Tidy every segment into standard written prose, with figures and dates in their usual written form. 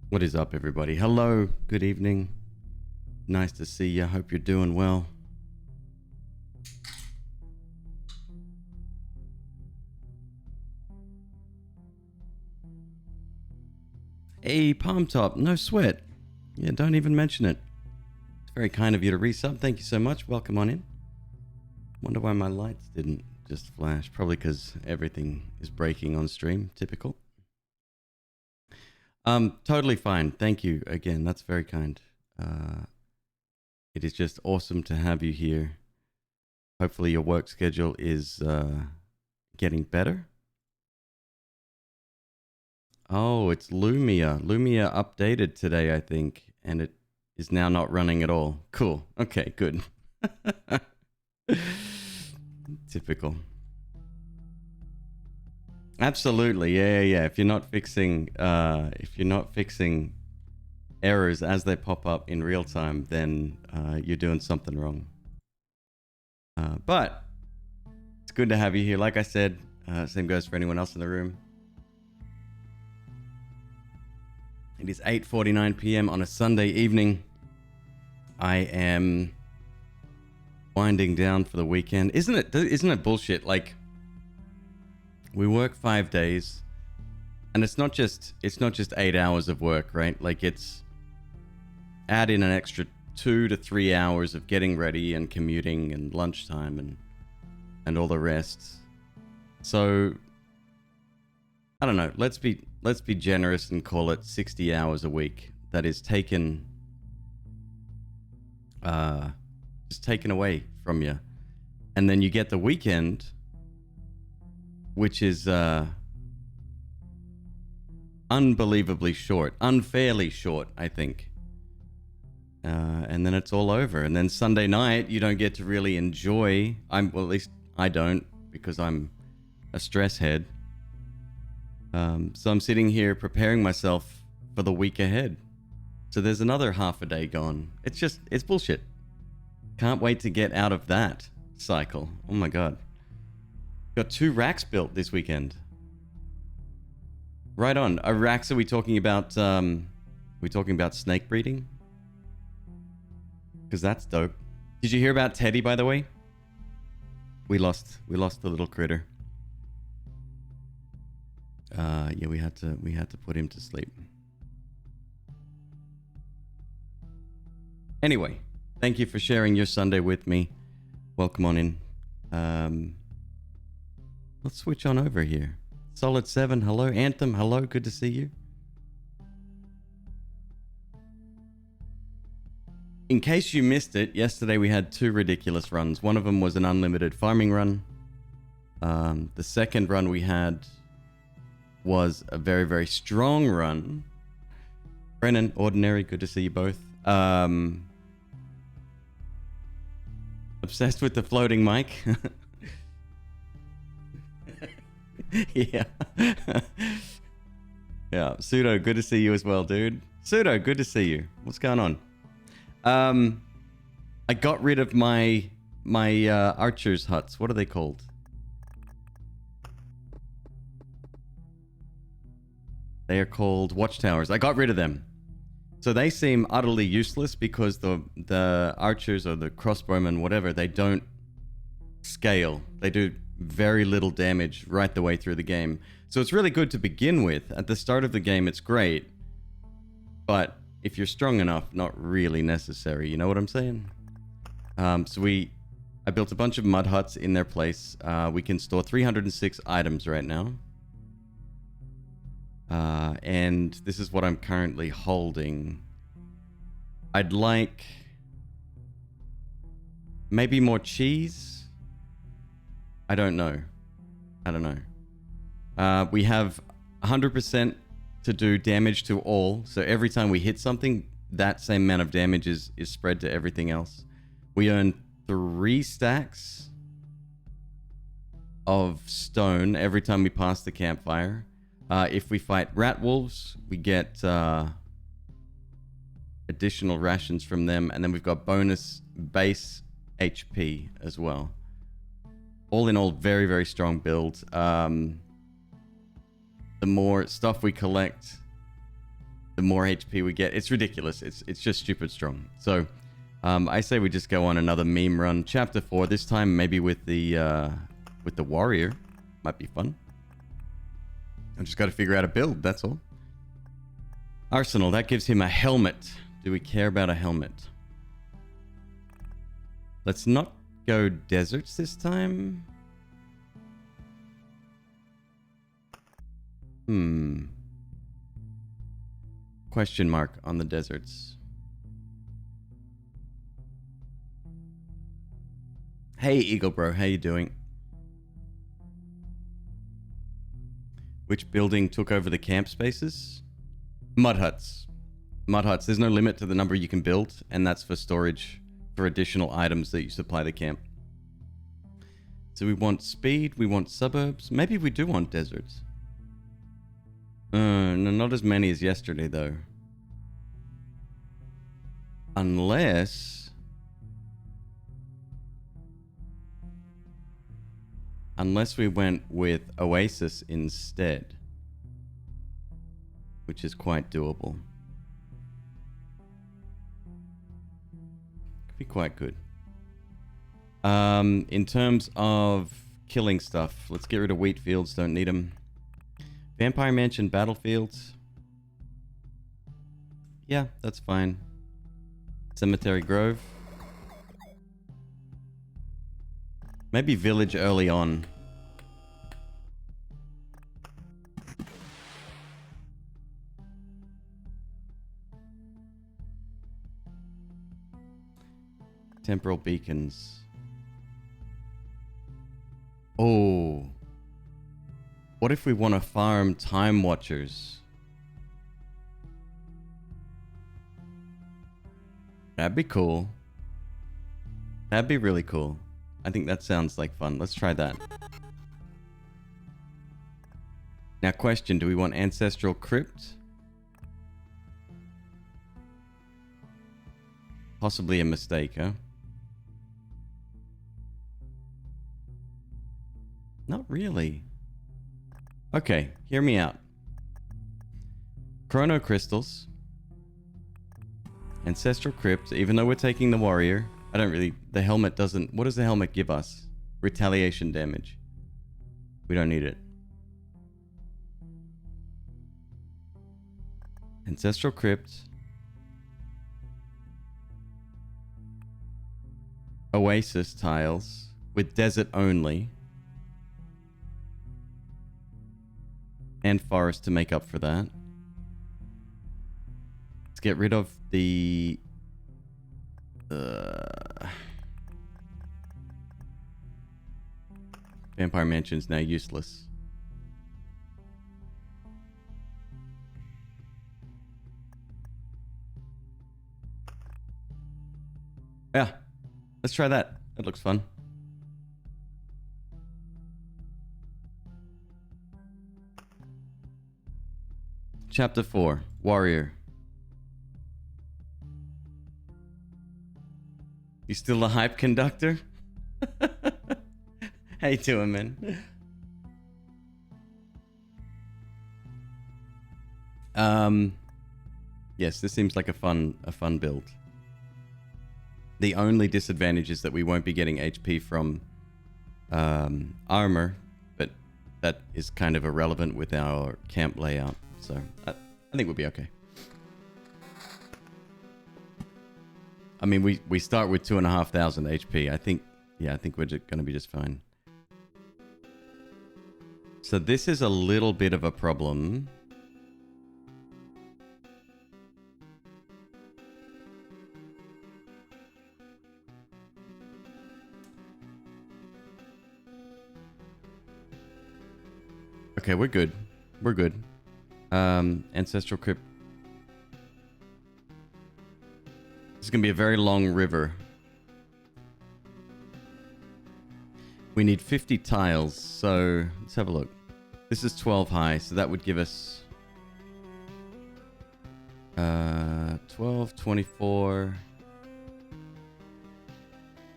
What is up, everybody? Hello, good evening. Nice to see you. Hope you're doing well. Hey, Palm Top, no sweat. Yeah, don't even mention it. It's very kind of you to resub. Thank you so much. Welcome on in. Wonder why my lights didn't just flash. Probably because everything is breaking on stream. Typical. Totally fine. Thank you again. That's very kind. It is just awesome to have you here. Hopefully your work schedule is getting better. Oh, it's Lumia. Lumia updated today, I think, and it is now not running at all. Cool. Okay, good. Typical. Absolutely. Yeah. If you're not fixing errors as they pop up in real time, then you're doing something wrong. But it's good to have you here. Like I said, same goes for anyone else in the room. It is 8:49 p.m. on a Sunday evening. I am winding down for the weekend. Isn't it bullshit? Like, we work 5 days, and it's not just 8 hours of work, right? Like, it's add in an extra 2 to 3 hours of getting ready and commuting and lunchtime and all the rest. So I don't know. Let's be generous and call it 60 hours a week. That is taken away from you, and then you get the weekend, which is unbelievably short, unfairly short, I think. And then it's all over. And then Sunday night, you don't get to really enjoy. At least I don't, because I'm a stress head. So I'm sitting here preparing myself for the week ahead. So there's another half a day gone. It's bullshit. Can't wait to get out of that cycle. Oh my God. Got 2 racks built this weekend. Right on. Racks, are we talking about snake breeding? Because that's dope. Did you hear about Teddy, by the way? We lost the little critter. Yeah, we had to put him to sleep. Anyway, thank you for sharing your Sunday with me. Welcome on in. Let's switch on over here. Solid 7, hello. Anthem, hello. Good to see you. In case you missed it, yesterday we had 2 ridiculous runs. One of them was an unlimited farming run. The second run we had was a very, very strong run. Brennan, Ordinary, good to see you both. Obsessed with the floating mic. Yeah. Yeah, Pseudo, good to see you as well, dude. Pseudo, good to see you. What's going on? I got rid of my archers' huts. What are they called? They are called watchtowers. I got rid of them. So they seem utterly useless because the archers or the crossbowmen, whatever, they don't scale. They do very little damage right the way through the game. So it's really good to begin with. At the start of the game, it's great. But if you're strong enough, not really necessary. You know what I'm saying? So I built a bunch of mud huts in their place. We can store 306 items right now. And this is what I'm currently holding. I'd like maybe more cheese. I don't know. We have 100% to do damage to all. So every time we hit something, that same amount of damage is spread to everything else. We earn 3 stacks of stone every time we pass the campfire. If we fight rat wolves, we get additional rations from them, and then we've got bonus base HP as well. All in all, very, very strong build. The more stuff we collect, the more HP we get. It's ridiculous. It's just stupid strong. So I say we just go on another meme run. Chapter 4, this time maybe with the warrior. Might be fun. I just got to figure out a build, that's all. Arsenal, that gives him a helmet. Do we care about a helmet? Let's not go deserts this time. Question mark on the deserts. Hey, Eagle Bro, how you doing? Which building took over the camp spaces? Mud huts. Mud huts. There's no limit to the number you can build, and that's for storage for additional items that you supply the camp. So we want speed, we want suburbs. Maybe we do want deserts. No, not as many as yesterday, though. Unless we went with Oasis instead, which is quite doable. Could be quite good. In terms of killing stuff, let's get rid of wheat fields, don't need them. Vampire Mansion battlefields. Yeah, that's fine. Cemetery Grove. Maybe village early on. Temporal beacons. Oh. What if we want to farm time watchers? That'd be cool. That'd be really cool. I think that sounds like fun. Let's try that. Now, question, do we want Ancestral Crypt? Possibly a mistake, huh? Not really. Okay, hear me out. Chrono Crystals. Ancestral Crypt, even though we're taking the warrior. I don't really... The helmet doesn't... What does the helmet give us? Retaliation damage. We don't need it. Ancestral Crypt. Oasis tiles. With desert only. And forest to make up for that. Let's get rid of the... Vampire Mansion's now useless. Yeah, let's try that. That looks fun. Chapter 4, Warrior. You still a hype conductor? How you doing, man? Yes, this seems like a fun build. The only disadvantage is that we won't be getting HP from armor, but that is kind of irrelevant with our camp layout. So I think we'll be okay. I mean, we start with 2,500 HP. I think we're going to be just fine. So this is a little bit of a problem. Okay, we're good. We're good. Ancestral Crypt. This is going to be a very long river. We need 50 tiles, so let's have a look. This is 12 high, so that would give us 12, 24.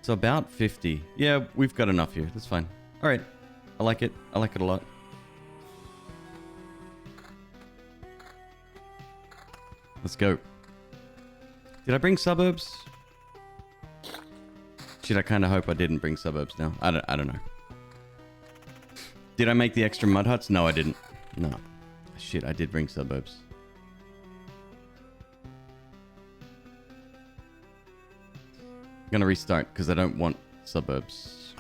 So about 50. Yeah, we've got enough here. That's fine. All right. I like it. I like it a lot. Let's go. Did I bring suburbs? Shit, I kind of hope I didn't bring suburbs now. I don't know. Did I make the extra mud huts? No, I didn't. No. Shit, I did bring suburbs. I'm gonna restart because I don't want suburbs.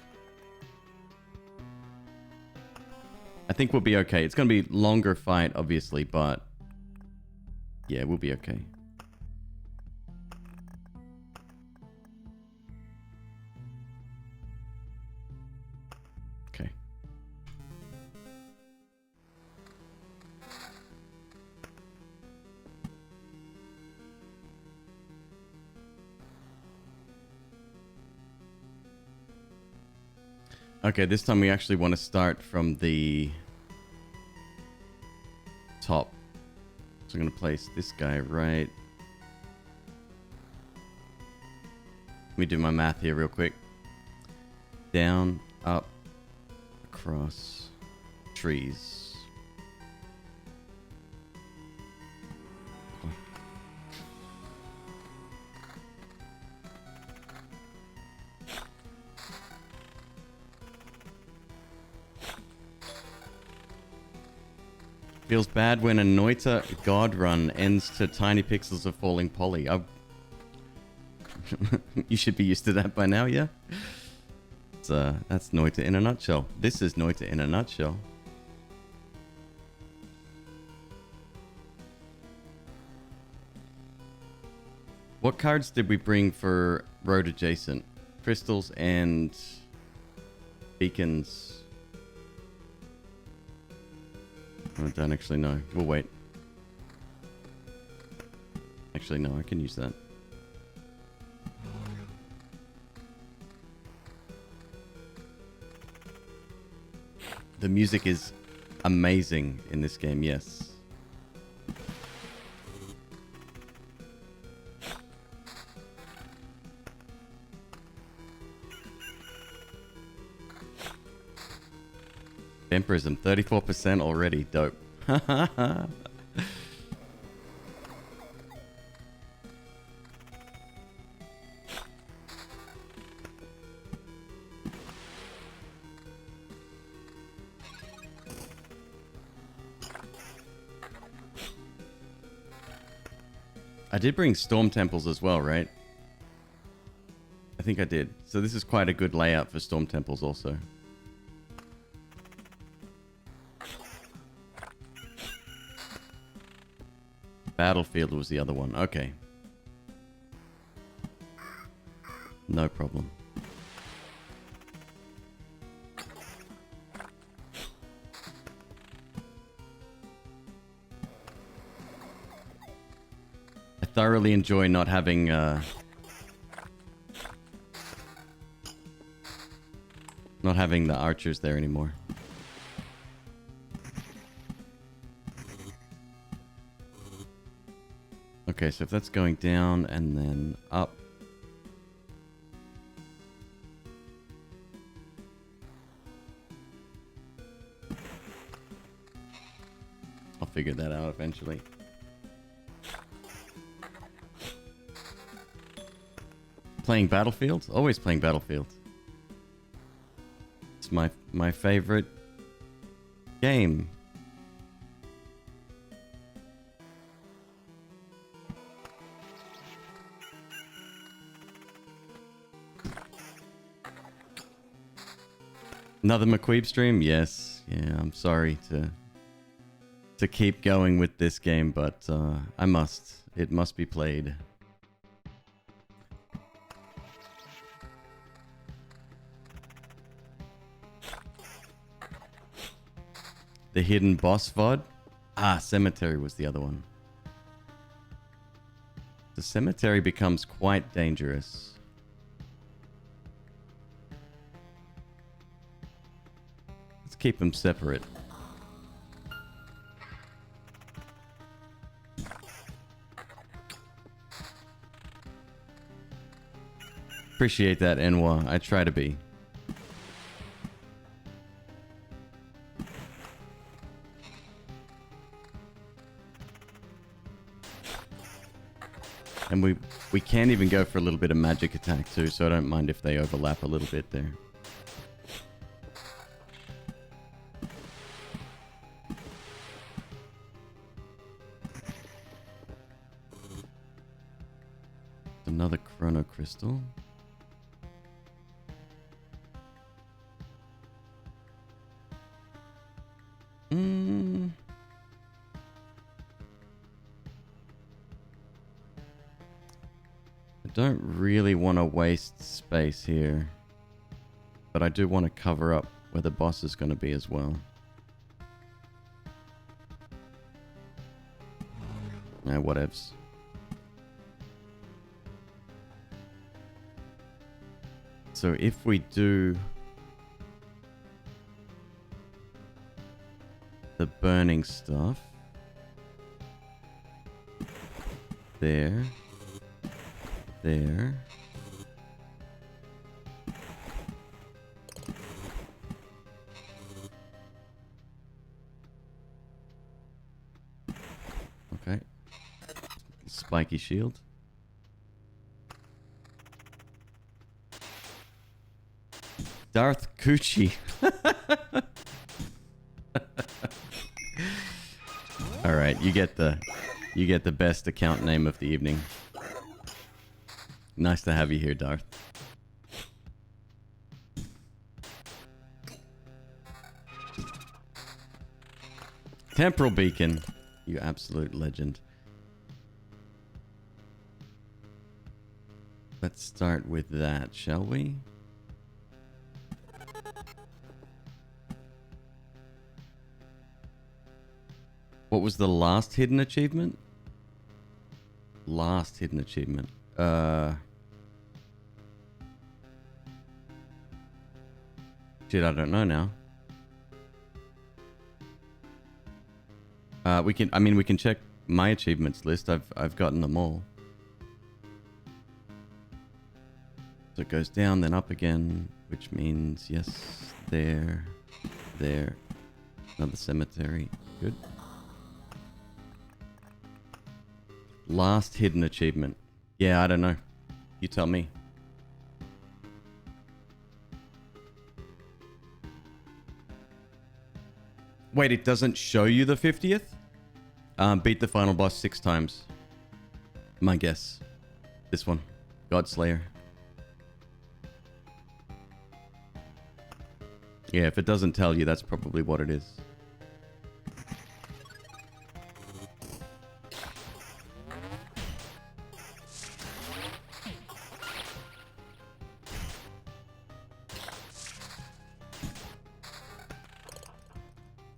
I think we'll be okay. It's gonna be longer fight, obviously, but yeah, we'll be okay. Okay. Okay, this time we actually want to start from the top. So I'm going to place this guy right. Let me do my math here real quick. Down, up, across, trees. Feels bad when a Noita God run ends to tiny pixels of falling poly. You should be used to that by now, yeah? That's Noita in a nutshell. This is Noita in a nutshell. What cards did we bring for road adjacent? Crystals and beacons. I don't actually know. We'll wait. Actually, no, I can use that. The music is amazing in this game, yes. Vampirism, 34% already. Dope. I did bring storm temples as well, right? I think I did. So this is quite a good layout for storm temples also. Battlefield was the other one. Okay. No problem. I thoroughly enjoy not having the archers there anymore. Okay, so if that's going down and then up. I'll figure that out eventually. Playing Battlefield? Always playing Battlefield. It's my favorite game. Another McQueeb stream? Yes. Yeah, I'm sorry to keep going with this game, but I must. It must be played. The hidden boss VOD? Ah, cemetery was the other one. The cemetery becomes quite dangerous. Keep them separate. Appreciate that, Enwa. I try to be. And we can even go for a little bit of magic attack too, so I don't mind if they overlap a little bit there. Another chrono crystal. I don't really want to waste space here, but I do want to cover up where the boss is going to be as well. Nah, whatevs. So if we do the burning stuff there, there. Okay. Spiky shield. Darth Coochie. All right, you get the best account name of the evening. Nice to have you here, Darth. Temporal Beacon, you absolute legend. Let's start with that, shall we? What was the last hidden achievement? Last hidden achievement. Shit, I don't know now. We can check my achievements list. I've gotten them all. So it goes down, then up again, which means yes, there, another cemetery. Good. Last hidden achievement. Yeah, I don't know. You tell me. Wait, it doesn't show you the 50th? Beat the final boss 6 times. My guess. This one. Godslayer. Yeah, if it doesn't tell you, that's probably what it is.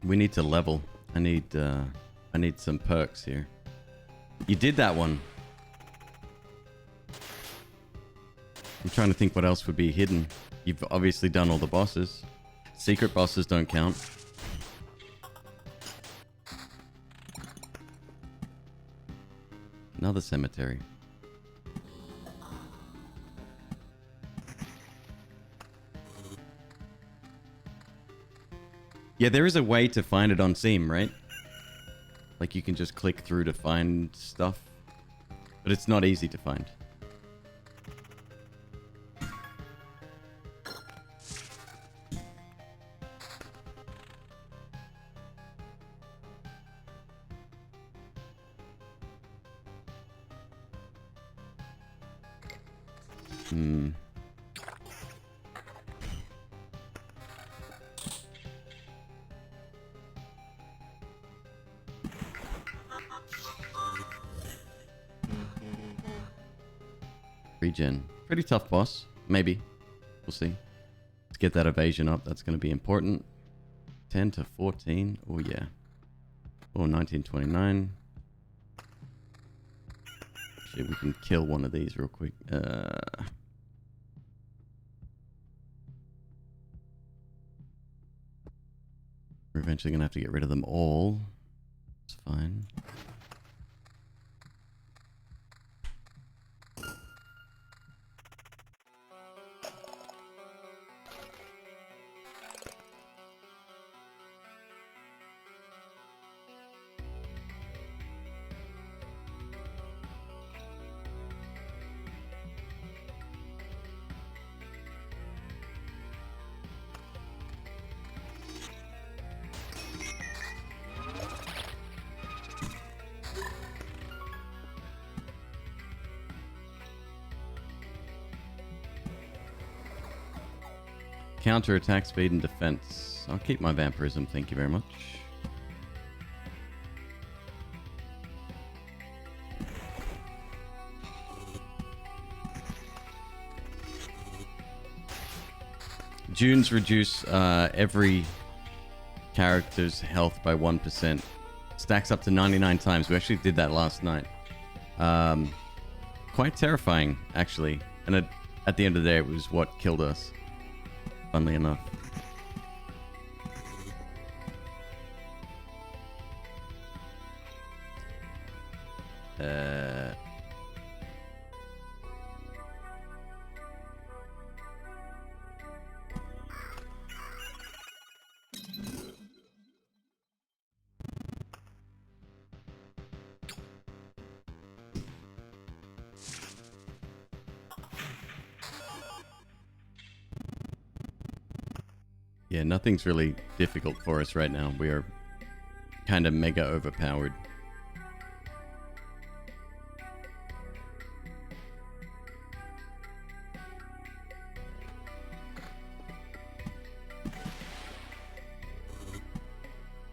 We need to level. I need some perks here. You did that one. I'm trying to think what else would be hidden. You've obviously done all the bosses. Secret bosses don't count. Another cemetery. Yeah, there is a way to find it on Steam, right? Like you can just click through to find stuff. But it's not easy to find. Regen. Pretty tough boss. Maybe. We'll see. Let's get that evasion up. That's going to be important. 10 to 14. Oh, yeah. Oh, 1929. Actually, we can kill one of these real quick. We're eventually going to have to get rid of them all. It's fine. Counter attack speed and defense. I'll keep my vampirism, thank you very much. Dunes reduce every character's health by 1%. Stacks up to 99 times. We actually did that last night. Quite terrifying, actually. And at the end of the day, it was what killed us. Funnily enough. Yeah, nothing's really difficult for us right now. We are kind of mega overpowered.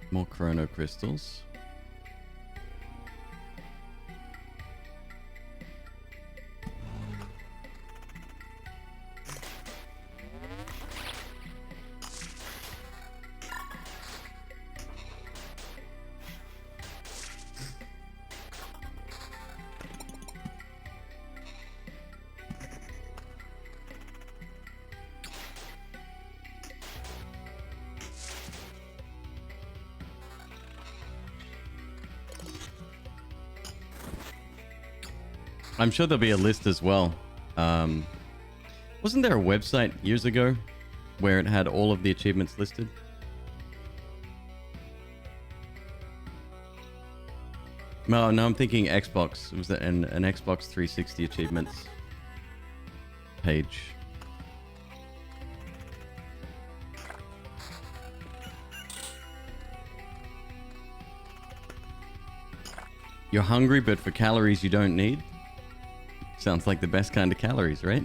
More chrono crystals. I'm sure there'll be a list as well. Wasn't there a website years ago where it had all of the achievements listed? No, I'm thinking Xbox. It was an Xbox 360 achievements page. You're hungry, but for calories you don't need? Sounds like the best kind of calories, right?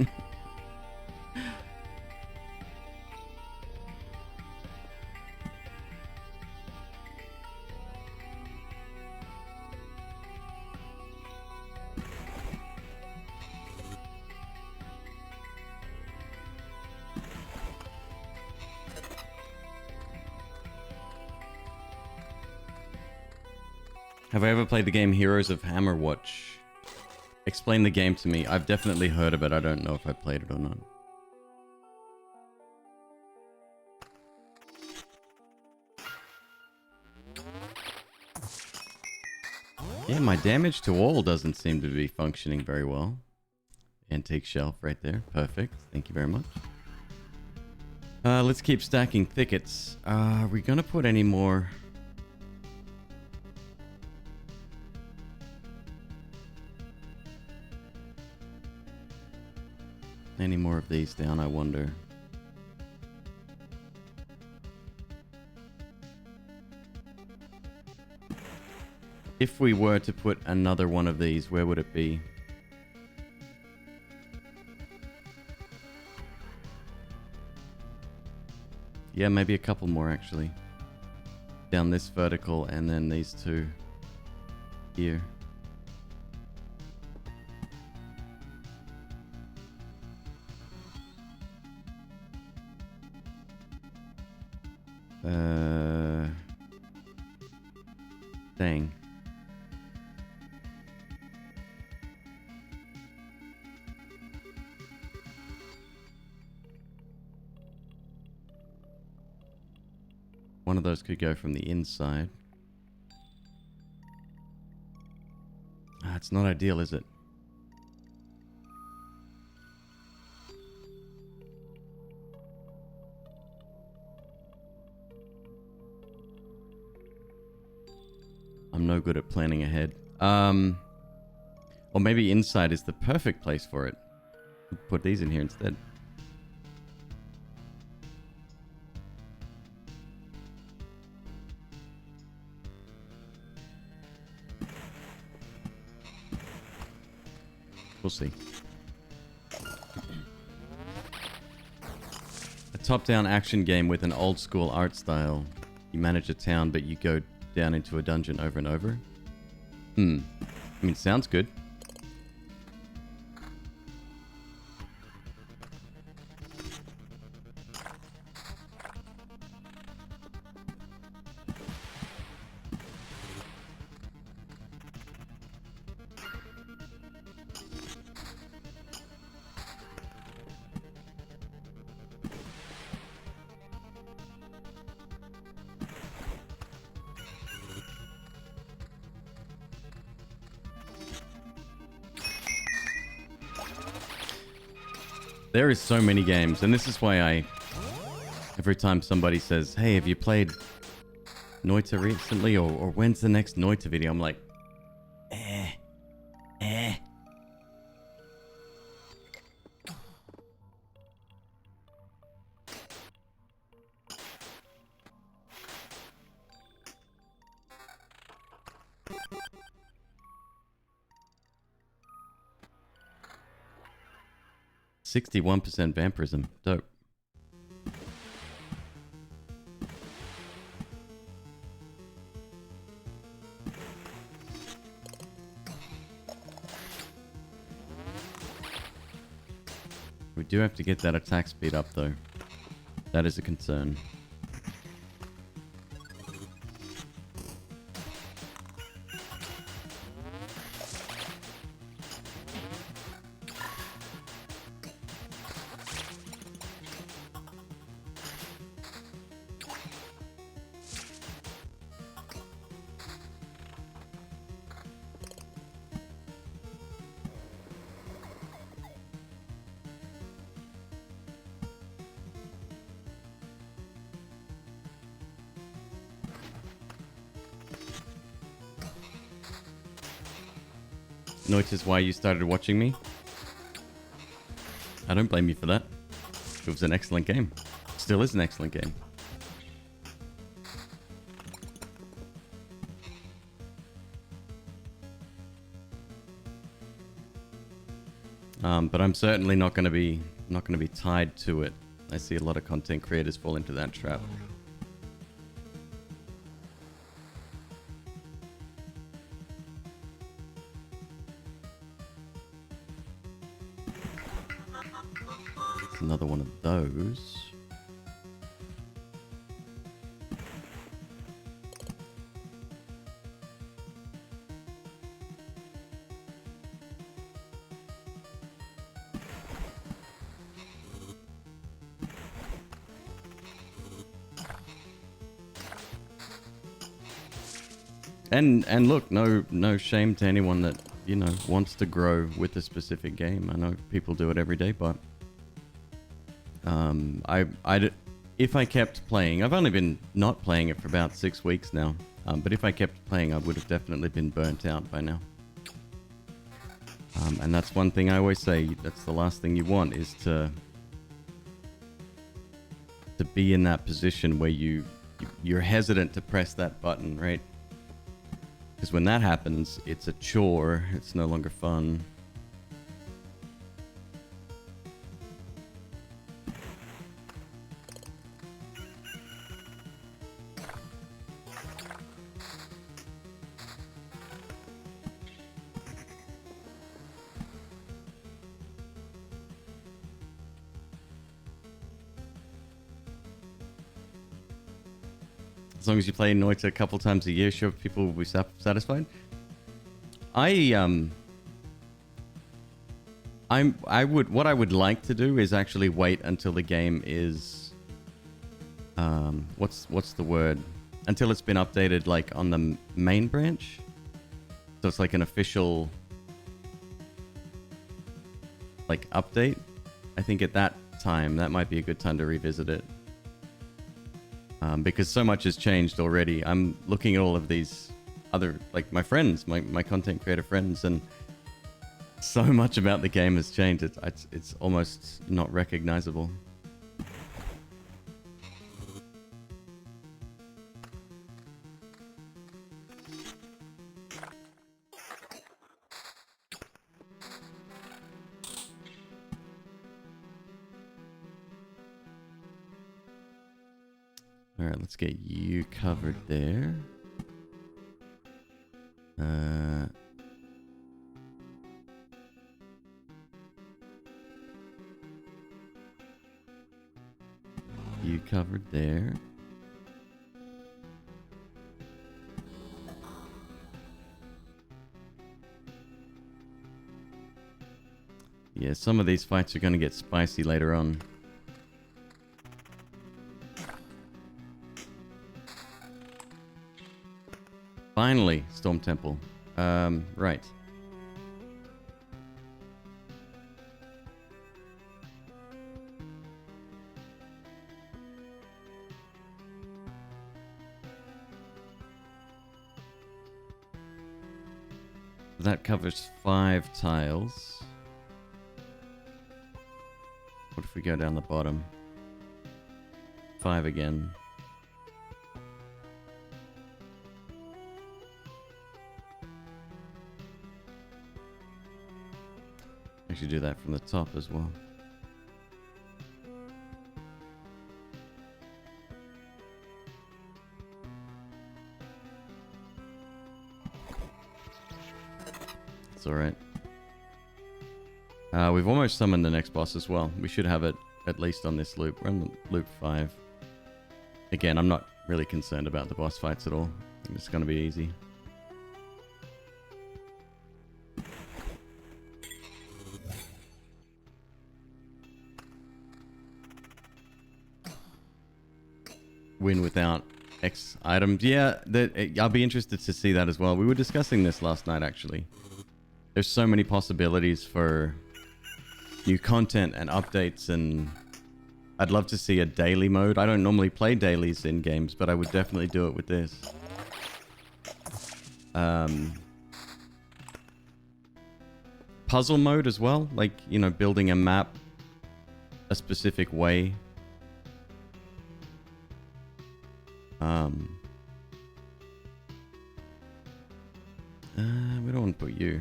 Have I ever played the game Heroes of Hammerwatch? Explain the game to me. I've definitely heard of it. I don't know if I played it or not. Yeah, my damage to all doesn't seem to be functioning very well. Antique shelf right there. Perfect. Thank you very much. Let's keep stacking thickets. Are we gonna put any more... Any more of these down, I wonder. If we were to put another one of these, where would it be? Yeah, maybe a couple more actually. Down this vertical and then these two here. Dang. One of those could go from the inside. It's not ideal, is it? I'm no good at planning ahead. Or maybe inside is the perfect place for it. Put these in here instead. We'll see. A top-down action game with an old-school art style. You manage a town, but you go down into a dungeon over and over. I mean, sounds good. There is so many games, and this is why every time somebody says, hey, have you played Noita recently, or when's the next Noita video? I'm like, 61% vampirism. Dope. We do have to get that attack speed up, though. That is a concern. Notice why you started watching me. I don't blame you for that. It was an excellent game. Still is an excellent game. But I'm certainly not going to be tied to it. I see a lot of content creators fall into that trap. Another one of those. And look, no shame to anyone that, you know, wants to grow with a specific game. I know people do it every day, but if I kept playing, I've only been not playing it for about 6 weeks now, but if I kept playing, I would have definitely been burnt out by now. And that's one thing I always say, that's the last thing you want, is to be in that position where you're hesitant to press that button, right? Because when that happens, it's a chore, it's no longer fun. As long as you play Noita a couple times a year, sure, people will be satisfied. What I would like to do is actually wait until the game is, what's the word? Until it's been updated, like on the main branch. So it's like an official, like, update. I think at that time, that might be a good time to revisit it. Because so much has changed already. I'm looking at all of these other, like, my friends, my content creator friends, and so much about the game has changed. It's almost not recognizable. Alright, let's get you covered there. You covered there. Yeah, some of these fights are going to get spicy later on. Finally, Storm Temple. Right. That covers 5 tiles. What if we go down the bottom? 5 again. I should do that from the top as well. It's alright. We've almost summoned the next boss as well. We should have it at least on this loop. We're on loop 5. Again, I'm not really concerned about the boss fights at all. I think it's going to be easy. Win without X items. Yeah, I'll be interested to see that as well. We were discussing this last night, actually. There's so many possibilities for new content and updates, and I'd love to see a daily mode. I don't normally play dailies in games, but I would definitely do it with this. Puzzle mode as well, like, you know, building a map a specific way. We don't want to put you.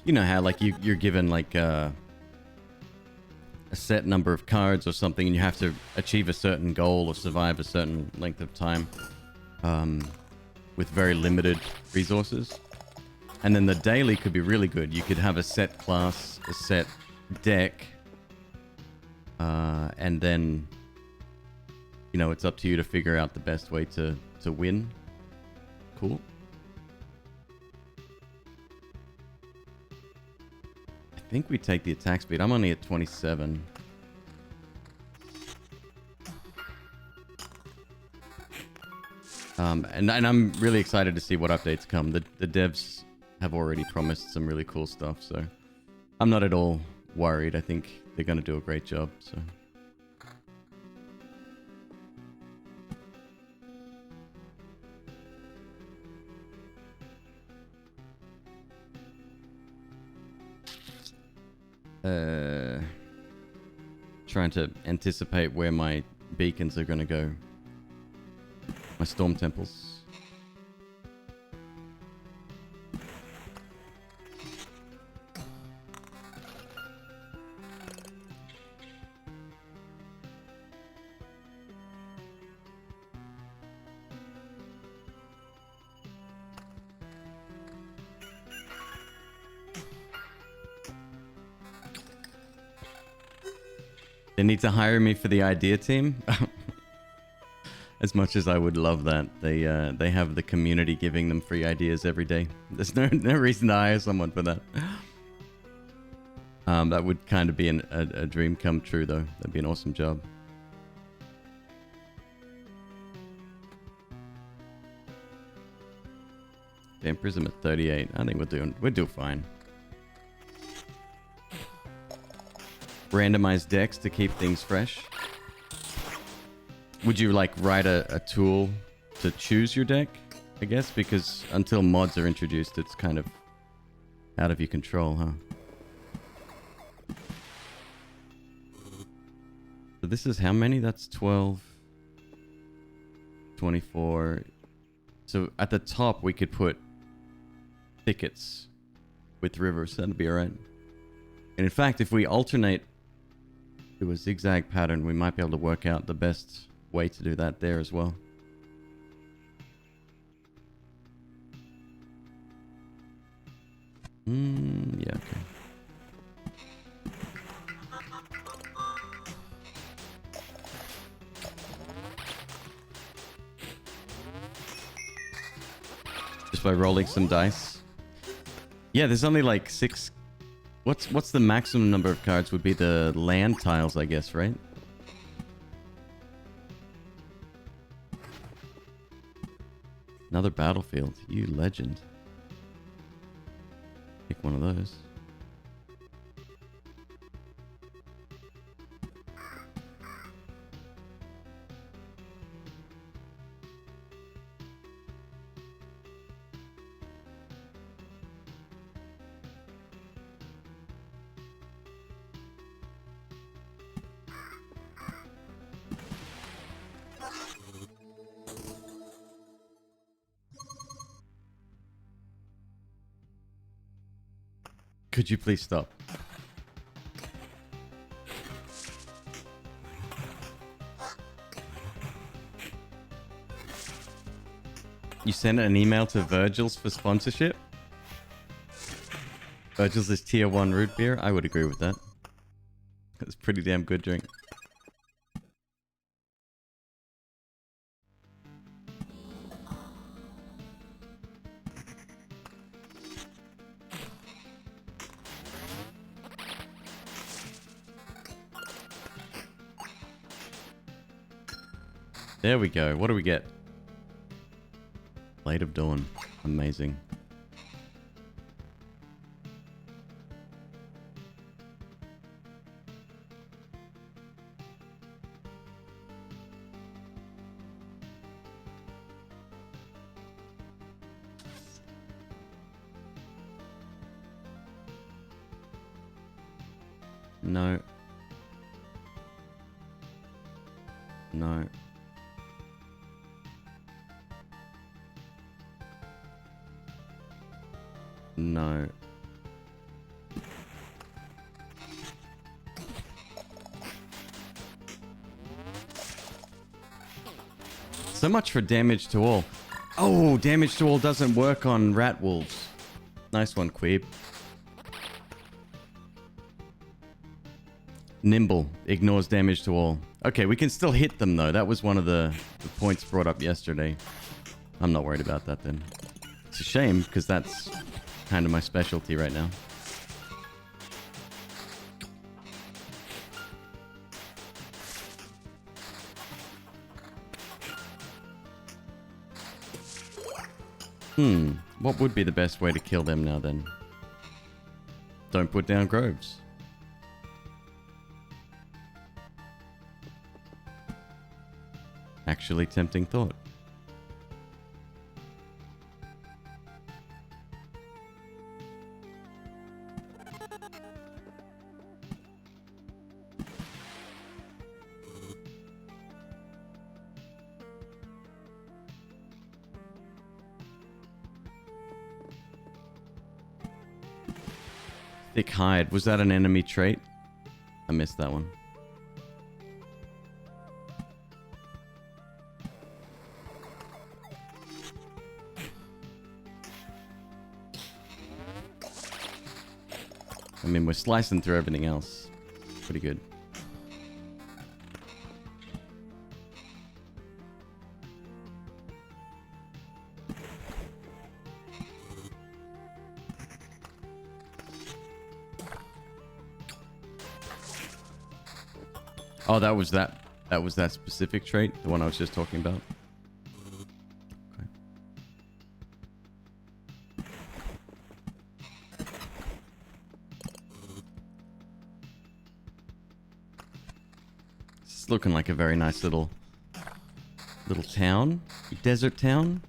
You know how, like, you're given, like, a set number of cards or something, and you have to achieve a certain goal or survive a certain length of time with very limited resources. And then the daily could be really good. You could have a set class, a set deck, and then, you know, it's up to you to figure out the best way to win. Cool. I think we take the attack speed. I'm only at 27. And I'm really excited to see what updates come. The devs have already promised some really cool stuff, so I'm not at all worried. I think they're going to do a great job, so... Trying to anticipate where my beacons are going to go. My storm temples. They need to hire me for the idea team. As much as I would love that, they have the community giving them free ideas every day. There's no reason to hire someone for that. That would kind of be a dream come true, though. That'd be an awesome job. Damn, Prism at 38. I think we're doing fine. Randomized decks to keep things fresh. Would you like write a tool to choose your deck? I guess, because until mods are introduced, it's kind of out of your control, huh? So this is how many? That's 12, 24. So at the top, we could put thickets with rivers. That'd be alright. And in fact, if we alternate to a zigzag pattern, we might be able to work out the best way to do that there as well. Yeah, okay. Just by rolling some dice. Yeah, there's only like 6. What's the maximum number of cards? Would be the land tiles, I guess, right? Another battlefield. You legend. Pick one of those. Could you please stop? You sent an email to Virgil's for sponsorship? Virgil's is tier 1 root beer? I would agree with that. It's pretty damn good drink. There we go. What do we get? Blade of Dawn. Amazing. No. No. No. So much for damage to all. Oh, damage to all doesn't work on rat wolves. Nice one, Queeb. Nimble ignores damage to all. Okay, we can still hit them though. That was one of the points brought up yesterday. I'm not worried about that then. It's a shame because that's kind of my specialty right now. What would be the best way to kill them now then? Don't put down groves. Actually tempting thought. Thick hide. Was that an enemy trait? I missed that one. I mean, we're slicing through everything else. Pretty good. Oh, that was that specific trait, the one I was just talking about. Okay. It's looking like a very nice little town, desert town.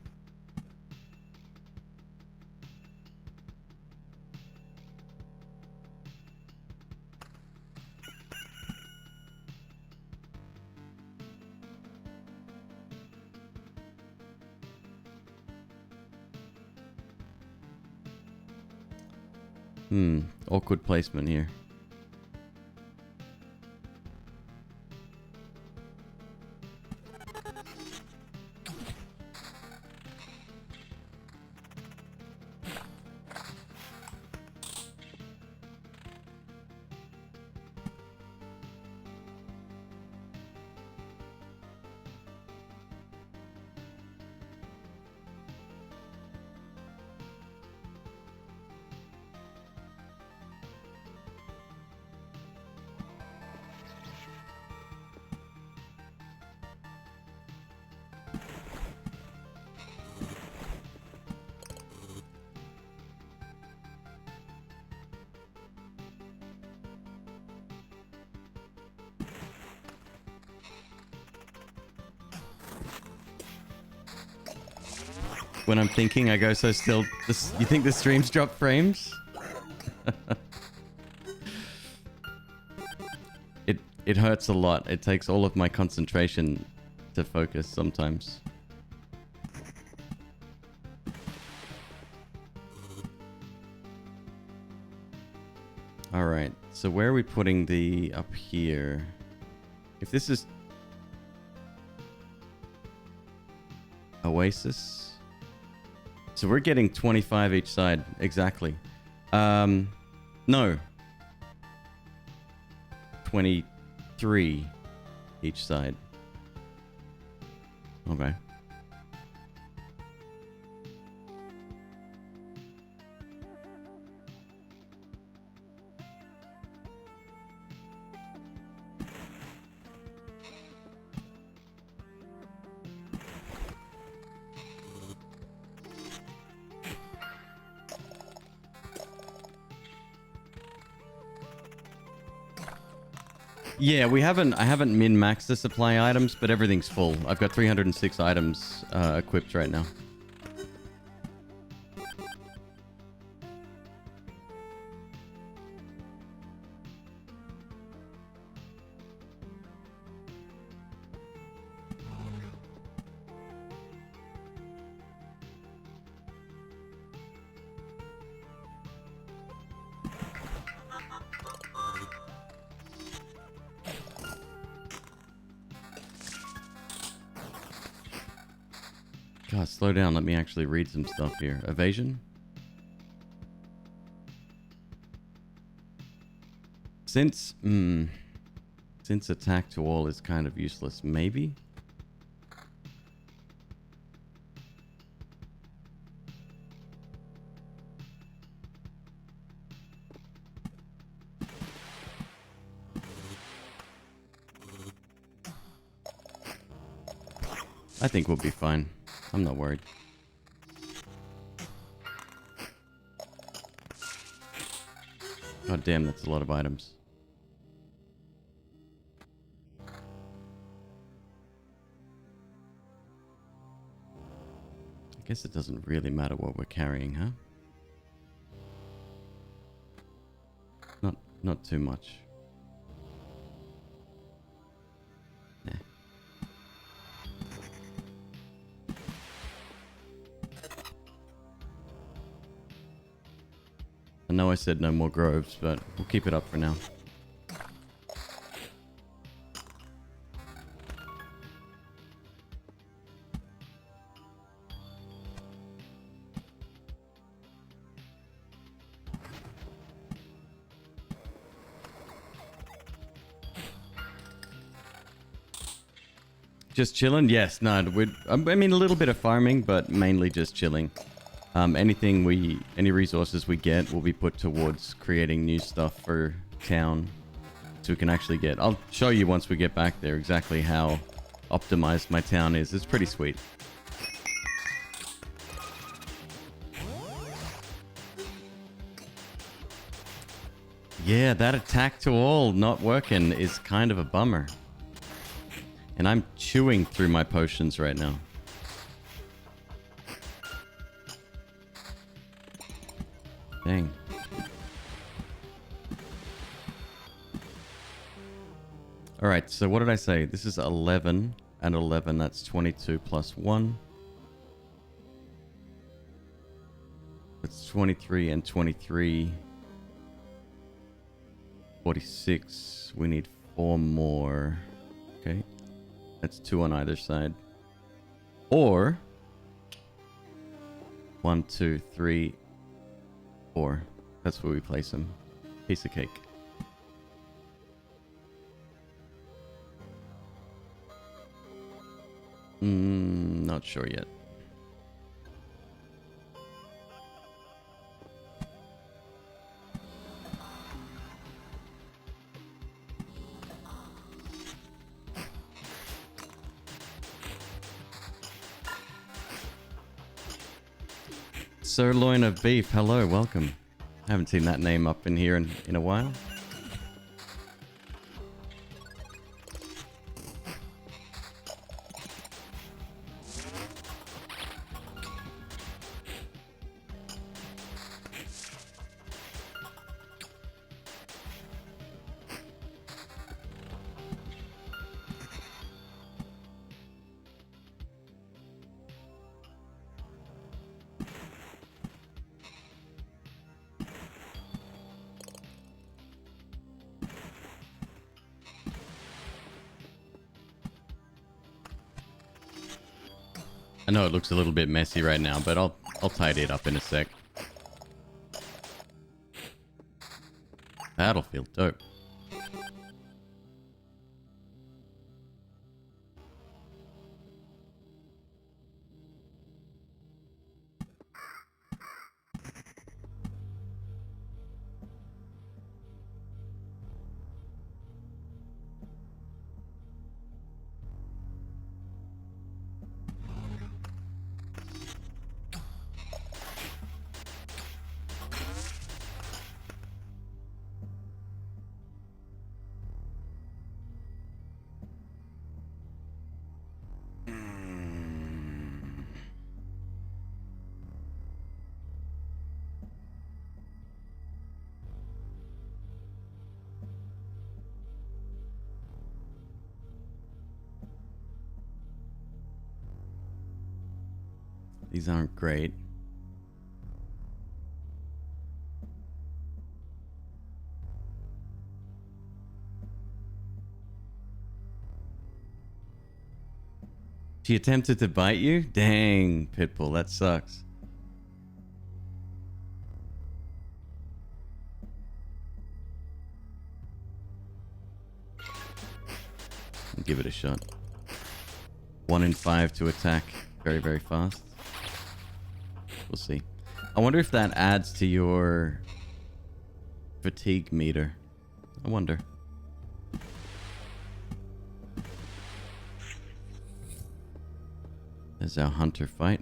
Awkward placement here. When I'm thinking, I go so still. You think the streams drop frames? It hurts a lot. It takes all of my concentration to focus sometimes. All right. So where are we putting the up here? If this is Oasis. So we're getting 25 each side. Exactly. No. 23 each side. Okay. Yeah, I haven't min-maxed the supply items, but everything's full. I've got 306 items equipped right now. God, slow down. Let me actually read some stuff here. Evasion? Since attack to all is kind of useless, maybe? I think we'll be fine. I'm not worried. God damn, that's a lot of items. I guess it doesn't really matter what we're carrying, huh? Not too much. Nah. I know I said no more groves, but we'll keep it up for now. Just chilling? Yes. No, I mean, a little bit of farming, but mainly just chilling. Any resources we get will be put towards creating new stuff for town. So we can actually get... I'll show you once we get back there exactly how optimized my town is. It's pretty sweet. Yeah, that attack to all not working is kind of a bummer. And I'm chewing through my potions right now. Dang. Alright, so what did I say? This is 11 and 11. That's 22 plus 1. That's 23 and 23. 46. We need 4 more. Okay. That's 2 on either side. Or 1, 2, 3, 4. That's where we place them. Piece of cake. Not sure yet. Sirloin of beef. Hello, welcome. Haven't seen that name up in here in a while. I know it looks a little bit messy right now, but I'll tidy it up in a sec. Battlefield, dope. These aren't great. She attempted to bite you? Dang, Pitbull, that sucks. Give it a shot. 1 in 5 to attack very, very fast. We'll see. I wonder if that adds to your fatigue meter. I wonder. There's our hunter fight.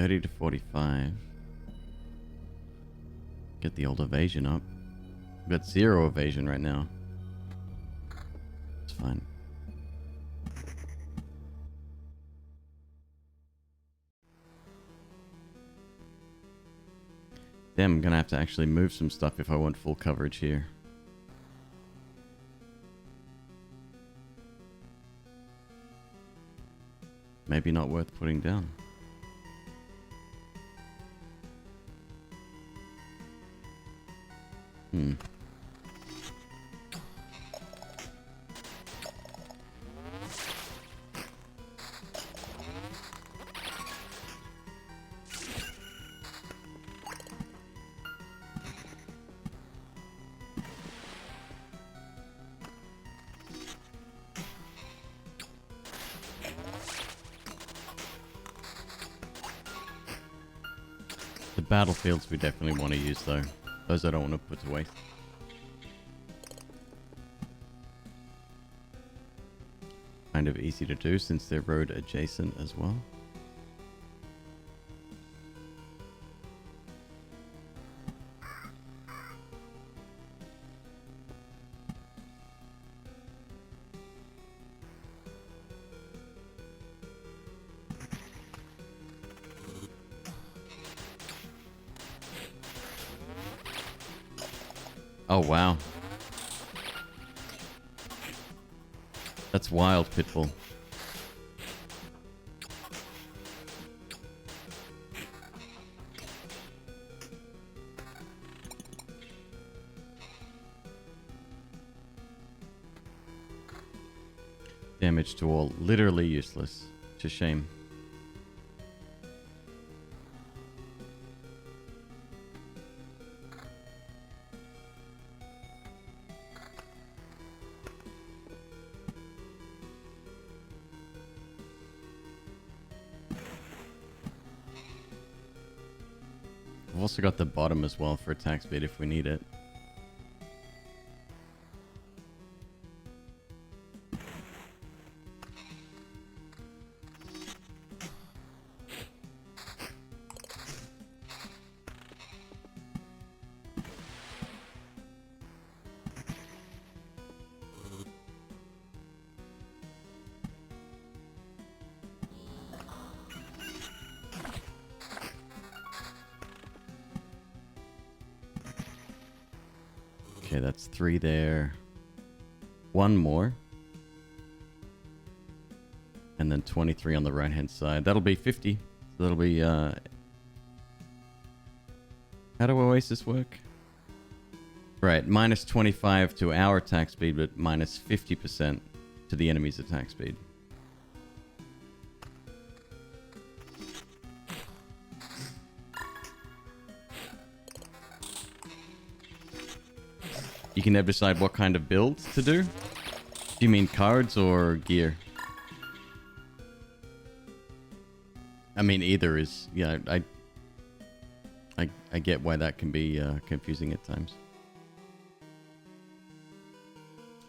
To 45. Get the old evasion up. I've got 0 evasion right now. It's fine. Damn, I'm gonna have to actually move some stuff if I want full coverage here. Maybe not worth putting down. The battlefields we definitely want to use though. Those I don't want to put to waste. Kind of easy to do since they're road adjacent as well. Oh, wow. That's wild, Pitbull. Damage to all. Literally useless. It's a shame. I've also got the bottom as well for attack speed if we need it. Okay, that's 3 there. 1 more. And then 23 on the right-hand side. That'll be 50. So that'll be, How do Oasis work? Right, minus 25 to our attack speed, but minus 50% to the enemy's attack speed. You can never decide what kind of build to do? Do you mean cards or gear? I mean, either is... Yeah, I get why that can be confusing at times.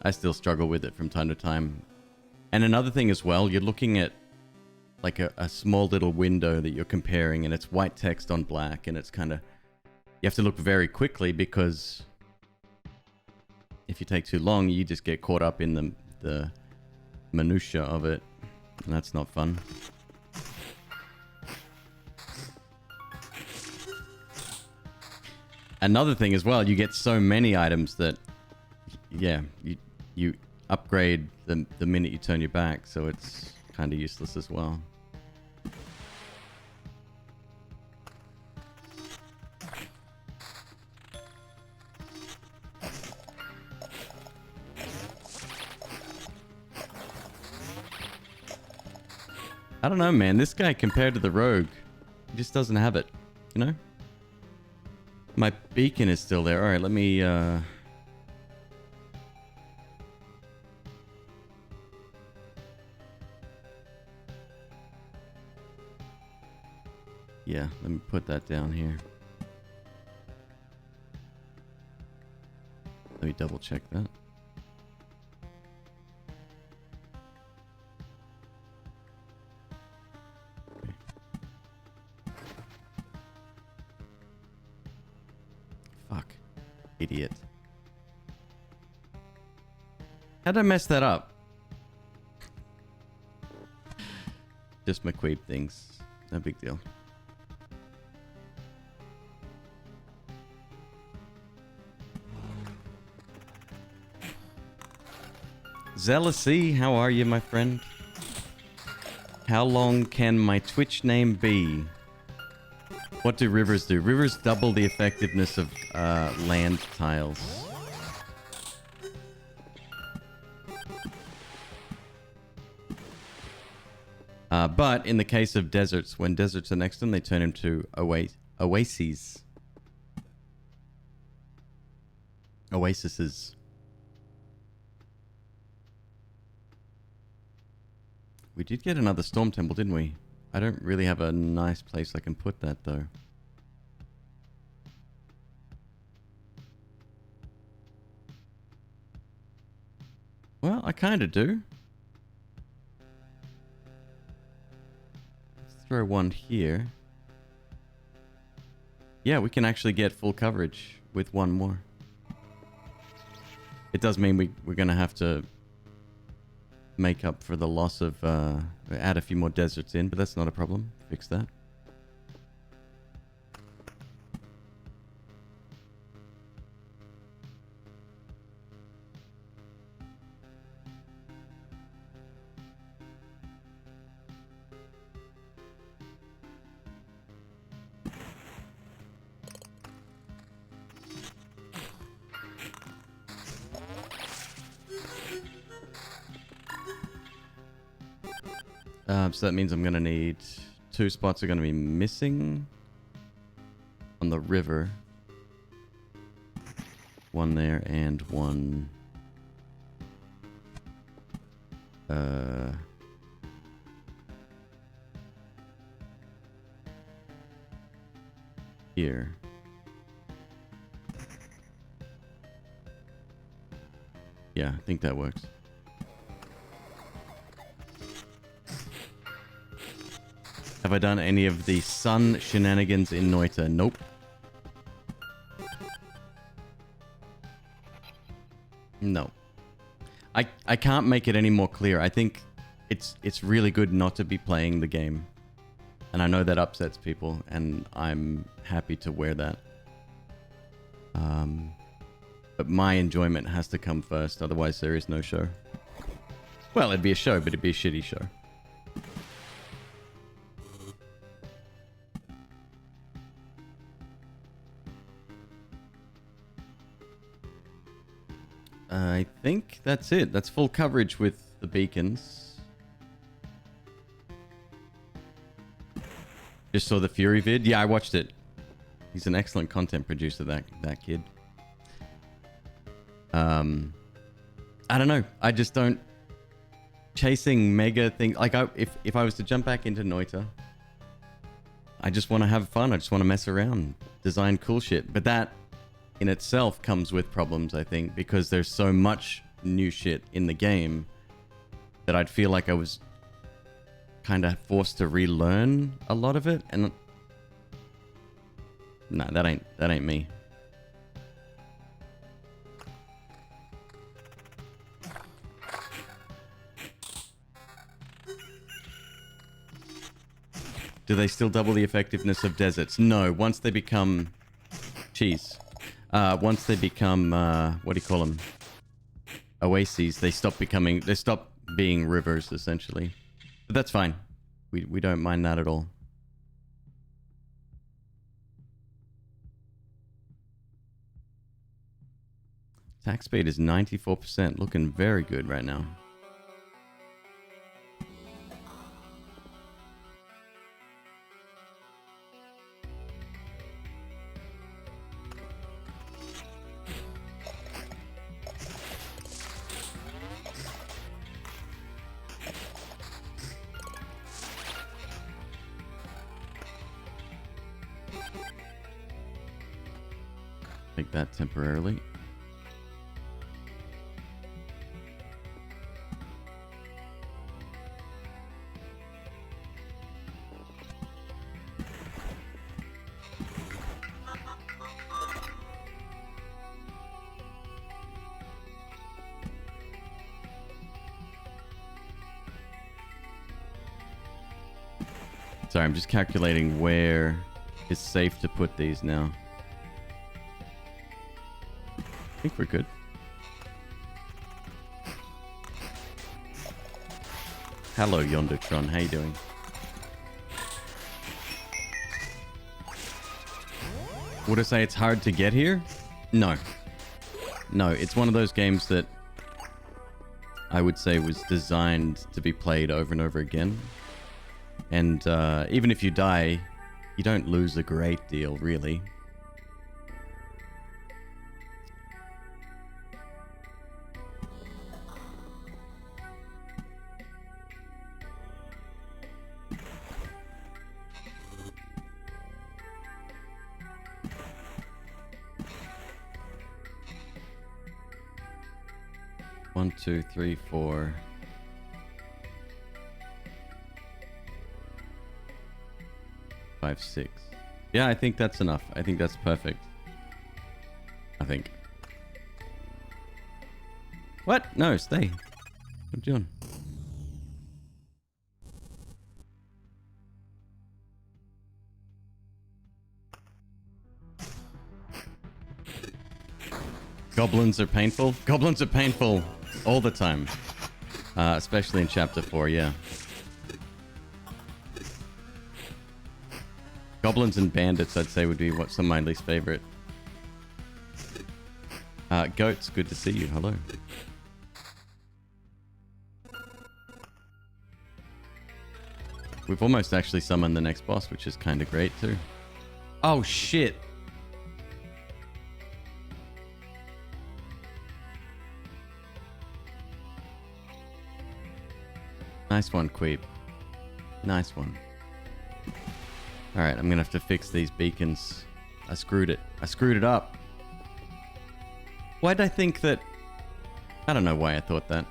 I still struggle with it from time to time. And another thing as well, you're looking at like a small little window that you're comparing, and it's white text on black, and it's kind of... You have to look very quickly because... If you take too long, you just get caught up in the minutia of it. And that's not fun. Another thing as well, you get so many items that, yeah, you upgrade the minute you turn your back, so it's kind of useless as well. I don't know, man. This guy, compared to the rogue, he just doesn't have it, you know? My beacon is still there. All right, let me... Yeah, let me put that down here. Let me double check that. Idiot. How'd I mess that up? Just McQueeb things. No big deal. Zealousy, how are you, my friend? How long can my Twitch name be? What do rivers do? Rivers double the effectiveness of land tiles. But in the case of deserts, when deserts are next to them, they turn into oases. Oases. We did get another storm temple, didn't we? I don't really have a nice place I can put that, though. Well, I kind of do. Let's throw one here. Yeah, we can actually get full coverage with one more. It does mean we're going to have to make up for the loss of... add a few more deserts in, but that's not a problem. Fix that. So that means I'm going to need 2 spots are going to be missing on the river. 1 there and 1 here. Yeah, I think that works. Have I done any of the sun shenanigans in Noita? Nope. No. I can't make it any more clear. I think it's really good not to be playing the game. And I know that upsets people, and I'm happy to wear that. But my enjoyment has to come first, otherwise there is no show. Well, it'd be a show, but it'd be a shitty show. I think that's it. That's full coverage with the beacons. Just saw the Fury vid. Yeah, I watched it. He's an excellent content producer, that kid. I don't know. I just don't... Chasing mega things... Like, if I was to jump back into Noita, I just want to have fun. I just want to mess around. Design cool shit. But that in itself comes with problems, I think, because there's so much new shit in the game that I'd feel like I was kind of forced to relearn a lot of it, and nah, that ain't me. Do they still double the effectiveness of deserts? No, once they become cheese. Once they become, what do you call them? Oases, they stop being rivers, essentially. But that's fine. We don't mind that at all. Attack speed is 94%, looking very good right now. Take that temporarily. Sorry, I'm just calculating where it's safe to put these now. I think we're good. Hello, Yondertron. How you doing? Would I say it's hard to get here? No. No, it's one of those games that I would say was designed to be played over and over again. And even if you die, you don't lose a great deal, really. One, two, three, 4. 5, 6. Yeah, I think that's enough. I think that's perfect. I think. What? No, stay. What are you doing? Goblins are painful? Goblins are painful all the time. Especially in Chapter 4, yeah. Goblins and bandits, I'd say, would be what some of my least favorite. Goats, good to see you. Hello. We've almost actually summoned the next boss, which is kind of great too. Oh, shit. Nice one, Queeb. Nice one. Alright, I'm gonna have to fix these beacons. I screwed it. I screwed it up. Why'd I think that... I don't know why I thought that.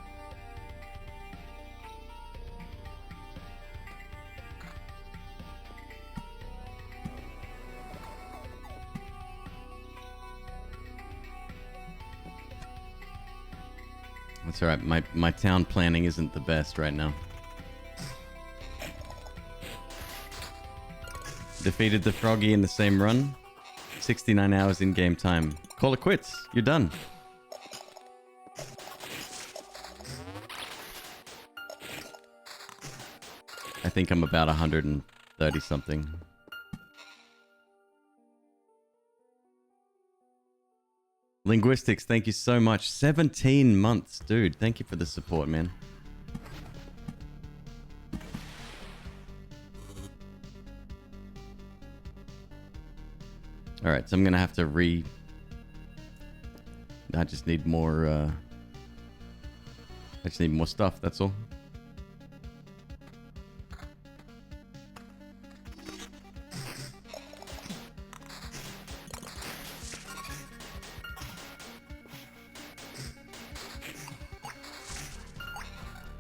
That's alright. My town planning isn't the best right now. Defeated the Froggy in the same run. 69 hours in game time. Call it quits. You're done. I think I'm about 130 something. Linguistics, thank you so much. 17 months, dude. Thank you for the support, man. Alright, so I'm gonna have to I just need more, I just need more stuff, that's all.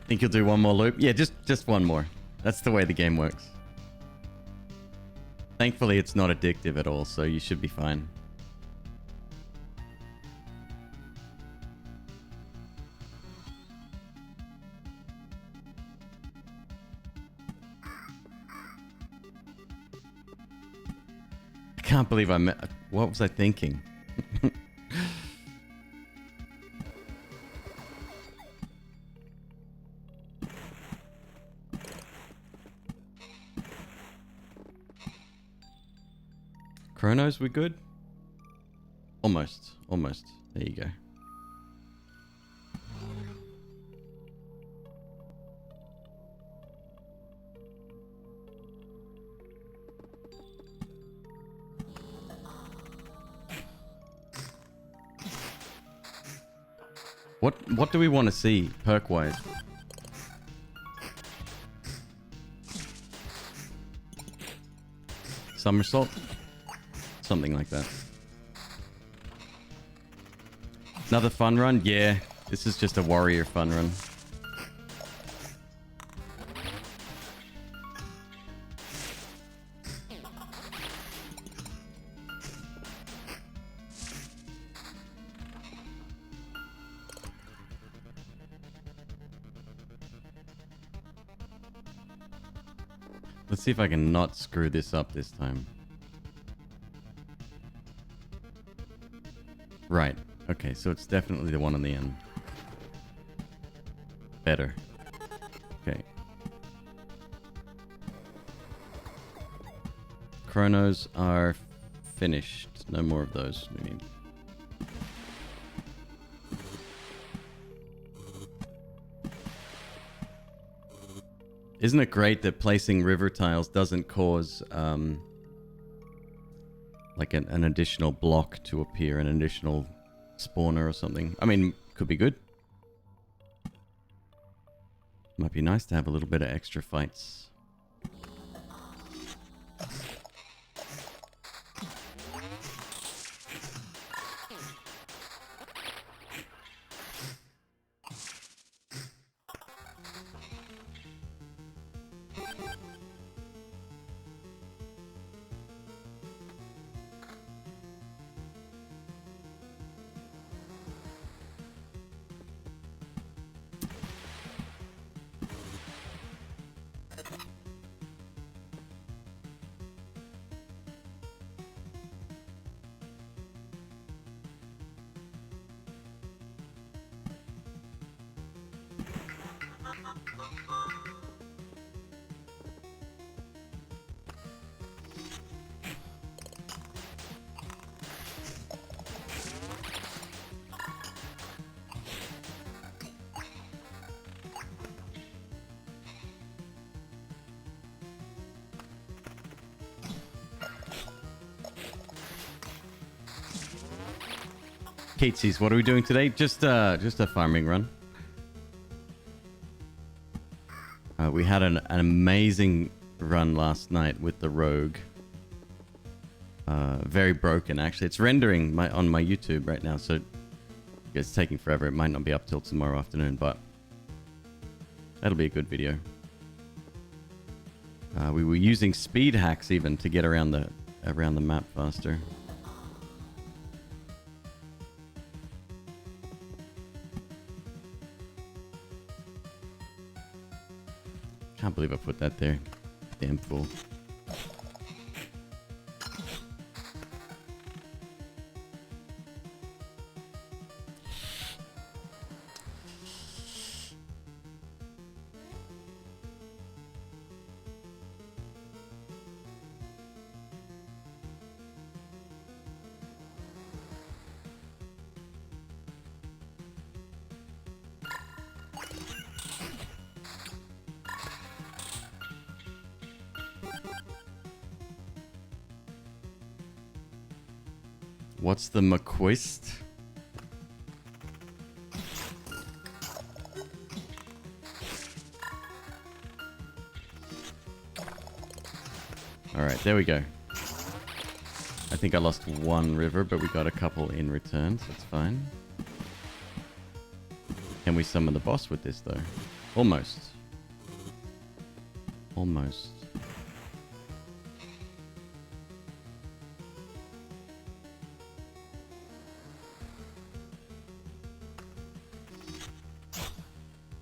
Think you'll do one more loop? Yeah, just one more. That's the way the game works. Thankfully, it's not addictive at all, so you should be fine. I can't believe I met... What was I thinking? Chronos, we good? Almost. Almost. There you go. What do we want to see perk-wise? Somersault? Something like that. Another fun run? Yeah. This is just a warrior fun run. Let's see if I can not screw this up this time. Right. Okay, so it's definitely the one on the end. Better. Okay. Chronos are finished. No more of those we need. Isn't it great that placing river tiles doesn't cause like an additional block to appear, an additional spawner or something? I mean, could be good. Might be nice to have a little bit of extra fights. Keatsies, what are we doing today? Just a farming run. We had an amazing run last night with the rogue. Very broken, actually. It's rendering on my YouTube right now, so it's taking forever. It might not be up till tomorrow afternoon, but that'll be a good video. We were using speed hacks even to get around the map faster. Can't believe I put that there. Damn fool. What's the McQueeb? Alright, there we go. I think I lost one river, but we got a couple in return, so it's fine. Can we summon the boss with this, though? Almost. Almost.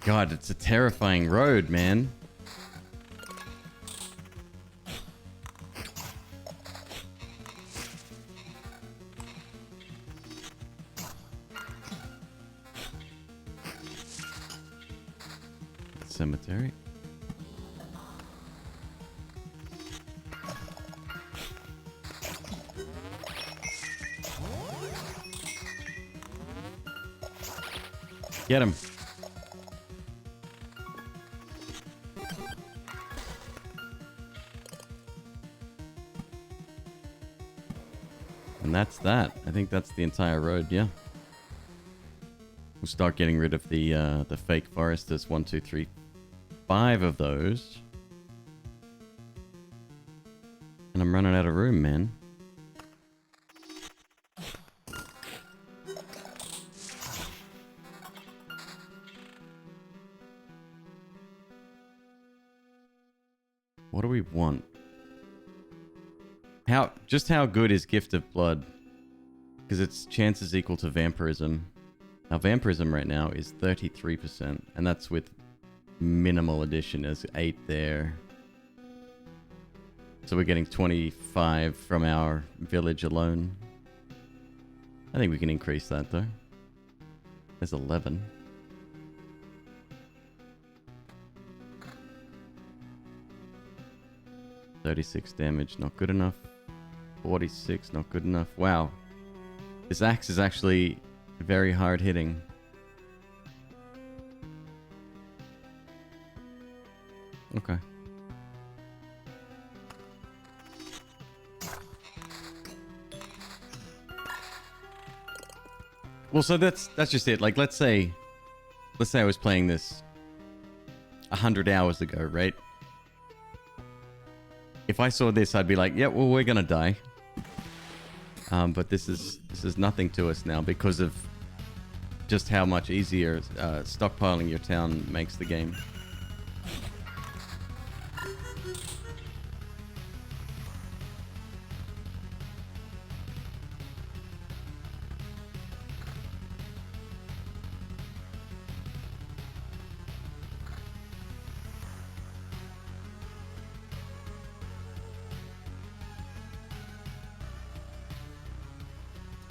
God, it's a terrifying road, man. Cemetery. Get him. And that's that. I think that's the entire road, yeah. We'll start getting rid of the fake forest. There's 1, 2, 3, 5 of those. And I'm running out of room, man. What do we want? How good is Gift of Blood? Because its chance is equal to Vampirism. Our Vampirism right now is 33%, and that's with minimal addition. There's 8 there. So we're getting 25 from our village alone. I think we can increase that, though. There's 11. $36 damage, not good enough. 46, not good enough. Wow. This axe is actually very hard hitting. Okay. Well, so that's just it. Like, let's say I was playing this 100 hours ago, right? If I saw this, I'd be like, yeah, well, we're gonna die. But this is nothing to us now because of just how much easier stockpiling your town makes the game.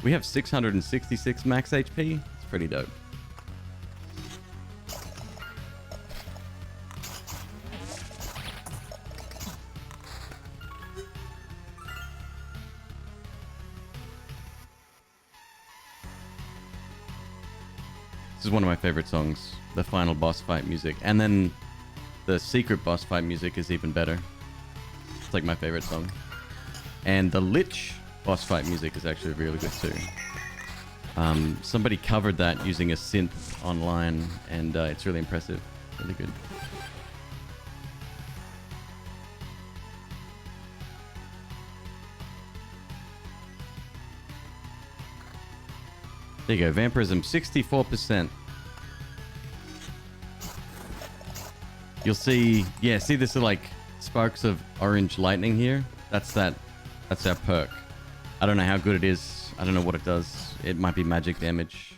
We have 666 max HP. It's pretty dope. This is one of my favorite songs. The final boss fight music. And then the secret boss fight music is even better. It's like my favorite song. And the Lich boss fight music is actually really good too. Somebody covered that using a synth online, and it's really impressive. Really good. There you go, vampirism, 64%. You'll see, yeah, see this are like sparks of orange lightning here? That's our perk. I don't know how good it is. I don't know what it does. It might be magic damage.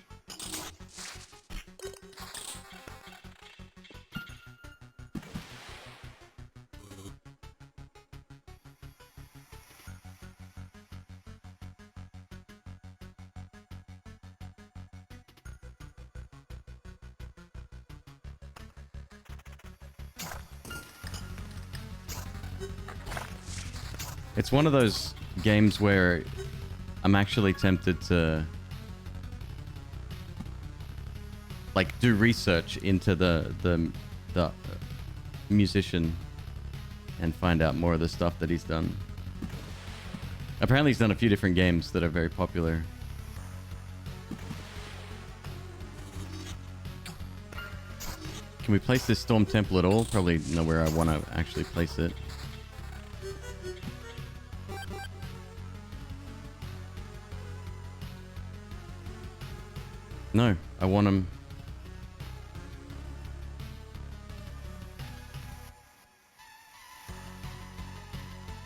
It's one of those games where I'm actually tempted to like do research into the musician and find out more of the stuff that he's done. Apparently he's done a few different games that are very popular. Can we place this Storm Temple at all? Probably nowhere I want to actually place it. No, I want them.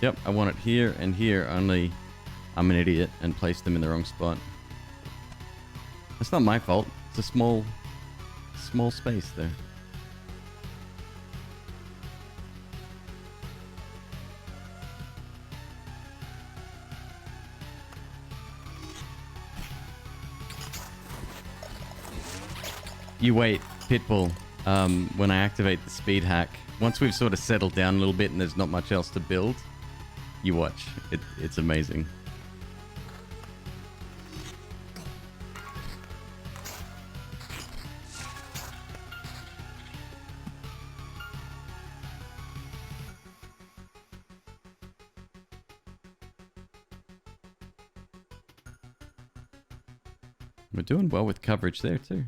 Yep, I want it here and here, only I'm an idiot and placed them in the wrong spot. That's not my fault. It's a small space there. You wait, Pitbull, when I activate the speed hack. Once we've sort of settled down a little bit and there's not much else to build, you watch. It's amazing. We're doing well with coverage there too.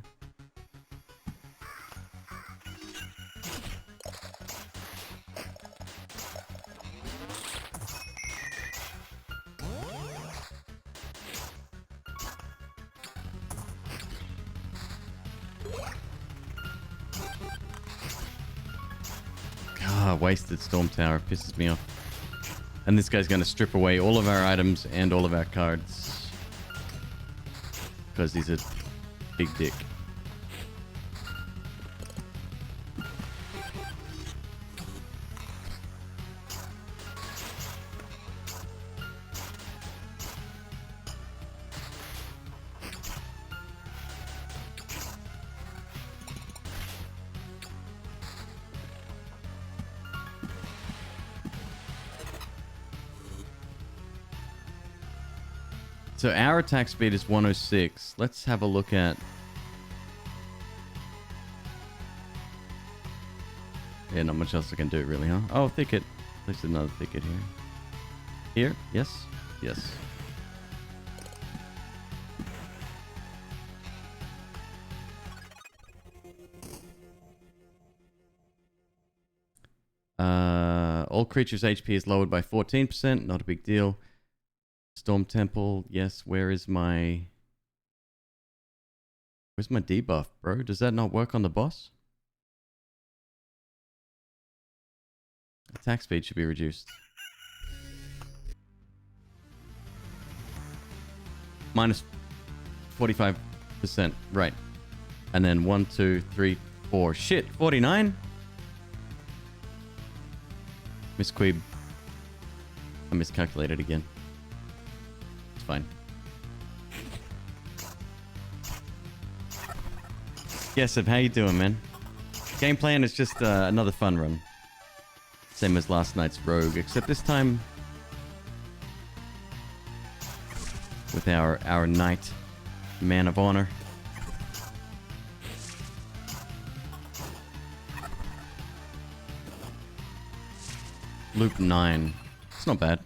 Wasted Storm Tower pisses me off. And this guy's going to strip away all of our items and all of our cards. Because he's a big dick. So our attack speed is 106. Let's have a look at... Yeah, not much else I can do really, huh? Oh, thicket. Place another thicket here. Here? Yes? Yes. All creatures' HP is lowered by 14%. Not a big deal. Storm Temple, yes. Where's my debuff, bro? Does that not work on the boss? Attack speed should be reduced. Minus 45%, right. And then 1, 2, 3, 4. Shit, 49? McQueeb. I miscalculated again. Fine. Yes, how you doing, man? Game plan is just another fun run. Same as last night's Rogue, except this time with our knight, man of honor. Loop 9. It's not bad.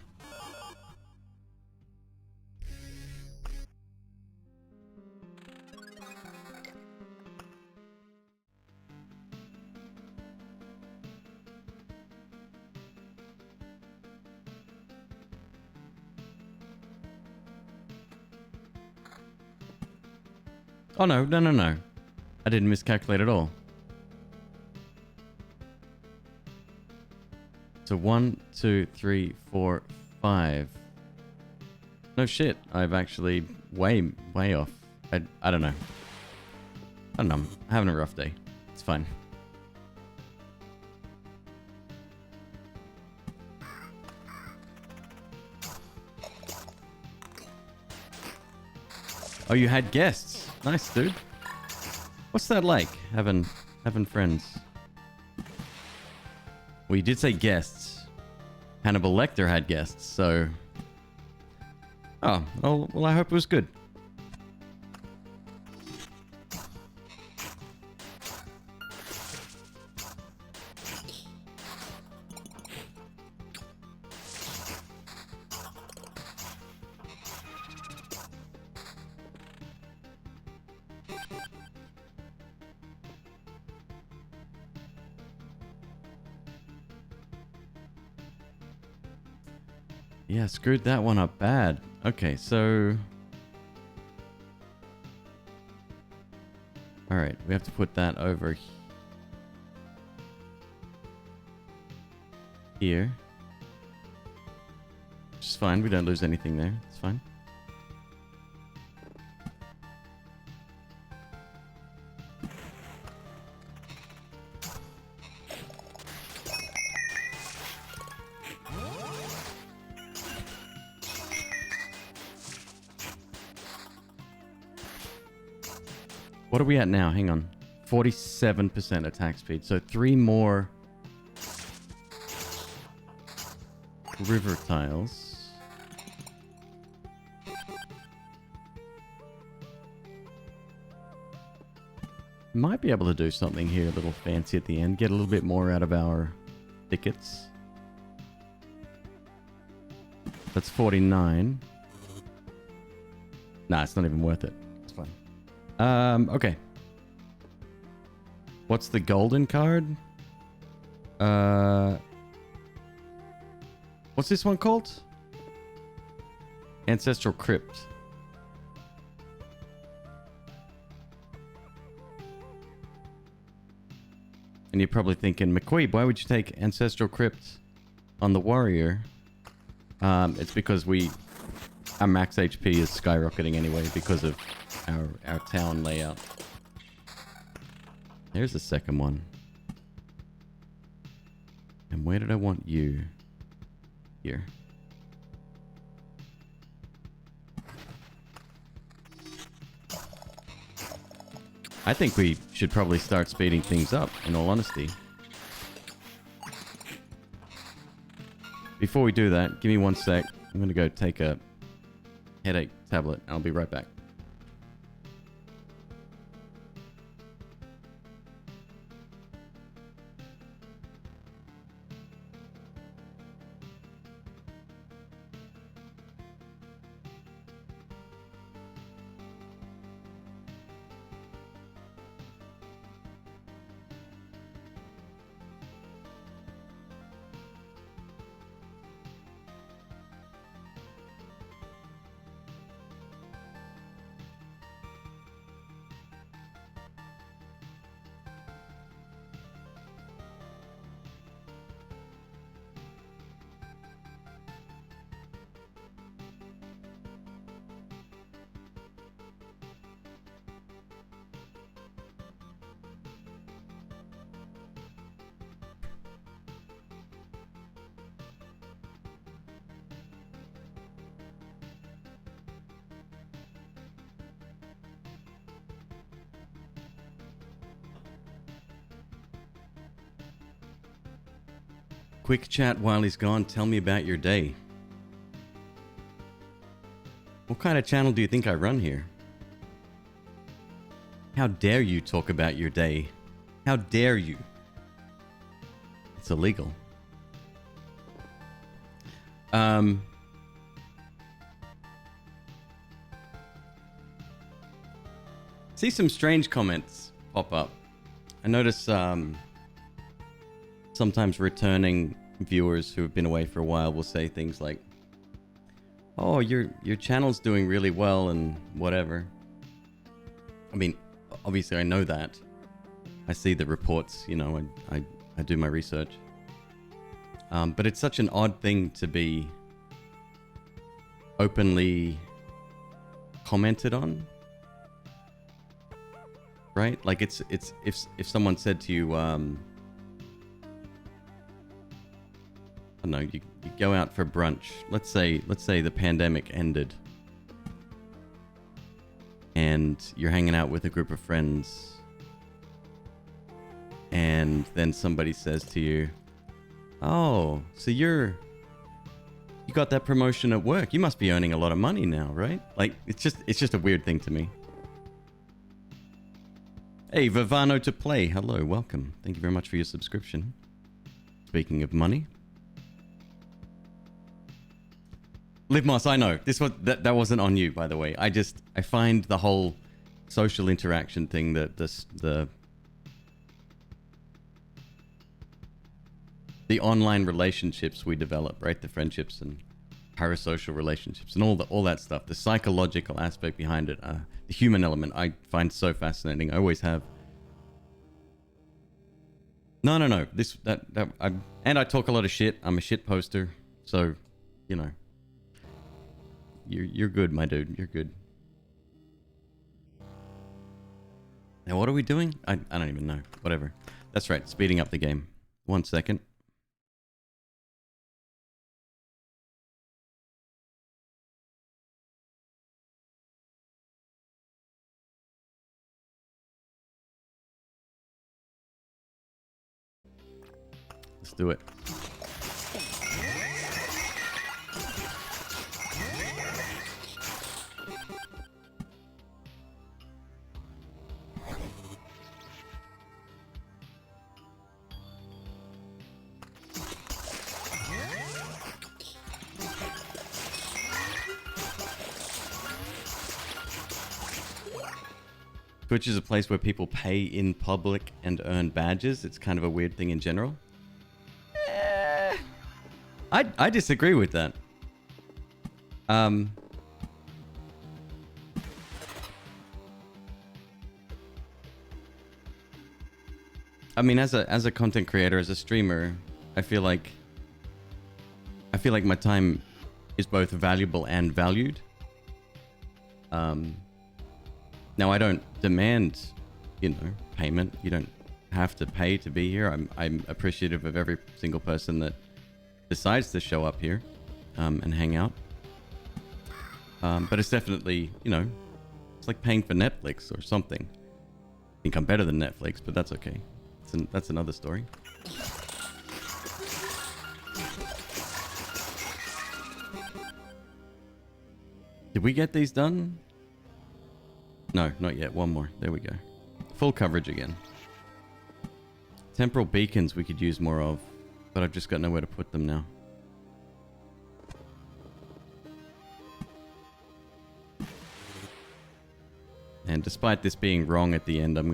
Oh, no, no, no, no. I didn't miscalculate at all. So 1, 2, 3, 4, 5. No shit. I've actually way off. I don't know. I don't know. I'm having a rough day. It's fine. Oh, you had guests. Nice, dude. What's that like, having friends? Well, you did say guests. Hannibal Lecter had guests, so... Oh, well, I hope it was good. Yeah, screwed that one up bad. Okay, so... Alright, we have to put that over here. Which is fine, we don't lose anything there. It's fine. What are we at now? Hang on. 47% attack speed. So 3 more river tiles. Might be able to do something here a little fancy at the end. Get a little bit more out of our tickets. That's 49. Nah, it's not even worth it. It's fine. Okay. What's the golden card? What's this one called? Ancestral Crypt. And you're probably thinking, McQueeb, why would you take Ancestral Crypt on the warrior? It's because our max HP is skyrocketing anyway because of our town layout. There's the second one. And where did I want you? Here. I think we should probably start speeding things up, in all honesty. Before we do that, give me 1 sec. I'm going to go take a headache tablet. I'll be right back. Quick chat while he's gone. Tell me about your day. What kind of channel do you think I run here? How dare you talk about your day? How dare you? It's illegal. See some strange comments pop up. I notice sometimes returning viewers who have been away for a while will say things like, "Oh, your channel's doing really well," and whatever. mean, obviously I know that. I see the reports, you know, I do my research. But it's such an odd thing to be openly commented on, right? Like it's if someone said to you, I don't know, you go out for brunch. Let's say the pandemic ended, and you're hanging out with a group of friends, and then somebody says to you, "Oh, so you got that promotion at work. You must be earning a lot of money now, right?" Like, it's just a weird thing to me. Hey, Vivano to play. Hello, welcome. Thank you very much for your subscription. Speaking of money. Liv Moss, I know. That wasn't on you, by the way. I find the whole social interaction thing, the online relationships we develop, right? The friendships and parasocial relationships and all that stuff. The psychological aspect behind it, the human element, I find so fascinating. I always have. No. And I talk a lot of shit. I'm a shit poster, so you know. You're good, my dude. You're good. Now, what are we doing? I don't even know. Whatever. That's right. Speeding up the game. 1 second. Let's do it. Twitch is a place where people pay in public and earn badges. It's kind of a weird thing in general. I disagree with that. I mean, as a content creator, as a streamer, I feel like my time is both valuable and valued. Now, I don't demand, you know, payment. You don't have to pay to be here. I'm appreciative of every single person that decides to show up here and hang out. But it's definitely, you know, it's like paying for Netflix or something. I think I'm better than Netflix, but that's okay. That's another story. Did we get these done? No, not yet. One more. There we go. Full coverage again. Temporal beacons we could use more of, but I've just got nowhere to put them now. And despite this being wrong at the end, I'm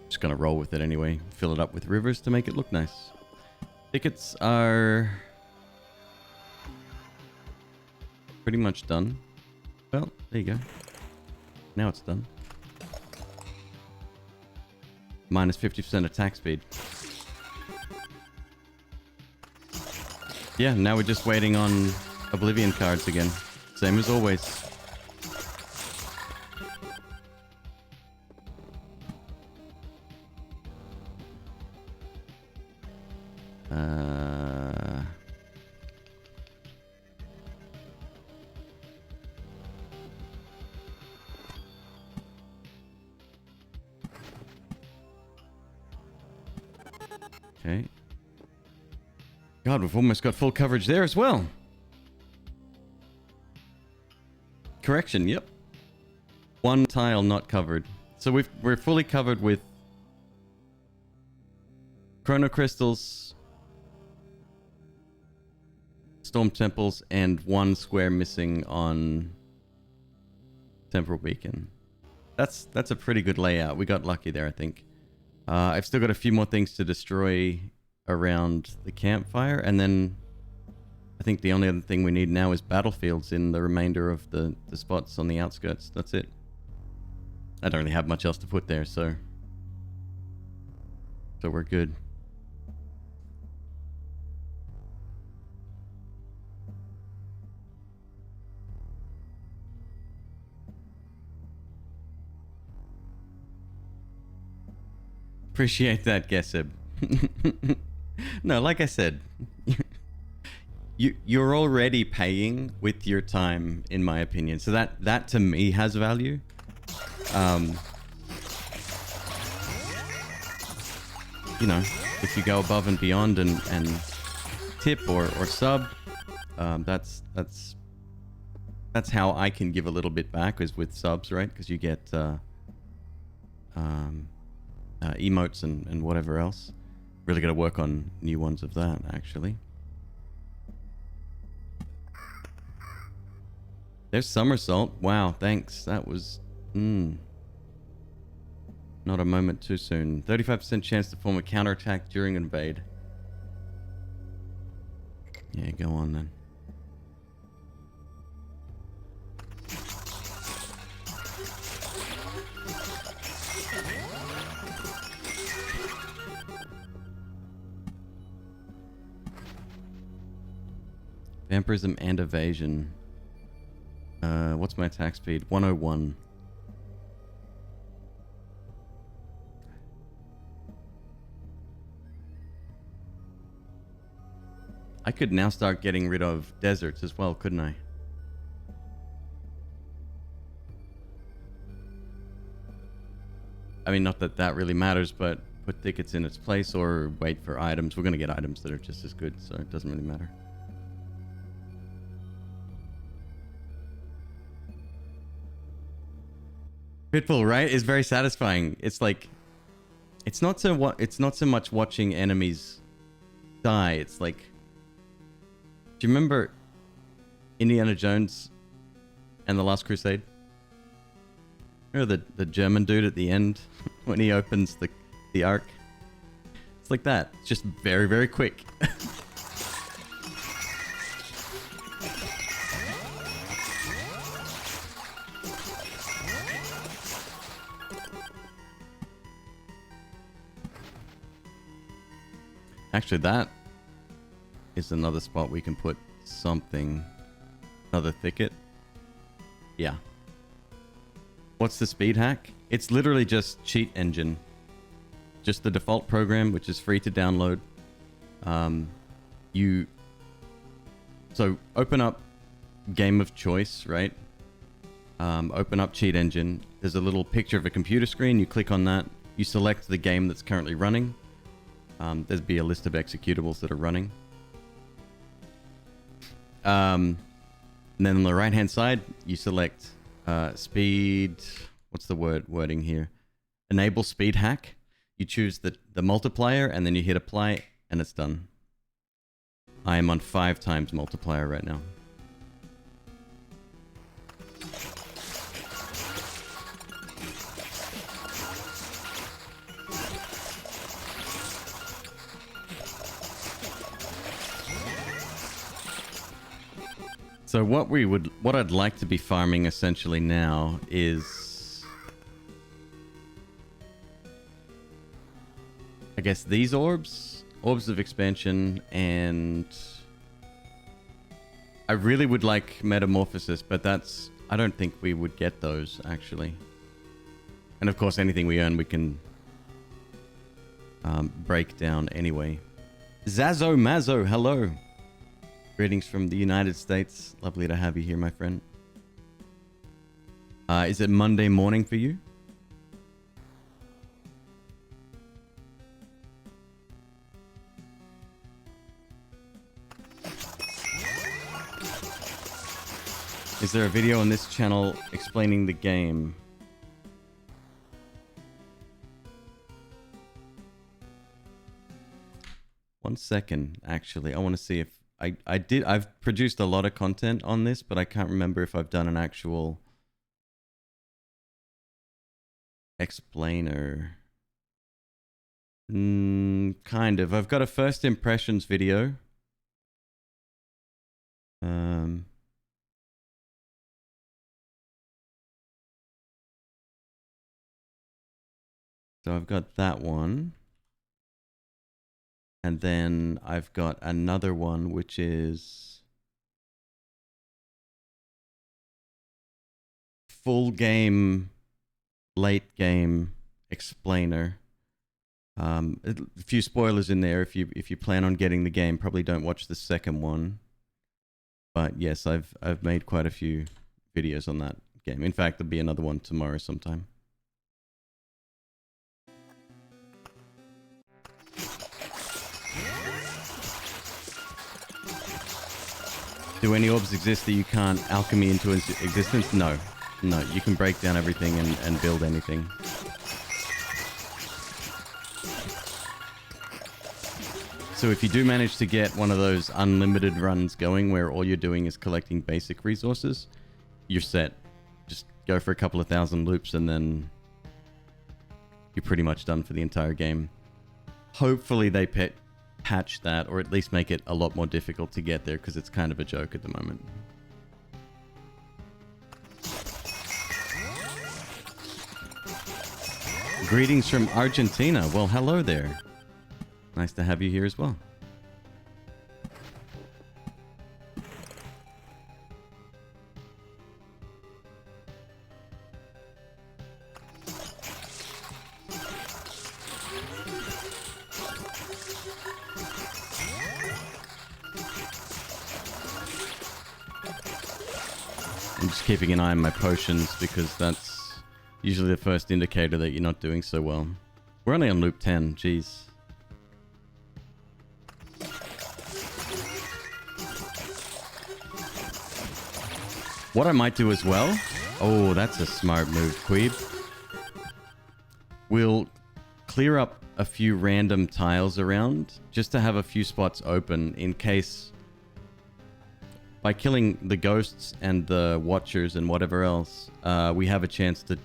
just gonna roll with it anyway. Fill it up with rivers to make it look nice. Tickets are pretty much done. Well, there you go. Now it's done. Minus 50% attack speed. Yeah, now we're just waiting on Oblivion cards again. Same as always. Okay. God, we've almost got full coverage there as well. Correction, yep. One tile not covered. So we're fully covered with Chrono Crystals, Storm Temples, and one square missing on Temporal Beacon. That's a pretty good layout. We got lucky there, I think. I've still got a few more things to destroy around the campfire, and then I think the only other thing we need now is battlefields in the remainder of the spots on the outskirts. That's it. I don't really have much else to put there, so we're good. Appreciate that, Geseb. No, like I said, you're already paying with your time, in my opinion. So that to me has value. You know, if you go above and beyond and tip or sub, that's how I can give a little bit back, is with subs, right? Because you get emotes and whatever else. Really got to work on new ones of that, actually. There's somersault. Wow, thanks. That was not a moment too soon. 35% chance to form a counterattack during an invade. Yeah, go on then. Vampirism and evasion. What's my attack speed? 101. I could now start getting rid of deserts as well, couldn't I? I mean, not that that really matters, but put tickets in its place or wait for items. We're going to get items that are just as good, so it doesn't really matter. Pitfall, right, is very satisfying. It's like, it's not so much watching enemies die. It's like, do you remember Indiana Jones and the Last Crusade? Remember the German dude at the end when he opens the ark? It's like that. It's just very, very quick. Actually, that is another spot we can put something. Another thicket. Yeah. What's the speed hack? It's literally just cheat engine. Just the default program, which is free to download. So open up game of choice, right? Open up cheat engine. There's a little picture of a computer screen. You click on that. You select the game that's currently running. There'd be a list of executables that are running. And then on the right hand side, you select speed. What's the wording here? Enable speed hack. You choose the multiplier and then you hit apply and it's done. I am on 5 times multiplier right now. So what I'd like to be farming essentially now is, I guess, these orbs of expansion, and I really would like metamorphosis, but I don't think we would get those actually. And of course, anything we earn we can break down anyway. Zazo Mazo, hello. Greetings from the United States. Lovely to have you here, my friend. Is it Monday morning for you? Is there a video on this channel explaining the game? One second, actually. I want to see if I've produced a lot of content on this, but I can't remember if I've done an actual explainer. Kind of. I've got a first impressions video. So I've got that one. And then I've got another one, which is full game, late game explainer. A few spoilers in there if you plan on getting the game. Probably don't watch the second one. But yes, I've made quite a few videos on that game. In fact, there'll be another one tomorrow sometime. Do any orbs exist that you can't alchemy into existence? No. No, you can break down everything and build anything. So if you do manage to get one of those unlimited runs going where all you're doing is collecting basic resources, you're set. Just go for a couple of thousand loops and then you're pretty much done for the entire game. Hopefully they patch that, or at least make it a lot more difficult to get there, because it's kind of a joke at the moment. Greetings from Argentina. Well, hello there. Nice to have you here as well. I'm just keeping an eye on my potions because that's usually the first indicator that you're not doing so well. We're only on loop 10, jeez. What I might do as well... Oh, that's a smart move, McQueeb. We'll clear up a few random tiles around just to have a few spots open in case... By killing the ghosts and the watchers and whatever else, we have a chance to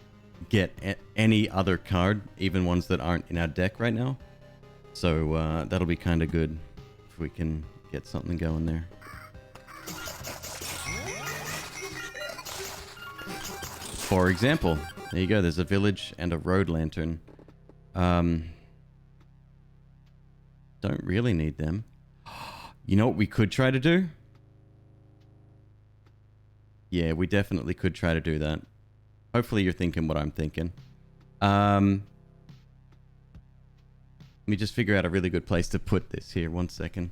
get any other card, even ones that aren't in our deck right now. So that'll be kind of good if we can get something going there. For example, there you go. There's a village and a road lantern. Don't really need them. You know what we could try to do? Yeah, we definitely could try to do that. Hopefully you're thinking what I'm thinking. Let me just figure out a really good place to put this here. 1 second.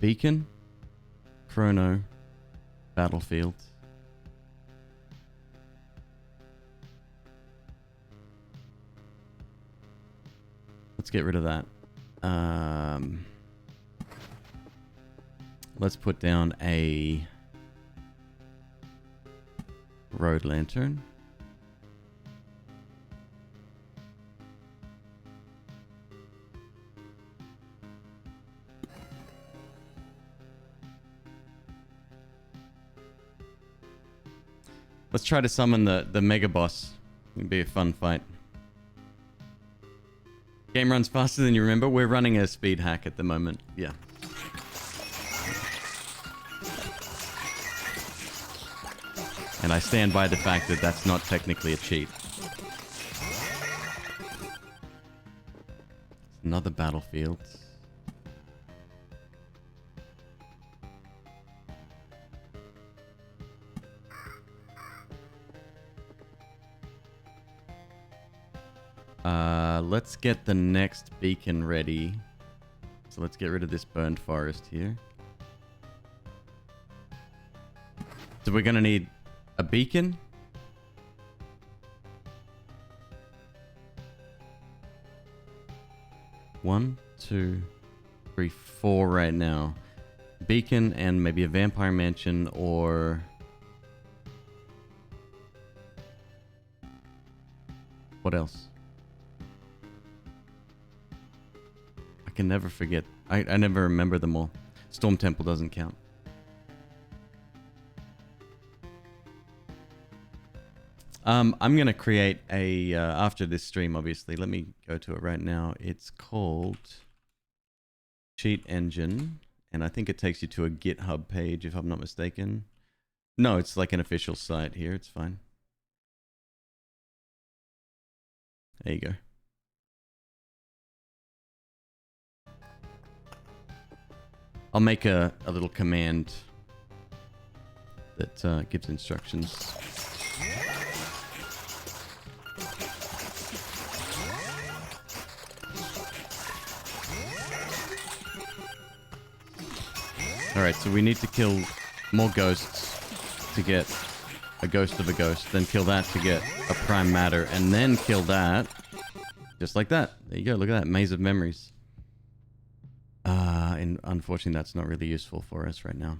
Beacon, Chrono, Battlefield. Let's get rid of that. Let's put down a road lantern. Let's try to summon the mega boss. It'll be a fun fight. Game runs faster than you remember. We're running a speed hack at the moment. Yeah. And I stand by the fact that that's not technically a cheat. Another battlefield. Let's get the next beacon ready. So let's get rid of this burned forest here. So we're gonna need a beacon. One, two, three, four right now. Beacon and maybe a vampire mansion or... What else? I can never forget. I never remember them all. Storm Temple doesn't count. I'm gonna create a after this stream. Obviously, let me go to it right now. It's called Cheat Engine, and I think it takes you to a GitHub page, if I'm not mistaken. No, it's like an official site here. It's fine. There you go. I'll make a little command that gives instructions. Alright, so we need to kill more ghosts to get a ghost of a ghost, then kill that to get a prime matter, and then kill that. Just like that. There you go, look at that. Maze of memories. And unfortunately that's not really useful for us right now.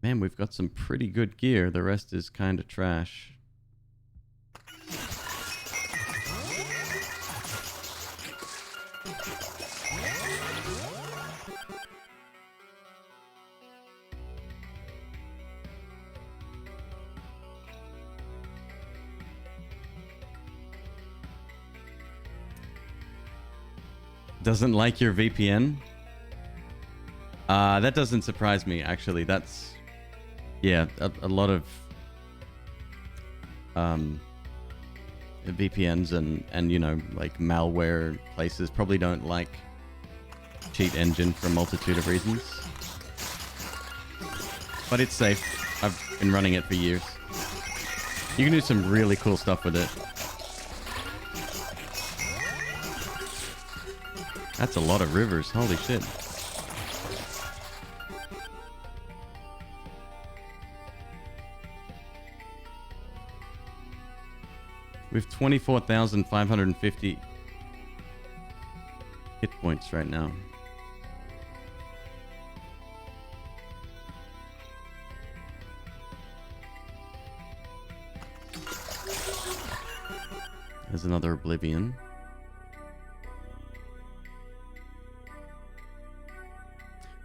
Man, we've got some pretty good gear. The rest is kind of trash. Doesn't like your VPN? That doesn't surprise me, actually. That's... Yeah, a lot of... VPNs and, you know, like malware places probably don't like Cheat Engine for a multitude of reasons. But it's safe. I've been running it for years. You can do some really cool stuff with it. That's a lot of rivers. Holy shit. We have 24,550 hit points right now. There's another Oblivion.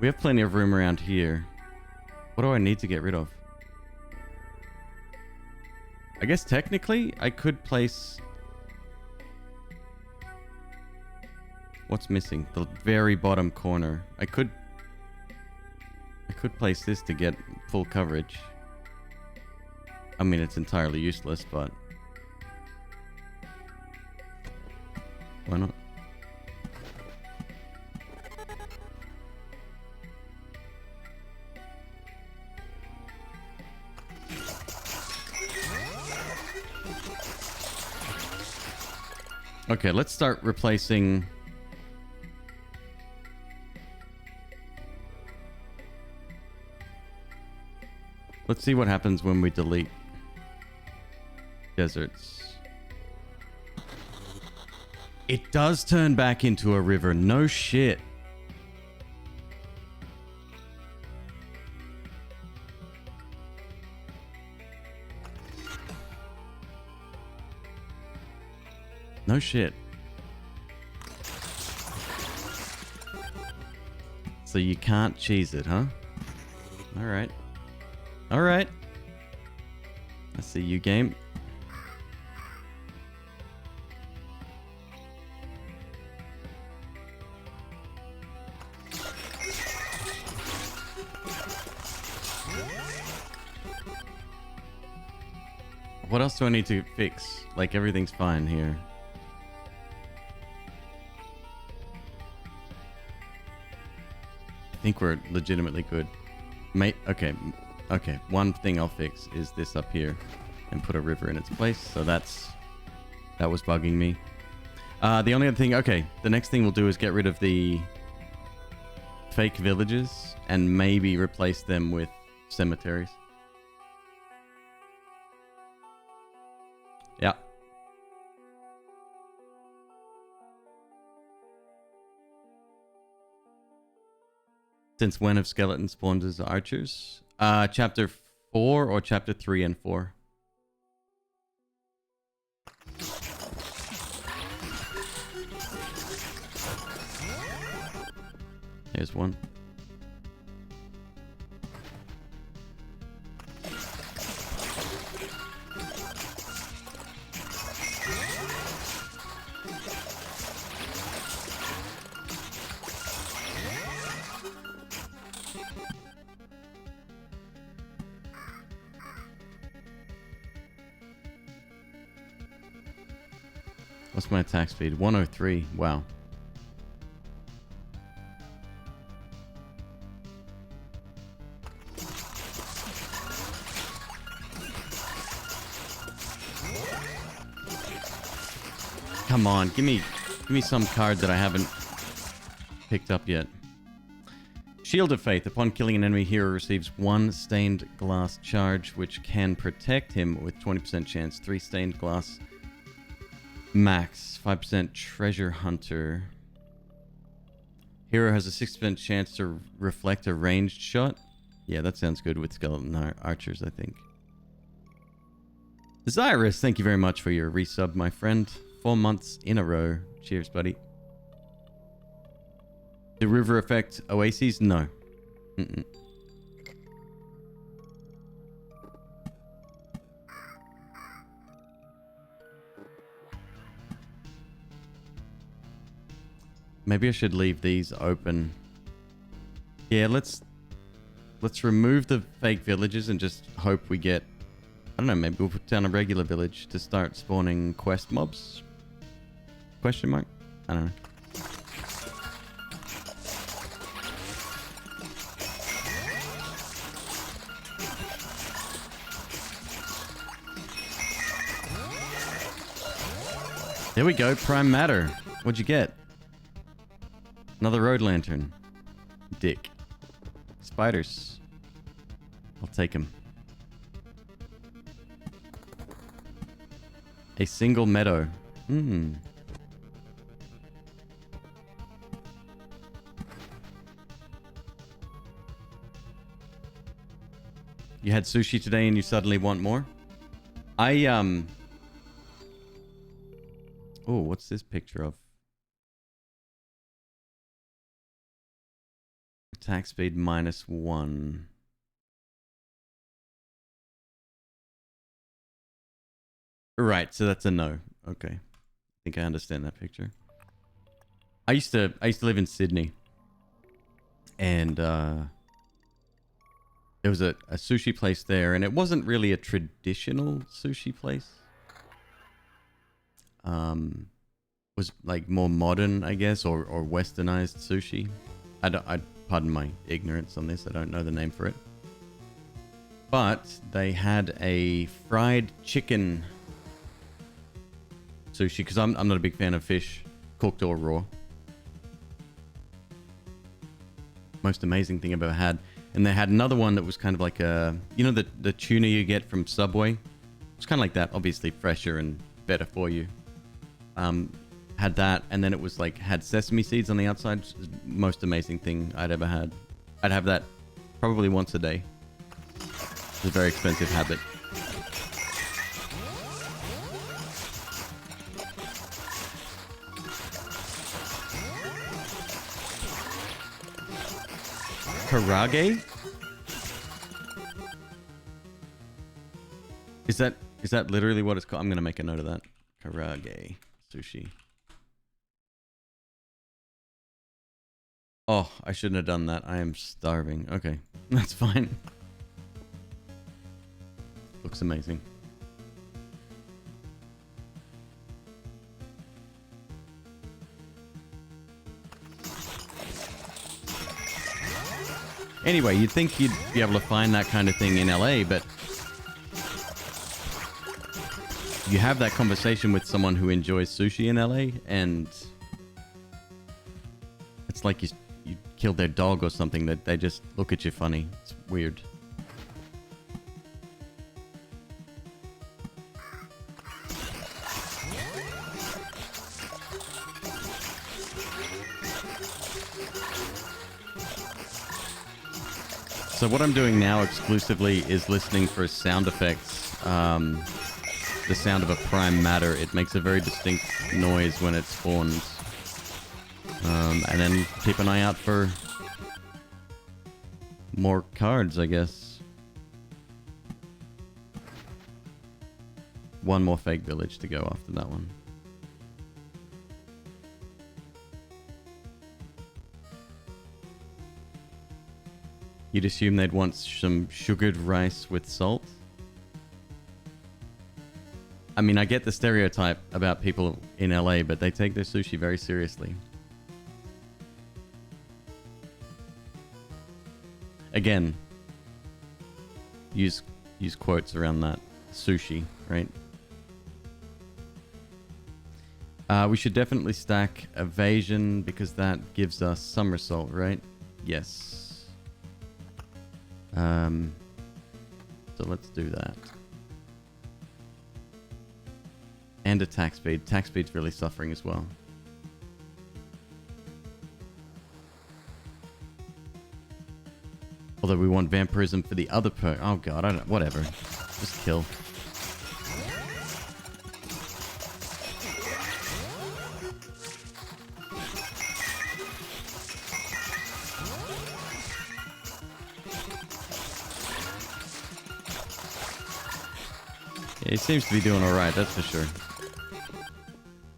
We have plenty of room around here. What do I need to get rid of? I guess technically I could place... What's missing? The very bottom corner. I could place this to get full coverage. I mean, it's entirely useless, but... Why not? Okay, let's start replacing... Let's see what happens when we delete deserts. It does turn back into a river. No shit. No shit. So you can't cheese it, huh? Alright. Alright. I see you, game. What else do I need to fix? Like, everything's fine here. I think we're legitimately good. Mate, okay. Okay, one thing I'll fix is this up here and put a river in its place. So that was bugging me. The only other thing, okay, the next thing we'll do is get rid of the fake villages and maybe replace them with cemeteries. Yeah. Since when have skeletons spawned as archers? Chapter 4 or chapter 3 and 4? Here's one. What's my attack speed? 103. Wow. Come on, give me some card that I haven't picked up yet. Shield of Faith. Upon killing an enemy, hero receives 1 stained glass charge, which can protect him with 20% chance. 3 stained glass max. 5% treasure hunter. Hero has a 6% chance to reflect a ranged shot. Yeah, that sounds good with skeleton archers, I think. Zyrus, thank you very much for your resub, my friend. 4 months in a row. Cheers, buddy. The river effect oases? No. Mm-mm. Maybe I should leave these open. Yeah, let's remove the fake villages and just hope we get... I don't know, maybe we'll put down a regular village to start spawning quest mobs? Question mark? I don't know. There we go, Prime Matter. What'd you get? Another road lantern. Dick. Spiders. I'll take them. A single meadow. Hmm. You had sushi today and you suddenly want more? Oh, what's this picture of? Attack speed -1. Right, so that's a no. Okay. I think I understand that picture. I used to live in Sydney. And there was a sushi place there, and it wasn't really a traditional sushi place. Was like more modern, I guess, or westernized sushi. I pardon my ignorance on this. I don't know the name for it. But they had a fried chicken sushi, because I'm not a big fan of fish, cooked or raw. Most amazing thing I've ever had. And they had another one that was kind of like a, you know, the tuna you get from Subway? It's kind of like that, obviously fresher and better for you. Had that, and then it was like, had sesame seeds on the outside. It was the most amazing thing I'd ever had. I'd have that probably once a day. It's a very expensive habit. Karage? Is that literally what it's called? I'm gonna make a note of that. Karage sushi. Oh, I shouldn't have done that. I am starving. Okay, that's fine. Looks amazing. Anyway, you'd think you'd be able to find that kind of thing in LA, but you have that conversation with someone who enjoys sushi in LA, and it's like you killed their dog or something, that they just look at you funny. It's weird. So what I'm doing now exclusively is listening for sound effects. The sound of a prime matter. It makes a very distinct noise when it spawns. And then keep an eye out for more cards, I guess. One more fake village to go after that one. You'd assume they'd want some sugared rice with salt. I mean, I get the stereotype about people in LA, but they take their sushi very seriously. Again, use quotes around that. Sushi, right? We should definitely stack evasion because that gives us somersault, right? Yes. So let's do that. And attack speed. Attack speed's really suffering as well. Although we want vampirism for the other perk. Oh god, I don't. Whatever. Just kill. Yeah, he seems to be doing alright, that's for sure.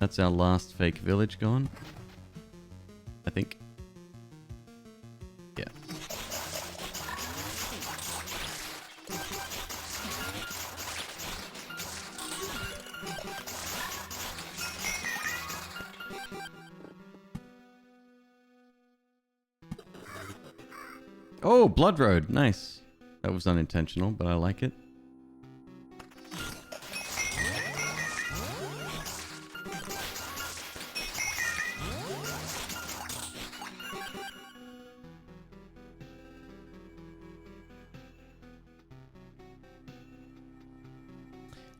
That's our last fake village gone. I think. Yeah. Oh, Blood Road. Nice. That was unintentional, but I like it.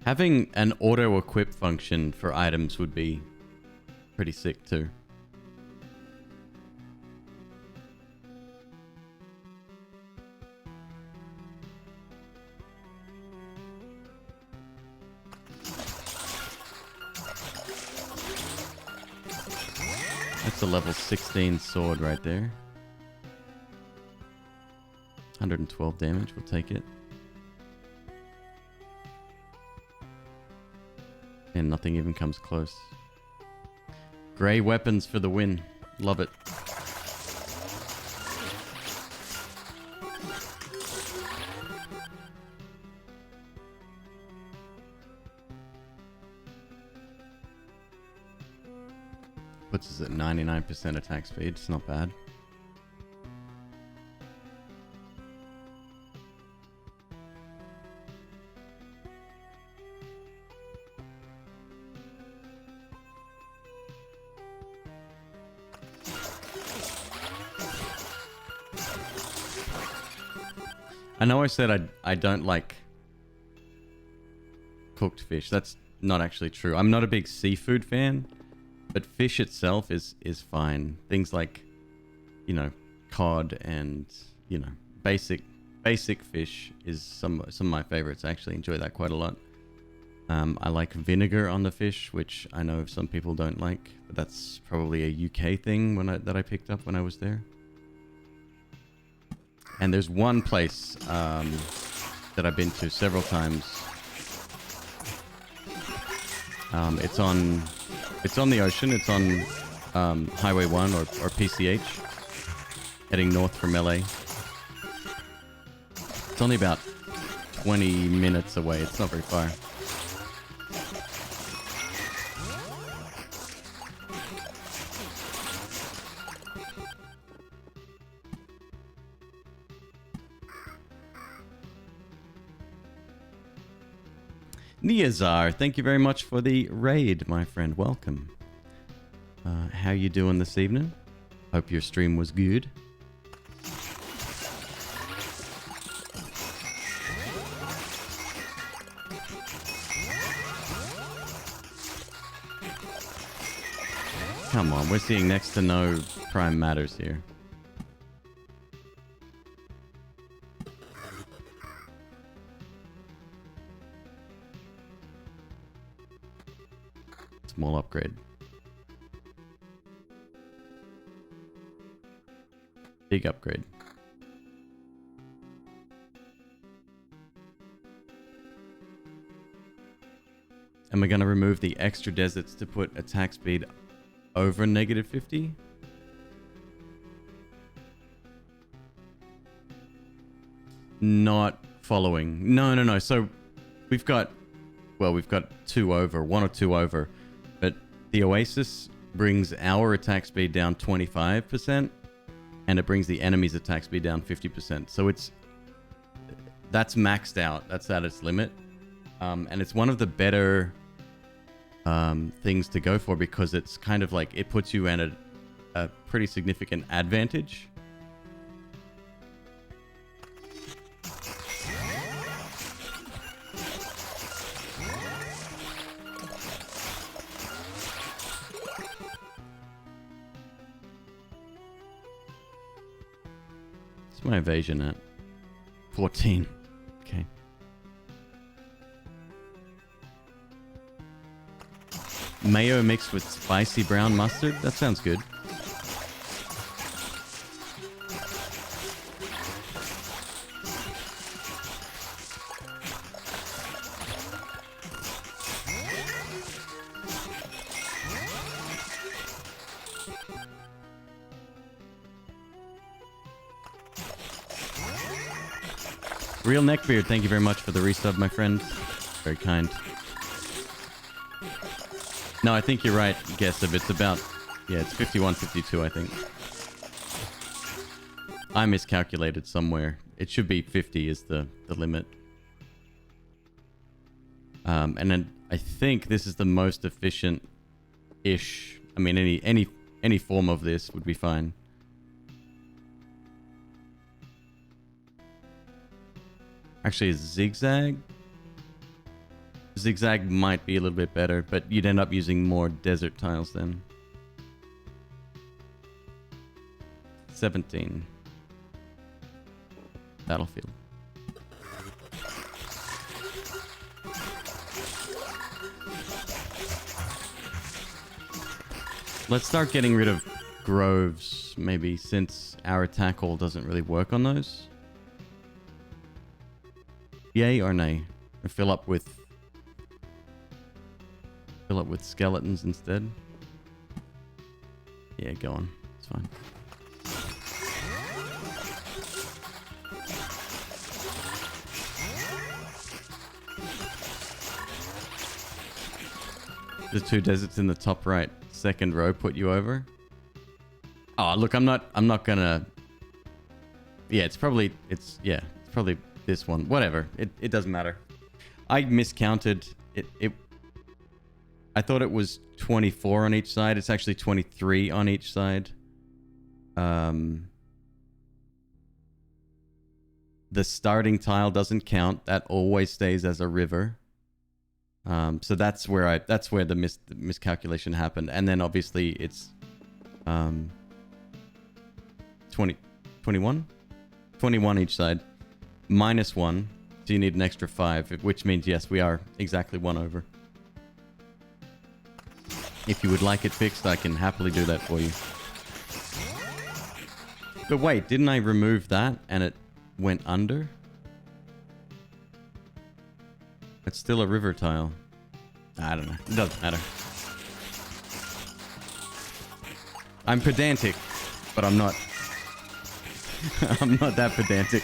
Having an auto-equip function for items would be pretty sick too. That's a level 16 sword right there. 112 damage, we'll take it. And nothing even comes close. Grey weapons for the win. Love it. Puts us at 99% attack speed. It's not bad. I know I said I don't like cooked fish. That's not actually true. I'm not a big seafood fan, but fish itself is fine. Things like, you know, cod and, you know, basic fish is some of my favorites. I actually enjoy that quite a lot. I like vinegar on the fish, which I know some people don't like, but that's probably a UK thing that I picked up when I was there. And there's one place that I've been to several times. It's on the ocean. It's on Highway 1 or PCH, heading north from LA. It's only about 20 minutes away. It's not very far. Niazar, thank you very much for the raid, my friend. Welcome. How you doing this evening? Hope your stream was good. Come on, we're seeing next to no prime matters here. Small upgrade. Big upgrade. And we're going to remove the extra deserts to put attack speed over -50. Not following. No. So we've got well, we've got 2 over, 1 or 2 over. But the Oasis brings our attack speed down 25%, and it brings the enemy's attack speed down 50%. So that's maxed out. That's at its limit. And it's one of the better things to go for, because it's kind of like it puts you in a pretty significant advantage. What's my evasion at? 14. Okay. Mayo mixed with spicy brown mustard? That sounds good. Real Neckbeard, thank you very much for the resub, my friend. Very kind. No, I think you're right, Gesub. It's about... yeah, it's 51, 52, I think. I miscalculated somewhere. It should be 50 is the limit. And then I think this is the most efficient-ish... I mean, any form of this would be fine. Actually, a zigzag? Zigzag might be a little bit better, but you'd end up using more desert tiles then. 17. Battlefield. Let's start getting rid of groves, maybe, since our attack all doesn't really work on those. Yay or nay? Or fill up with skeletons instead? Yeah, go on. It's fine. The 2 deserts in the top right second row put you over. Oh, look, I'm not gonna... yeah, it's probably this one. Whatever. It doesn't matter. I miscounted. I thought it was 24 on each side. It's actually 23 on each side. The starting tile doesn't count. That always stays as a river. So that's where the miscalculation happened. And then obviously it's 21 each side. -1, so you need an extra 5, which means yes, we are exactly 1 over. If you would like it fixed, I can happily do that for you. But wait, didn't I remove that and it went under? It's still a river tile. I don't know. It doesn't matter. I'm pedantic, but I'm not. I'm not that pedantic.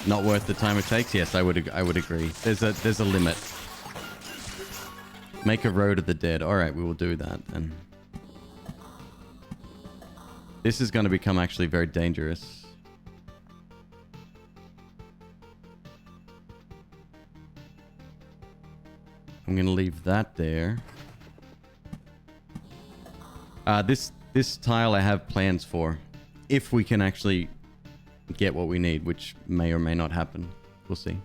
Not worth the time it takes? Yes, I would agree. There's a limit. Make a road of the dead. Alright, we will do that then. This is going to become actually very dangerous. I'm going to leave that there. This tile I have plans for. If we can actually get what we need, which may or may not happen. We'll see.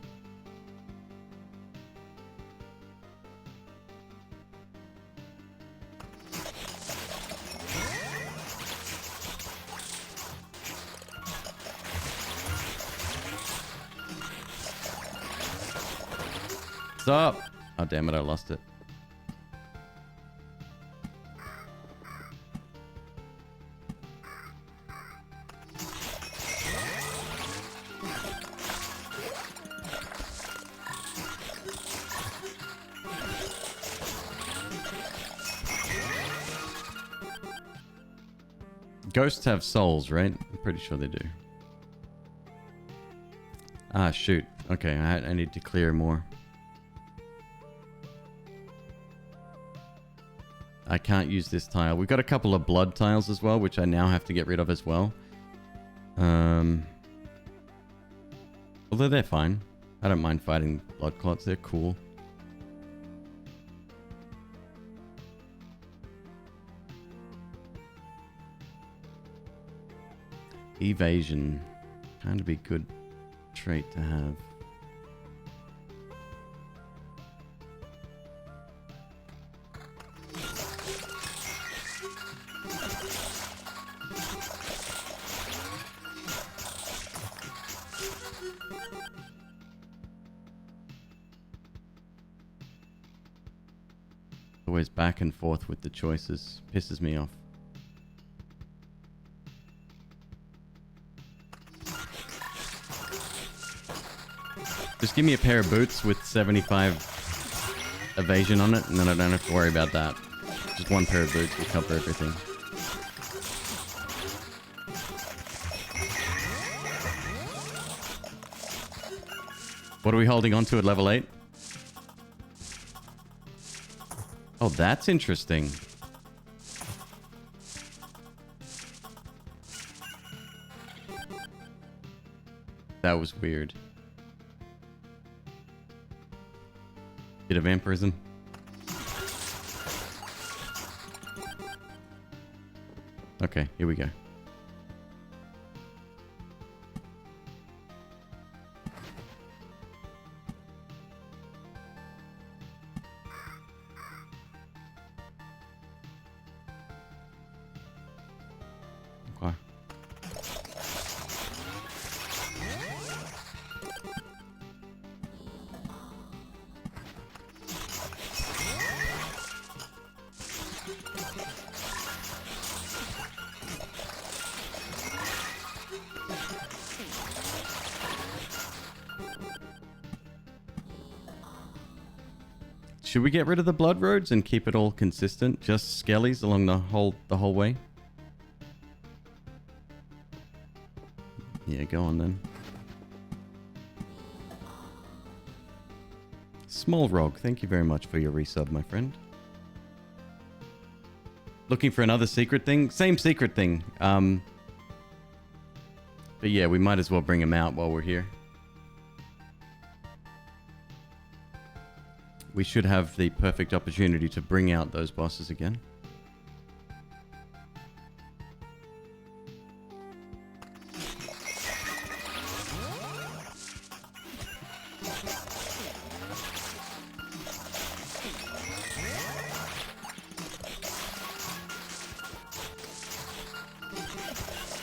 Stop! Oh, damn it, I lost it. Ghosts have souls, right? I'm pretty sure they do. Ah, shoot. Okay, I need to clear more. I can't use this tile. We've got a couple of blood tiles as well, which I now have to get rid of as well. Although they're fine. I don't mind fighting blood clots. They're cool. Evasion. Kind of be a good trait to have. Always back and forth with the choices. Pisses me off. Just give me a pair of boots with 75 evasion on it, and then I don't have to worry about that. Just one pair of boots will cover everything. What are we holding on to at level 8? Oh, that's interesting. That was weird. Bit of vampirism. Okay, here we go. Okay. Should we get rid of the blood roads and keep it all consistent? Just skellies along the whole way? Yeah, go on then. Small Rog, thank you very much for your resub, my friend. Looking for another secret thing? Same secret thing. But yeah, we might as well bring him out while we're here. We should have the perfect opportunity to bring out those bosses again.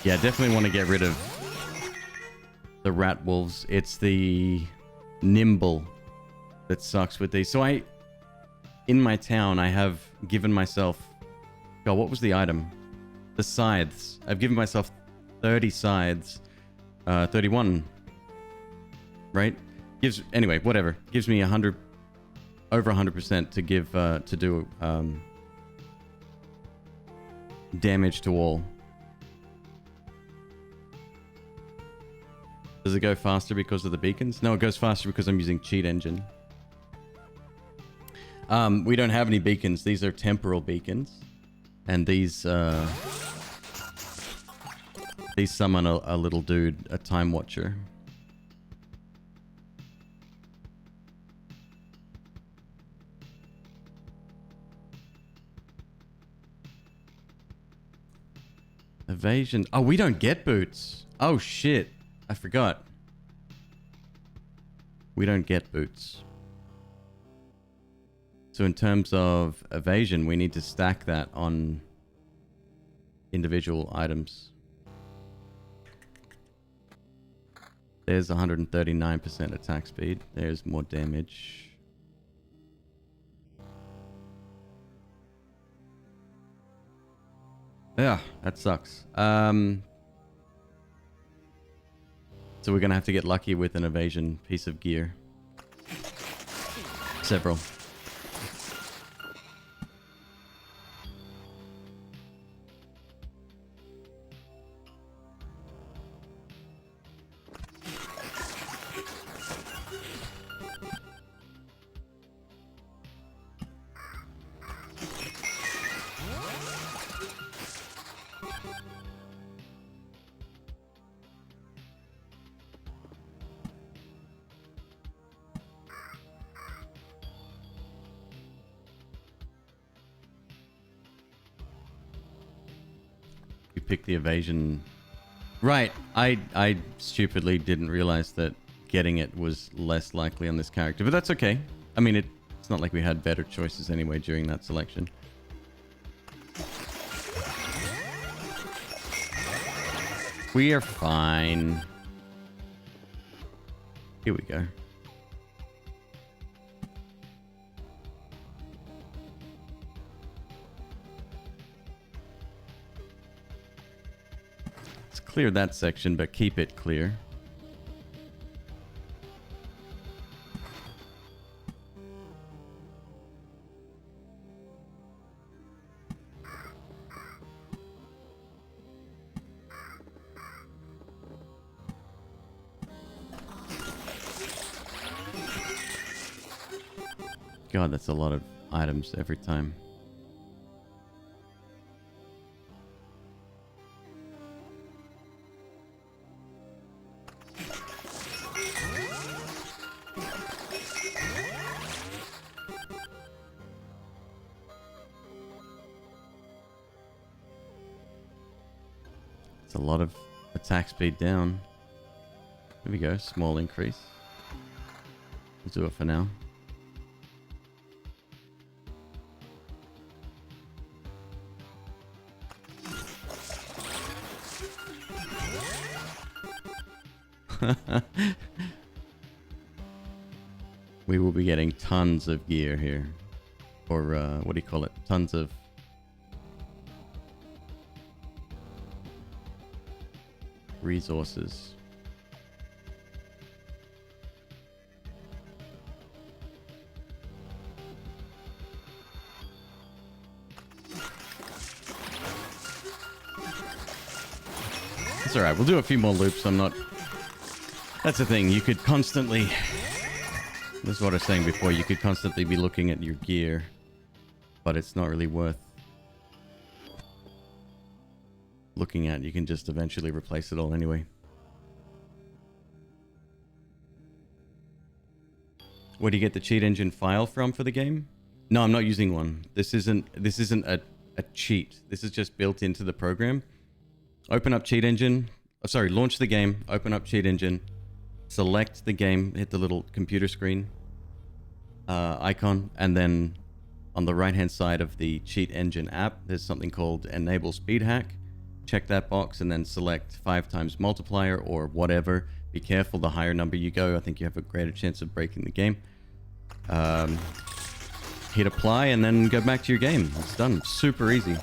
Yeah, definitely want to get rid of the rat wolves. It's the nimble that sucks with these. So in my town, I have given myself, God, what was the item? The scythes. I've given myself 30 scythes, 31, right? Anyway, whatever. Gives me over 100% to give, to do, damage to all. Does it go faster because of the beacons? No, it goes faster because I'm using cheat engine. We don't have any beacons. These are temporal beacons. And these summon a little dude, a time watcher. Evasion. Oh, we don't get boots. Oh, shit. I forgot. We don't get boots. So in terms of evasion, we need to stack that on individual items. There's 139% attack speed. There's more damage. Yeah, that sucks. So we're going to have to get lucky with an evasion piece of gear. Several. pick the evasion. Right. I stupidly didn't realize that getting it was less likely on this character, but that's okay. I mean, it's not like we had better choices anyway during that selection. We are fine. Here we go. Let's clear that section, but keep it clear. God, that's a lot of items every time. It's a lot of attack speed down. There we go, small increase. We'll do it for now. We will be getting tons of gear here. Or, what do you call it? Tons of... resources. It's alright, we'll do a few more loops. I'm not... That's the thing, you could constantly... This is what I was saying before, you could constantly be looking at your gear, but it's not really worth looking at. You can just eventually replace it all anyway. Where do you get the cheat engine file from for the game? No, I'm not using one. This isn't a cheat. This is just built into the program. Open up cheat engine. Oh, sorry, launch the game, open up cheat engine. Select the game, hit the little computer screen icon, and then on the right hand side of the cheat engine app, there's something called enable speed hack. Check that box and then select 5 times multiplier or whatever. Be careful, the higher number you go, I think you have a greater chance of breaking the game. Hit apply and then go back to your game. It's done. Super easy.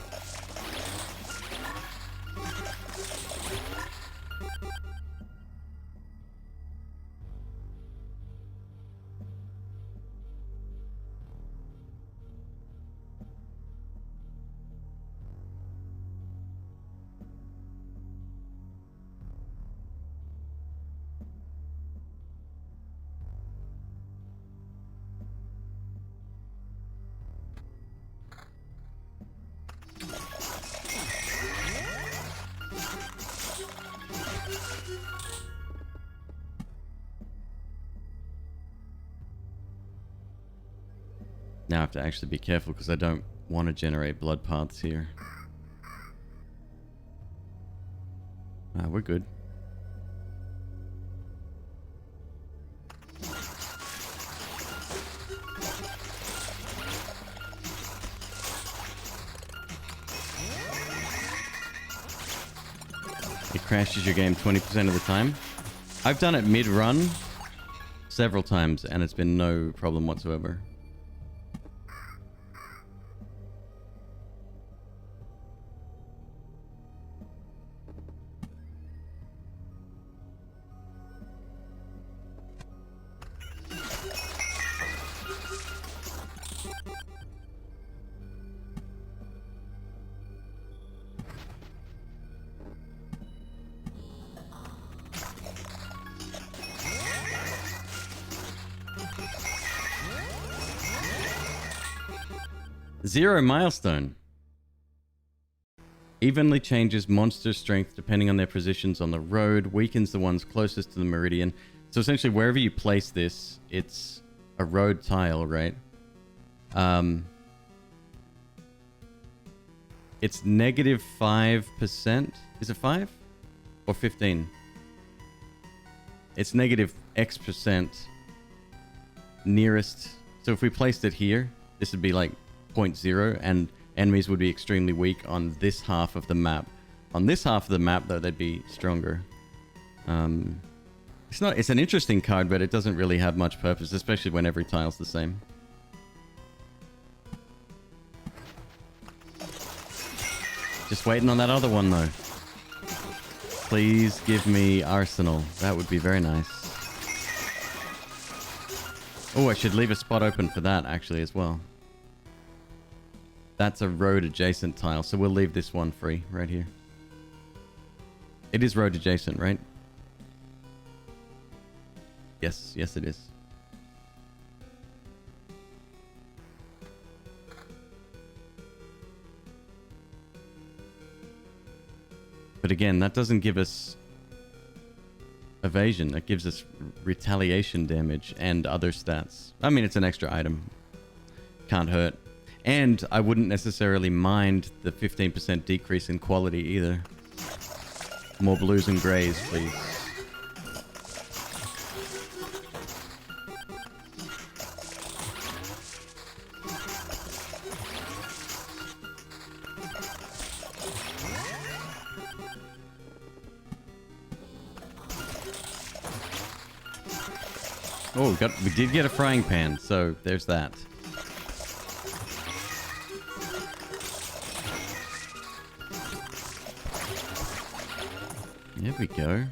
Now I have to actually be careful because I don't want to generate blood paths here. We're good. It crashes your game 20% of the time. I've done it mid-run several times and it's been no problem whatsoever. Zero milestone. Evenly changes monster strength depending on their positions on the road. Weakens the ones closest to the meridian. So essentially wherever you place this, it's a road tile, right? It's negative 5%. Is it 5? Or 15? It's negative X percent nearest. So if we placed it here, this would be like 0.0, and enemies would be extremely weak on this half of the map. On this half of the map, though, they'd be stronger. It's an interesting card, but it doesn't really have much purpose, especially when every tile's the same. Just waiting on that other one, though. Please give me Arsenal. That would be very nice. Oh, I should leave a spot open for that, actually, as well. That's a road adjacent tile, so we'll leave this one free right here. It is road adjacent, right? Yes, yes it is. But again, that doesn't give us evasion. That gives us retaliation damage and other stats. I mean, it's an extra item. Can't hurt. And I wouldn't necessarily mind the 15% decrease in quality either. More blues and grays, please. Oh, we did get a frying pan, so there's that. There we go.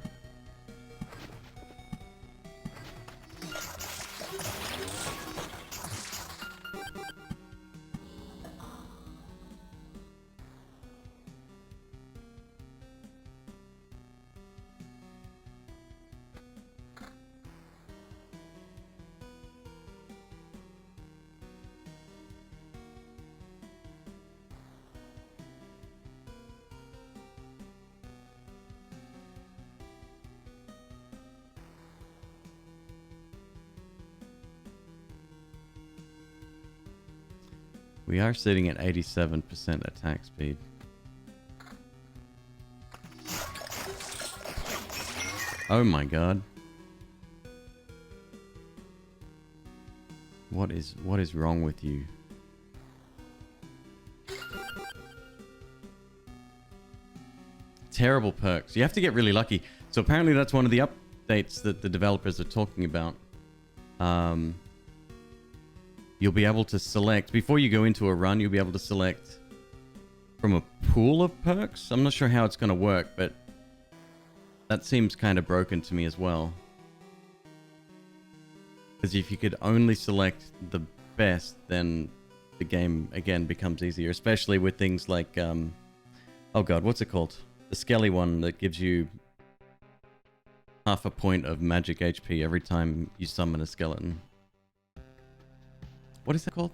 We are sitting at 87% attack speed. Oh my god. What is wrong with you? Terrible perks. You have to get really lucky. So apparently that's one of the updates that the developers are talking about. You'll be able to select, before you go into a run, you'll be able to select from a pool of perks. I'm not sure how it's going to work, but that seems kind of broken to me as well. Because if you could only select the best, then the game, again, becomes easier. Especially with things like, oh god, what's it called? The Skelly one that gives you half a point of magic HP every time you summon a skeleton. What is that called?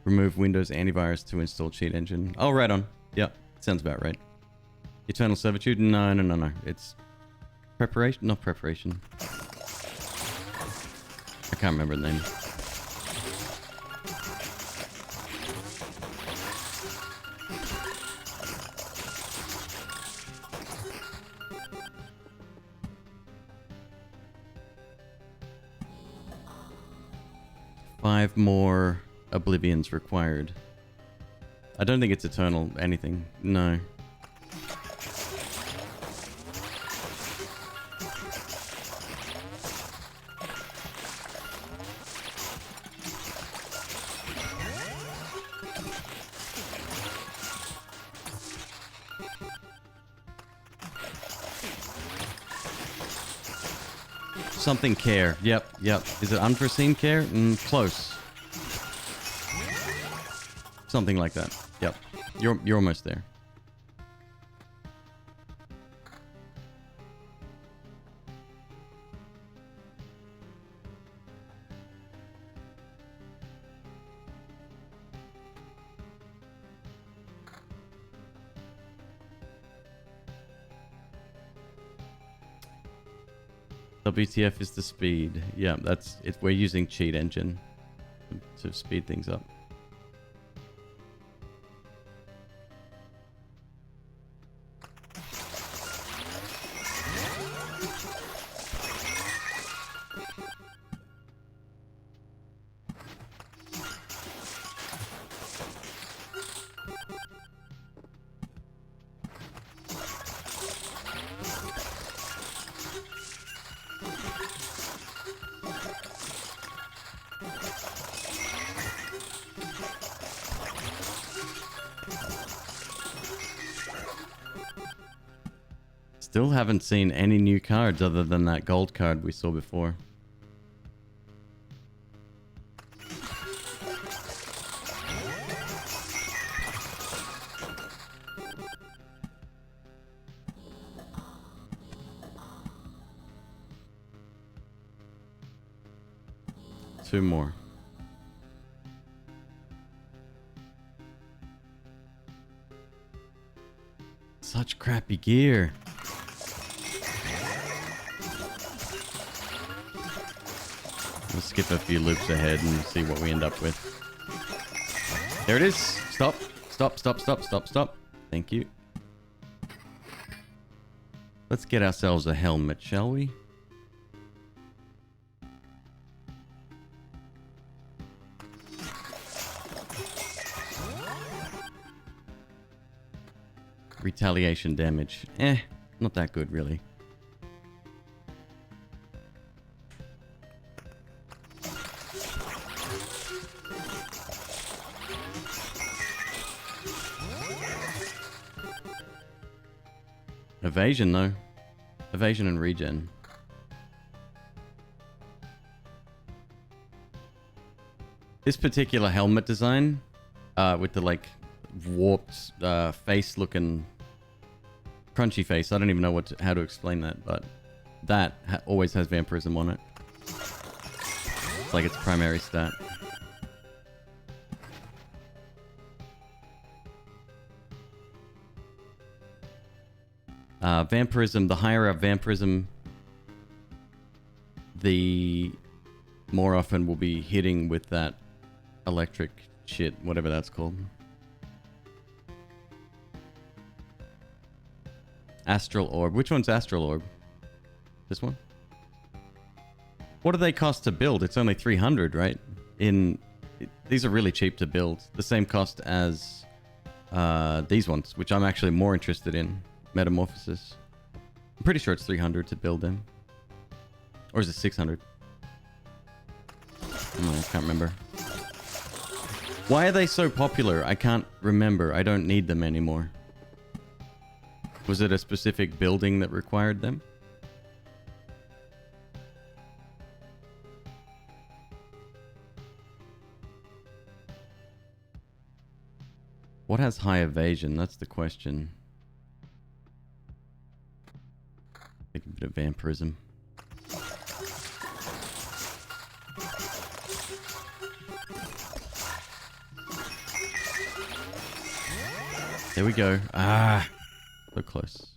Remove Windows antivirus to install cheat engine. Oh, right on. Yeah, sounds about right. Eternal Servitude? No, no, no, no. It's preparation? Not preparation. I can't remember the name. Five more Oblivions required. I don't think it's eternal anything. No. Something care. Yep, yep. Is it unforeseen care? Close. Something like that. Yep. You're almost there. WTF is the speed. Yeah, that's it. We're using cheat engine to speed things up. Still haven't seen any new cards other than that gold card we saw before. Two more. Such crappy gear. We'll skip a few loops ahead and see what we end up with. There it is. Stop. Stop, stop, stop, stop, stop. Thank you. Let's get ourselves a helmet, shall we? Retaliation damage. Not that good, really. Evasion, though. Evasion and regen. This particular helmet design, with the, like, warped face looking crunchy face. I don't even know how to explain that, but that always has vampirism on it. It's like its primary stat. Vampirism, the higher up vampirism, the more often we'll be hitting with that electric shit, whatever that's called. Astral Orb. Which one's Astral Orb? This one? What do they cost to build? It's only 300, right? These are really cheap to build. The same cost as these ones, which I'm actually more interested in. Metamorphosis. I'm pretty sure it's 300 to build them. Or is it 600? I can't remember. Why are they so popular? I can't remember. I don't need them anymore. Was it a specific building that required them? What has high evasion? That's the question. Take a bit of vampirism. There we go. Ah, so close.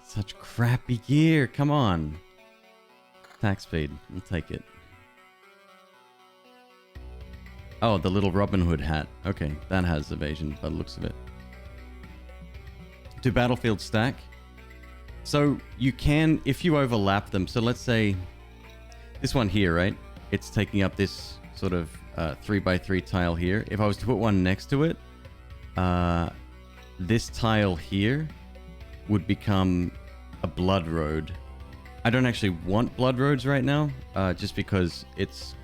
Such crappy gear. Come on. Attack speed. We'll take it. Oh, the little Robin Hood hat. Okay, that has evasion by the looks of it. Do battlefield stack? So you can, if you overlap them. So let's say this one here, right? It's taking up this sort of 3x3 tile here. If I was to put one next to it, this tile here would become a blood road. I don't actually want blood roads right now, just because it's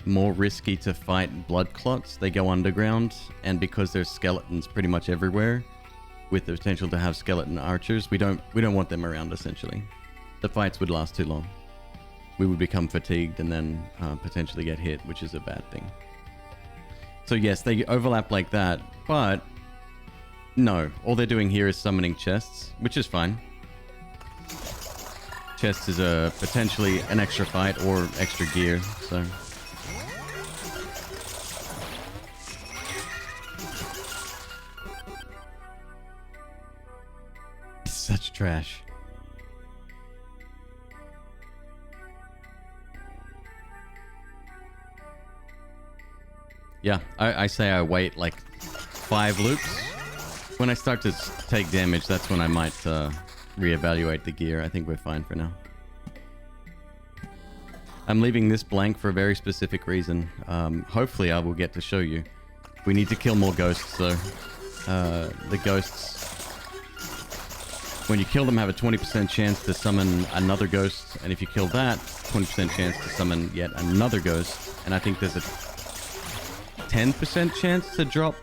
more risky to fight blood clots. They go underground, and because there's skeletons pretty much everywhere, with the potential to have skeleton archers, we don't want them around. Essentially, the fights would last too long. We would become fatigued and then potentially get hit, which is a bad thing. So yes, they overlap like that, but no, all they're doing here is summoning chests, which is fine. Chests is potentially an extra fight or extra gear, so. trash. Yeah, I say I wait like 5 loops. When I start to take damage, that's when I might reevaluate the gear. I think we're fine for now. I'm leaving this blank for a very specific reason. Hopefully I will get to show you. We need to kill more ghosts though. The ghosts, when you kill them, have a 20% chance to summon another ghost. And if you kill that, 20% chance to summon yet another ghost. And I think there's a 10% chance to drop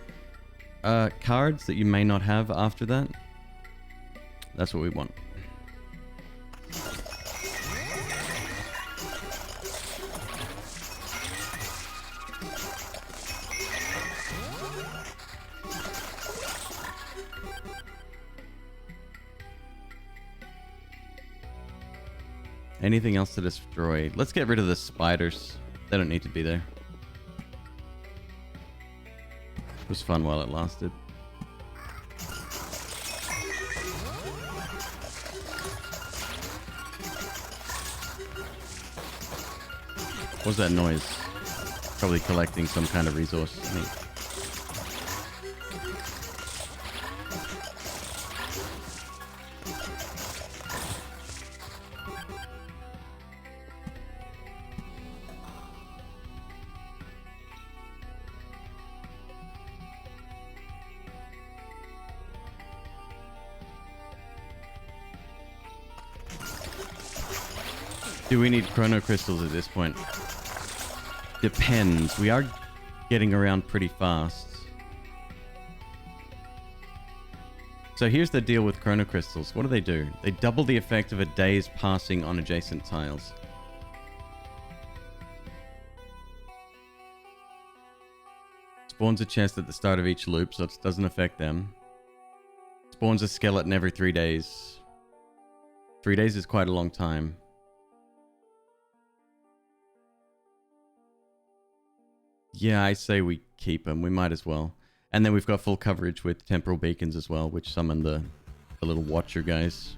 cards that you may not have after that. That's what we want. Anything else to destroy? Let's get rid of the spiders. They don't need to be there. It was fun while it lasted. What was that noise? Probably collecting some kind of resource. I think. Do we need chrono crystals at this point? Depends. We are getting around pretty fast. So here's the deal with chrono crystals. What do? They double the effect of a day's passing on adjacent tiles. Spawns a chest at the start of each loop, so it doesn't affect them. Spawns a skeleton every 3 days. 3 days is quite a long time. Yeah, I say we keep them. We might as well. And then we've got full coverage with temporal beacons as well, which summon the little watcher guys.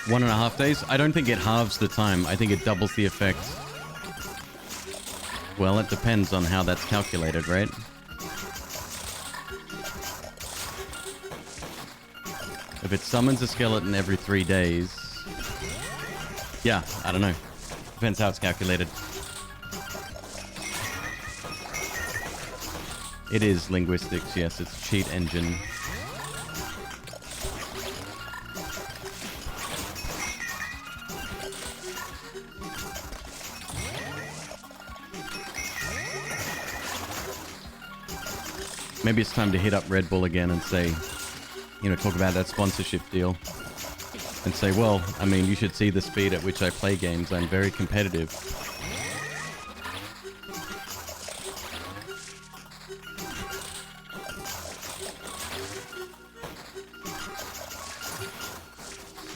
One and a half days? I don't think it halves the time. I think it doubles the effect. Well, it depends on how that's calculated, right? If it summons a skeleton every 3 days... Yeah, I don't know. Depends how it's calculated. It is linguistics, yes. It's cheat engine. Maybe it's time to hit up Red Bull again and say... You know, talk about that sponsorship deal and say, well, I mean, you should see the speed at which I play games. I'm very competitive.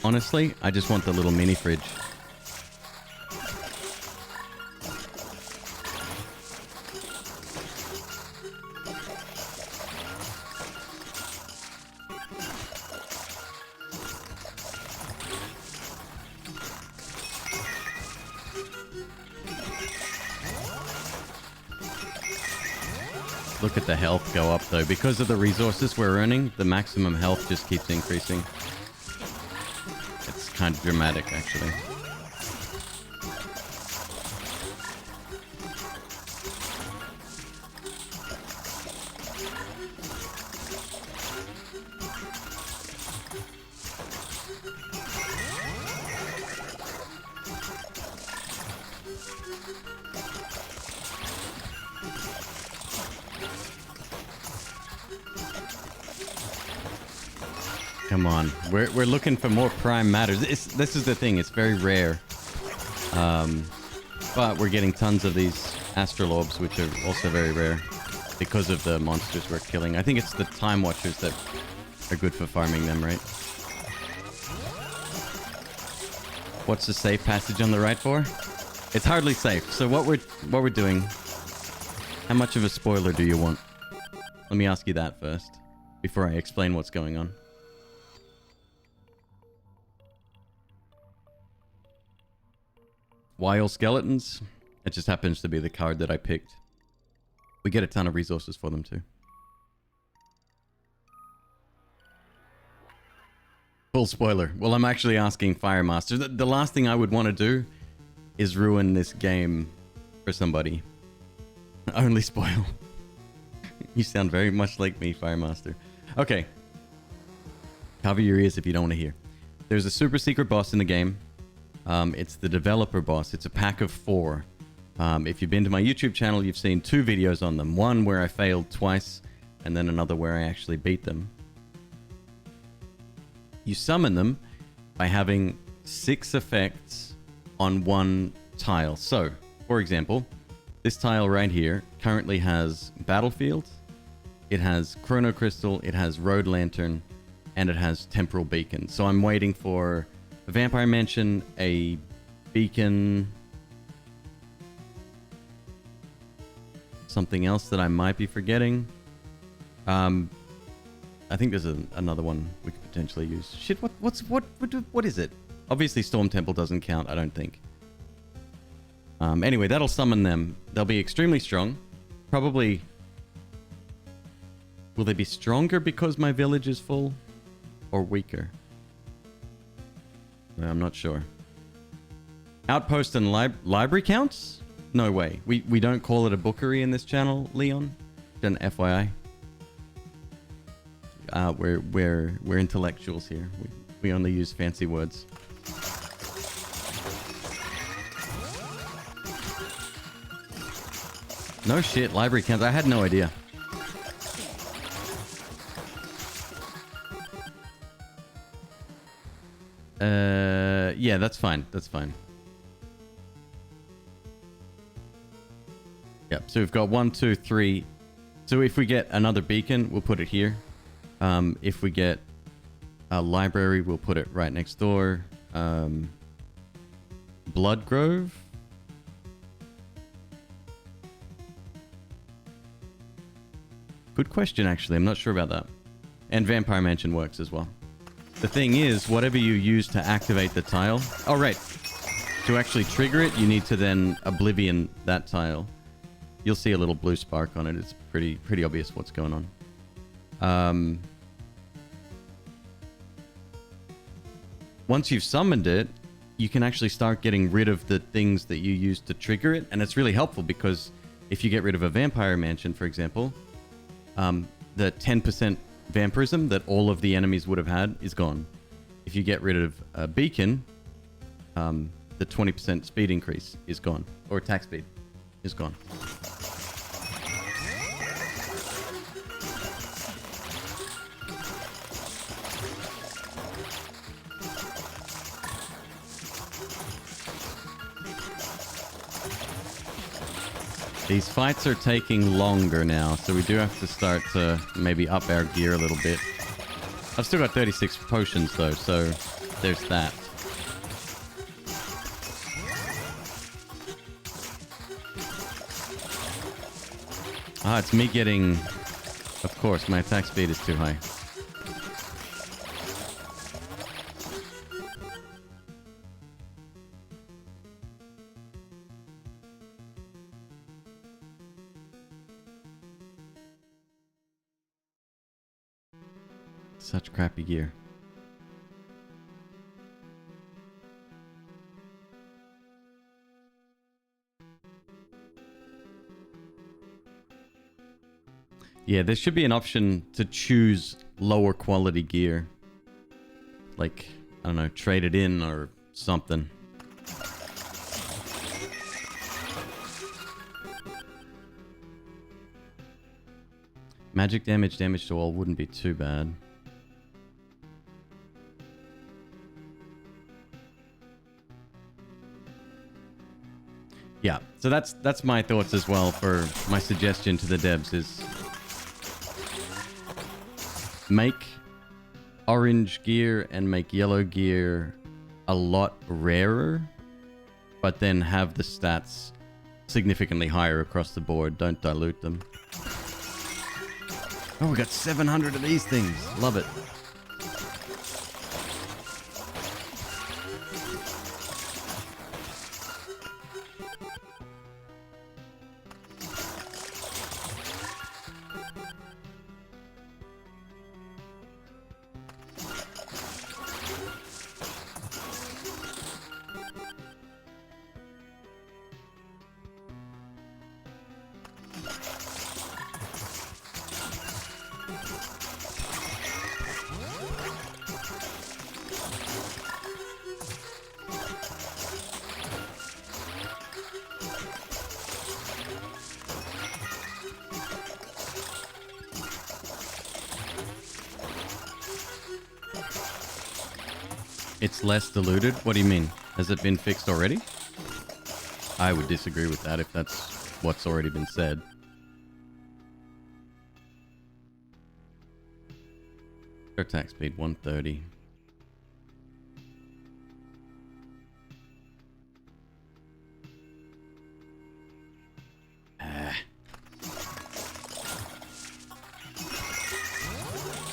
Honestly, I just want the little mini fridge. Look at the health go up though. Because of the resources we're earning, the maximum health just keeps increasing. It's kind of dramatic actually. Come on, we're looking for more prime matters. This is the thing, it's very rare. But we're getting tons of these astrolobes, which are also very rare because of the monsters we're killing. I think it's the time watchers that are good for farming them, right? What's the safe passage on the right for? It's hardly safe. So what we're doing... How much of a spoiler do you want? Let me ask you that first, before I explain what's going on. Why all skeletons? It just happens to be the card that I picked. We get a ton of resources for them too. Full spoiler. Well, I'm actually asking Firemaster. The last thing I would want to do is ruin this game for somebody. Only spoil. You sound very much like me, Firemaster. Okay. Cover your ears if you don't want to hear. There's a super secret boss in the game. It's the developer boss. It's a pack of 4. If you've been to my YouTube channel, you've seen 2 videos on them. One where I failed twice, and then another where I actually beat them. You summon them by having 6 effects on one tile. So, for example, this tile right here currently has Battlefield, it has Chrono Crystal, it has Road Lantern, and it has Temporal Beacon. So I'm waiting for a Vampire Mansion, a Beacon, something else that I might be forgetting. I think there's another one we could potentially use. Shit, what is it? Obviously Storm Temple doesn't count, I don't think. Anyway, that'll summon them. They'll be extremely strong. Probably... Will they be stronger because my village is full? Or weaker? I'm not sure. Outpost and library counts? No way. We don't call it a bookery in this channel, Leon. Just an FYI. We're intellectuals here. We only use fancy words. No shit, library counts. I had no idea. Yeah, that's fine. That's fine. Yep, so we've got 1, 2, 3. So if we get another beacon, we'll put it here. If we get a library, we'll put it right next door. Blood Grove. Good question, actually. I'm not sure about that. And Vampire Mansion works as well. The thing is, whatever you use to activate the tile... Oh, right. To actually trigger it, you need to then Oblivion that tile. You'll see a little blue spark on it. It's pretty obvious what's going on. Once you've summoned it, you can actually start getting rid of the things that you use to trigger it. And it's really helpful because if you get rid of a Vampire Mansion, for example... the 10% vampirism that all of the enemies would have had is gone. If you get rid of a beacon, the 20% speed increase is gone. Or attack speed is gone. These fights are taking longer now, so we do have to start to maybe up our gear a little bit. I've still got 36 potions though, so there's that. Ah, it's me getting... Of course, my attack speed is too high. Such crappy gear. Yeah, there should be an option to choose lower quality gear. Like, I don't know, trade it in or something. Magic damage to all wouldn't be too bad. Yeah, so that's my thoughts as well for my suggestion to the devs is make orange gear and make yellow gear a lot rarer, but then have the stats significantly higher across the board. Don't dilute them. Oh, we got 700 of these things. Love it. It's less diluted? What do you mean? Has it been fixed already? I would disagree with that if that's what's already been said. Attack speed 130.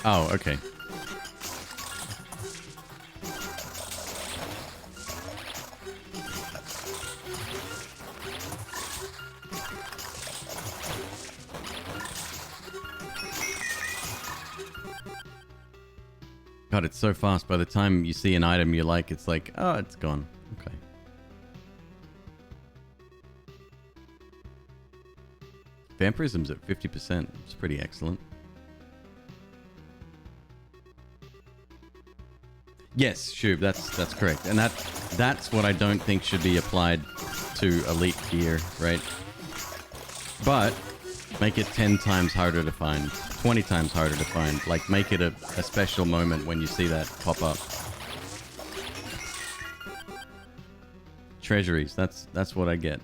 Oh, okay. God, it's so fast. By the time you see an item you like, it's like, oh, it's gone. Okay. Vampirism's at 50%. It's pretty excellent. Yes, Shub, that's correct. And that's what I don't think should be applied to elite gear, right? But make it 10 times harder to find. 20 times harder to find. Like, make it a special moment when you see that pop up. Treasuries, that's what I get.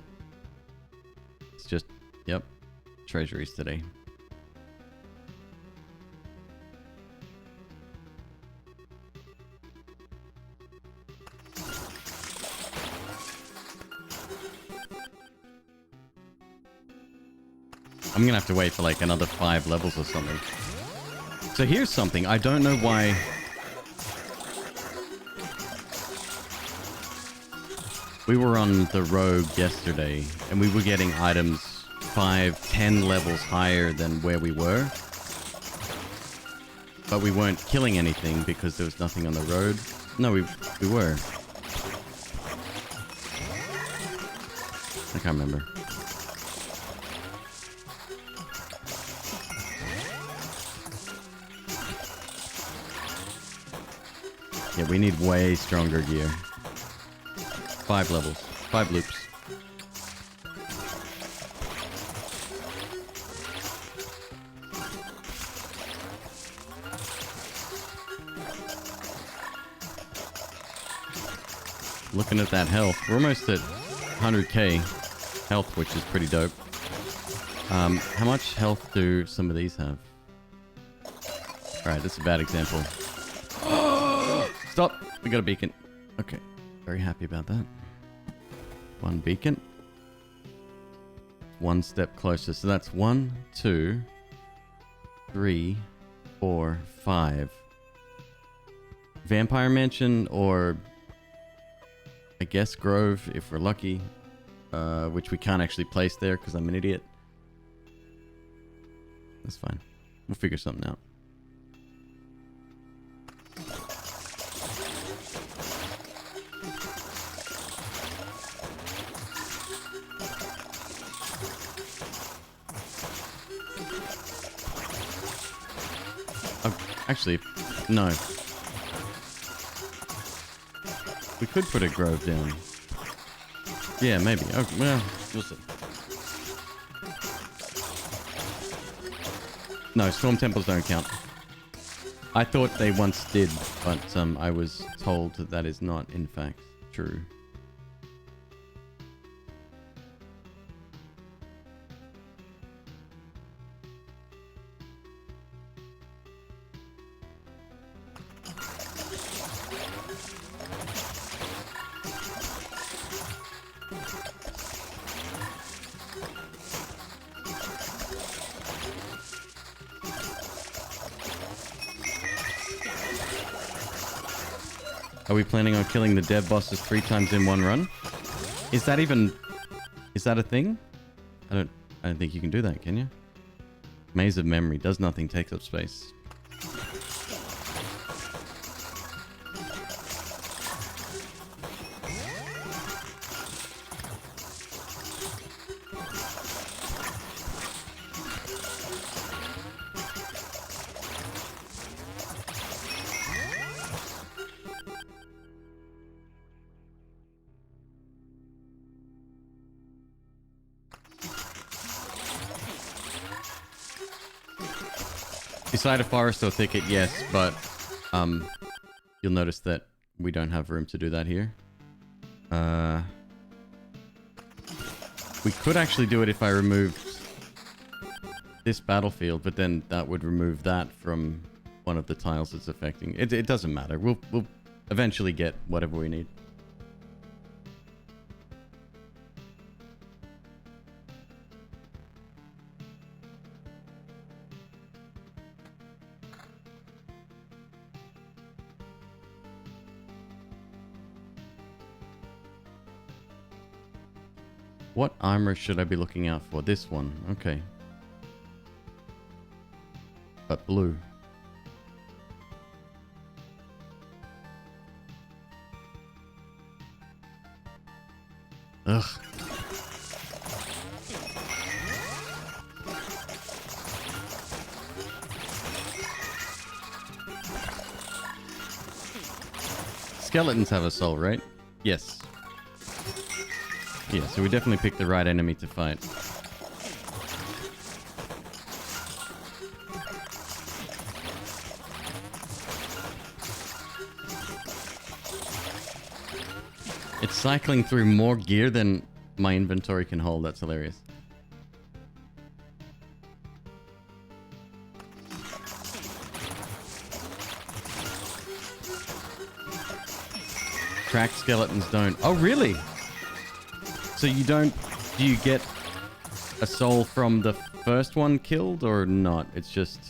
It's just, yep, treasuries today. I'm gonna have to wait for like another 5 levels or something. So here's something. I don't know why. We were on the rogue yesterday and we were getting items 5, 10 levels higher than where we were. But we weren't killing anything because there was nothing on the road. No, we were. I can't remember. Yeah, we need way stronger gear. 5 levels. 5 loops. Looking at that health. We're almost at 100k health, which is pretty dope. How much health do some of these have? Alright, this is a bad example. Stop! We got a beacon. Okay. Very happy about that. 1 beacon. 1 step closer. So that's 1, 2, 3, 4, 5. Vampire Mansion or I guess Grove if we're lucky. Which we can't actually place there because I'm an idiot. That's fine. We'll figure something out. Actually, no. We could put a grove down. Yeah, maybe. Oh, well, we'll see. No, storm temples don't count. I thought they once did, but I was told that that is not, in fact, true. Are we planning on killing the dev bosses 3 times in one run? Is that a thing? I don't think you can do that, can you? Maze of Memory. Does nothing, takes up space. Beside a forest or thicket, yes, but you'll notice that we don't have room to do that here. We could actually do it if I removed this battlefield, but then that would remove that from one of the tiles it's affecting. It doesn't matter. We'll eventually get whatever we need. What armor should I be looking out for? This one. Okay. But blue. Ugh. Skeletons have a soul, right? Yes. Yeah, so we definitely picked the right enemy to fight. It's cycling through more gear than my inventory can hold. That's hilarious. Cracked skeletons don't. Oh, really? So you don't... Do you get a soul from the first one killed or not? It's just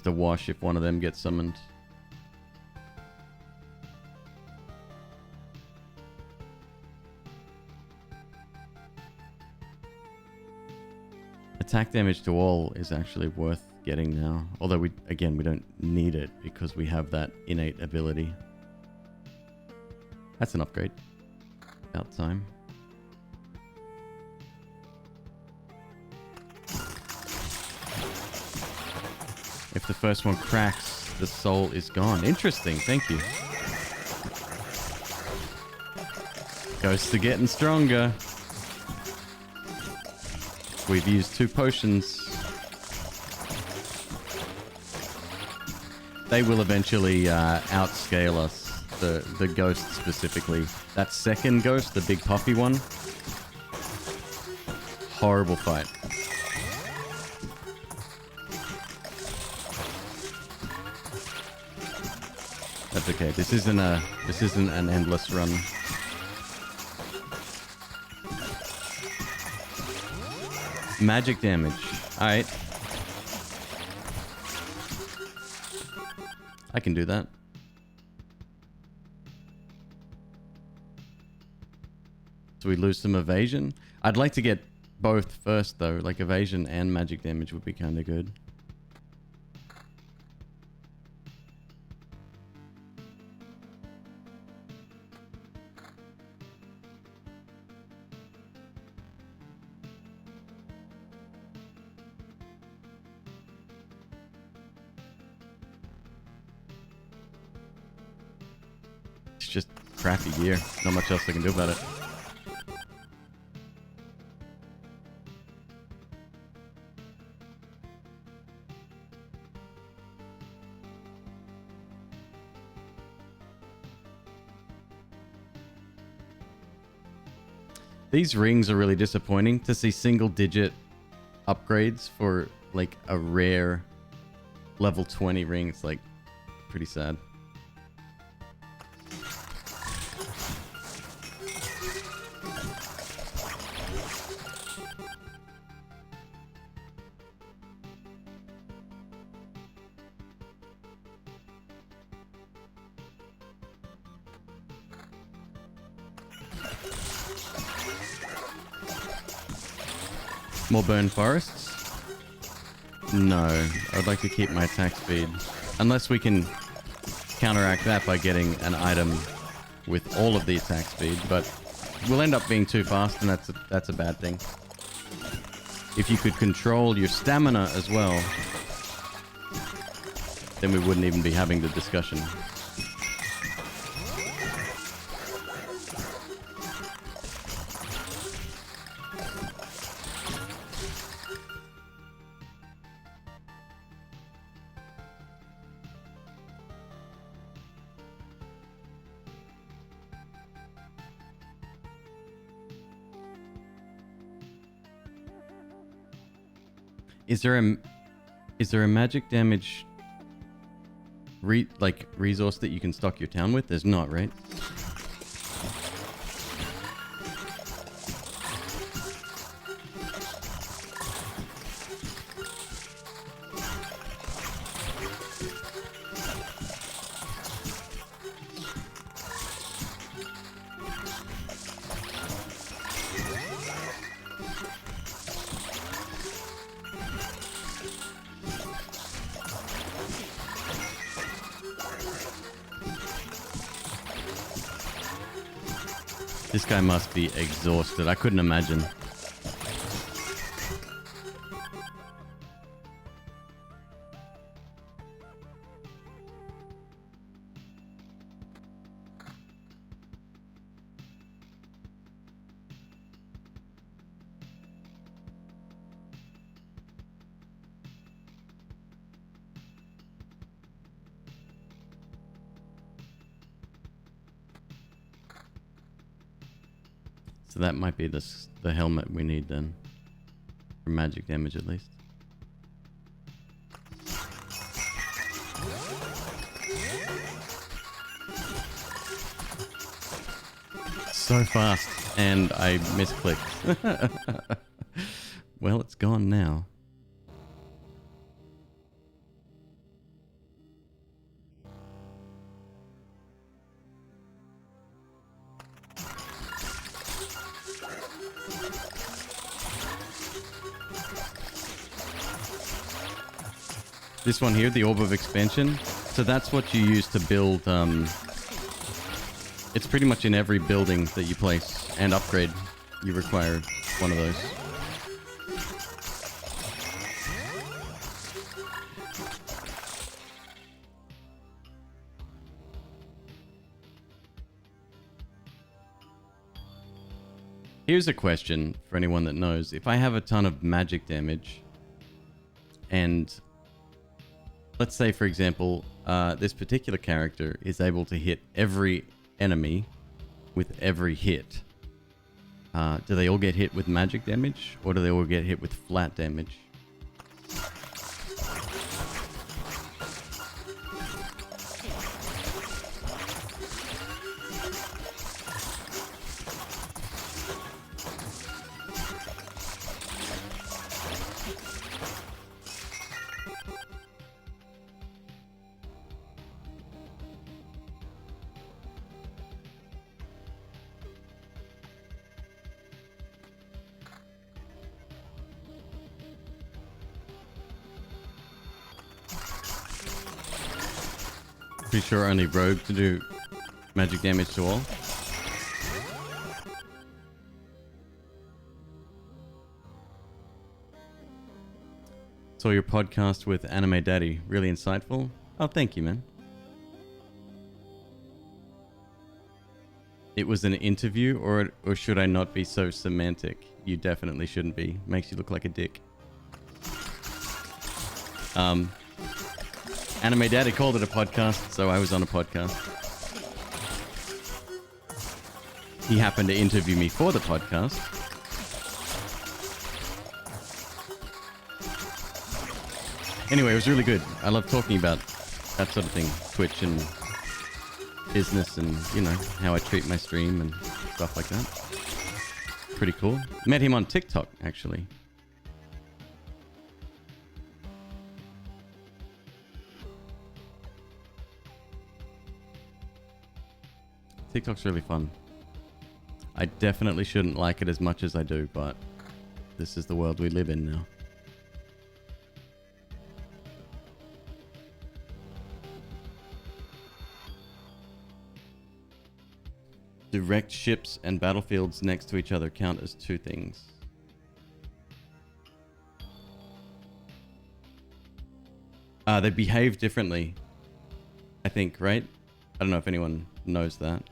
a wash if one of them gets summoned. Attack damage to all is actually worth getting now. Although we don't need it because we have that innate ability. That's an upgrade. About time. If the first one cracks, the soul is gone. Interesting, thank you. Ghosts are getting stronger. We've used 2 potions. They will eventually outscale us. The ghost specifically. That second ghost, the big puffy one. Horrible fight. That's okay. This isn't an endless run. Magic damage. Alright. I can do that. So we lose some evasion. I'd like to get both first though. Like evasion and magic damage would be kind of good. Just crappy gear. Not much else I can do about it. These rings are really disappointing. To see single digit upgrades for like a rare level 20 ring, it's like pretty sad. More burn forests? No, I would like to keep my attack speed. Unless we can counteract that by getting an item with all of the attack speed, but we'll end up being too fast, and that's a bad thing. If you could control your stamina as well, then we wouldn't even be having the discussion. Is there a magic damage resource that you can stock your town with? There's not, right? This guy must be exhausted. I couldn't imagine. So that might be the helmet we need then. For magic damage at least. So fast, and I misclicked. Well, it's gone now. This one here, the Orb of Expansion. So that's what you use to build. It's pretty much in every building that you place and upgrade. You require one of those. Here's a question for anyone that knows. If I have a ton of magic damage and let's say, for example, this particular character is able to hit every enemy with every hit. Do they all get hit with magic damage, or do they all get hit with flat damage? Pretty sure only rogue to do magic damage to all. Saw your podcast with Anime Daddy. Really insightful. Oh, thank you, man. It was an interview, or should I not be so semantic? You definitely shouldn't be. Makes you look like a dick. Anime Daddy called it a podcast, so I was on a podcast. He happened to interview me for the podcast. Anyway, it was really good. I love talking about that sort of thing. Twitch and business and, you know, how I treat my stream and stuff like that. Pretty cool. Met him on TikTok, actually. TikTok's really fun. I definitely shouldn't like it as much as I do, but this is the world we live in now. Do wrecked ships and battlefields next to each other count as two things? They behave differently, I think, right? I don't know if anyone knows that.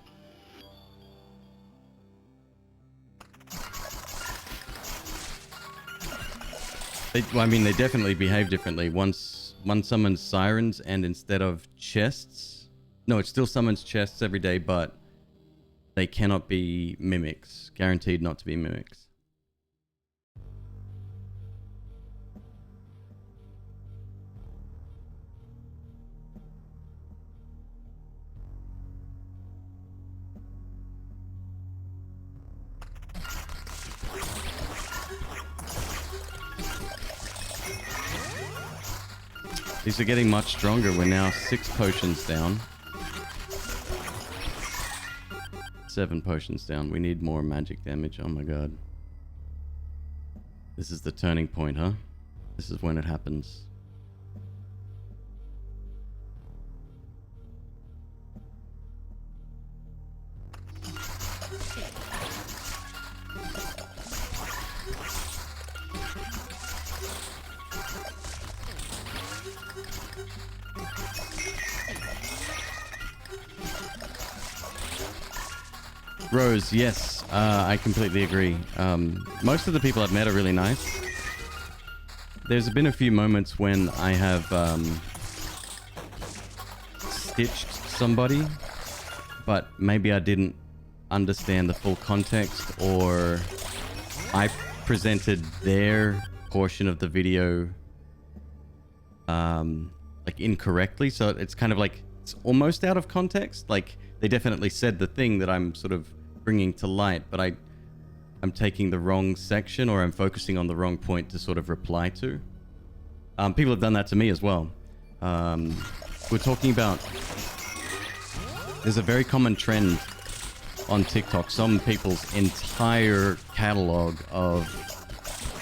Well, I mean, they definitely behave differently. One summons sirens, and instead of chests... No, it still summons chests every day, but they cannot be mimics. Guaranteed not to be mimics. These are getting much stronger. We're now 6 potions down. 7 potions down. We need more magic damage. Oh my god. This is the turning point, huh? This is when it happens. Rose, yes, I completely agree. Most of the people I've met are really nice. There's been a few moments when I have stitched somebody, but maybe I didn't understand the full context, or I presented their portion of the video like incorrectly, so it's kind of like it's almost out of context. Like they definitely said the thing that I'm sort of bringing to light, but I'm taking the wrong section, or I'm focusing on the wrong point to sort of reply to. People have done that to me as well. We're talking about... There's a very common trend on TikTok. Some people's entire catalog of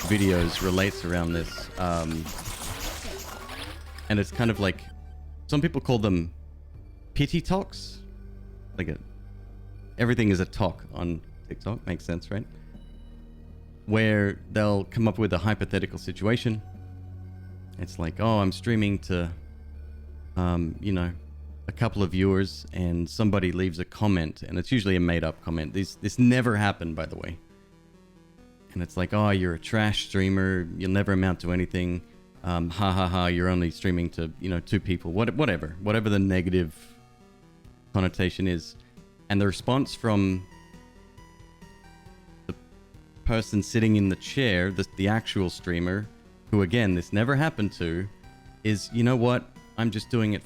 videos relates around this. And it's kind of like... Some people call them pity talks. Like everything is a talk on TikTok. Makes sense, right? Where they'll come up with a hypothetical situation. It's like, oh, I'm streaming to, you know, a couple of viewers, and somebody leaves a comment, and it's usually a made-up comment. This never happened, by the way. And it's like, oh, you're a trash streamer. You'll never amount to anything. Ha ha ha. You're only streaming to, you know, 2 people. Whatever the negative connotation is. And the response from the person sitting in the chair, the actual streamer, who again this never happened to, is, you know what, I'm just doing it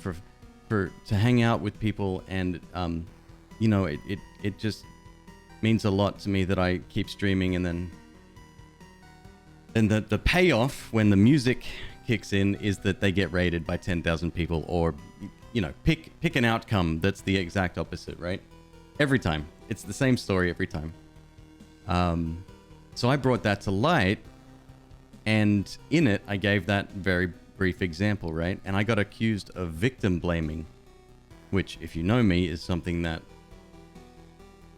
to hang out with people, and you know, it just means a lot to me that I keep streaming. And then the payoff when the music kicks in is that they get raided by 10,000 people, or, you know, pick an outcome that's the exact opposite, right? Every time. It's the same story every time. So I brought that to light, and in it, I gave that very brief example, right? And I got accused of victim blaming, which, if you know me, is something that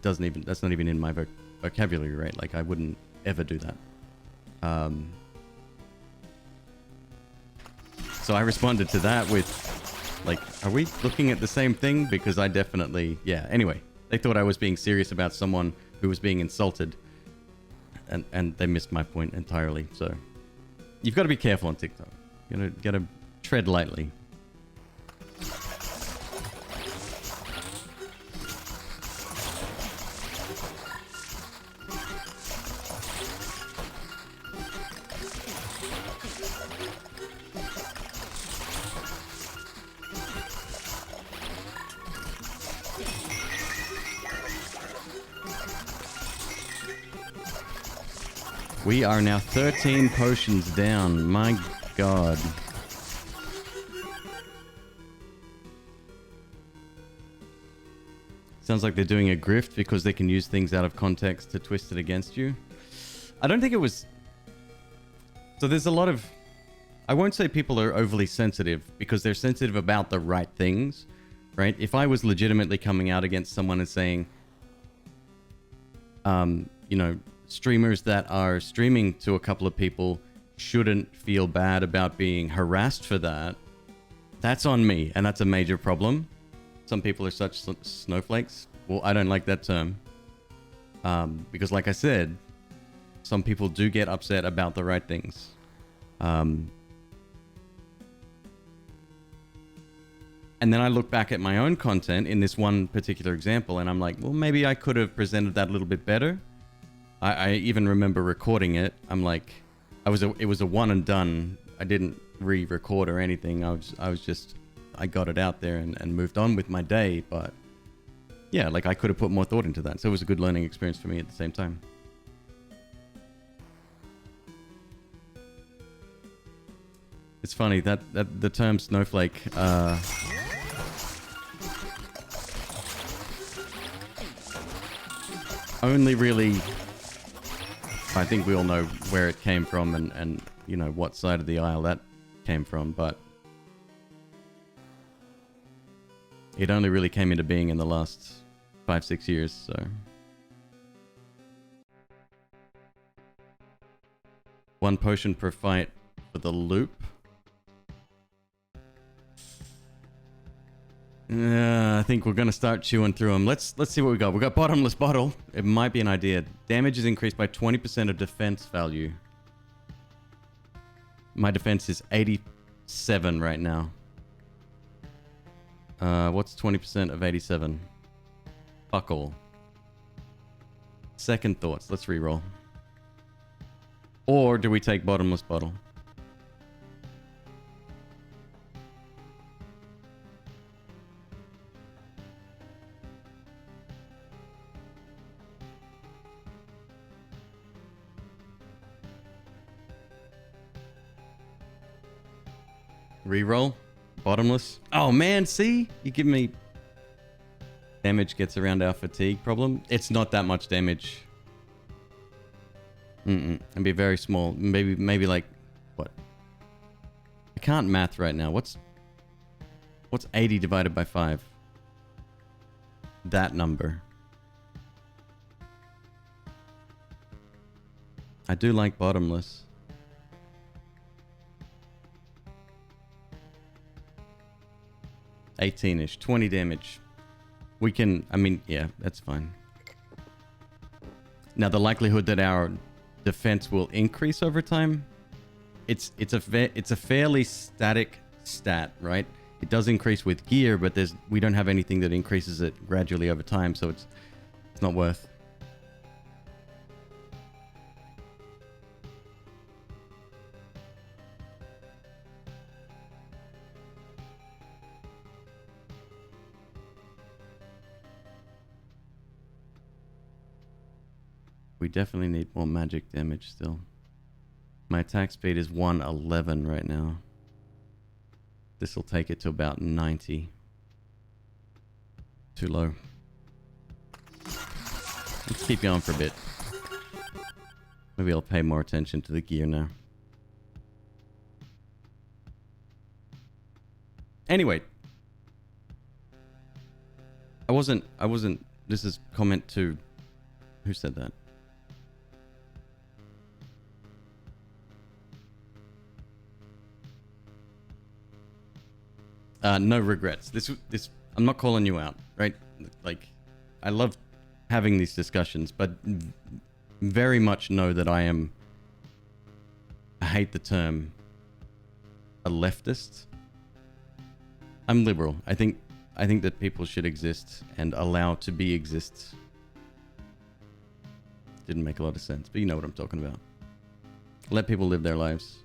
that's not even in my vocabulary, right? Like, I wouldn't ever do that. So I responded to that with, like, are we looking at the same thing? Because I definitely, yeah. Anyway, they thought I was being serious about someone who was being insulted, and they missed my point entirely. So you've got to be careful on TikTok. You gotta tread lightly. We are now 13 potions down. My god. Sounds like they're doing a grift because they can use things out of context to twist it against you. I don't think it was So there's a lot of... I won't say people are overly sensitive because they're sensitive about the right things, right? If I was legitimately coming out against someone and saying, you know, streamers that are streaming to a couple of people shouldn't feel bad about being harassed for that, that's on me, and that's a major problem. Some people are such snowflakes. Well, I don't like that term. Because like I said, some people do get upset about the right things. And then I look back at my own content in this one particular example, and I'm like, well, maybe I could have presented that a little bit better. I even remember recording it. I'm like, it was a one and done. I didn't re-record or anything. I got it out there and moved on with my day. But yeah, like I could have put more thought into that. So it was a good learning experience for me at the same time. It's funny that the term snowflake, only really, I think we all know where it came from and you know what side of the aisle that came from, but it only really came into being in the last 5-6 years, so. One potion per fight for the loop. I think we're gonna start chewing through them. Let's see what we got. We got bottomless bottle. It might be an idea. Damage is increased by 20% of defense value. My defense is 87 right now. What's 20% of 87? Fuck all. Second thoughts. Let's reroll. Or do we take bottomless bottle? Reroll. Bottomless. Oh man, see? You give me... Damage gets around our fatigue problem. It's not that much damage. It'd be very small. Maybe like... What? I can't math right now. What's 80 divided by 5? That number. I do like bottomless. 18-ish, 20 damage. We can, I mean, yeah, that's fine. Now, the likelihood that our defense will increase over time, it's a fairly static stat, right? It does increase with gear, but we don't have anything that increases it gradually over time, so it's not worth. We definitely need more magic damage still. My attack speed is 111 right now. This will take it to about 90. Too low. Let's keep going for a bit. Maybe I'll pay more attention to the gear now. Anyway. I wasn't, this is comment to, who said that? No regrets. This, I'm not calling you out, right? Like, I love having these discussions, but very much know that I hate the term, a leftist. I'm liberal. I think that people should exist and allow to be exist. Didn't make a lot of sense, but you know what I'm talking about. Let people live their lives.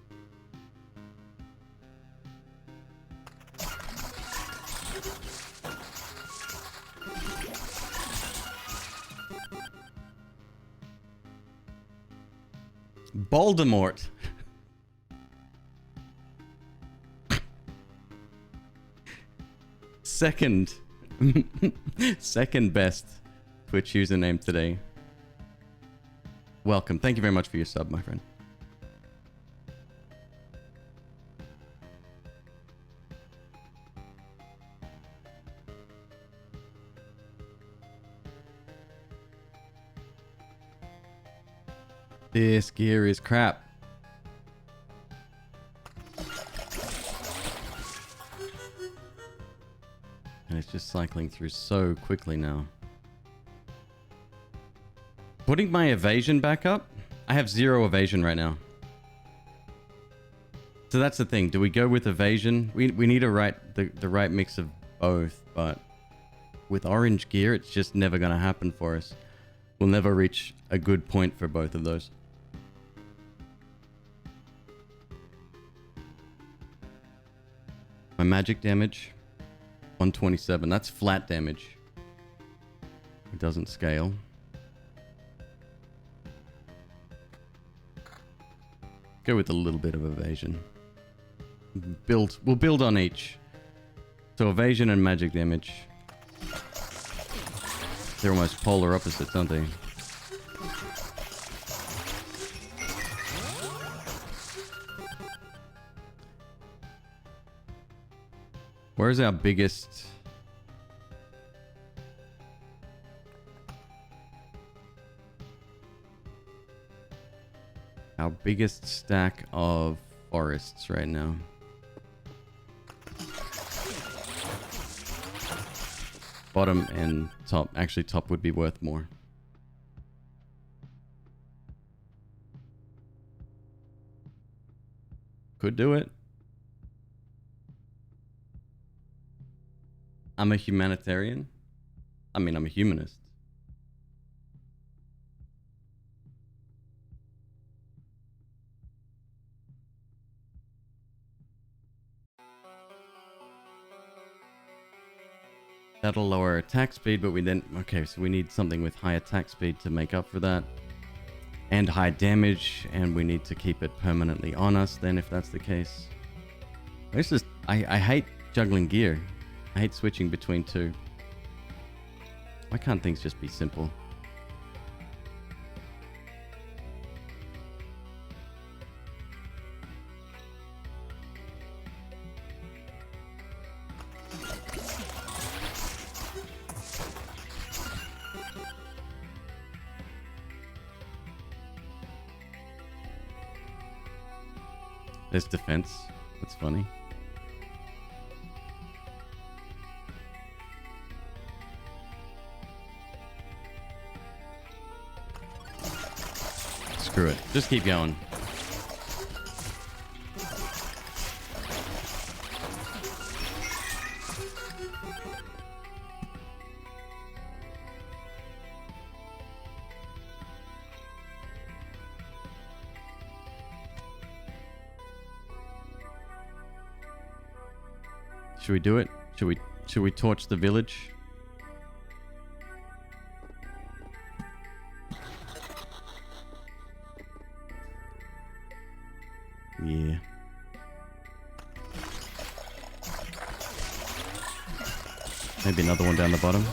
Voldemort. Second best Twitch username today. Welcome. Thank you very much for your sub, my friend. This gear is crap. And it's just cycling through so quickly now. Putting my evasion back up? I have 0 evasion right now. So that's the thing. Do we go with evasion? We need the right mix of both, but with orange gear, it's just never going to happen for us. We'll never reach a good point for both of those. My magic damage, 127. That's flat damage. It doesn't scale. Go with a little bit of evasion. We'll build on each. So evasion and magic damage. They're almost polar opposites, aren't they? Where's our biggest... Our biggest stack of forests right now? Bottom and top. Actually, top would be worth more. Could do it. I'm a humanitarian. I mean, I'm a humanist. That'll lower our attack speed, but we then... Okay, so we need something with high attack speed to make up for that. And high damage, and we need to keep it permanently on us then, if that's the case. This is... I hate juggling gear. I hate switching between two. Why can't things just be simple? There's defense. That's funny. Screw it. Just keep going. Should we do it? Should we torch the village? Yeah. Maybe another one down the bottom.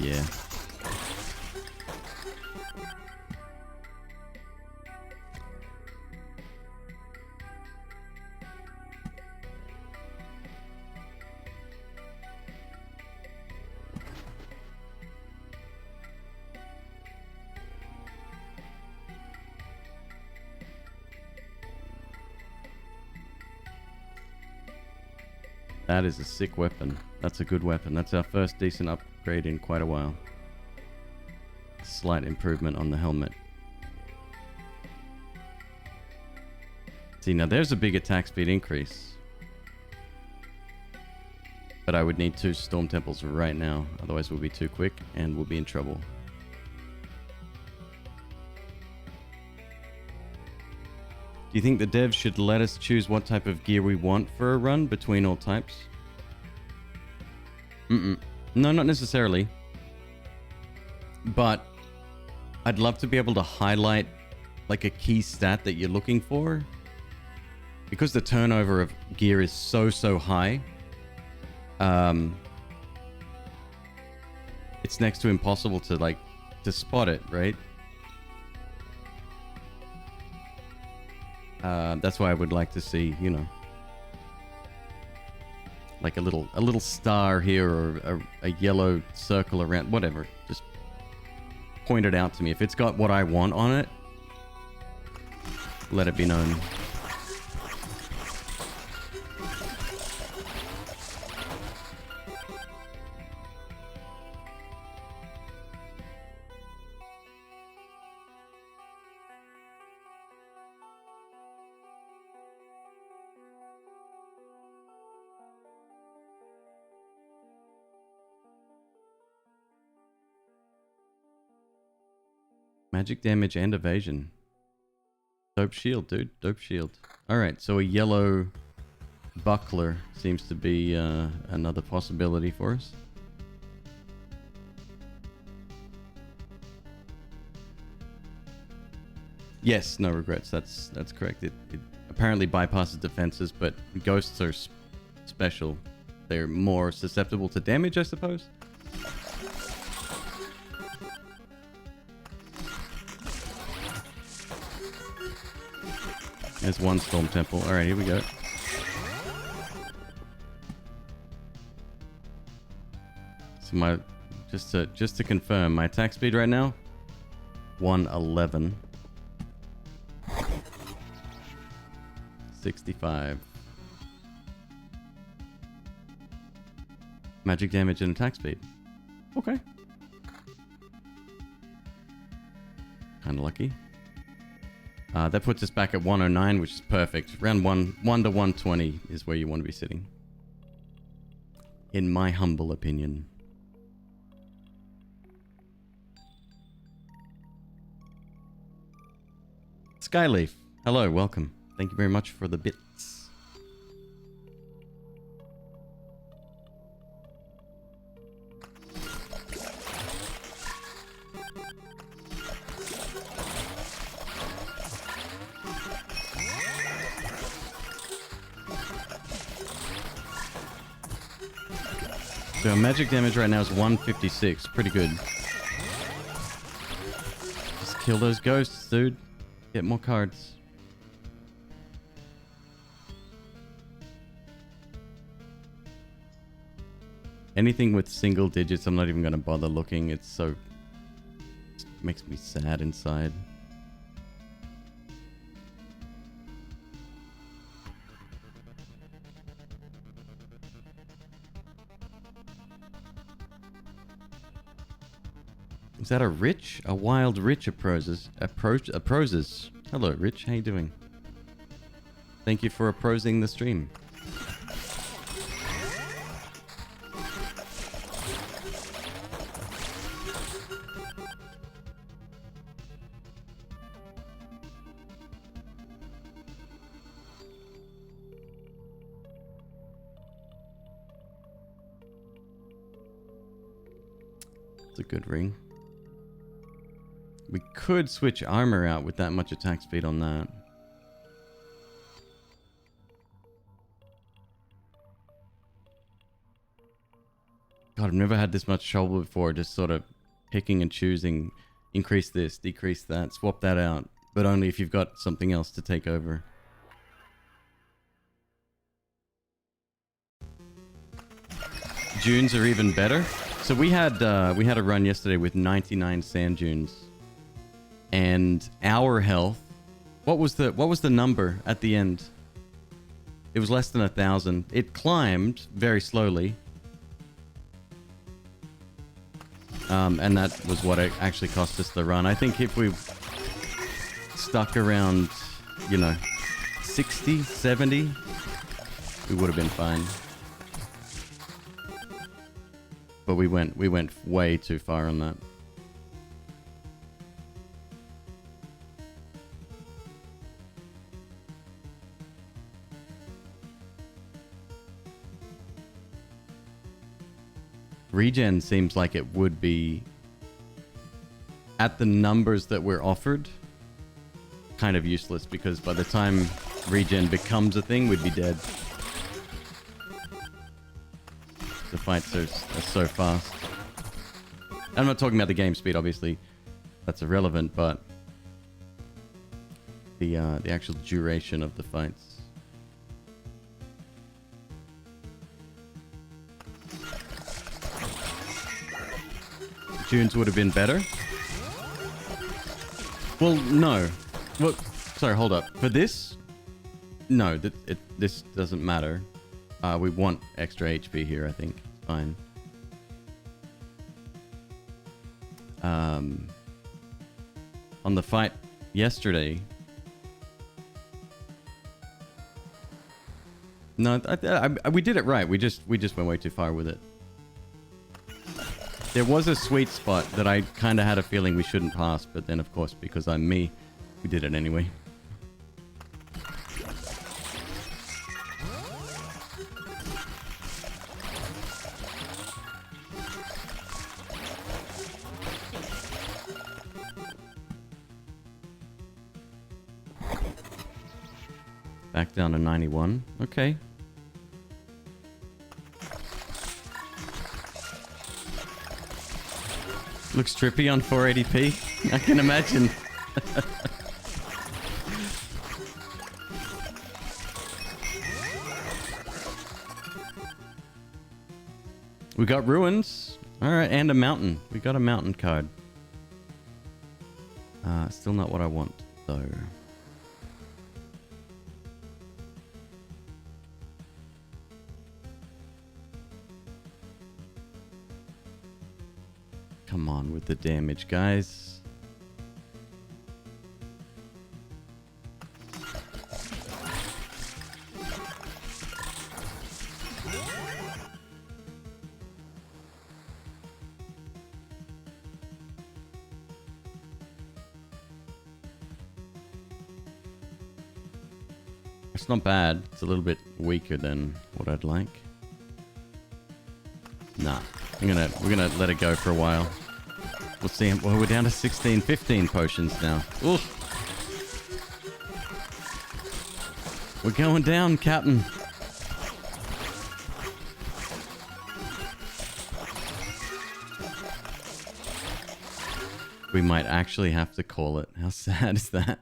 Yeah. That is a sick weapon. That's a good weapon. That's our first decent upgrade in quite a while. Slight improvement on the helmet. See, now there's a big attack speed increase. But I would need 2 Storm Temples right now. Otherwise we'll be too quick and we'll be in trouble. Do you think the devs should let us choose what type of gear we want for a run between all types? No, not necessarily. But I'd love to be able to highlight like a key stat that you're looking for. Because the turnover of gear is so high. It's next to impossible to to spot it, right? That's why I would like to see, you know, like a little star here or a yellow circle around, whatever. Just point it out to me. If it's got what I want on it, let it be known. Magic damage and evasion. Dope shield, dude. Dope shield. Alright, so a yellow buckler seems to be another possibility for us. Yes, no regrets. That's correct. It apparently bypasses defenses, but ghosts are special. They're more susceptible to damage, I suppose. There's one Storm Temple. Alright, here we go. So my just to confirm, my attack speed right now 111. 65. Magic damage and attack speed. Okay. Kinda lucky. That puts us back at 109, which is perfect. Round 1 to 120 is where you want to be sitting. In my humble opinion. Skyleaf, hello, welcome. Thank you very much for the bits. So magic damage right now is 156. Pretty good. Just kill those ghosts, dude. Get more cards. Anything with single digits, I'm not even going to bother looking. It's so... It makes me sad inside. Is that a Rich? A wild Rich approaches. Hello, Rich. How you doing? Thank you for approaching the stream. It's a good ring. We could switch armor out with that much attack speed on that. God, I've never had this much trouble before, just sort of picking and choosing. Increase this, decrease that, swap that out. But only if you've got something else to take over. Dunes are even better. So we had a run yesterday with 99 sand dunes. And our health, what was the number at the end? It was less than 1,000. It climbed very slowly, and that was what it actually cost us the run. I think if we stuck around, 60, 70, we would have been fine. But we went way too far on that. Regen seems like it would be, at the numbers that we're offered, kind of useless, because by the time regen becomes a thing, we'd be dead. The fights are so fast. I'm not talking about the game speed, obviously. That's irrelevant, but the actual duration of the fights. Dunes would have been better. Well, no. Well, sorry, hold up. For this, no, this doesn't matter. We want extra HP here, I think. It's fine. On the fight yesterday... No, we did it right. We just went way too far with it. There was a sweet spot that I kind of had a feeling we shouldn't pass, but then, of course, because I'm me, we did it anyway. Back down to 91. Okay. Looks trippy on 480p. I can imagine. We got ruins. Alright, and a mountain. We got a mountain card. Still not what I want, though. Come on with the damage, guys. It's not bad. It's a little bit weaker than what I'd like. Nah. We're gonna let it go for a while. We'll see. Well, we're down to 16, 15 potions now. Oof. We're going down, Captain. We might actually have to call it. How sad is that?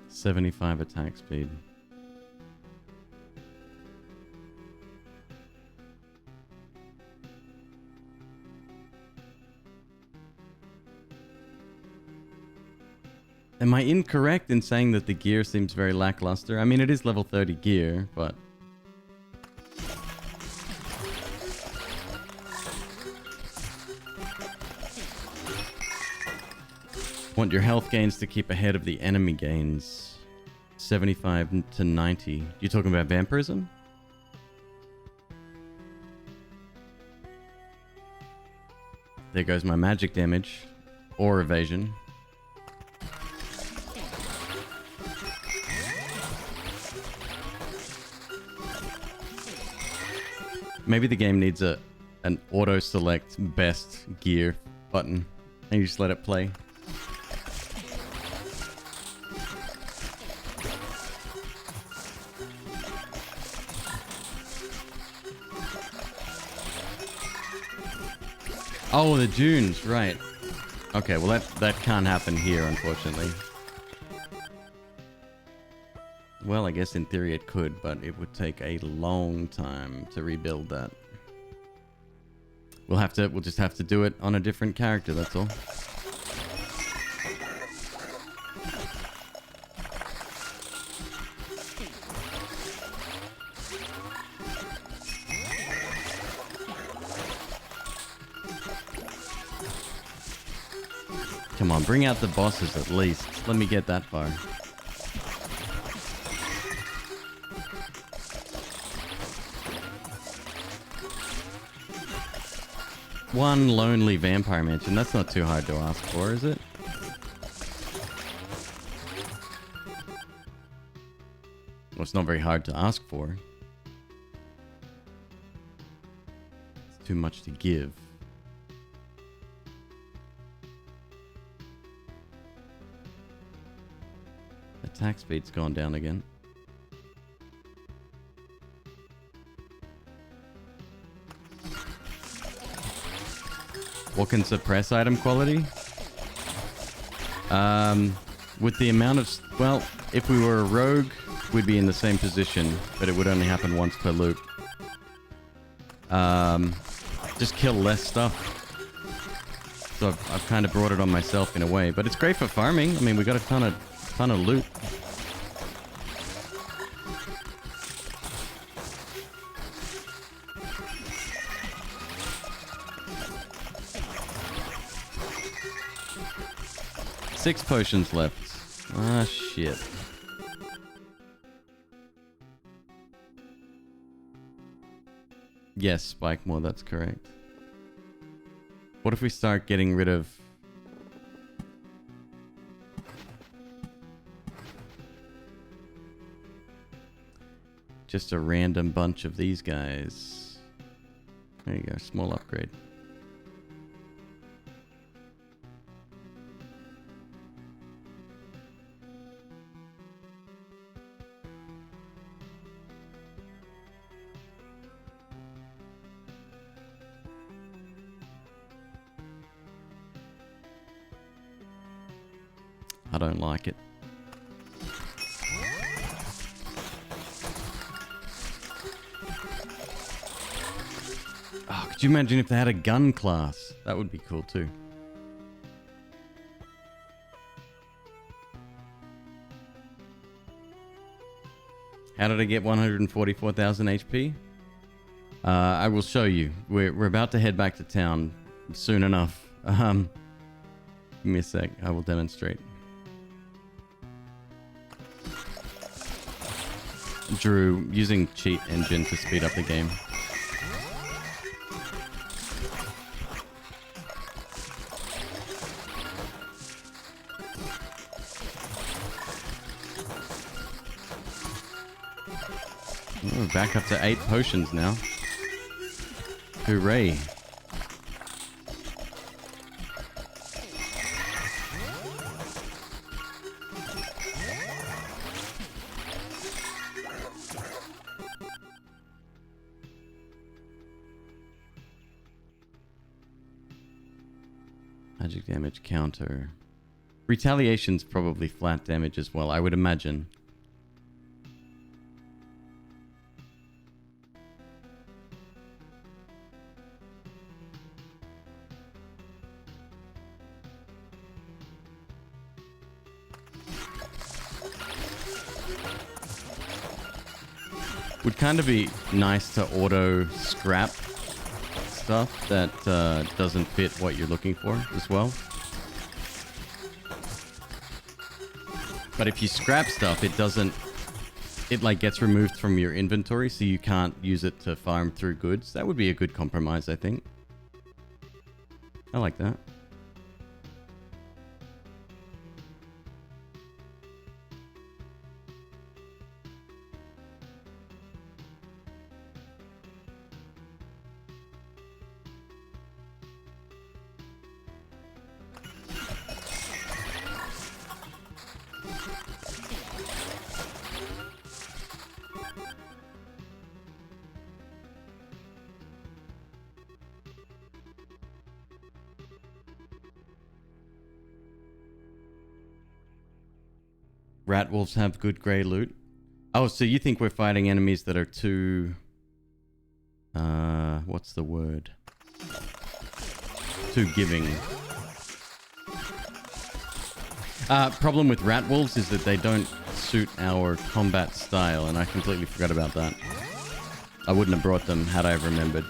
75 attack speed. Am I incorrect in saying that the gear seems very lackluster? I mean, it is level 30 gear, but... Want your health gains to keep ahead of the enemy gains. 75 to 90. You talking about vampirism? There goes my magic damage. Or evasion. Maybe the game needs an auto select best gear button. And you just let it play. Oh, the dunes, right. Okay, well that can't happen here, unfortunately. Well, I guess in theory it could, but it would take a long time to rebuild that. We'll just have to do it on a different character, that's all. Come on, bring out the bosses at least. Let me get that far. One lonely vampire mansion. That's not too hard to ask for, is it? Well, it's not very hard to ask for. It's too much to give. Attack speed's gone down again. What can suppress item quality? With the amount of... Well, if we were a rogue, we'd be in the same position, but it would only happen once per loop. Just kill less stuff. So I've kind of brought it on myself in a way, but it's great for farming. I mean, we got a ton of loot. Six potions left. Ah, shit. Yes, Spike More, that's correct. What if we start getting rid of... just a random bunch of these guys? There you go, small upgrade. I don't like it. Oh, could you imagine if they had a gun class? That would be cool too. How did I get 144,000 HP? I will show you. We're about to head back to town soon enough. Give me a sec. I will demonstrate. Drew using cheat engine to speed up the game. Oh, we're back up to 8 potions now. Hooray. Magic damage counter. Retaliation's probably flat damage as well, I would imagine. Would kind of be nice to auto scrap stuff that doesn't fit what you're looking for as well. But if you scrap stuff, it like gets removed from your inventory, so you can't use it to farm through goods. That would be a good compromise, I think. I like that. Rat wolves have good grey loot. Oh, so you think we're fighting enemies that are too... what's the word? Too giving. Problem with rat wolves is that they don't suit our combat style, and I completely forgot about that. I wouldn't have brought them had I remembered.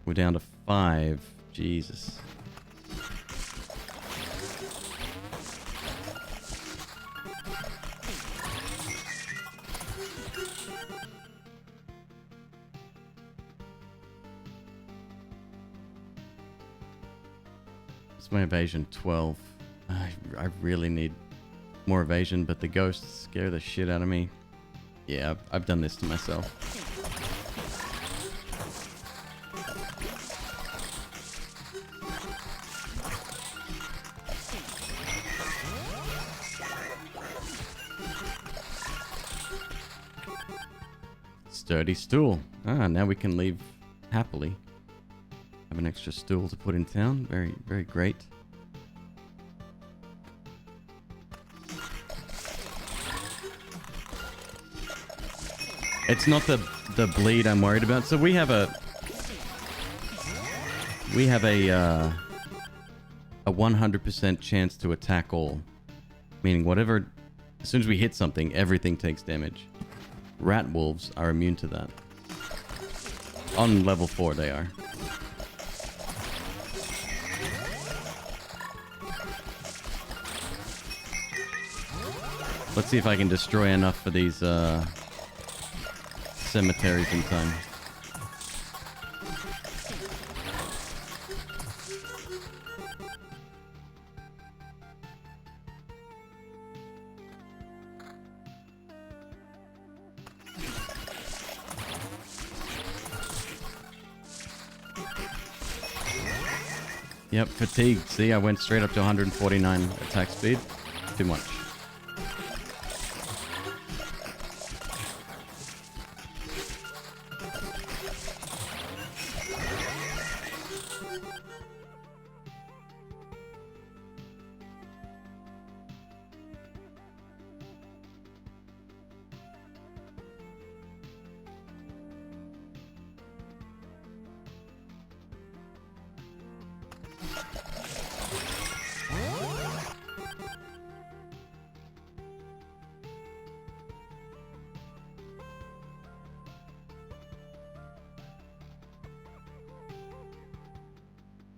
We're down to 5. Jesus. My evasion 12. I really need more evasion, but the ghosts scare the shit out of me. Yeah, I've done this to myself. Sturdy stool. Ah, now we can leave happily. Have an extra stool to put in town. Very, very great. It's not the bleed I'm worried about. So we have a 100% chance to attack all, meaning whatever, as soon as we hit something, everything takes damage. Rat wolves are immune to that. On level 4 they are. Let's see if I can destroy enough for these cemeteries in time. Yep, fatigue. See, I went straight up to 149 attack speed. Too much.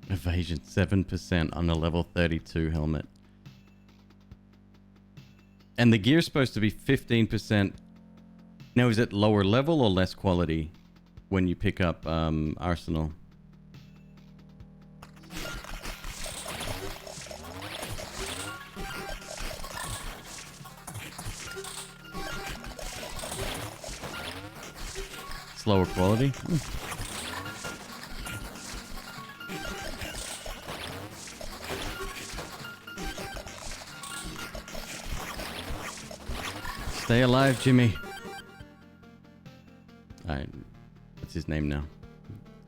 Evasion 7% on a level 32 helmet. And the gear's supposed to be 15%. Now, is it lower level or less quality when you pick up Arsenal? It's lower quality? Stay alive, Jimmy. Alright. What's his name now?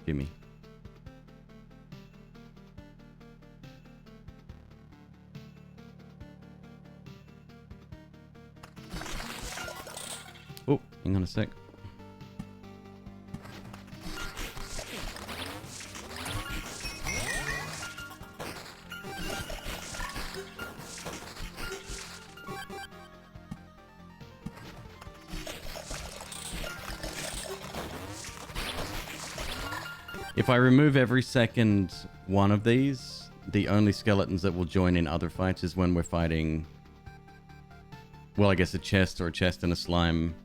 Jimmy. Oh, hang on a sec. If I remove every second one of these, the only skeletons that will join in other fights is when we're fighting, well, I guess a chest or a chest and a slime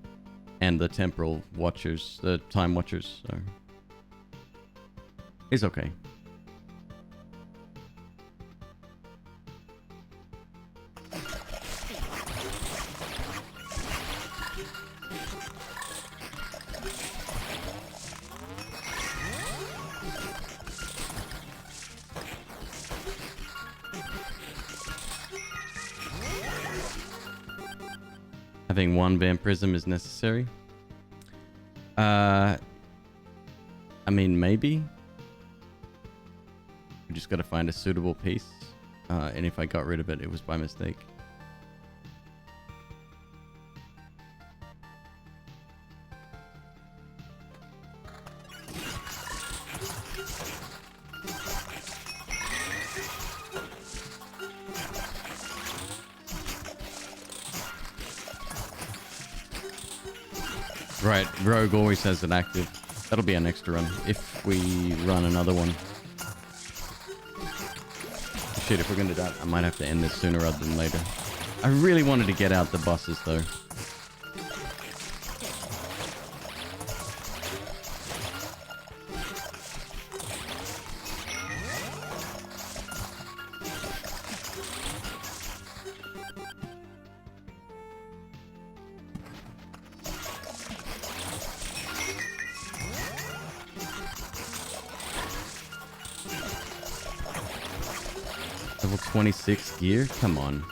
and the temporal watchers, the time watchers. So it's okay. Having one vampirism is necessary. I mean, maybe. We just got to find a suitable piece. And if I got rid of it, it was by mistake. Right, Rogue always has it active. That'll be an extra run if we run another one. Shit, if we're gonna do that, I might have to end this sooner rather than later. I really wanted to get out the bosses though. Level 26 gear? Come on.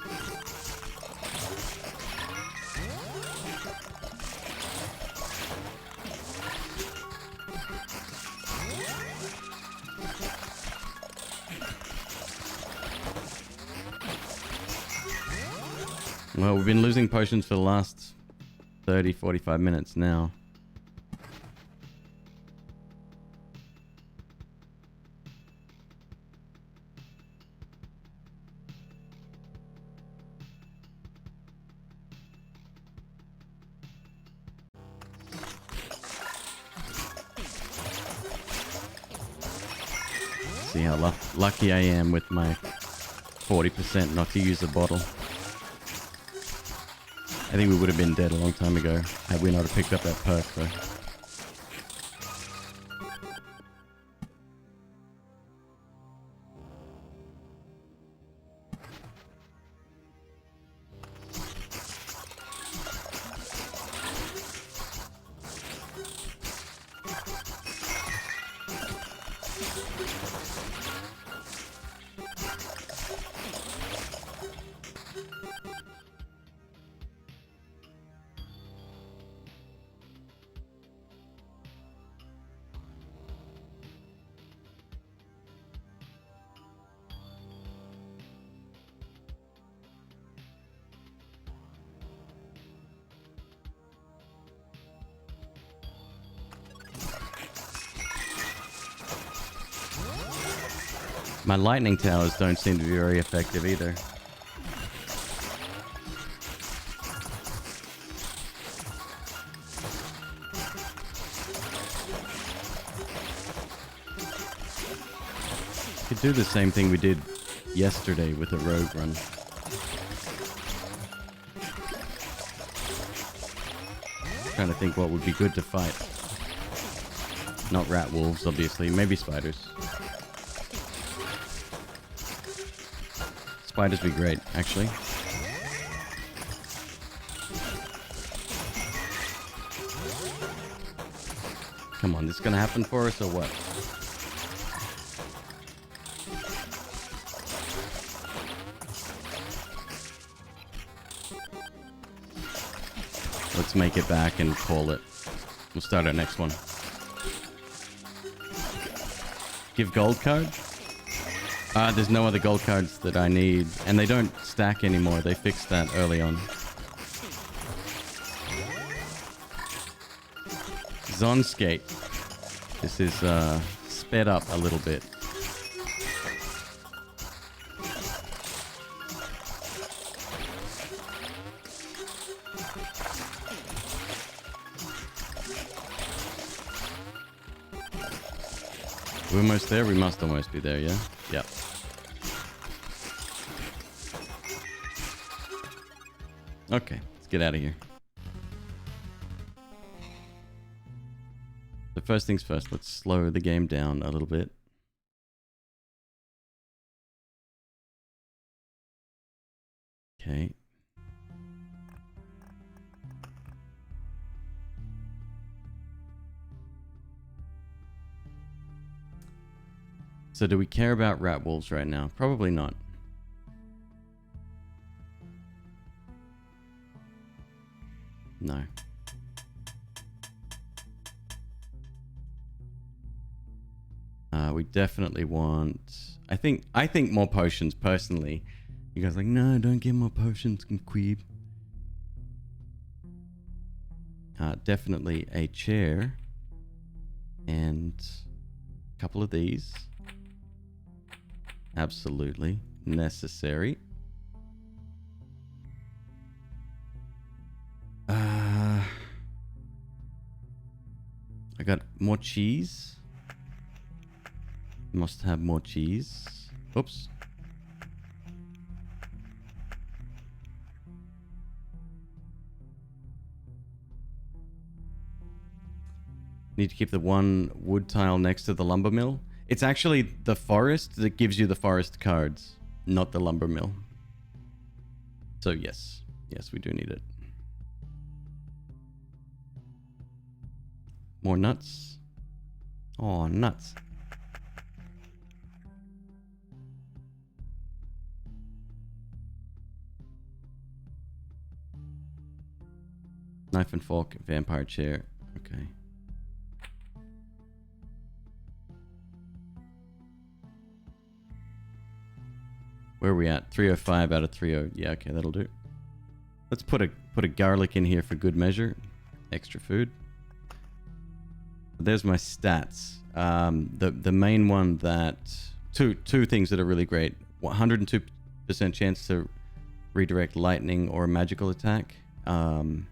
Well, we've been losing potions for the last 30, 45 minutes now. See how lucky I am with my 40% not to use a bottle. I think we would have been dead a long time ago had we not have picked up that perk though. My lightning towers don't seem to be very effective either. Could do the same thing we did yesterday with a rogue run. Trying to think what would be good to fight. Not rat wolves, obviously. Maybe spiders. Spiders be great, actually. Come on, this is gonna happen for us or what? Let's make it back and call it. We'll start our next one. Give gold card? There's no other gold cards that I need. And they don't stack anymore. They fixed that early on. Zonskate. This is sped up a little bit. We're almost there? We must almost be there, yeah? Yep. Okay, let's get out of here. So first things first, let's slow the game down a little bit. Okay. So do we care about rat wolves right now? Probably not. No. We definitely want... I think more potions, personally. You guys are like, no, don't get more potions, McQueeb. Definitely a chair. And a couple of these. Absolutely necessary. I got more cheese. Must have more cheese. Oops. Need to keep the one wood tile next to the lumber mill. It's actually the forest that gives you the forest cards, not the lumber mill. So yes. Yes, we do need it. More nuts. Oh, nuts. Knife and fork, vampire chair. Okay. Where are we at? 305 out of 30. Yeah, okay, that'll do. Let's put a garlic in here for good measure. Extra food. There's my stats. The main one that two things that are really great. 102% chance to redirect lightning or a magical attack. And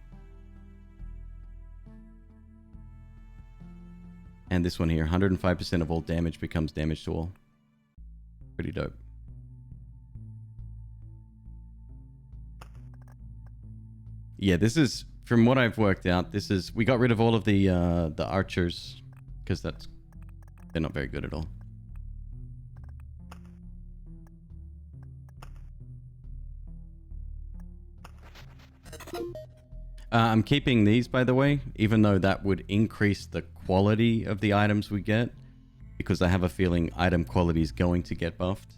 this one here, 105% of all damage becomes damage to all. Pretty dope. Yeah, this is, from what I've worked out, this is, we got rid of all of the archers because they're not very good at all. I'm keeping these, by the way, even though that would increase the quality of the items we get, because I have a feeling item quality is going to get buffed.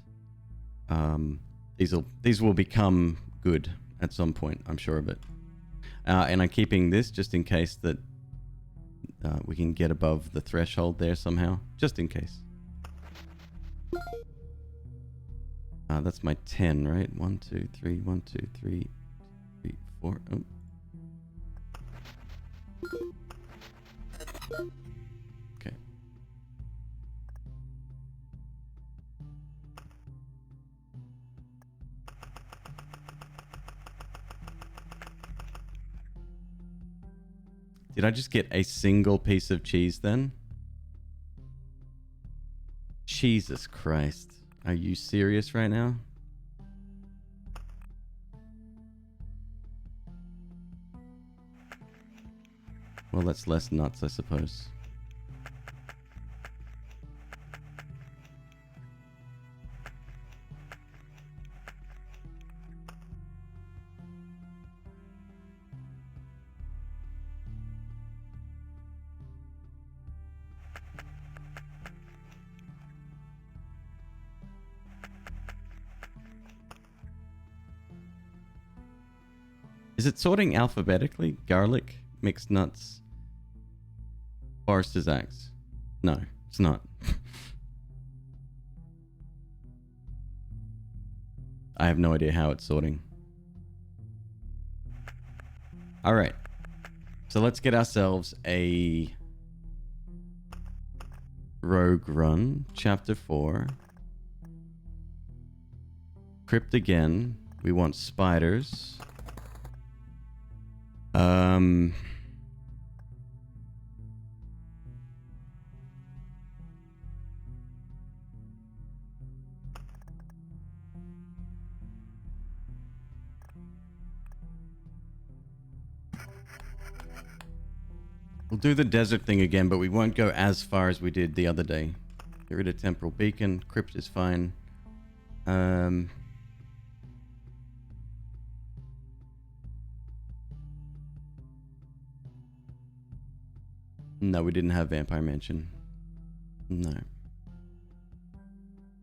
These will become good at some point, I'm sure of it. And I'm keeping this just in case that we can get above the threshold there somehow, just in case. That's my 10, right? 1, 2, 3, 1, 2, 3, 3, 4. Oh. Okay. Did I just get a single piece of cheese then? Jesus Christ. Are you serious right now? Well, that's less nuts, I suppose. Is it sorting alphabetically? Garlic, mixed nuts, Forester's axe. No, it's not. I have no idea how it's sorting. Alright. So let's get ourselves a rogue run. Chapter 4. Crypt again. We want spiders. We'll do the desert thing again, but we won't go as far as we did the other day. Get rid of temporal beacon. Crypt is fine. No, we didn't have Vampire Mansion. No.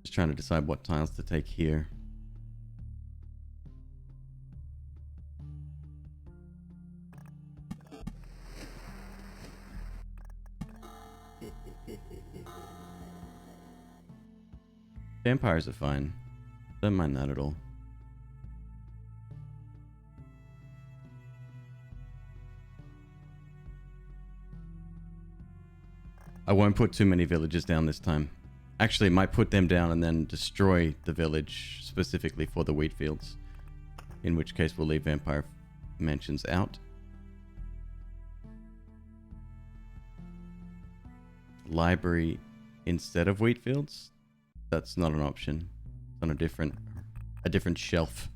Just trying to decide what tiles to take here. Vampires are fine. Don't mind that at all. I won't put too many villages down this time. Actually, might put them down and then destroy the village specifically for the wheat fields. In which case we'll leave Vampire Mansions out. Library instead of wheat fields? That's not an option. It's on a different shelf.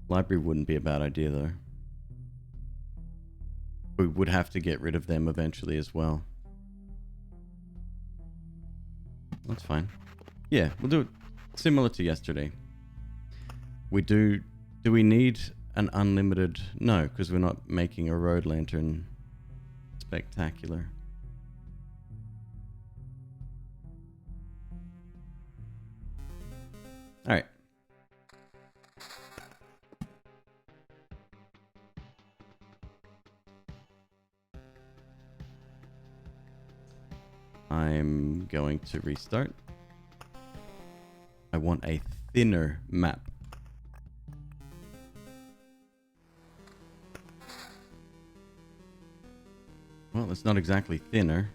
Library wouldn't be a bad idea though. We would have to get rid of them eventually as well. That's fine. Yeah, we'll do it similar to yesterday. Do we need an unlimited? No, because we're not making a road lantern spectacular. All right. I'm going to restart. I want a thinner map. Well, it's not exactly thinner.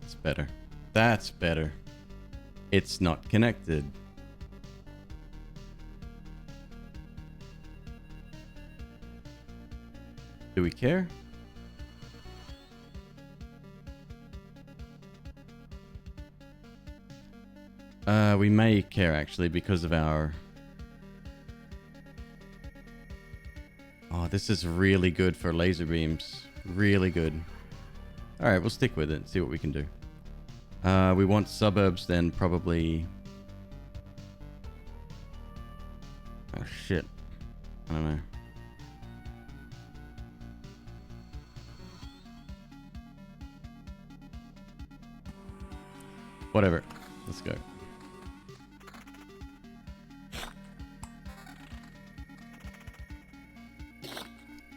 It's better. That's better. It's not connected. Do we care? We may care actually because of our... Oh, this is really good for laser beams. Really good. Alright, we'll stick with it and see what we can do. We want suburbs, then probably... Oh shit. I don't know. Whatever. Let's go.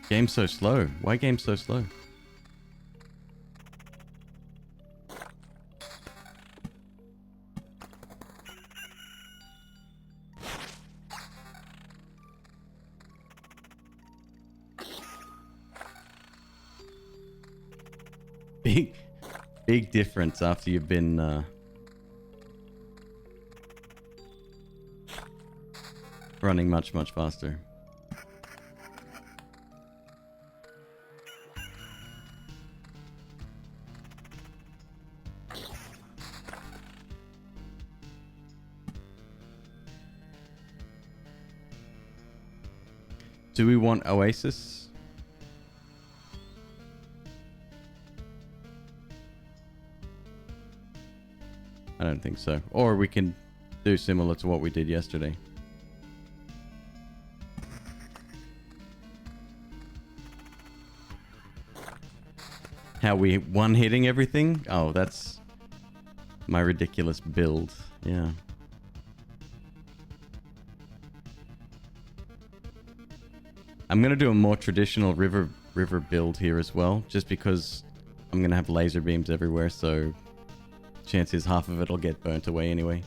Game's so slow. Why game's so slow? Big difference after you've been running much faster. Do we want Oasis? I don't think so. Or we can do similar to what we did yesterday. How we one-hitting everything? Oh, that's my ridiculous build. Yeah. I'm going to do a more traditional river build here as well, just because I'm going to have laser beams everywhere, so chances half of it'll get burnt away anyway.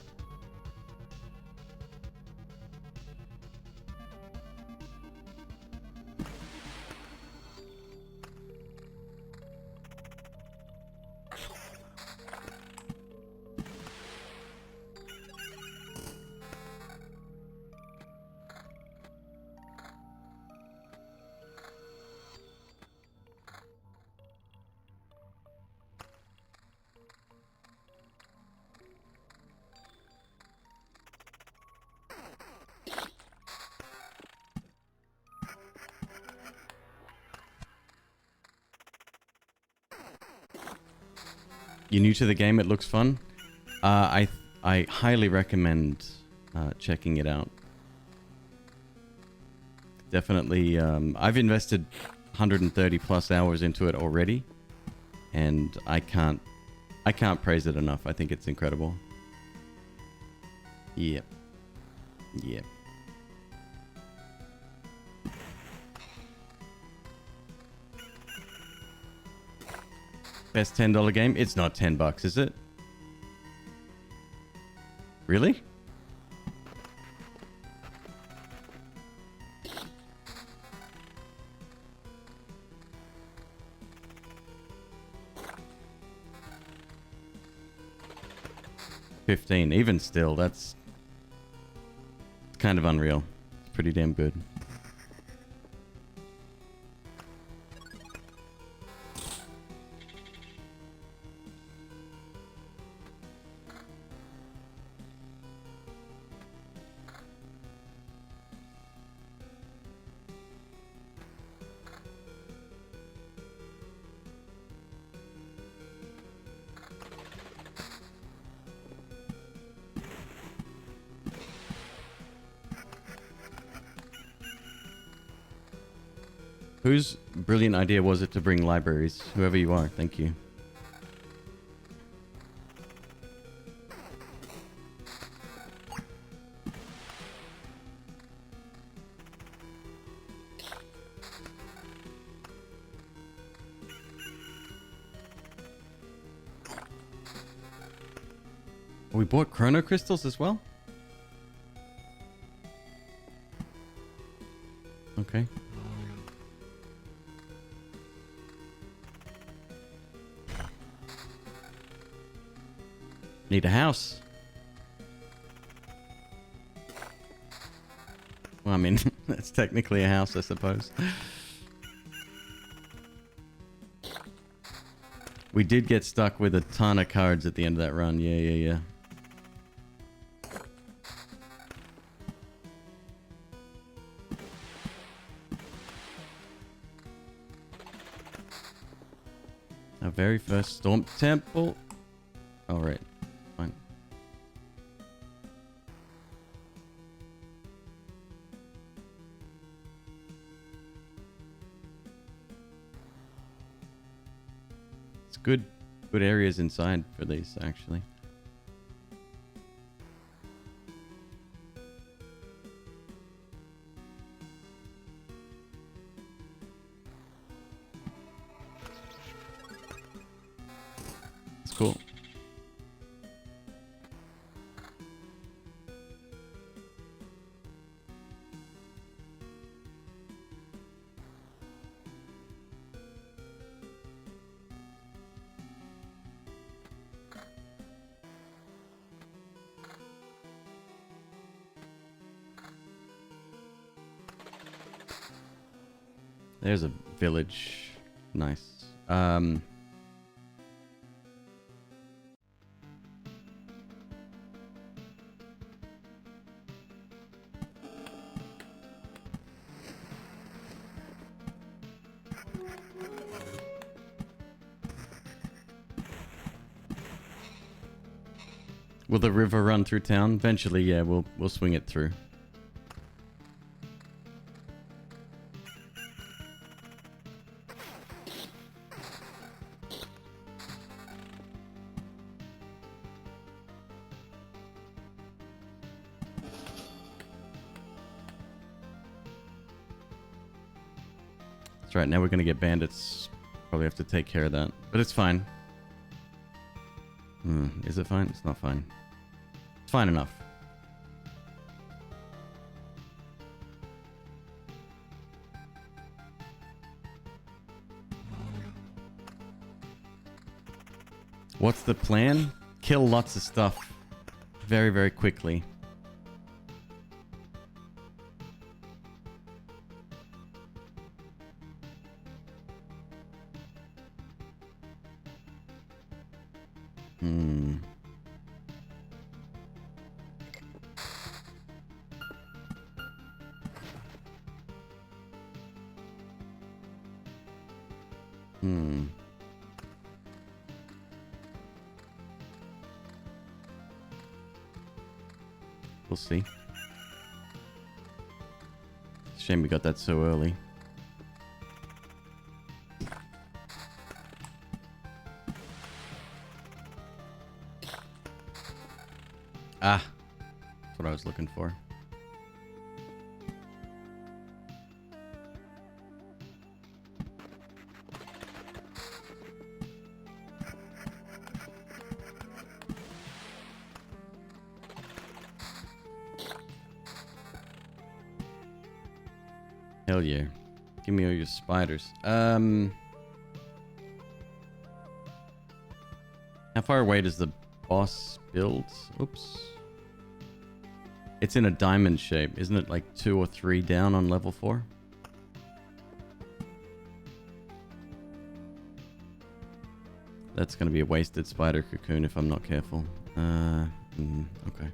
You're new to the game, it looks fun. I highly recommend checking it out. Definitely, I've invested 130 plus hours into it already, and I can't praise it enough. I think it's incredible. Yep. Yep. Best $10 game? It's not $10, is it? Really? $15. Even still, that's kind of unreal. It's pretty damn good. Whose brilliant idea was it to bring libraries? Whoever you are, thank you. We bought chrono crystals as well? Okay. Need a house. Well, I mean, that's technically a house, I suppose. We did get stuck with a ton of cards at the end of that run. Yeah. Our very first Storm Temple. All right. Fine. It's good areas inside for these, actually. It's cool. There's a village. Nice. Will the river run through town? Eventually, yeah, we'll swing it through. That's right, now we're gonna get bandits. Probably have to take care of that. But it's fine. Is it fine? It's not fine. It's fine enough. What's the plan? Kill lots of stuff very, very quickly. We'll see. Shame we got that so early. Ah, that's what I was looking for. Hell yeah. Give me all your spiders. How far away does the boss build? Oops. It's in a diamond shape. Isn't it like 2 or 3 down on level 4? That's going to be a wasted spider cocoon if I'm not careful. Okay.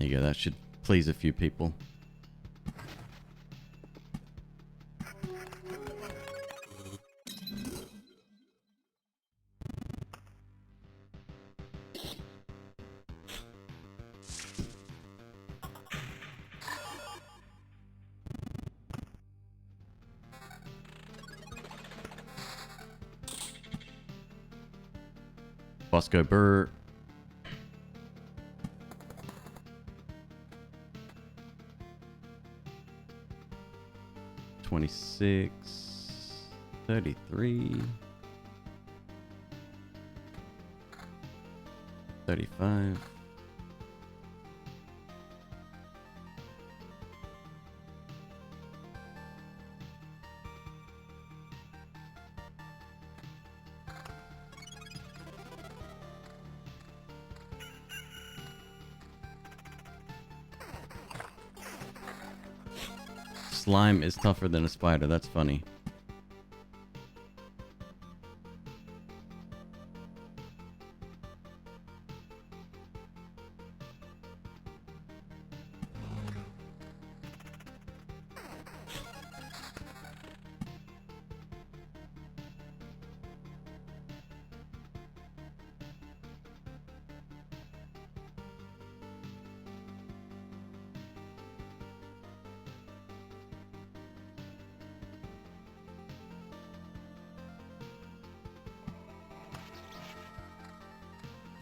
There you go. That should please a few people. Bosco Burr. $26, $33, $35. Slime is tougher than a spider. That's funny.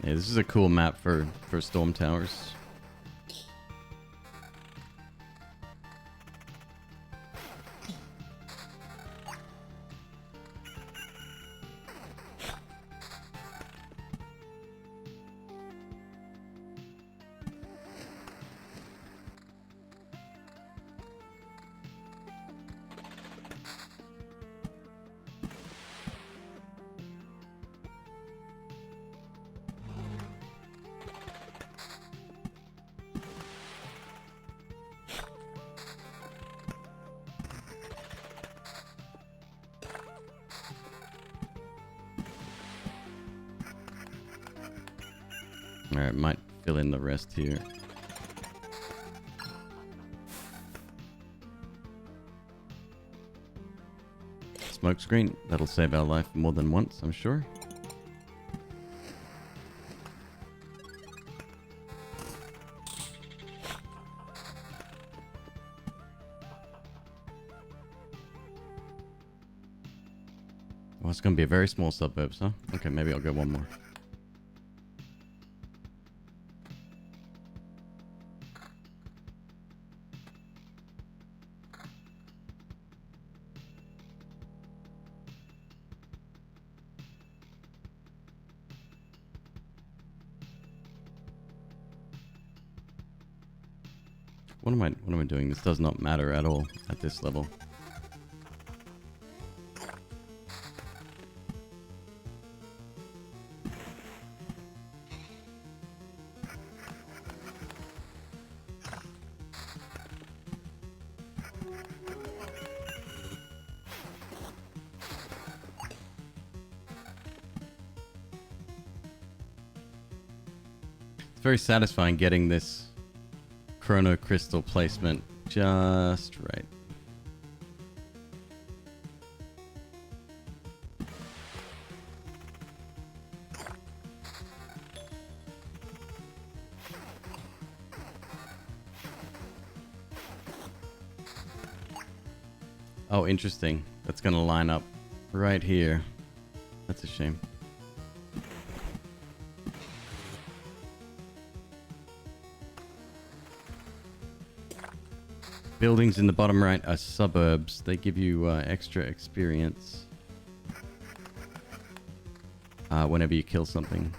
Yeah, this is a cool map for storm towers. Alright, might fill in the rest here. Smoke screen. That'll save our life more than once, I'm sure. Well, it's going to be a very small suburbs, huh? Okay, maybe I'll go one more. What am I doing? This does not matter at all at this level. It's very satisfying getting this chrono crystal placement just right. Oh, interesting. That's going to line up right here. That's a shame. Buildings in the bottom right are suburbs. They give you extra experience whenever you kill something.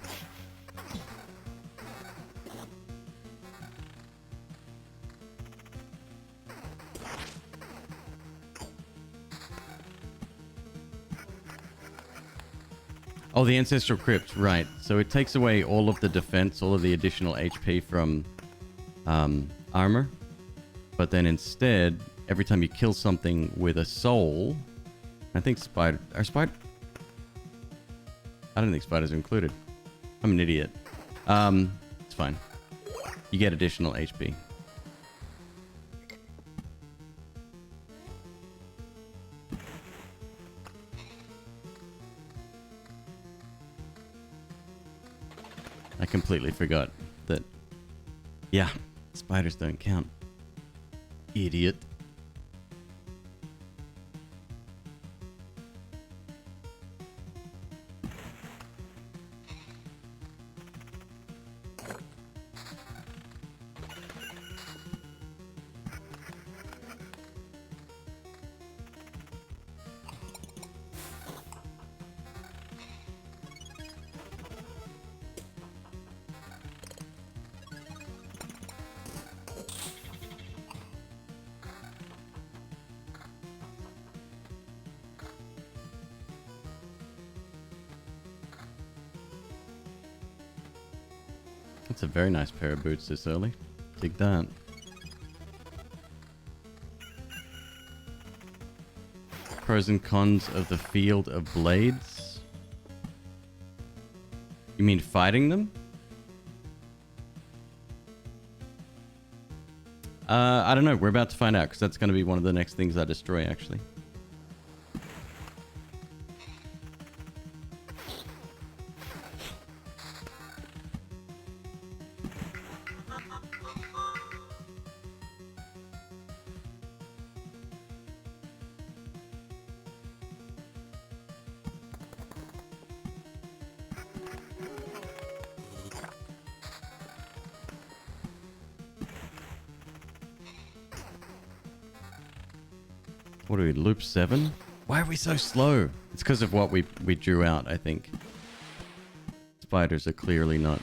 Oh, the Ancestral Crypt, right. So it takes away all of the defense, all of the additional HP from armor. But then instead, every time you kill something with a soul, I think I don't think spiders are included. I'm an idiot. It's fine. You get additional HP. I completely forgot that, yeah, spiders don't count. Idiot. That's a very nice pair of boots this early. Dig that. Pros and cons of the Field of Blades. You mean fighting them? I don't know. We're about to find out because that's going to be one of the next things I destroy, actually. What do we, loop 7? Why are we so slow? It's because of what we drew out, I think. Spiders are clearly not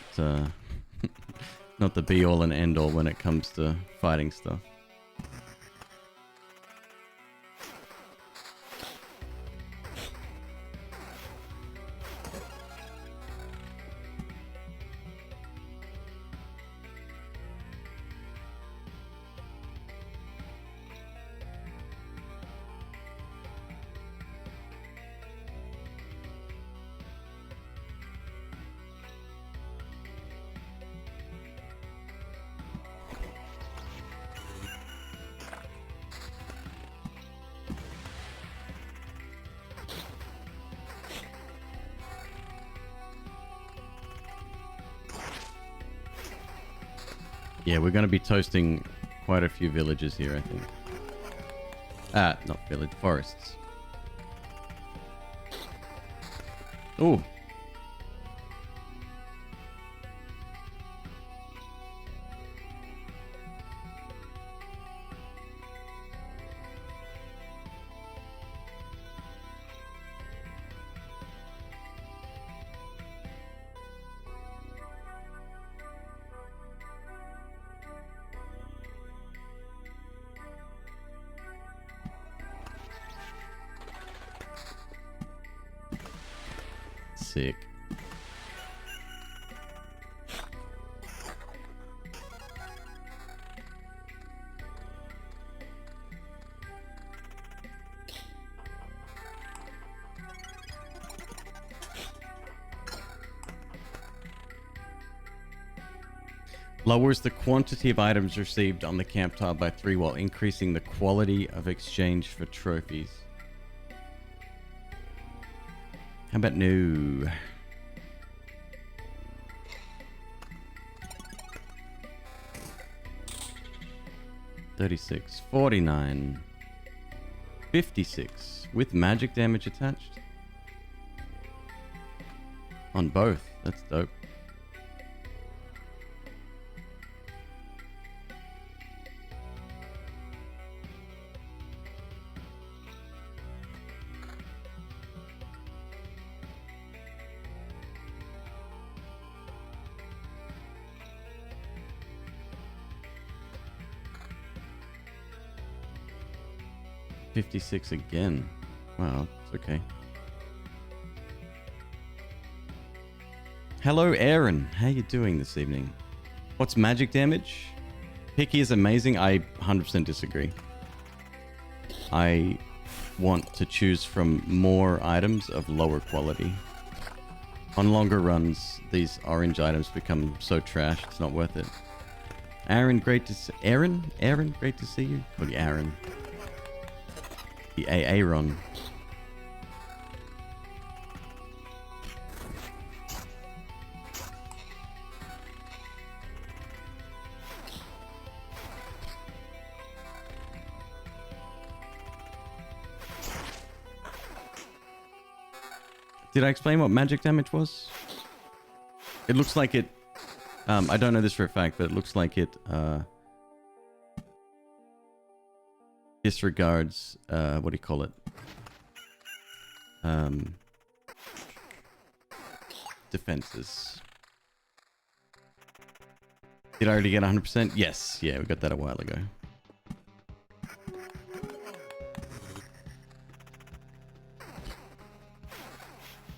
not the be-all and end-all when it comes to fighting stuff. Yeah, we're going to be toasting quite a few villages here, I think. Not village, forests. Ooh. Sick. Lowers the quantity of items received on the camp tile by 3 while increasing the quality of exchange for trophies. How about no? $36, $49, $56 with magic damage attached. On both. That's dope. $56 again. Wow, it's okay. Hello, Aaron. How you doing this evening? What's magic damage? Picky is amazing. I 100% disagree. I want to choose from more items of lower quality. On longer runs, these orange items become so trash, it's not worth it. Aaron, great to see... Aaron, great to see you. Call you Aaron. The Aaron. Did I explain what magic damage was? It looks like it... I don't know this for a fact, but it looks like it disregards... what do you call it? Defenses. Did I already get 100%? Yes. Yeah, we got that a while ago.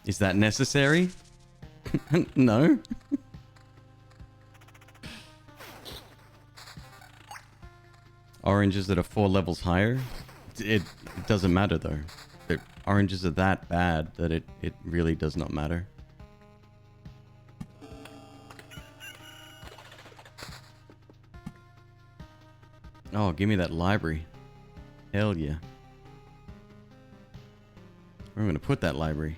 Is that necessary? No. Oranges that are 4 levels higher? It doesn't matter though. Oranges are that bad that it really does not matter. Oh, give me that library. Hell yeah. Where am I going to put that library?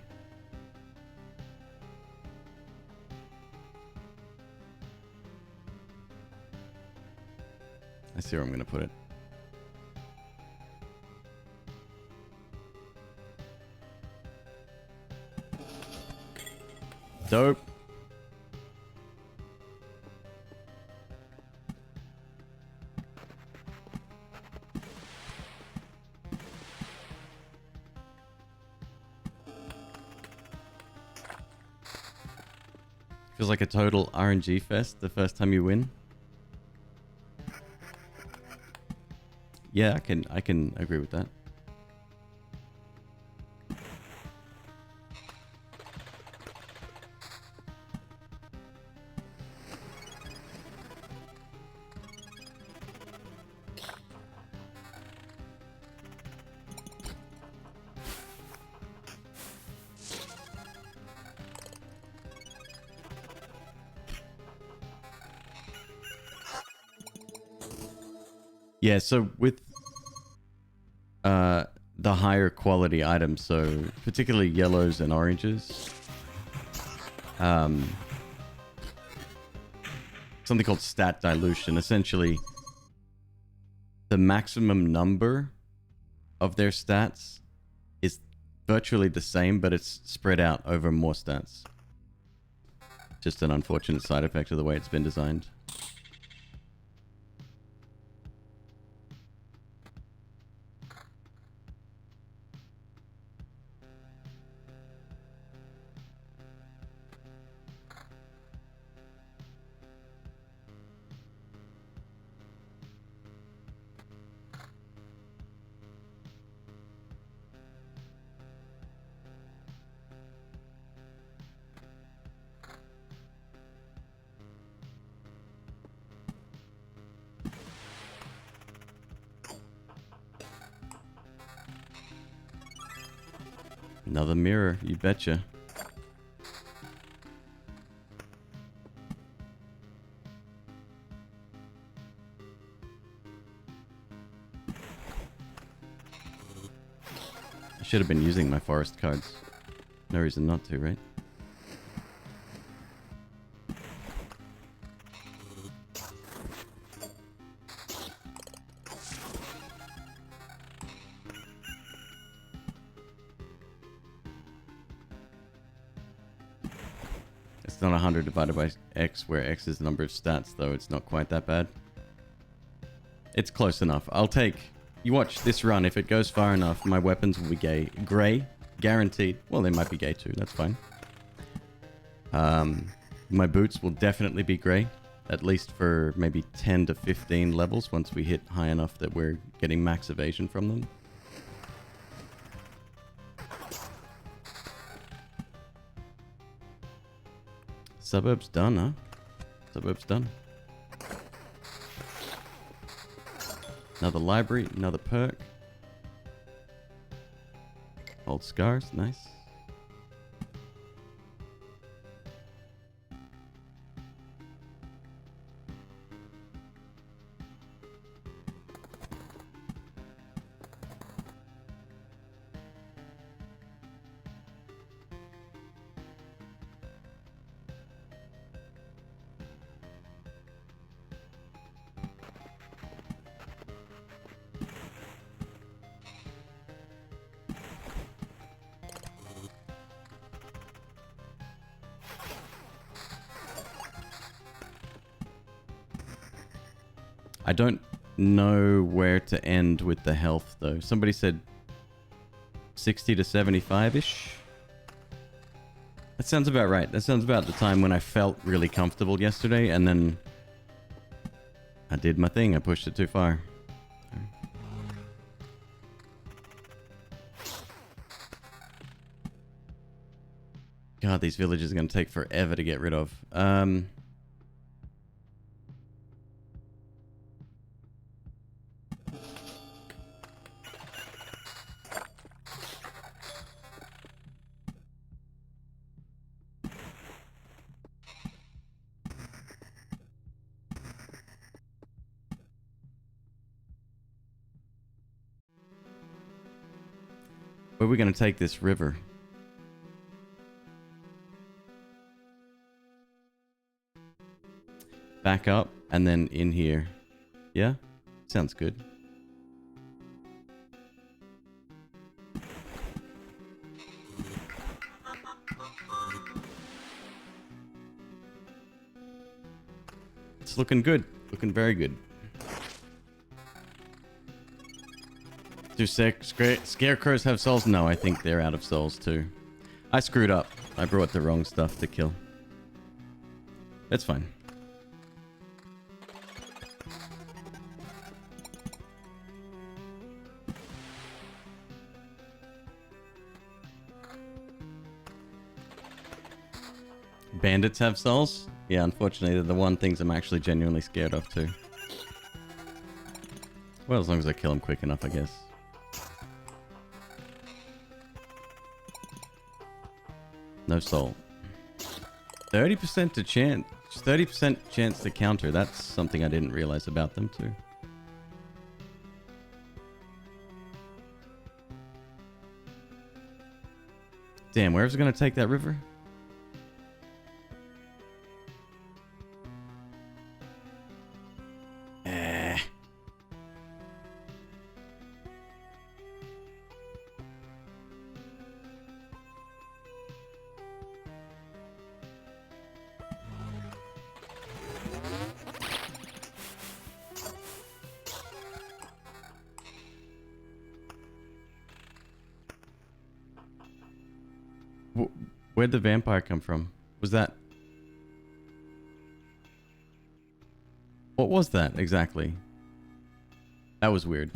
I see where I'm going to put it. Dope. Feels like a total RNG fest the first time you win. Yeah, I can agree with that. Yeah, so with the higher quality items, so particularly yellows and oranges, something called stat dilution. Essentially, the maximum number of their stats is virtually the same, but it's spread out over more stats. Just an unfortunate side effect of the way it's been designed. Another mirror, you betcha. I should have been using my forest cards. No reason not to, right? It's not 100 divided by x, where x is the number of stats, though. It's not quite that bad. It's close enough. I'll take... You watch this run. If it goes far enough, my weapons will be grey. Guaranteed. Well, they might be gay too. That's fine. My boots will definitely be grey. At least for maybe 10 to 15 levels once we hit high enough that we're getting max evasion from them. Suburbs done, huh? Suburbs done. Another library, another perk. Old scars, nice. I don't know where to end with the health, though. Somebody said 60 to 75-ish. That sounds about right. That sounds about the time when I felt really comfortable yesterday, and then I did my thing. I pushed it too far. God, these villages are going to take forever to get rid of. Where are we going to take this river? Back up and then in here. Yeah? Sounds good. It's looking good. Looking very good. Do scarecrows have souls? No, I think they're out of souls too. I screwed up. I brought the wrong stuff to kill. That's fine. Bandits have souls? Yeah, unfortunately, they're the one things I'm actually genuinely scared of too. Well, as long as I kill them quick enough, I guess. No soul. 30% to chance. 30% chance to counter. That's something I didn't realize about them too. Damn, where's it gonna take that river? Where'd the vampire come from? Was that... What was that exactly? That was weird.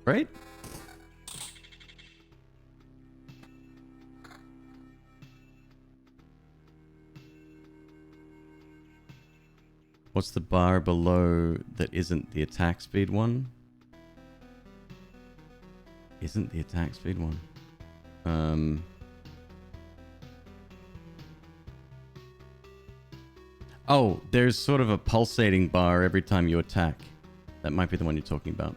Right? What's the bar below that isn't the attack speed one? Isn't the attack speed one? Oh, there's sort of a pulsating bar every time you attack. That might be the one you're talking about.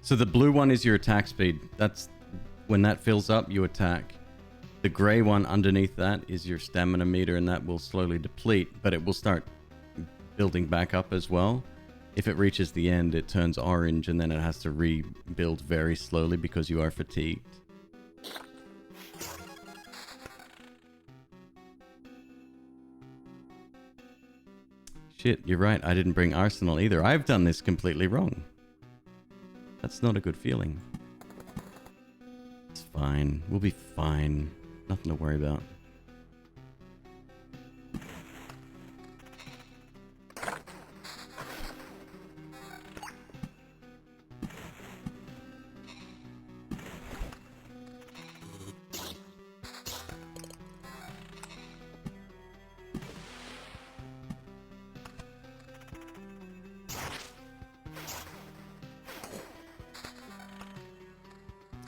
So the blue one is your attack speed. That's when that fills up, you attack. The gray one underneath that is your stamina meter, and that will slowly deplete, but it will start building back up as well. If it reaches the end, it turns orange, and then it has to rebuild very slowly because you are fatigued. Shit, you're right. I didn't bring Arsenal either. I've done this completely wrong. That's not a good feeling. It's fine. We'll be fine. Nothing to worry about.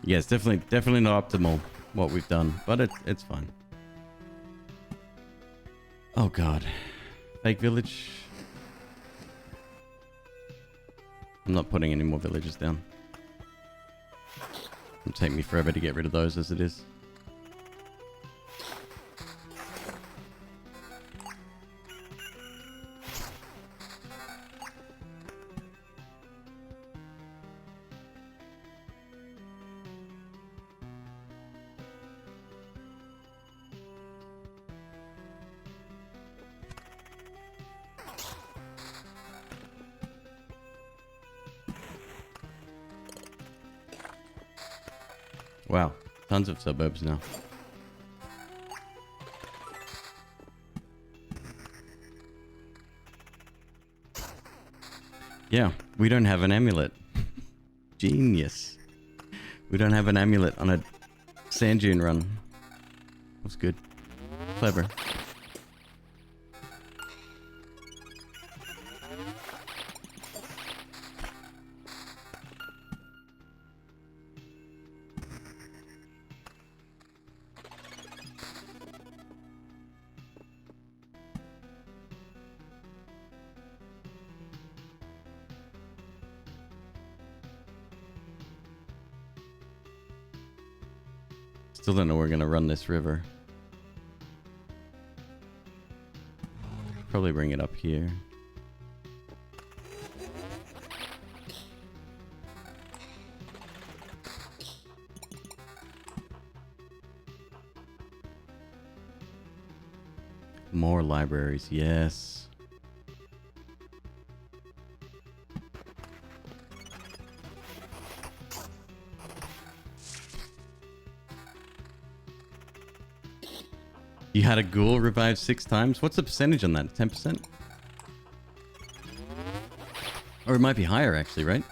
Yes, definitely not optimal what we've done, but it's fine. Oh god. Fake village. I'm not putting any more villages down. It'll take me forever to get rid of those as it is. Wow, tons of suburbs now. Yeah, we don't have an amulet. Genius. We don't have an amulet on a sand dune run. That's good. Clever. Still don't know where we're gonna run this river. Probably bring it up here. More libraries, yes. You had a ghoul revived 6 times? What's the percentage on that? 10%? Or it might be higher actually, right?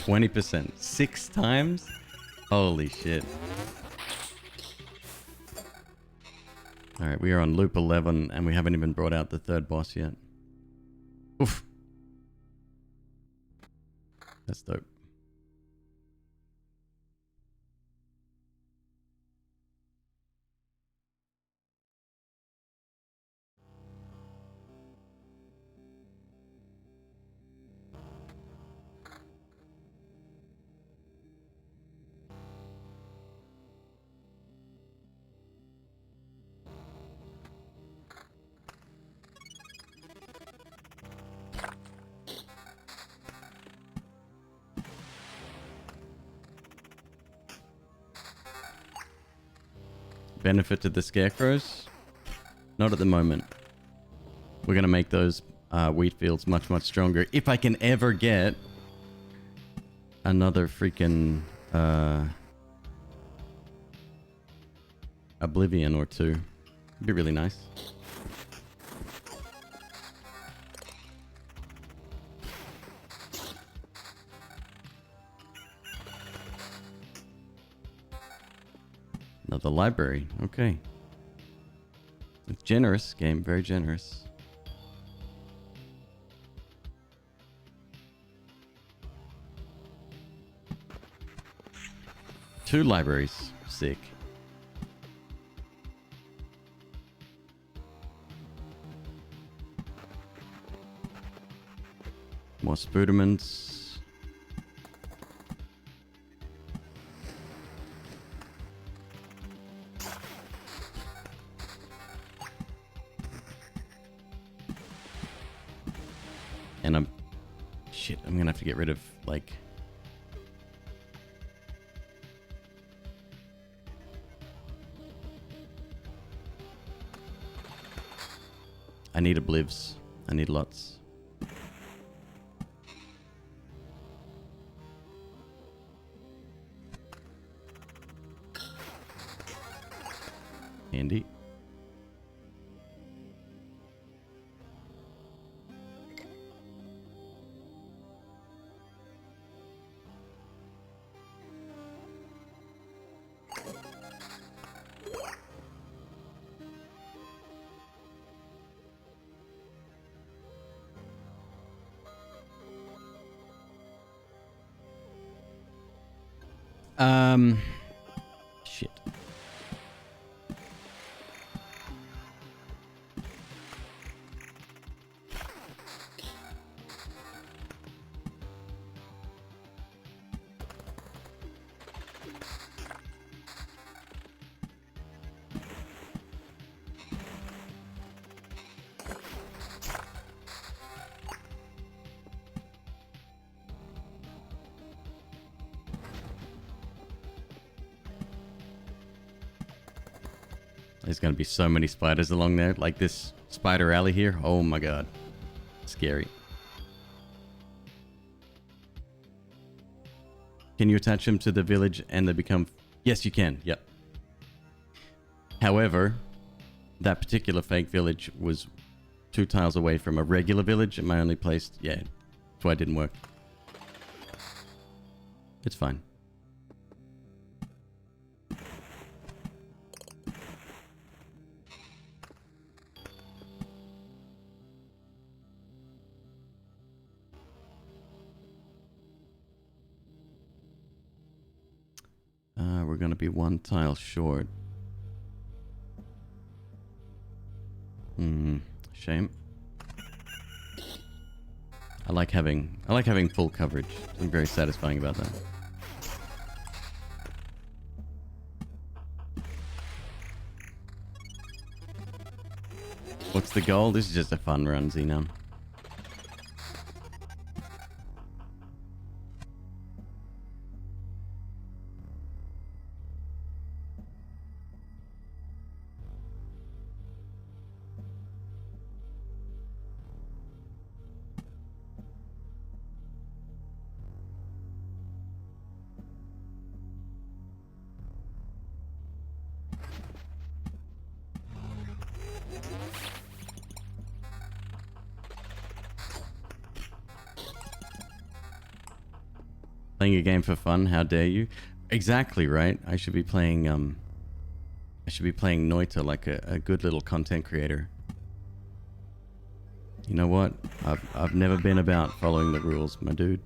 %. 6 times? Holy shit. Alright, we are on loop 11 and we haven't even brought out the 3rd boss yet. Oof. That's dope. Benefit to the scarecrows? Not at the moment. We're going to make those wheat fields much, much stronger. If I can ever get another freaking Oblivion or 2. It'd be really nice. Another library. Okay. It's generous game. Very generous. Two libraries. Sick. More spudiments. And I'm gonna have to get rid of, like... I need oblivs. I need lots. Handy. Shit. There's going to be so many spiders along there. Like this spider alley here. Oh my god. Scary. Can you attach them to the village and they become... Yes, you can. Yep. However, that particular fake village was 2 tiles away from a regular village and my only place... Yeah, that's why it didn't work. It's fine. We're going to be 1 tile short. Shame. I like having full coverage. I'm very satisfying about that. What's the goal? This is just a fun run, Xenon. Playing a game for fun, how dare you? Exactly, right? I should be playing Noita like a good little content creator. You know what? I've never been about following the rules, my dude.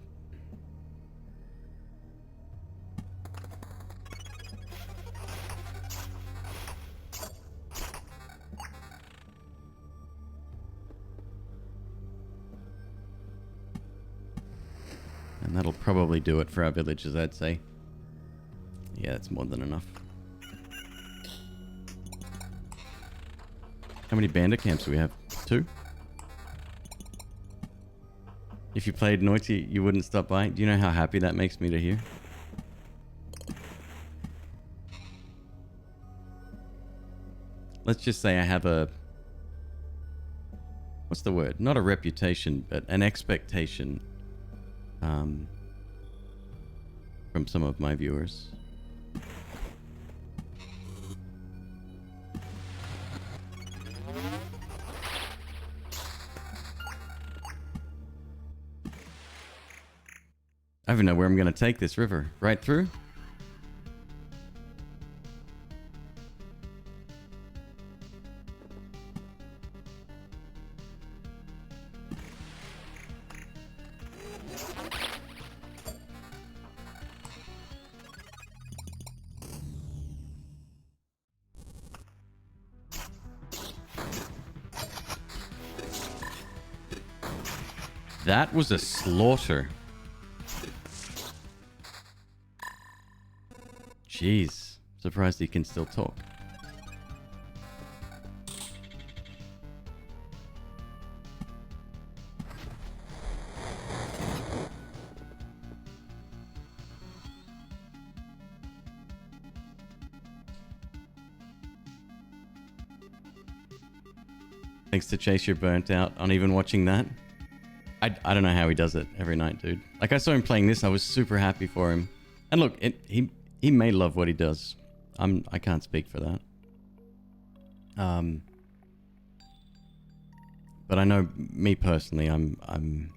And that'll probably do it for our villages, I'd say. Yeah, that's more than enough. How many bandit camps do we have? 2? If you played Noita, you wouldn't stop by. Do you know how happy that makes me to hear? Let's just say I have a... What's the word? Not a reputation, but an expectation from some of my viewers. I don't know where I'm going to take this river. Right through? That was a slaughter. Jeez. Surprised he can still talk. Thanks to Chase, you're burnt out on even watching that. I don't know how he does it every night, dude. Like, I saw him playing this. I was super happy for him. And look, he may love what he does. I can't speak for that. But I know me personally, I'm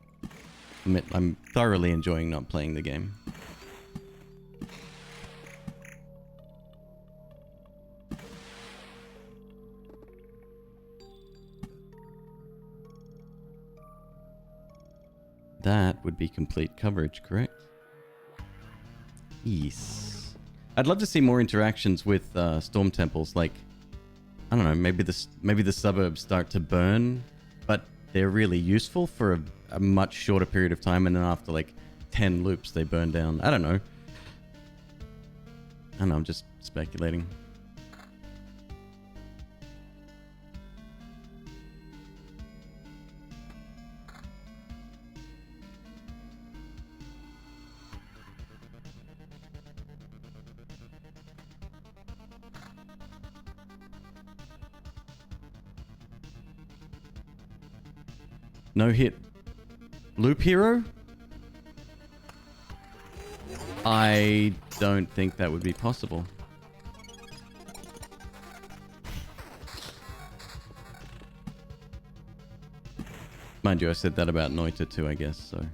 thoroughly enjoying not playing the game. That would be complete coverage, correct? Yes. I'd love to see more interactions with storm temples. Like, I don't know, maybe the suburbs start to burn, but they're really useful for a much shorter period of time, and then after like 10 loops they burn down. I don't know. I'm just speculating. No hit loop hero? I don't think that would be possible. Mind you, I said that about Noita too, I guess, so.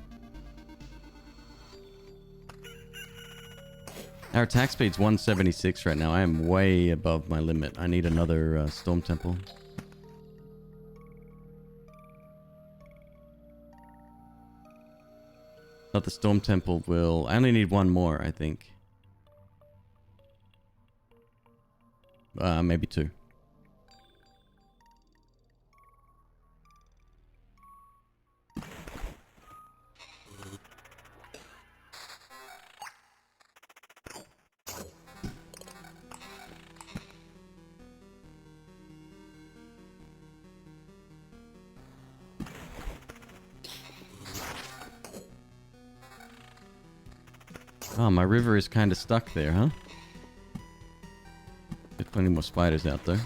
Our attack speed's 176 right now. I am way above my limit. I need another Storm Temple. Not the Storm Temple will... I only need one more, I think. Maybe two. Oh, my river is kind of stuck there, huh? There's plenty more spiders out there.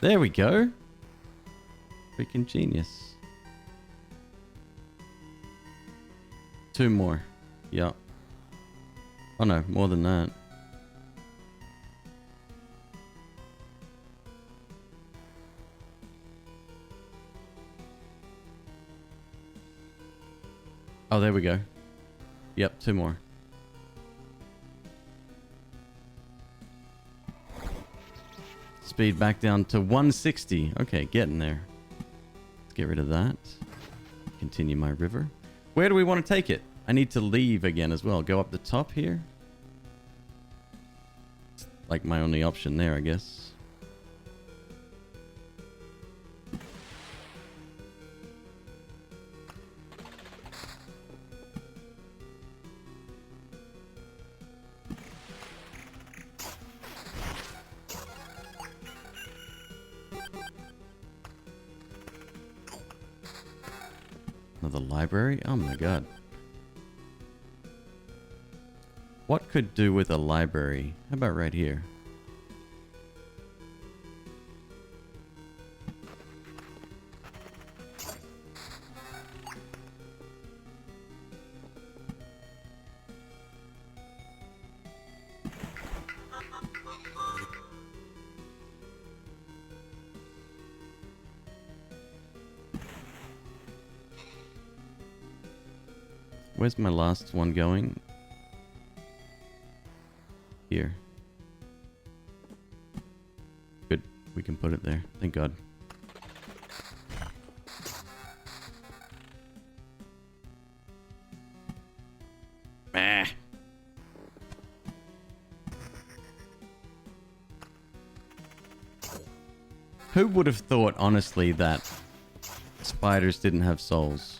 There we go. Freaking genius. Two more. Yup. Oh no, more than that. Oh, there we go. Yep, two more. Speed back down to 160. Okay, getting there. Let's get rid of that. Continue my river. Where do we want to take it? I need to leave again as well. Go up the top here. It's like my only option there, I guess. Another library? Oh my god. What could do with a library? How about right here? Where's my last one going? Here. Good. We can put it there. Thank God. Ah. Who would have thought, honestly, that spiders didn't have souls?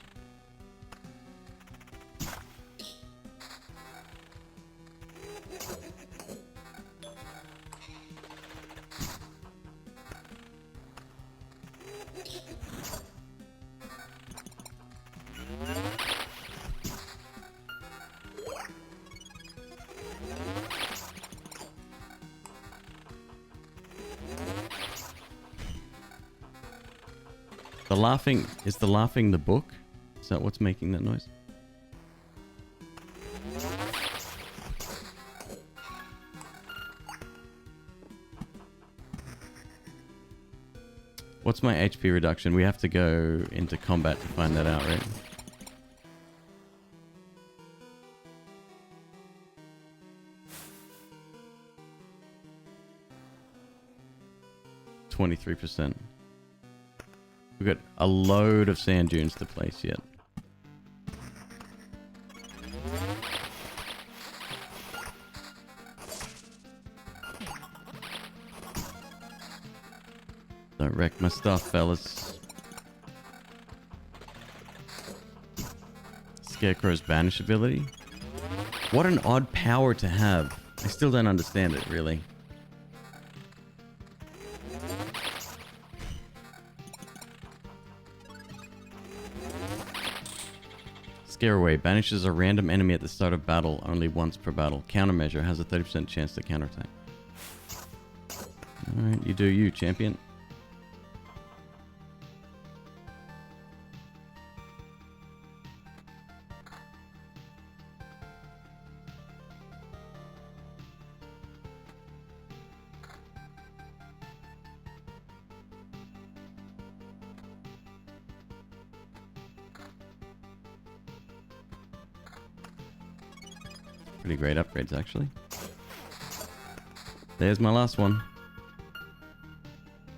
The laughing, is the laughing the book? Is that what's making that noise? What's my HP reduction? We have to go into combat to find that out, right? %. We've got a load of sand dunes to place yet. Don't wreck my stuff, fellas. Scarecrow's banish ability. What an odd power to have. I still don't understand it, really. Scare away. Banishes a random enemy at the start of battle only once per battle. Countermeasure has a 30% chance to counterattack. Alright, you do you, champion. Pretty great upgrades, actually. There's my last one.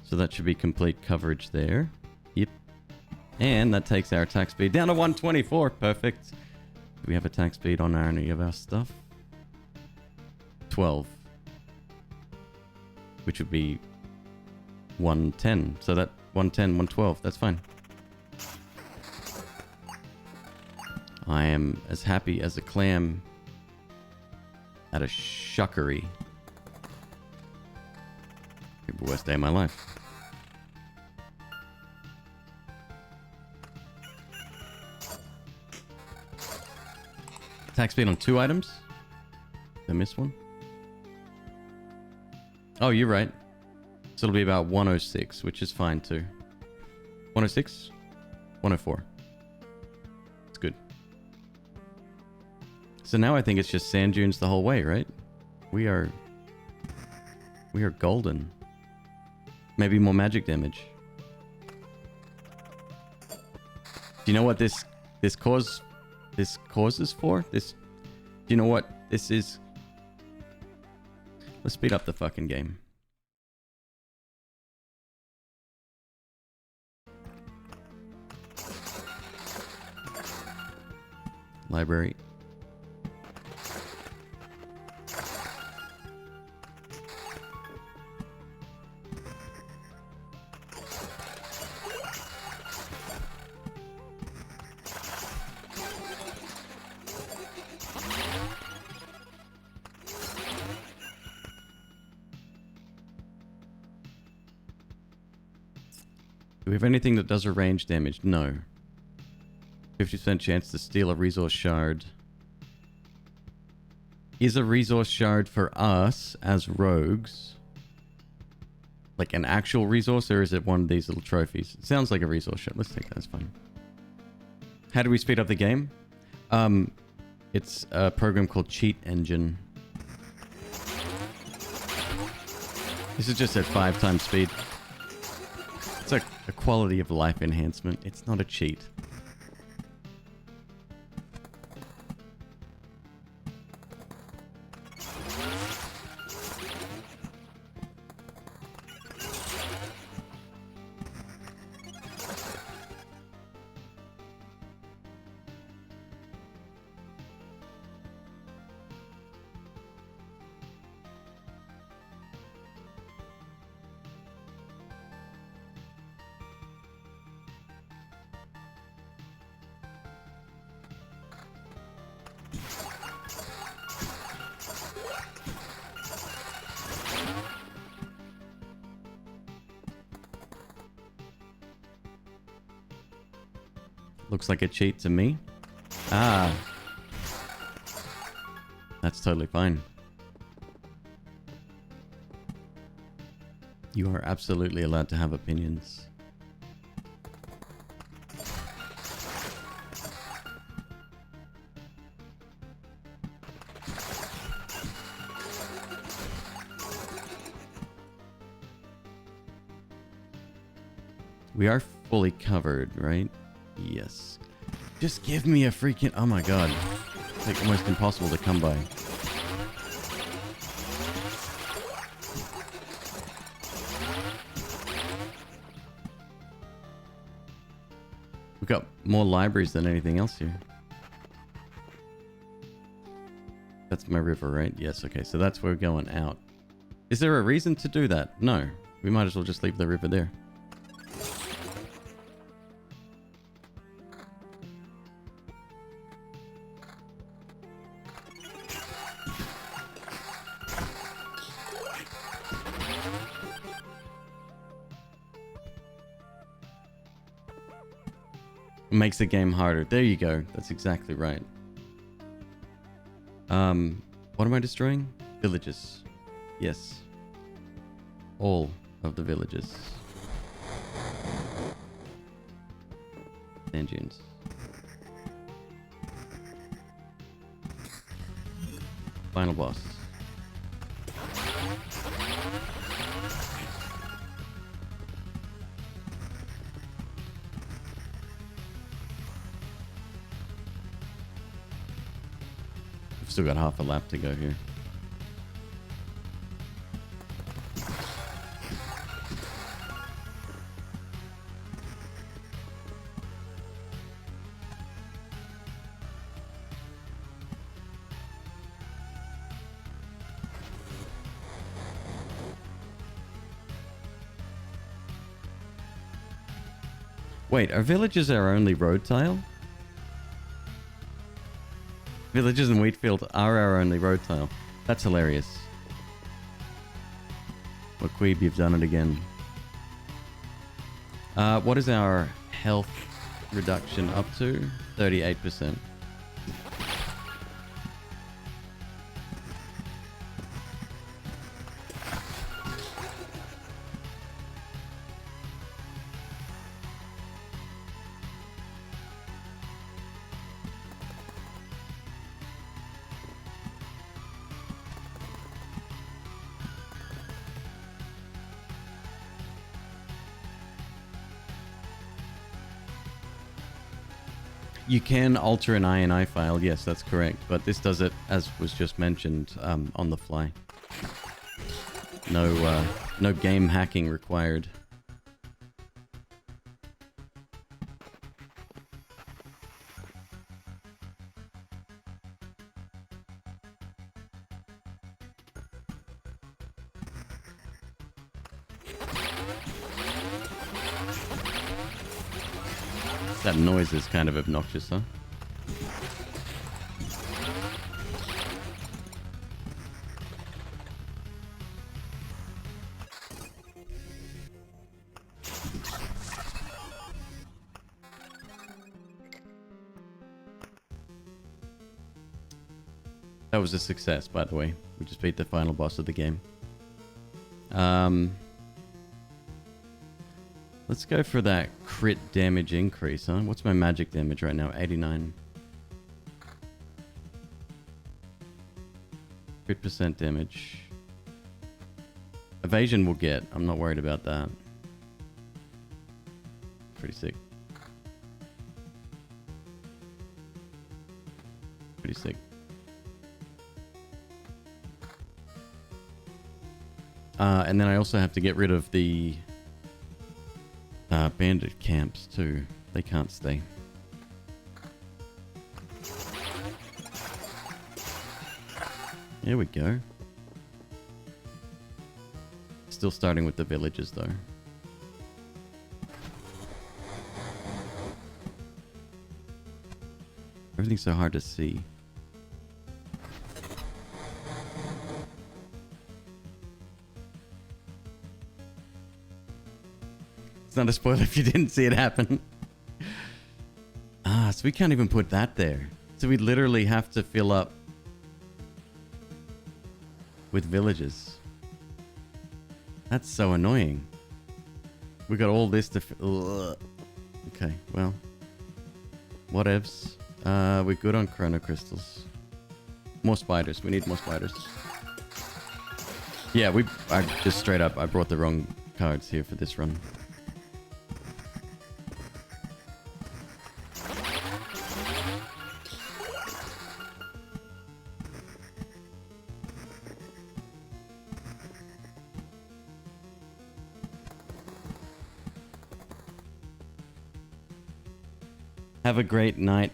So that should be complete coverage there. Yep. And that takes our attack speed down to 124. Perfect. Do we have attack speed on any of our stuff? 12. Which would be 110. So that 110, 112. That's fine. I am as happy as a clam at a shuckery. The worst day of my life. Attack speed on 2 items? Did I miss one? Oh, you're right. So it'll be about 106, which is fine too. 106? 104. It's good. So now I think it's just sand dunes the whole way, right? We are golden. Maybe more magic damage. Do you know what this causes for? Do you know what this is? Let's speed up the fucking game. Library. Do we have anything that does a range damage? No. 50% chance to steal a resource shard. Is a resource shard for us as rogues like an actual resource, or is it one of these little trophies? It sounds like a resource shard. Let's take that. That's fine. How do we speed up the game? It's a program called Cheat Engine. This is just at 5 times speed. It's like a quality of life enhancement. It's not a cheat. Looks like a cheat to me. Ah. That's totally fine. You are absolutely allowed to have opinions. We are fully covered, right? Yes. Just give me a freaking... Oh my god. It's like almost impossible to come by. We've got more libraries than anything else here. That's my river, right? Yes, okay. So that's where we're going out. Is there a reason to do that? No. We might as well just leave the river there. Makes the game harder. There you go. That's exactly right. What am I destroying? Villages. Yes. All of the villages. Sand dunes. Final boss. Still got half a lap to go here. Wait, are villages our only road tile? Villages in Wheatfield are our only road tile. That's hilarious. McQueeb, you've done it again. What is our health reduction up to? 38%. You can alter an INI file, yes, that's correct. But this does it, as was just mentioned, on the fly. No game hacking required. That noise is kind of obnoxious, huh? That was a success, by the way. We just beat the final boss of the game. Let's go for that crit damage increase, huh? What's my magic damage right now? 89. Crit percent damage. Evasion we'll get. I'm not worried about that. Pretty sick. Pretty sick. And then I also have to get rid of the bandit camps too. They can't stay. There we go. Still starting with the villages though. Everything's so hard to see. It's not a spoiler if you didn't see it happen. So we can't even put that there. So we literally have to fill up with villages. That's so annoying. We got all this to... Okay, well. Whatevs. We're good on chrono crystals. More spiders. We need more spiders. Yeah, I just straight up, I brought the wrong cards here for this run. Have a great night,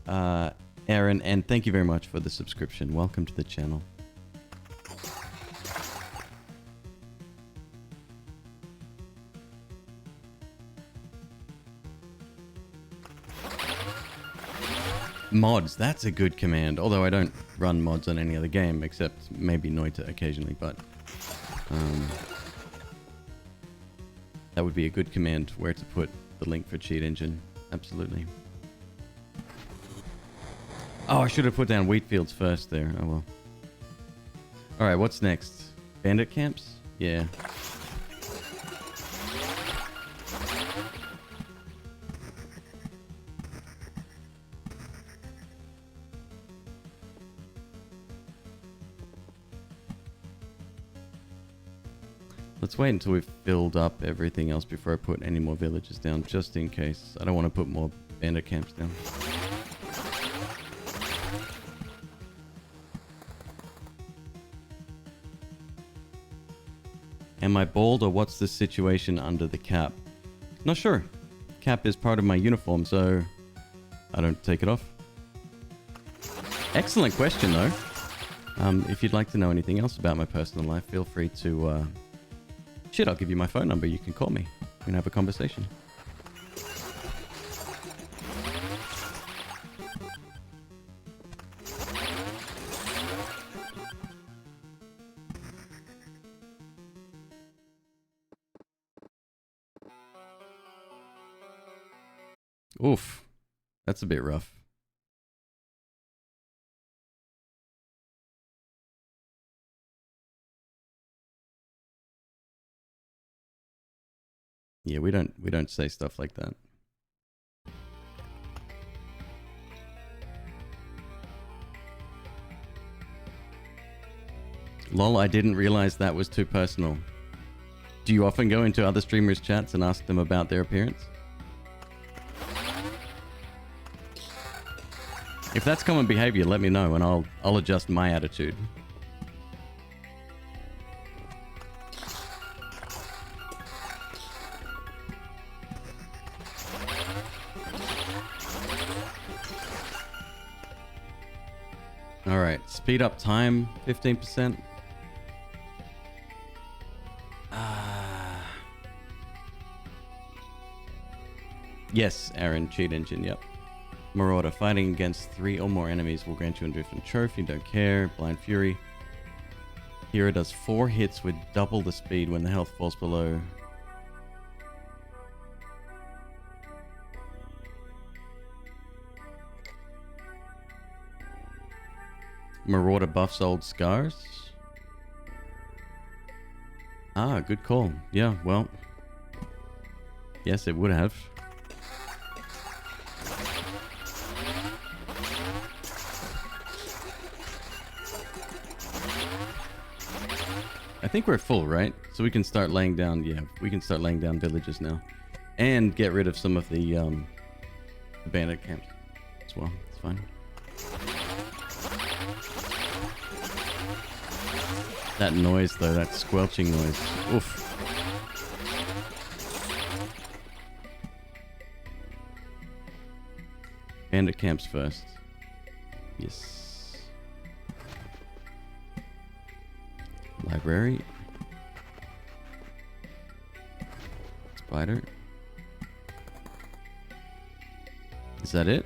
Aaron, and thank you very much for the subscription. Welcome to the channel. Mods, that's a good command. Although I don't run mods on any other game except maybe Noita occasionally, but that would be a good command where to put the link for Cheat Engine. Absolutely. Oh, I should have put down wheat fields first there. Oh well. Alright, what's next? Bandit camps? Yeah. Let's wait until we've filled up everything else before I put any more villages down, just in case. I don't want to put more bandit camps down. Am I bald or what's the situation under the cap? Not sure. Cap is part of my uniform, so I don't take it off. Excellent question, though. If you'd like to know anything else about my personal life, feel free to... Shit, I'll give you my phone number. You can call me. We can have a conversation. Oof. That's a bit rough. Yeah, we don't say stuff like that. Lol, I didn't realize that was too personal. Do you often go into other streamers' chats and ask them about their appearance? If that's common behavior, let me know and I'll adjust my attitude. Alright, speed up time, 15%. Yes, Aaron, cheat engine, yep. Marauder, fighting against 3 or more enemies will grant you a different trophy, don't care. Blind Fury. Hero does 4 hits with double the speed when the health falls below. Marauder buffs old scars. Ah, good call. Yeah, well. Yes, it would have. I think we're full, right? So we can start laying down, yeah, we can start laying down villages now. And get rid of some of the bandit camps as well. It's fine. That noise though, that squelching noise. Oof. Bandit camps first. Yes. Library. Spider. Is that it?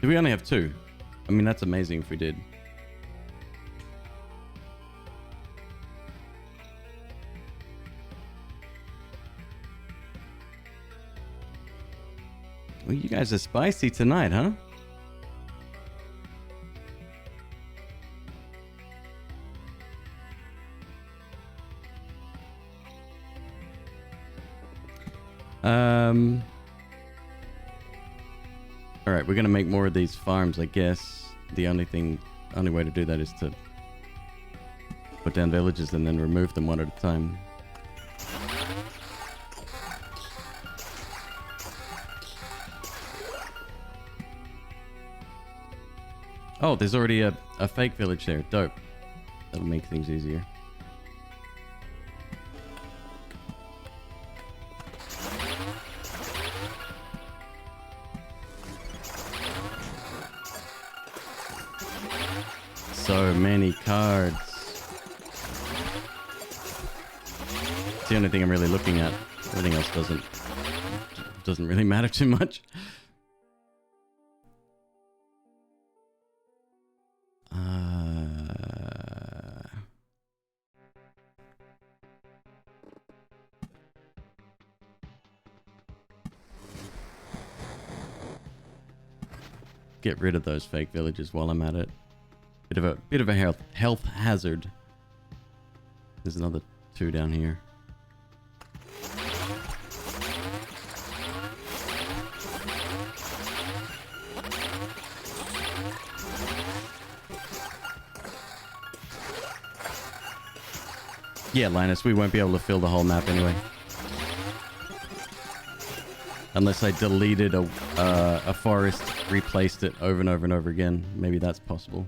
Do we only have 2? I mean, that's amazing if we did. Well, you guys are spicy tonight, huh? Alright, we're gonna make more of these farms, I guess. The only way to do that is to put down villages and then remove them one at a time. Oh, there's already a fake village there. Dope. That'll make things easier. so many cards. It's the only thing I'm really looking at. Everything else doesn't really matter too much. Get rid of those fake villages while I'm at it. Bit of a health hazard. There's another 2 down here. Yeah, Linus, we won't be able to fill the whole map anyway. Unless I deleted a forest, replaced it over and over and over again. Maybe that's possible.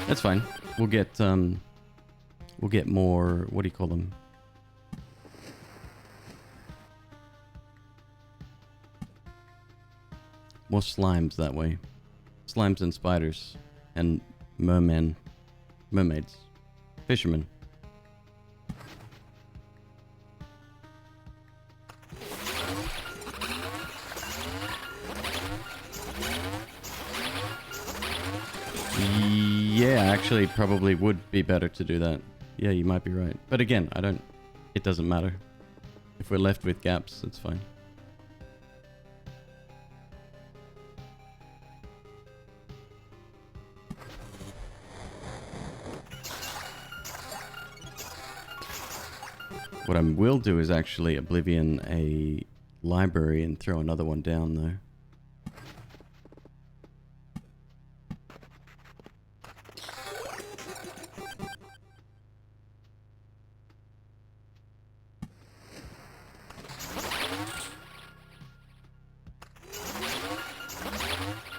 That's fine. We'll get more, what do you call them? More slimes that way. Slimes and spiders. And mermaids. Fishermen. Yeah, actually probably would be better to do that. Yeah, you might be right. But again, it doesn't matter. If we're left with gaps, it's fine. What I will do is actually Oblivion a library and throw another one down though.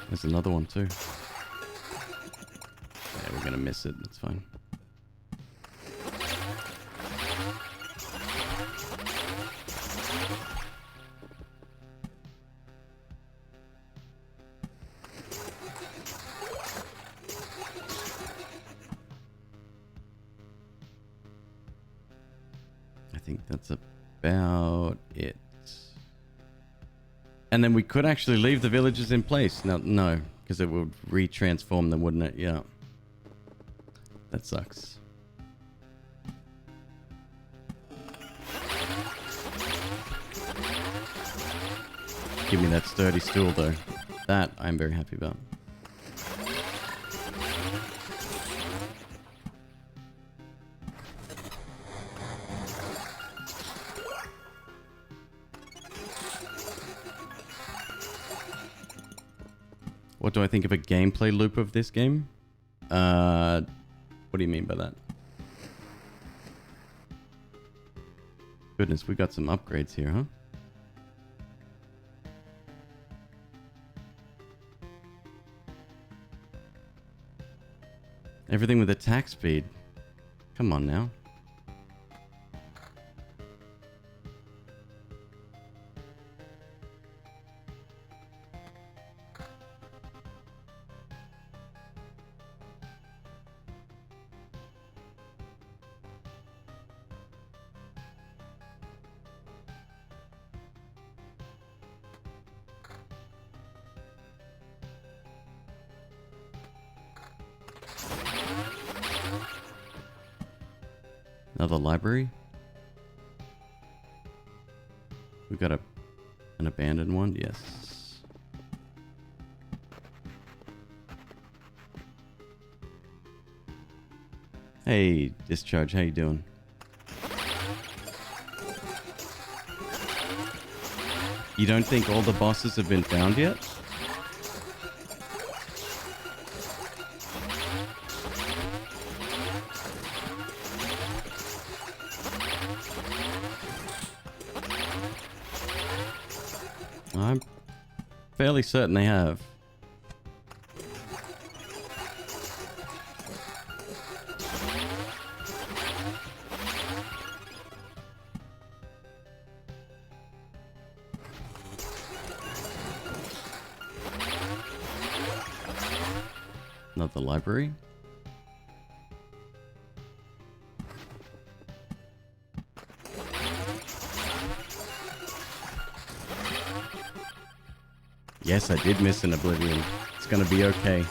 There's another one too. Yeah, we're gonna miss it. That's fine. I think that's about it. And then we could actually leave the villages in place. No, because it would re-transform them, wouldn't it? Yeah. That sucks. Give me that sturdy stool, though. That I'm very happy about. What do I think of a gameplay loop of this game? What do you mean by that? Goodness, we got some upgrades here, huh? Everything with attack speed. Come on now. Another library. We got an abandoned one. Yes. Hey, Discharge. How you doing? You don't think all the bosses have been found yet? fairly certain they have. Not the library. Yes, I did miss an Oblivion. It's gonna be okay.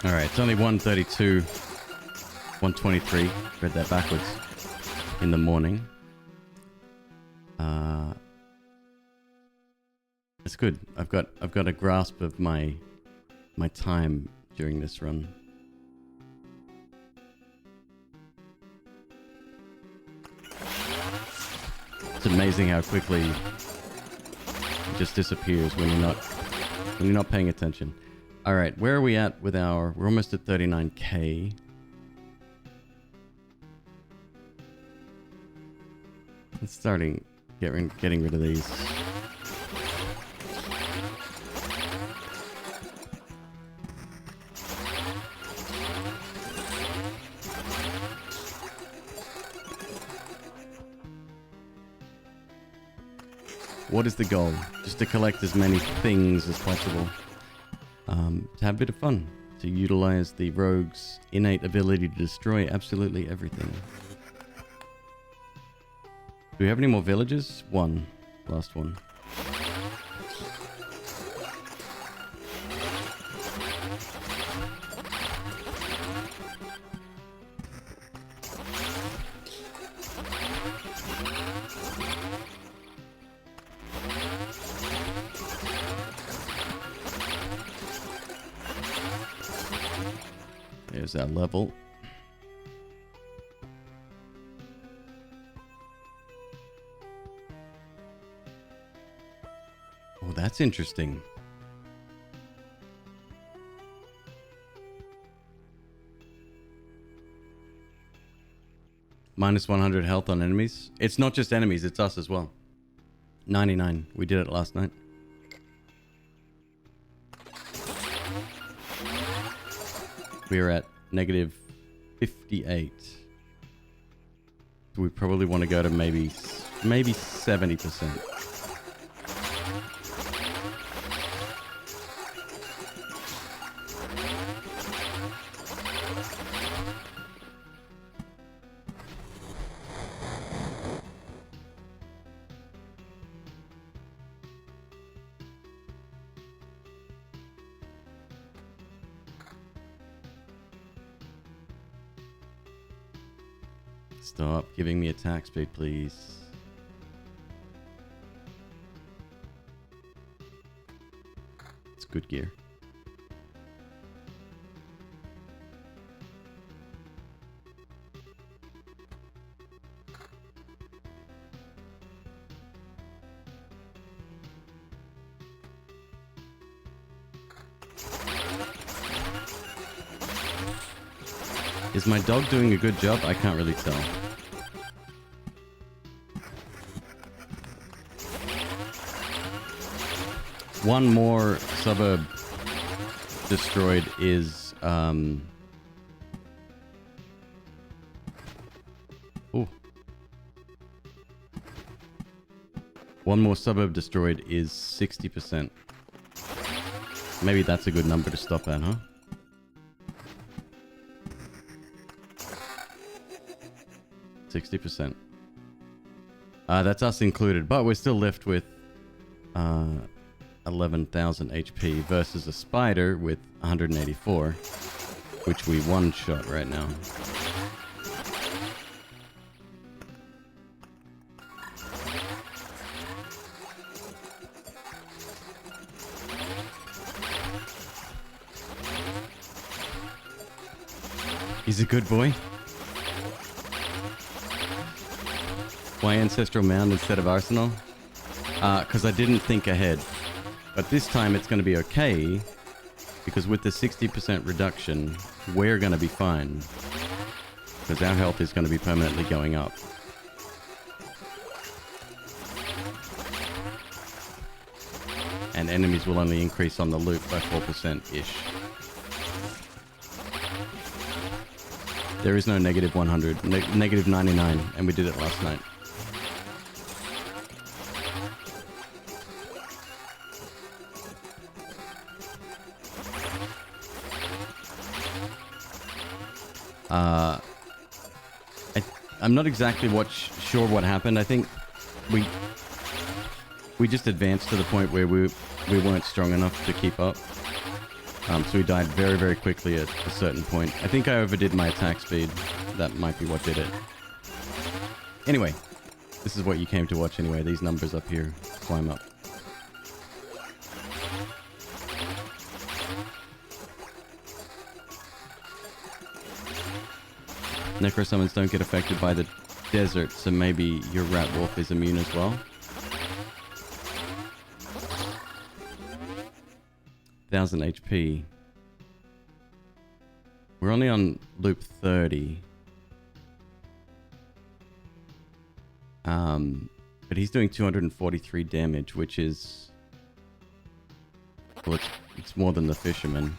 Alright, it's only 1:32. 1:23. Read that backwards. In the morning. It's good. I've got a grasp of my time during this run. It's amazing how quickly it just disappears when you're not paying attention. All right, where are we at with our? We're almost at 39k. It's starting getting rid of these. What is the goal? Just to collect as many things as possible. To have a bit of fun. To utilize the rogue's innate ability to destroy absolutely everything. Do we have any more villages? One. Last one. There's that level. Oh, that's interesting. Minus 100 health on enemies. It's not just enemies, it's us as well. 99. We did it last night. We are at negative 58. So we probably want to go to maybe 70%. Stop giving me attack speed, please. It's good gear. Is my dog doing a good job? I can't really tell. One more suburb destroyed is ooh. One more suburb destroyed is 60%. Maybe that's a good number to stop at, huh? %. That's us included, but we're still left with 11,000 HP versus a spider with 184, which we one-shot right now. He's a good boy. Why Ancestral Mound instead of Arsenal? Because I didn't think ahead. But this time it's going to be okay, because with the 60% reduction, we're going to be fine. Because our health is going to be permanently going up. And enemies will only increase on the loop by 4%-ish. There is no negative 100, negative 99, and we did it last night. I'm not exactly sure what happened. I think we just advanced to the point where we weren't strong enough to keep up. So we died very, very quickly at a certain point. I think I overdid my attack speed. That might be what did it. Anyway, this is what you came to watch anyway. These numbers up here climb up. Necro summons don't get affected by the desert, so maybe your rat wolf is immune as well. 1000 HP. We're only on loop 30. But he's doing 243 damage, which is... Well, it's more than the fisherman.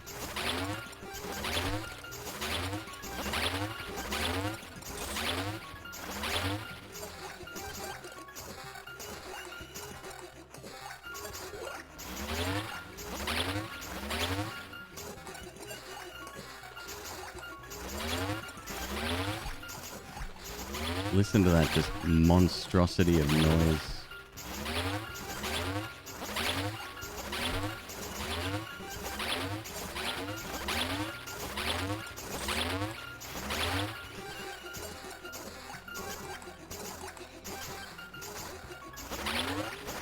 Listen to that just monstrosity of noise.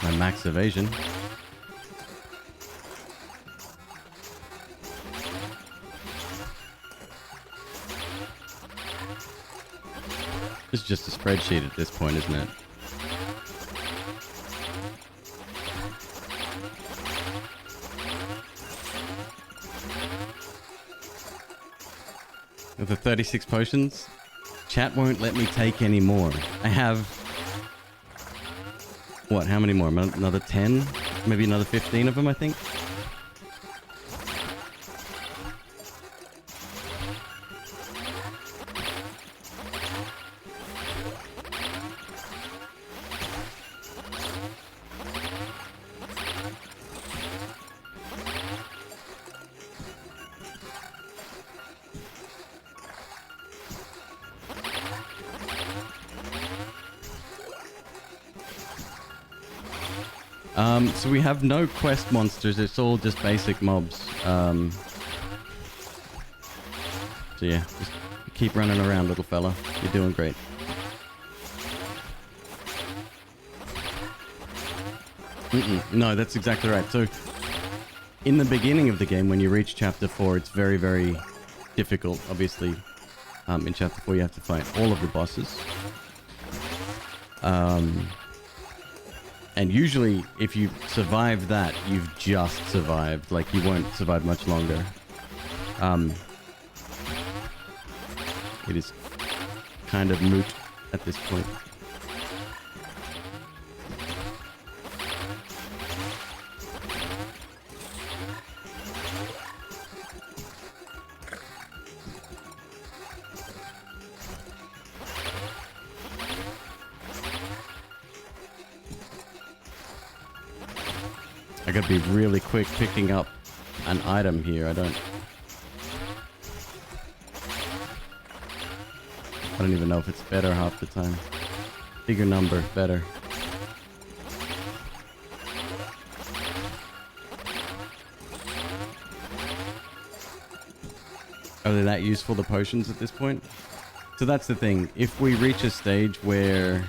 My max evasion. It's just a spreadsheet at this point, isn't it? With the 36 potions, chat won't let me take any more. I have... What, how many more? Another 10? Maybe another 15 of them, I think? So we have no quest monsters, it's all just basic mobs. So yeah, just keep running around, little fella. You're doing great. No, that's exactly right. So in the beginning of the game, when you reach chapter 4, it's very, very difficult, obviously. In chapter 4, you have to fight all of the bosses. And usually, if you survive that, you've just survived. Like, you won't survive much longer. It is kind of moot at this point. I gotta be really quick picking up an item here. I don't even know if it's better half the time. Bigger number, better. Are they that useful, the potions, at this point? So that's the thing. If we reach a stage where...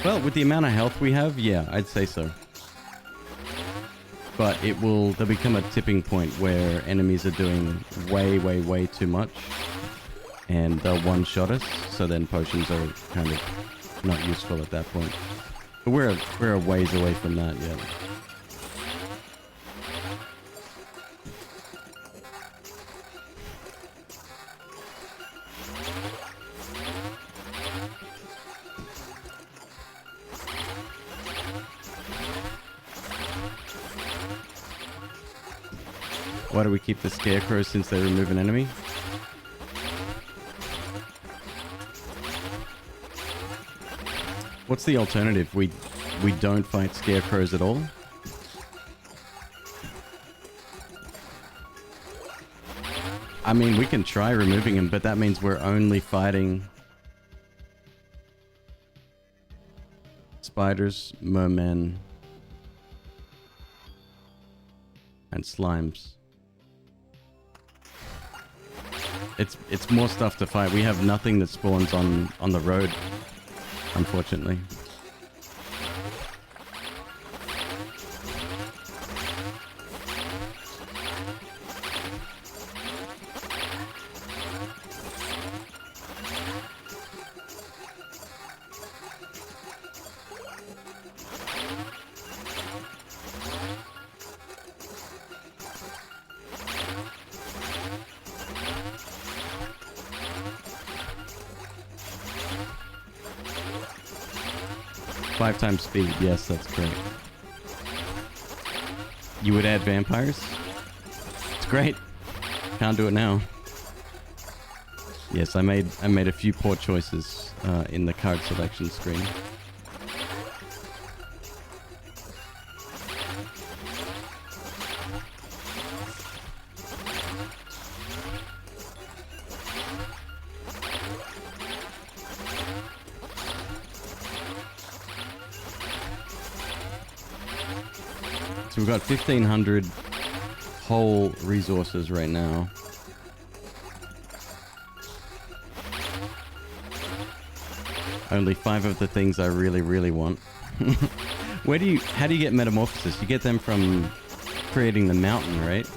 Well, with the amount of health we have, yeah, I'd say so. But there'll become a tipping point where enemies are doing way, way, way too much. And they'll one-shot us, so then potions are kind of not useful at that point. But we're a ways away from that yet. Why do we keep the scarecrow since they remove an enemy? What's the alternative? We don't fight scarecrows at all? I mean, we can try removing him, but that means we're only fighting spiders, mermen, and slimes. It's more stuff to fight. We have nothing that spawns on the road, unfortunately. Five times speed. Yes, that's correct. You would add vampires? It's great. Can't do it now. Yes, I made a few poor choices in the card selection screen. So we've got 1,500 whole resources right now. Only 5 of the things I really, really want. How do you get metamorphosis? You get them from creating the mountain, right?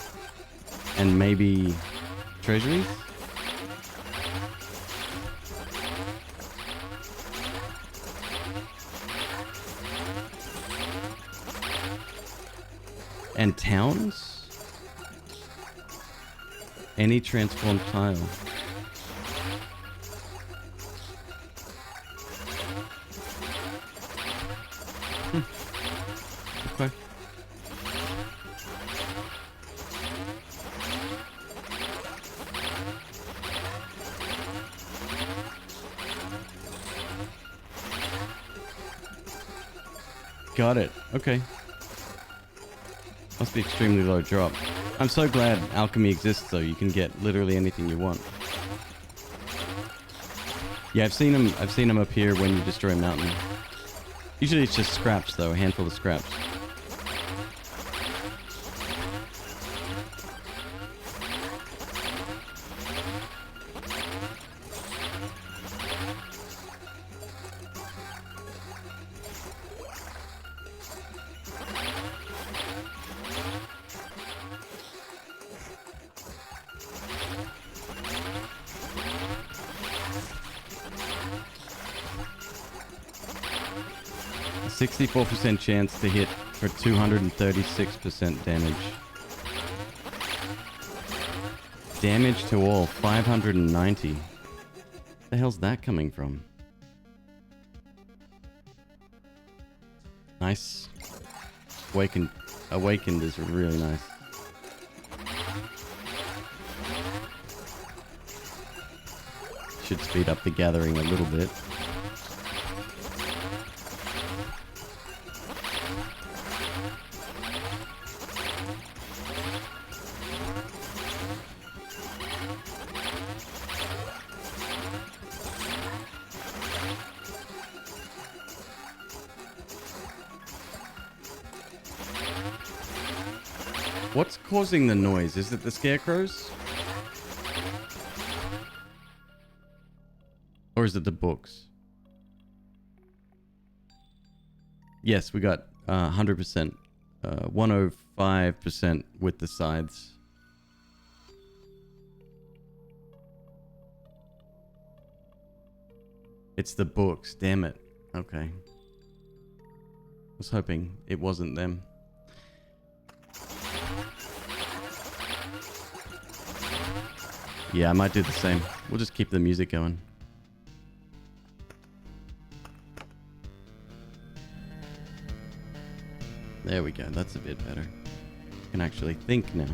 And maybe treasuries? And towns? Any transformed tile. Okay. Got it. Okay. Must be extremely low drop. I'm so glad alchemy exists though. You can get literally anything you want. Yeah, I've seen them appear when you destroy a mountain. Usually it's just scraps though, a handful of scraps. A 64% chance to hit for 236% damage. Damage to all, 590. The hell's that coming from? Nice. Awakened is really nice. Should speed up the gathering a little bit. What's causing the noise? Is it the scarecrows? Or is it the books? Yes, we got 100%. 105% with the scythes. It's the books, damn it. Okay. I was hoping it wasn't them. Yeah, I might do the same. We'll just keep the music going. There we go. That's a bit better. I can actually think now.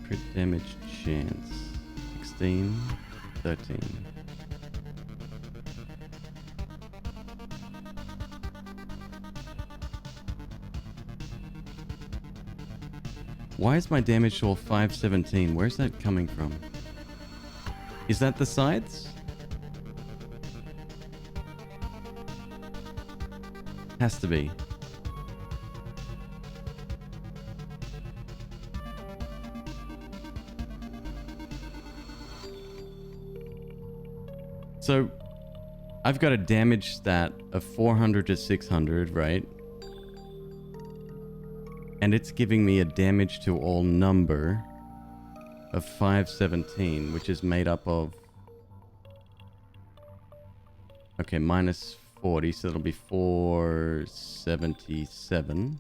Crit damage chance. 16, 13. Why is my damage tool 517? Where's that coming from? Is that the sides? Has to be. So, I've got a damage stat of 400 to 600, right? And it's giving me a damage to all number of 517, which is made up of... Okay, minus 40, so it'll be 477.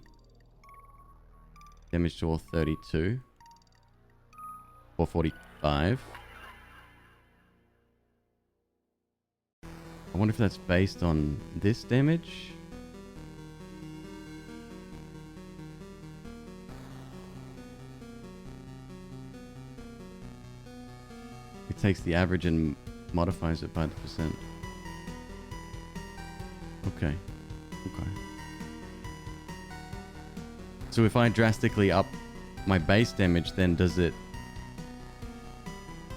Damage to all 32. 445. I wonder if that's based on this damage. It takes the average and modifies it by the percent. Okay. Okay. So if I drastically up my base damage, then does it...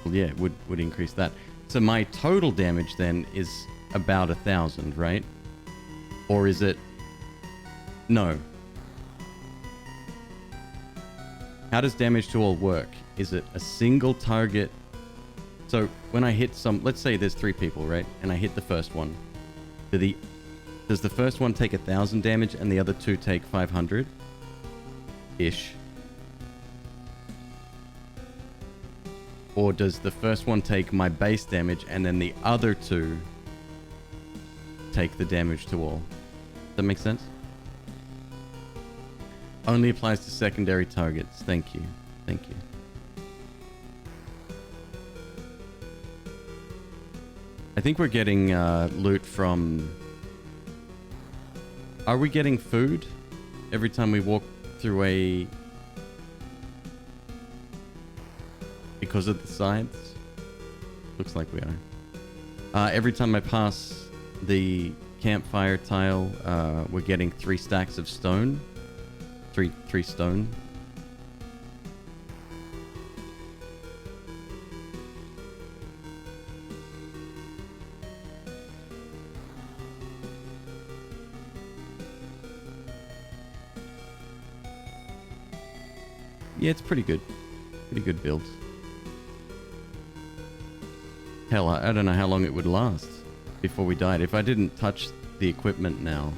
Well, yeah, it would increase that. So my total damage then is about 1,000, right? Or is it... No. How does damage to all work? Is it a single target? So when I hit some... Let's say there's 3 people, right? And I hit the first one. Does the first one take 1,000 damage and the other 2 take 500-ish? Or does the first one take my base damage and then the other 2 take the damage to all? Does that make sense? Only applies to secondary targets. Thank you. Thank you. I think we're getting loot from... Are we getting food every time we walk through a... Because of the sides? Looks like we are. Every time I pass the campfire tile, we're getting 3 stacks of stone. 3 stone. Yeah, it's pretty good. Pretty good build. Hell, I don't know how long it would last before we died. If I didn't touch the equipment now,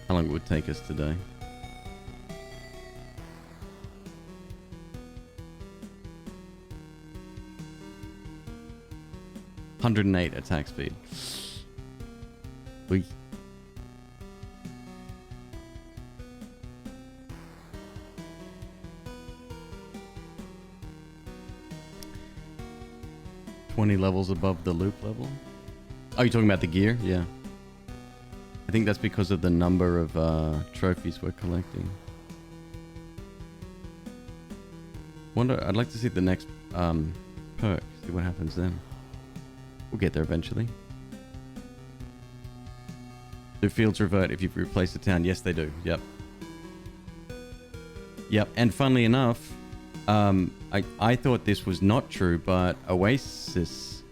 how long it would take us to die. $108 attack speed. We. $20 levels above the loop level. Oh, you're talking about the gear? Yeah. I think that's because of the number of trophies we're collecting. Wonder. I'd like to see the next perk. See what happens then. We'll get there eventually. Do fields revert if you've replaced a town? Yes, they do. Yep. Yep. And funnily enough, I thought this was not true, but Oasis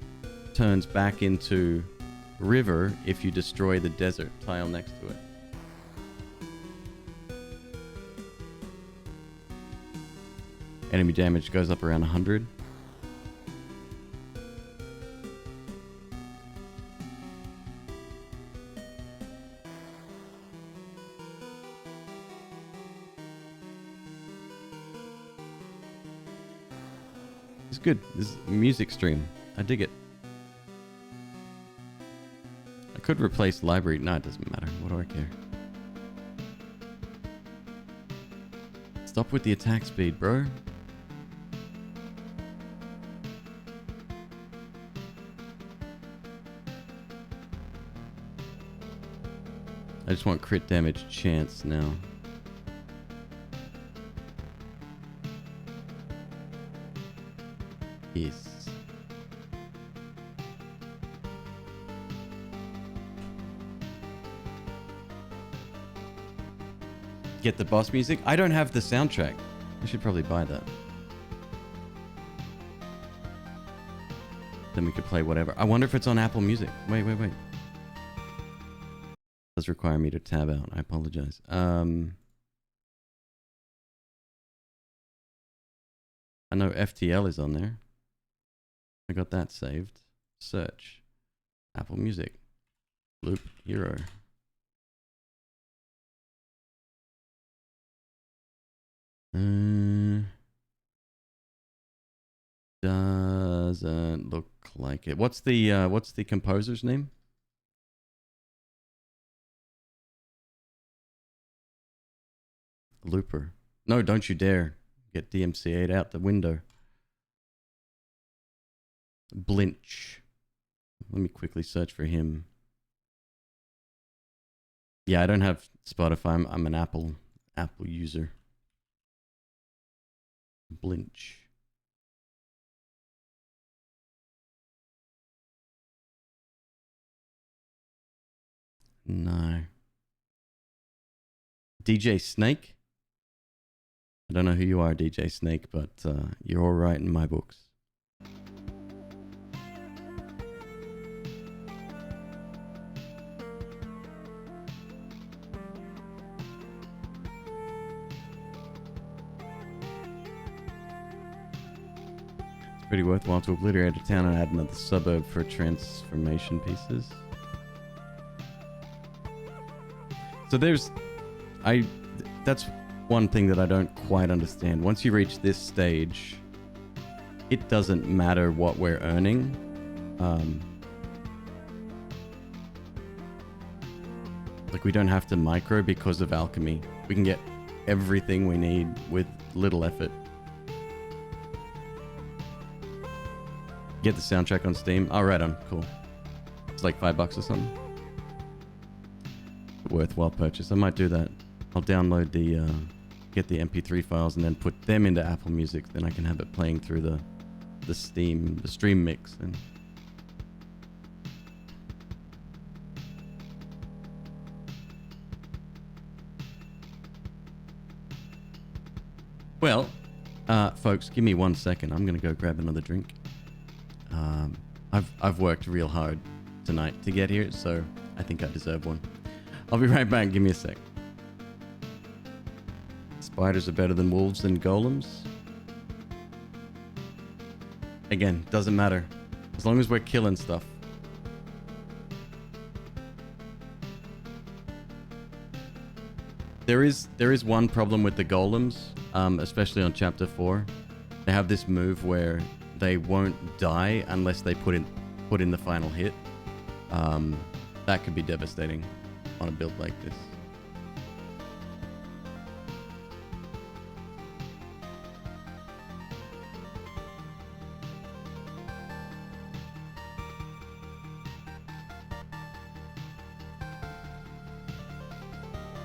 turns back into river if you destroy the desert tile next to it. Enemy damage goes up around 100. It's good. This is a music stream. I dig it. I could replace library. No, it doesn't matter. What do I care? Stop with the attack speed, bro. I just want crit damage chance now. Yes. Get the boss music. I don't have the soundtrack. I should probably buy that. Then we could play whatever. I wonder if it's on Apple Music. Wait. It does require me to tab out. I apologize. I know FTL is on there. I got that saved. Search. Apple Music. Loop Hero. Doesn't look like it. What's the composer's name? Looper. No, don't you dare get DMCA'd out the window. Blinch. Let me quickly search for him. Yeah, I don't have Spotify. I'm an Apple user. Blinch. No. DJ Snake? I don't know who you are, DJ Snake, but you're all right in my books. It's pretty worthwhile to obliterate a town and add another suburb for transformation pieces. So that's one thing that I don't quite understand. Once you reach this stage, it doesn't matter what we're earning. Like we don't have to micro because of alchemy. We can get everything we need with little effort. Get the soundtrack on Steam. Oh, right on. Cool. It's like $5 or something. Worthwhile purchase. I might do that. I'll download get the MP3 files and then put them into Apple Music. Then I can have it playing through the stream mix. And well, folks, give me 1 second. I'm gonna go grab another drink. I've worked real hard tonight to get here, so I think I deserve one. I'll be right back. Give me a sec. Spiders are better than wolves and golems. Again, doesn't matter. As long as we're killing stuff. There is one problem with the golems, especially on chapter 4. They have this move where they won't die unless they put in the final hit. That could be devastating on a build like this.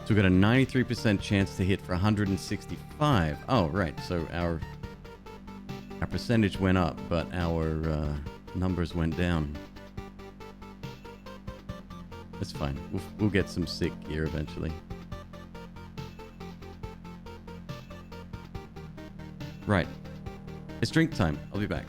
So we got a 93% chance to hit for 165. Oh, right. So our percentage went up, but our numbers went down. That's fine. We'll get some sick gear eventually. Right. It's drink time. I'll be back.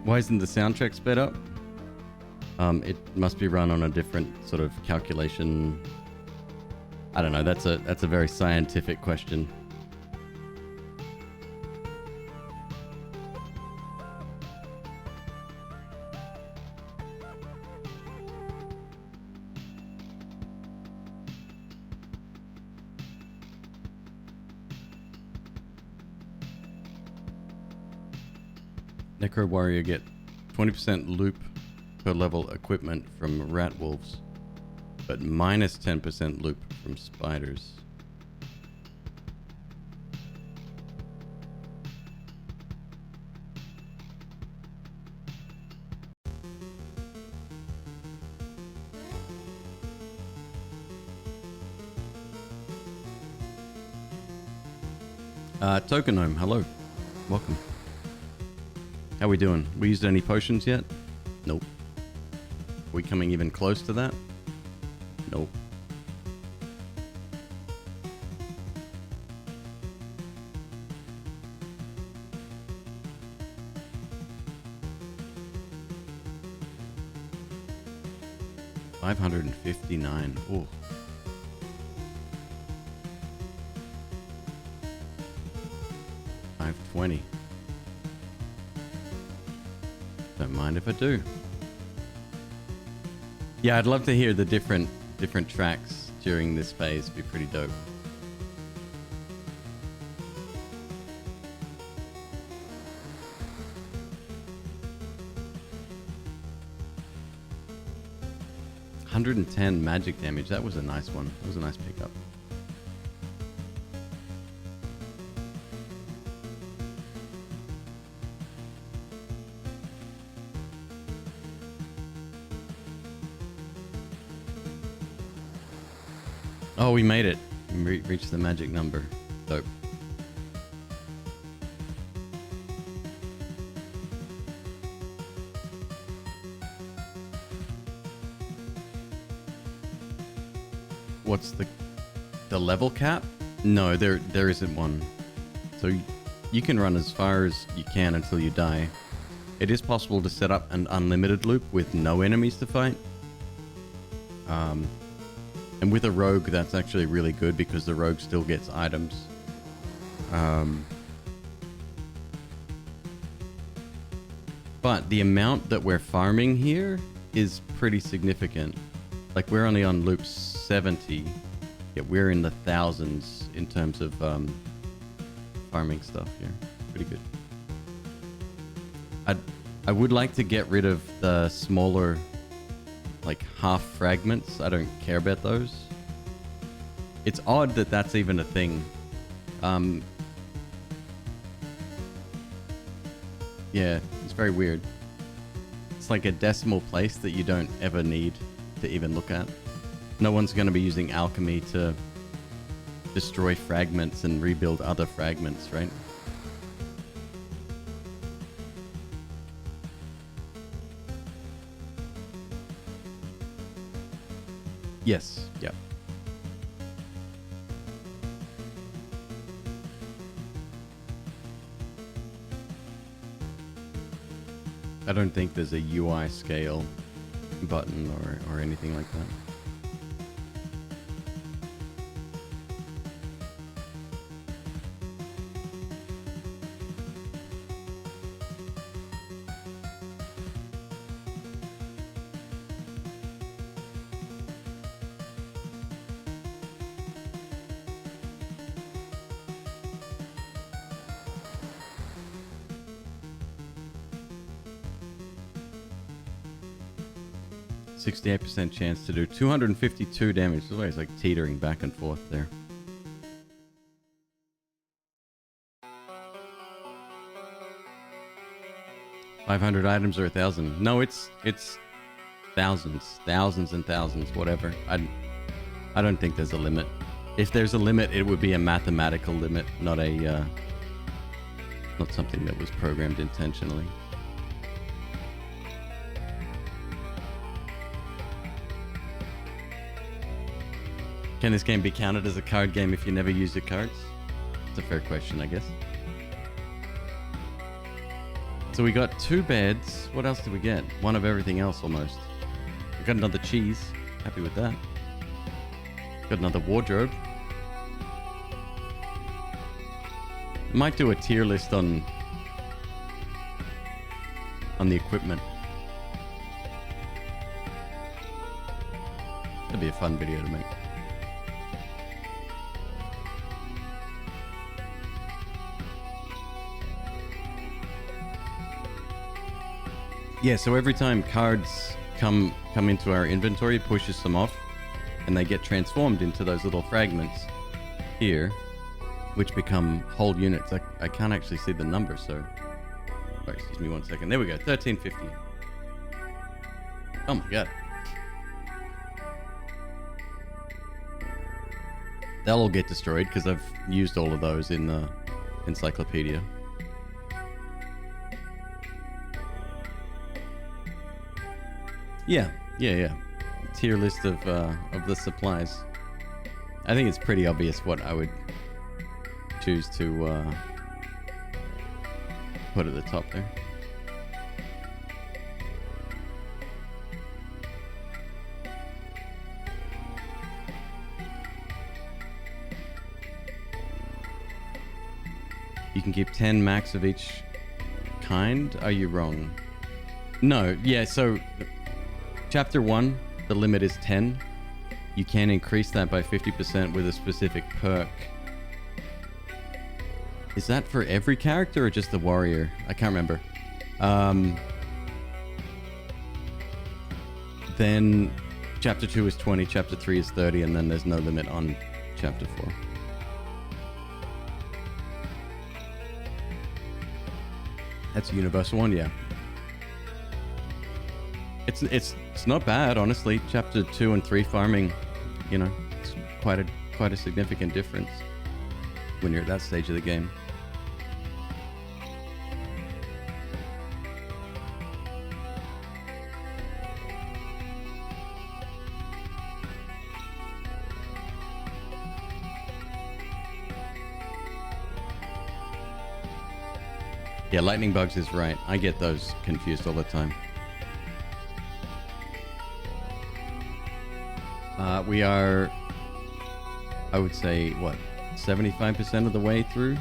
Why isn't the soundtrack sped up? It must be run on a different sort of calculation. I don't know. That's a very scientific question. Necro Warrior get 20% loop per level equipment from rat wolves, but minus 10% loop from spiders. Tokenome, hello. Welcome. How we doing? We used any potions yet? Nope. We coming even close to that? Nope. $559. Ooh. $520. Don't mind if I do. Yeah, I'd love to hear the different tracks during this phase. Be pretty dope. $110 magic damage. That was a nice one. That was a nice pickup. Oh, we made it. We reached the magic number. Dope. What's the level cap? No, there isn't one. So you can run as far as you can until you die. It is possible to set up an unlimited loop with no enemies to fight. And with a rogue, that's actually really good because the rogue still gets items. But the amount that we're farming here is pretty significant. Like, we're only on loop 70, yet we're in the thousands in terms of farming stuff here. Pretty good. I would like to get rid of the smaller, like, half fragments. I don't care about those. It's odd that that's even a thing. Yeah, it's very weird. It's like a decimal place that you don't ever need to even look at. No one's going to be using alchemy to destroy fragments and rebuild other fragments, right? Yes, yeah. I don't think there's a UI scale button or anything like that. %chance to do 252 damage. This way it's like teetering back and forth there. $500 items or 1,000? No, it's thousands and thousands, whatever. I don't think there's a limit. If there's a limit, it would be a mathematical limit, not something that was programmed intentionally. Can this game be counted as a card game if you never use your cards? It's a fair question, I guess. So we got 2 beds. What else did we get? One of everything else almost. We got another cheese. Happy with that. Got another wardrobe. Might do a tier list on the equipment. That'd be a fun video to make. Yeah, so every time cards come into our inventory, it pushes them off, and they get transformed into those little fragments here, which become whole units. I can't actually see the number, so... Oh, excuse me 1 second. There we go, 1350. Oh my god. They'll all get destroyed, because I've used all of those in the encyclopedia. Yeah. Tier list of the supplies. I think it's pretty obvious what I would choose to put at the top there. You can keep 10 max of each kind. Are you wrong? No, yeah, so Chapter 1, the limit is 10. You can increase that by 50% with a specific perk. Is that for every character or just the warrior? I can't remember. Then Chapter 2 is 20, Chapter 3 is 30, and then there's no limit on Chapter 4. That's a universal one, yeah. It's not bad, honestly. Chapter 2 and 3 farming, you know, it's quite a significant difference when you're at that stage of the game. Yeah, lightning bugs is right. I get those confused all the time. We are, I would say, what, 75% of the way through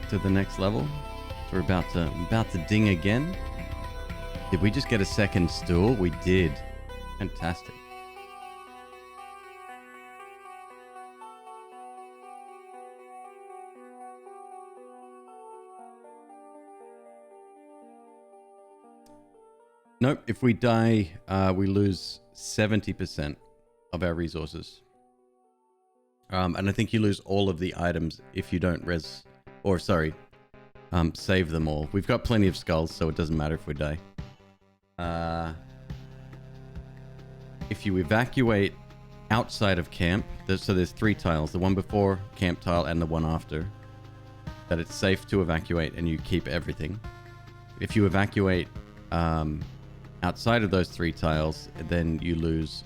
to the next level. So we're about to ding again. Did we just get a second stool? We did. Fantastic. Nope, if we die, we lose 70% of our resources. And I think you lose all of the items if you don't save them all. We've got plenty of skulls, so it doesn't matter if we die. If you evacuate outside of camp, so there's 3 tiles, the one before camp tile and the one after, that it's safe to evacuate and you keep everything. If you evacuate outside of those 3 tiles, then you lose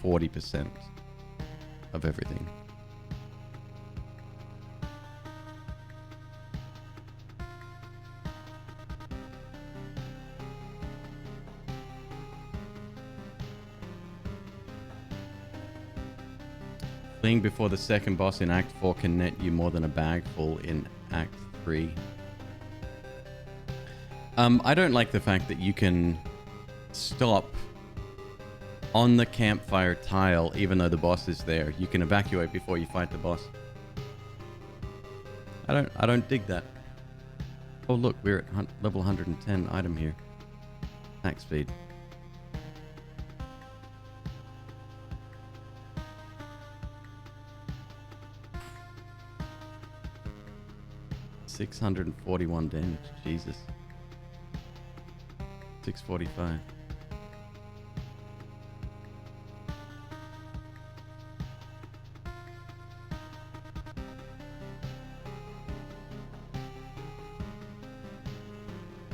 40% of everything. Fleeing before the second boss in Act 4 can net you more than a bag full in Act 3. I don't like the fact that you can stop on the campfire tile even though the boss is there. You can evacuate before you fight the boss. I don't dig that. Oh look, we're at level 110 item here. Attack speed. $641 damage. Jesus. 645.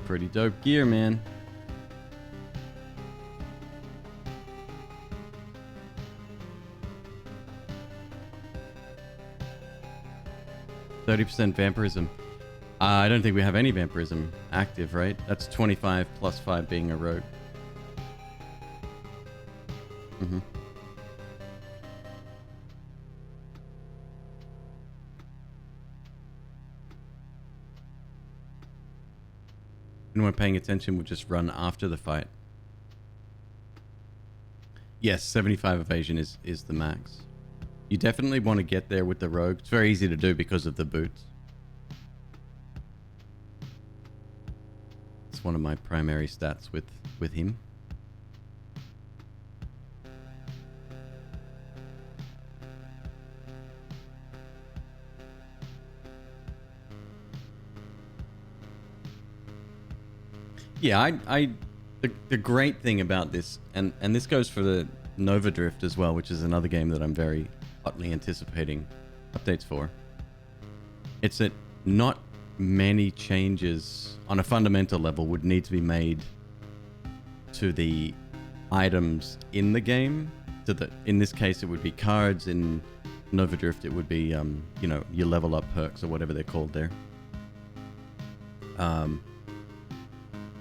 Pretty dope gear, man. %30 vampirism. I don't think we have any vampirism active, right? That's 25 plus 5 being a rogue. Mm-hmm. Anyone paying attention would just run after the fight. Yes, 75 evasion is the max. You definitely want to get there with the rogue. It's very easy to do because of the boots. It's one of my primary stats with him. Yeah, the great thing about this, and this goes for the Nova Drift as well, which is another game that I'm very hotly anticipating updates for. It's that not many changes on a fundamental level would need to be made to the items in the game. In this case, it would be cards. In Nova Drift, it would be you know, your level up perks or whatever they're called there.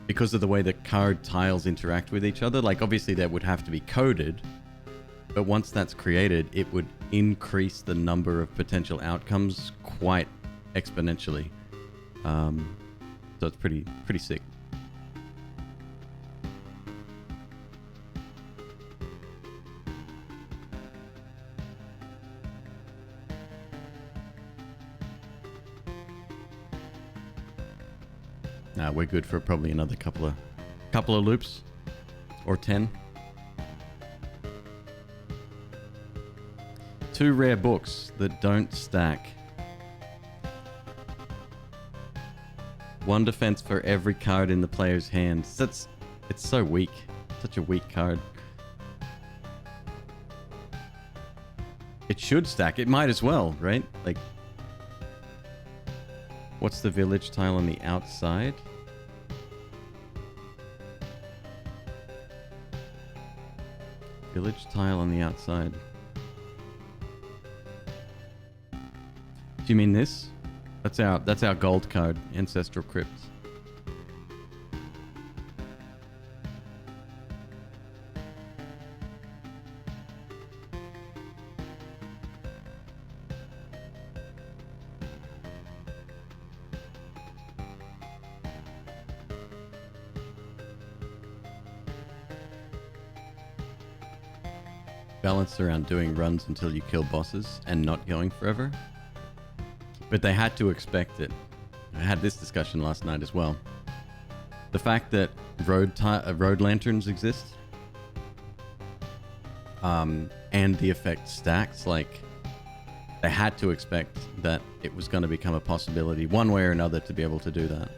Because of the way the card tiles interact with each other, like obviously that would have to be coded, but once that's created, it would increase the number of potential outcomes quite exponentially. So it's pretty sick. We're good for probably another couple of loops, or 10. 2 rare books that don't stack. 1 defense for every card in the player's hand. It's so weak. Such a weak card. It should stack. It might as well, right? Like, what's the village tile on the outside? Village tile on the outside. Do you mean this? That's our gold card, Ancestral Crypts. Balanced around doing runs until you kill bosses and not going forever. But they had to expect it. I had this discussion last night as well. The fact that road lanterns exist, and the effect stacks, like, they had to expect that it was going to become a possibility one way or another to be able to do that.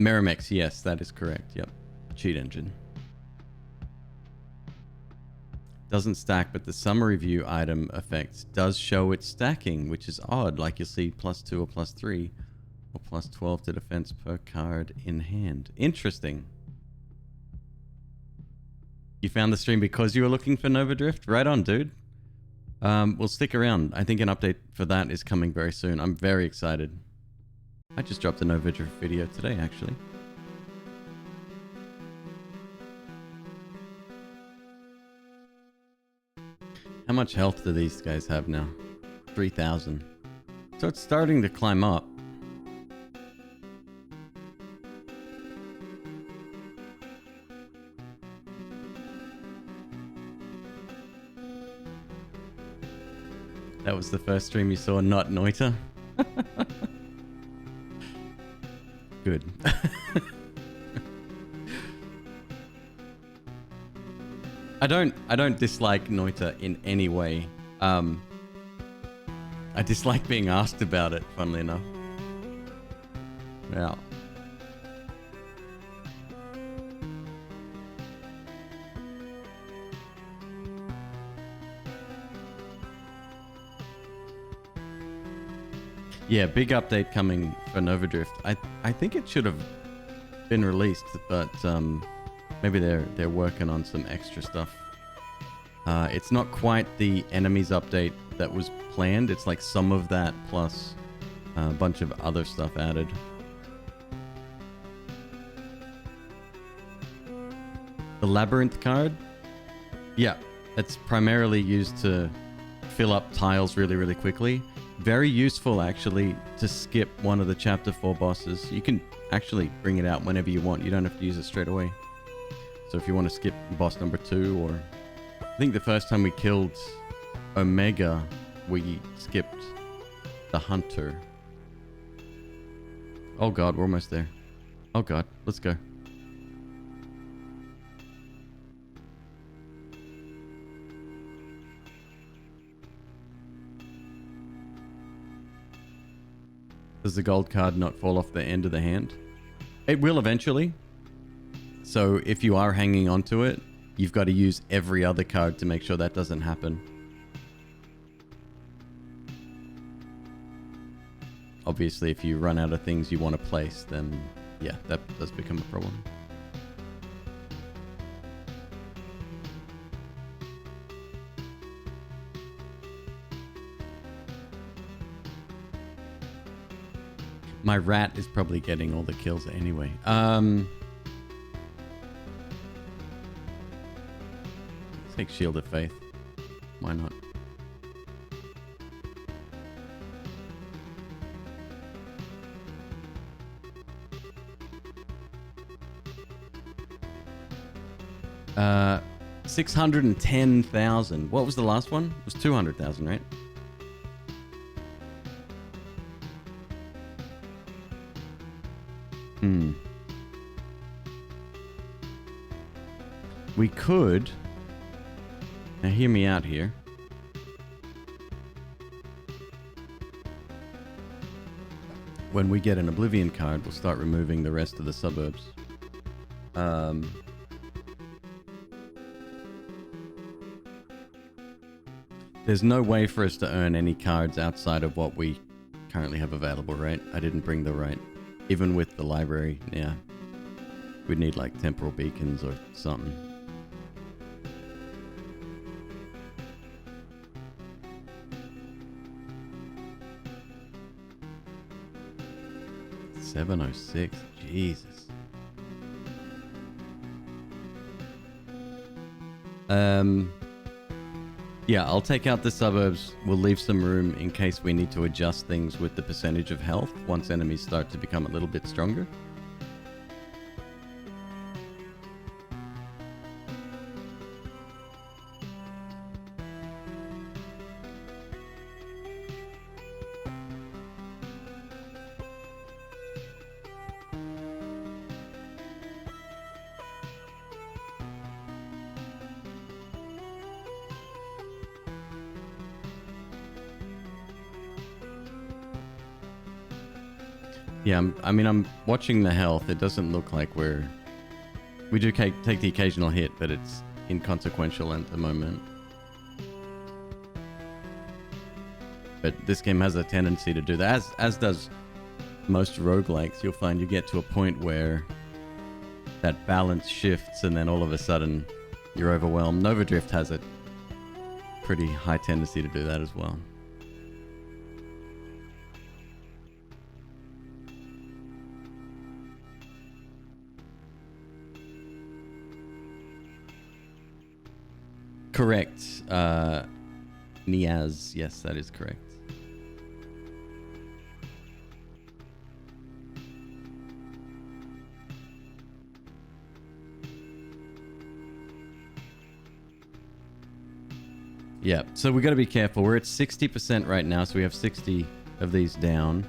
Meramex, yes, that is correct. Yep. Cheat engine. Doesn't stack, but the summary view item effect does show it stacking, which is odd. Like you'll see +2 or +3 or +12 to defense per card in hand. Interesting. You found the stream because you were looking for Nova Drift? Right on, dude. We'll stick around. I think an update for that is coming very soon. I'm very excited. I just dropped a Nova Drift video today, actually. How much health do these guys have now? 3,000. So it's starting to climb up. That was the first stream you saw, not Noita? Good. I don't dislike Noita in any way. I dislike being asked about it, funnily enough. Yeah. Yeah, big update coming for Nova Drift. I think it should have been released, but maybe they're working on some extra stuff. It's not quite the enemies update that was planned. It's like some of that plus a bunch of other stuff added. The labyrinth card? Yeah, it's primarily used to fill up tiles really, really quickly. Very useful, actually, to skip one of the Chapter 4 bosses. You can actually bring it out whenever you want. You don't have to use it straight away. So if you want to skip boss number 2, or... I think the first time we killed Omega, we skipped the Hunter. Oh god, we're almost there. Oh god, let's go. Does the gold card not fall off the end of the hand? It will eventually. So if you are hanging onto it, you've got to use every other card to make sure that doesn't happen. Obviously, if you run out of things you want to place, then yeah, that does become a problem. My rat is probably getting all the kills anyway. Let's take Shield of Faith. Why not? Uh, 610,000. What was the last one? It was 200,000, right? We could... Now hear me out here. When we get an Oblivion card, we'll start removing the rest of the suburbs. There's no way for us to earn any cards outside of what we currently have available, right? I didn't bring the right... Even with the library, yeah. We'd need like temporal beacons or something. $706, Jesus. Yeah, I'll take out the suburbs. We'll leave some room in case we need to adjust things with the percentage of health once enemies start to become a little bit stronger. Yeah, I'm watching the health. It doesn't look like we do take the occasional hit, but it's inconsequential at the moment. But this game has a tendency to do that, as does most roguelikes. You'll find you get to a point where that balance shifts, and then all of a sudden you're overwhelmed. Nova Drift has a pretty high tendency to do that as well. Correct. Niaz. Yes, that is correct. Yeah, so we got to be careful. We're at 60% right now, so we have 60 of these down.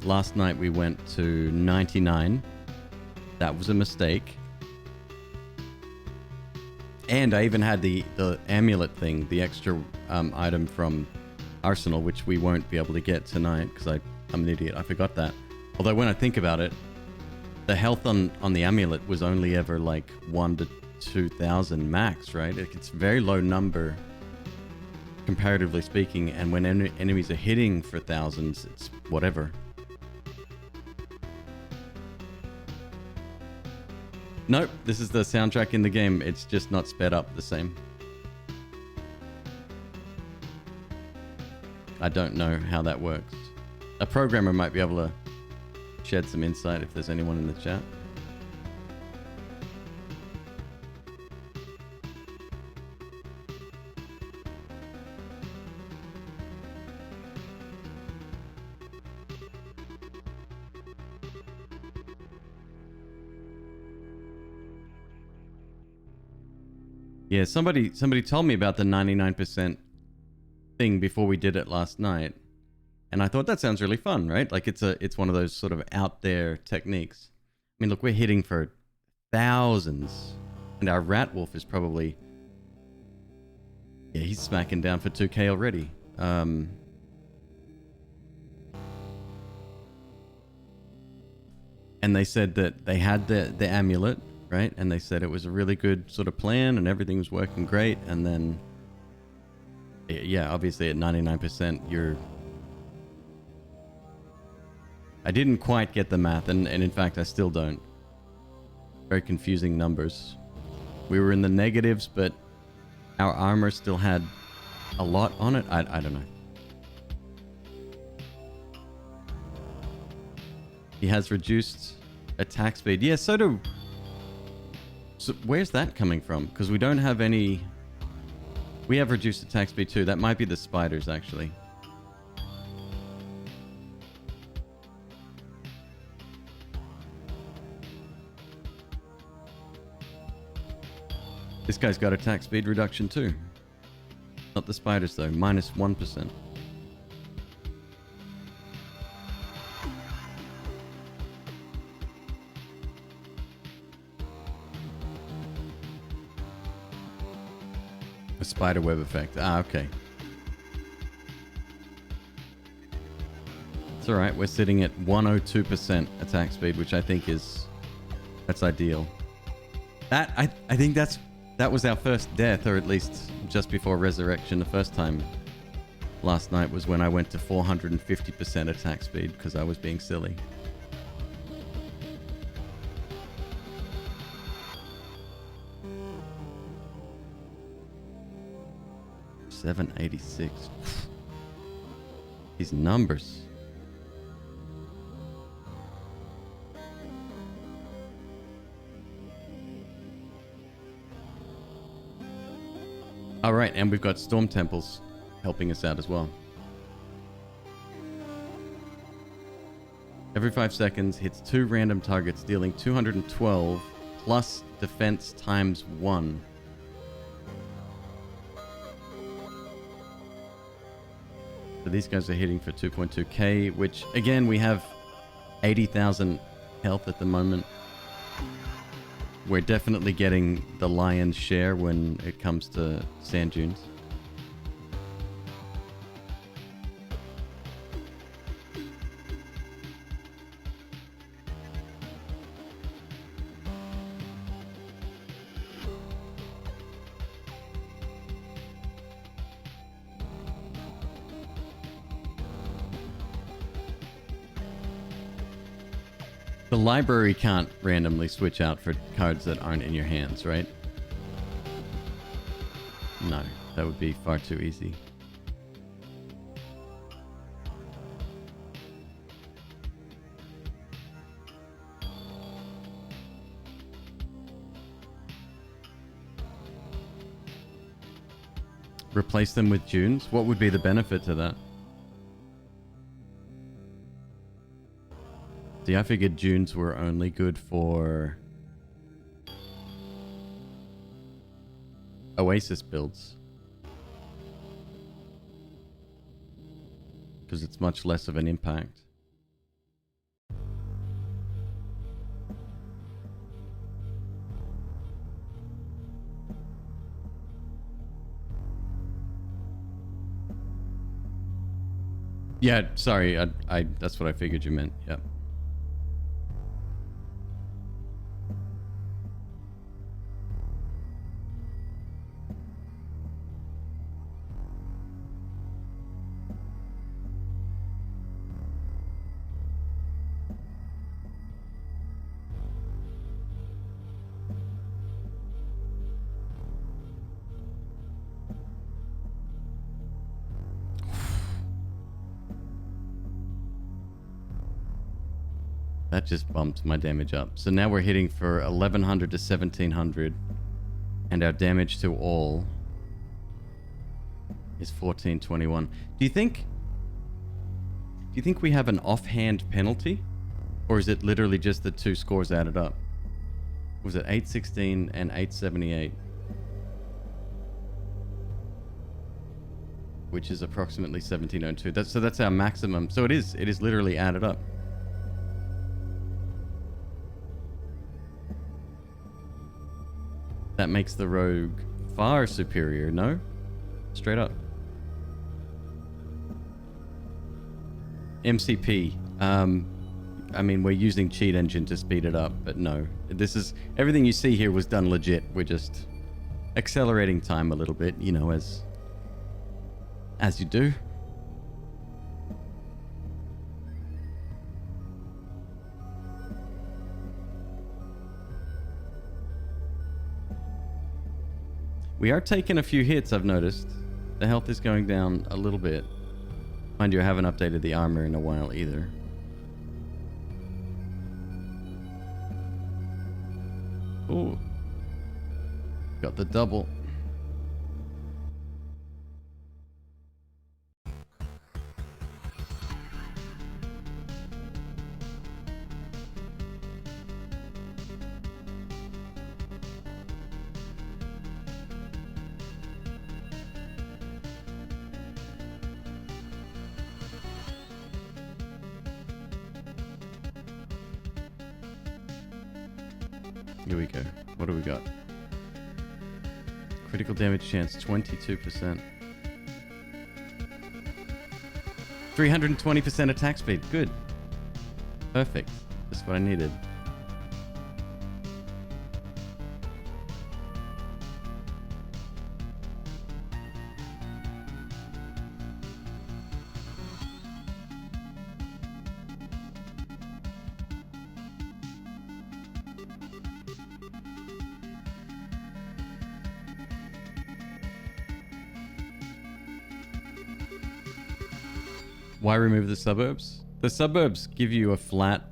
Last night we went to 99. That was a mistake. And I even had the amulet thing, the extra item from Arsenal, which we won't be able to get tonight because I'm an idiot. I forgot that. Although when I think about it, the health on the amulet was only ever like 1 to 2,000 max, right? It's a very low number, comparatively speaking. And when enemies are hitting for thousands, it's whatever. Nope, this is the soundtrack in the game. It's just not sped up the same. I don't know how that works. A programmer might be able to shed some insight if there's anyone in the chat. Yeah, somebody told me about the 99% thing before we did it last night, and I thought that sounds really fun, right? Like it's one of those sort of out there techniques. I mean, look, we're hitting for thousands, and our rat wolf is probably, yeah, he's smacking down for 2K already. And they said that they had the amulet, right? And they said it was a really good sort of plan and everything was working great. And then, yeah, obviously at 99%, I didn't quite get the math. And in fact, I still don't. Very confusing numbers. We were in the negatives, but our armor still had a lot on it. I don't know. He has reduced attack speed. Yeah, so do... So where's that coming from? Because we don't have any... We have reduced attack speed too. That might be the spiders, actually. This guy's got attack speed reduction too. Not the spiders though. Minus 1%. A spider web effect. Ah, okay. It's alright. We're sitting at 102% attack speed, which I think that's ideal. I think that was our first death, or at least just before resurrection. The first time last night was when I went to 450% attack speed because I was being silly. $786. These numbers. All right, and we've got storm temples helping us out as well. Every 5 seconds, hits 2 random targets, dealing 212 plus defense times 1. So these guys are hitting for 2.2k, which again, we have 80,000 health at the moment. We're definitely getting the lion's share when it comes to sand dunes. The library can't randomly switch out for cards that aren't in your hands, right? No, that would be far too easy. Replace them with dunes? What would be the benefit to that? See, I figured dunes were only good for Oasis builds. Because it's much less of an impact. Yeah, sorry, I that's what I figured you meant. Yep. That just bumped my damage up. So now we're hitting for 1100 to 1700. And our damage to all is 1421. Do you think we have an offhand penalty? Or is it literally just the two scores added up? Was it 816 and 878? Which is approximately 1702. So that's our maximum. So it is literally added up. That makes the rogue far superior, no? Straight up. MCP. I mean, we're using cheat engine to speed it up, but no. This is... Everything you see here was done legit. We're just accelerating time a little bit, you know, as you do. We are taking a few hits, I've noticed. The health is going down a little bit. Mind you, I haven't updated the armor in a while either. Ooh. Got the double. Here we go. What do we got? Critical damage chance, 22%. 320% attack speed. Good. Perfect. That's what I needed. Why remove the suburbs? The suburbs give you a flat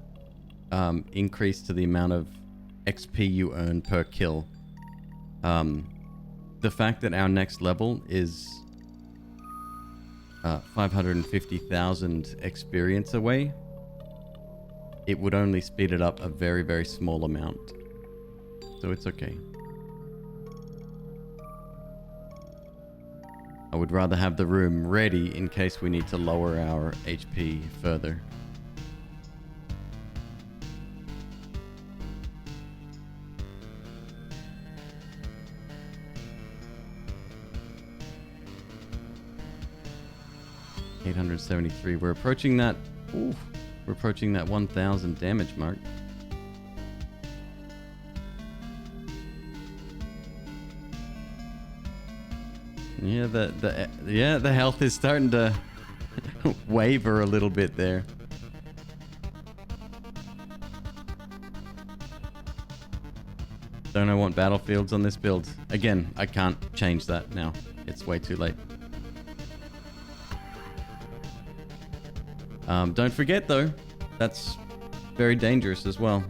increase to the amount of XP you earn per kill. The fact that our next level is 550,000 experience away, it would only speed it up a very, very small amount. So it's okay. I would rather have the room ready in case we need to lower our HP further. $873. We're approaching that. Ooh, we're approaching that 1,000 damage mark. Yeah, the health is starting to waver a little bit there. Don't I want battlefields on this build? Again, I can't change that now. It's way too late. Don't forget though, that's very dangerous as well.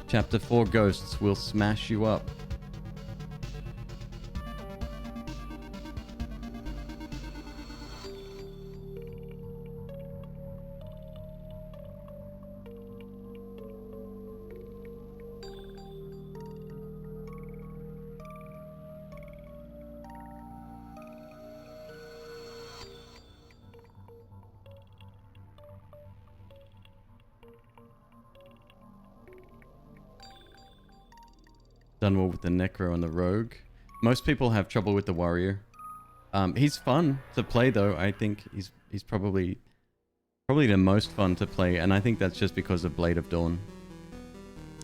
Chapter 4 ghosts will smash you up. Done well with the Necro and the Rogue. Most people have trouble with the Warrior. He's fun to play though. I think he's probably the most fun to play, and I think that's just because of Blade of Dawn.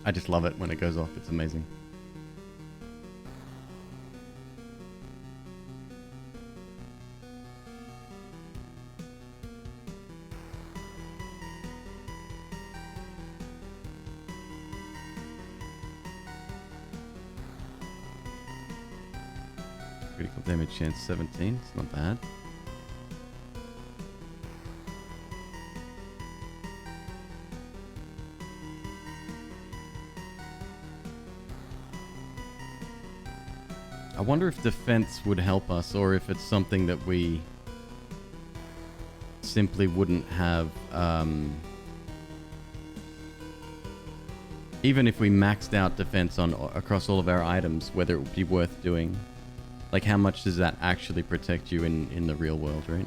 I just love it when it goes off. It's amazing. Critical damage chance 17. It's not bad. I wonder if defense would help us, or if it's something that we simply wouldn't have. Even if we maxed out defense on across all of our items, whether it would be worth doing. Like, how much does that actually protect you in the real world, right?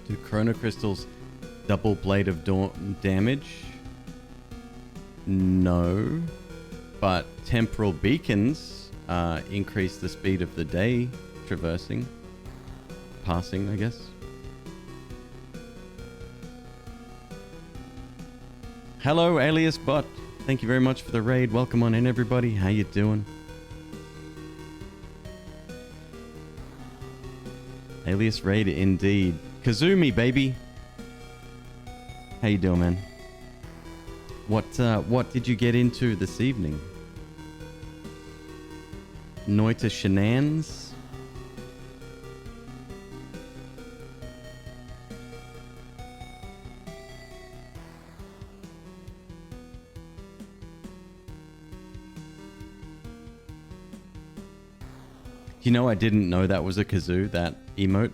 Do Chrono Crystals double Blade of damage? No. But Temporal Beacons increase the speed of the day traversing. Passing, I guess. Hello, Alias Bot. Thank you very much for the raid. Welcome on in, everybody. How you doing? Alias raid indeed. Kazumi, baby. How you doing, man? What did you get into this evening? Noita Shenanigans? You know, I didn't know that was a kazoo, that emote.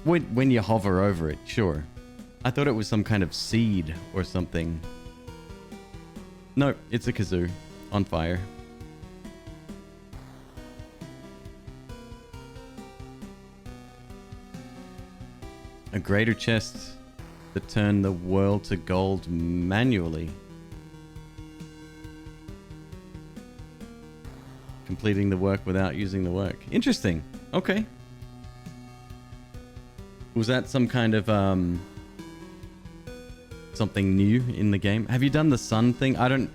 When you hover over it, sure. I thought it was some kind of seed or something. No, it's a kazoo on fire. A greater chest that turned the world to gold manually. Completing the work without using the work. Interesting. Okay. Was that some kind of something new in the game? Have you done the sun thing? I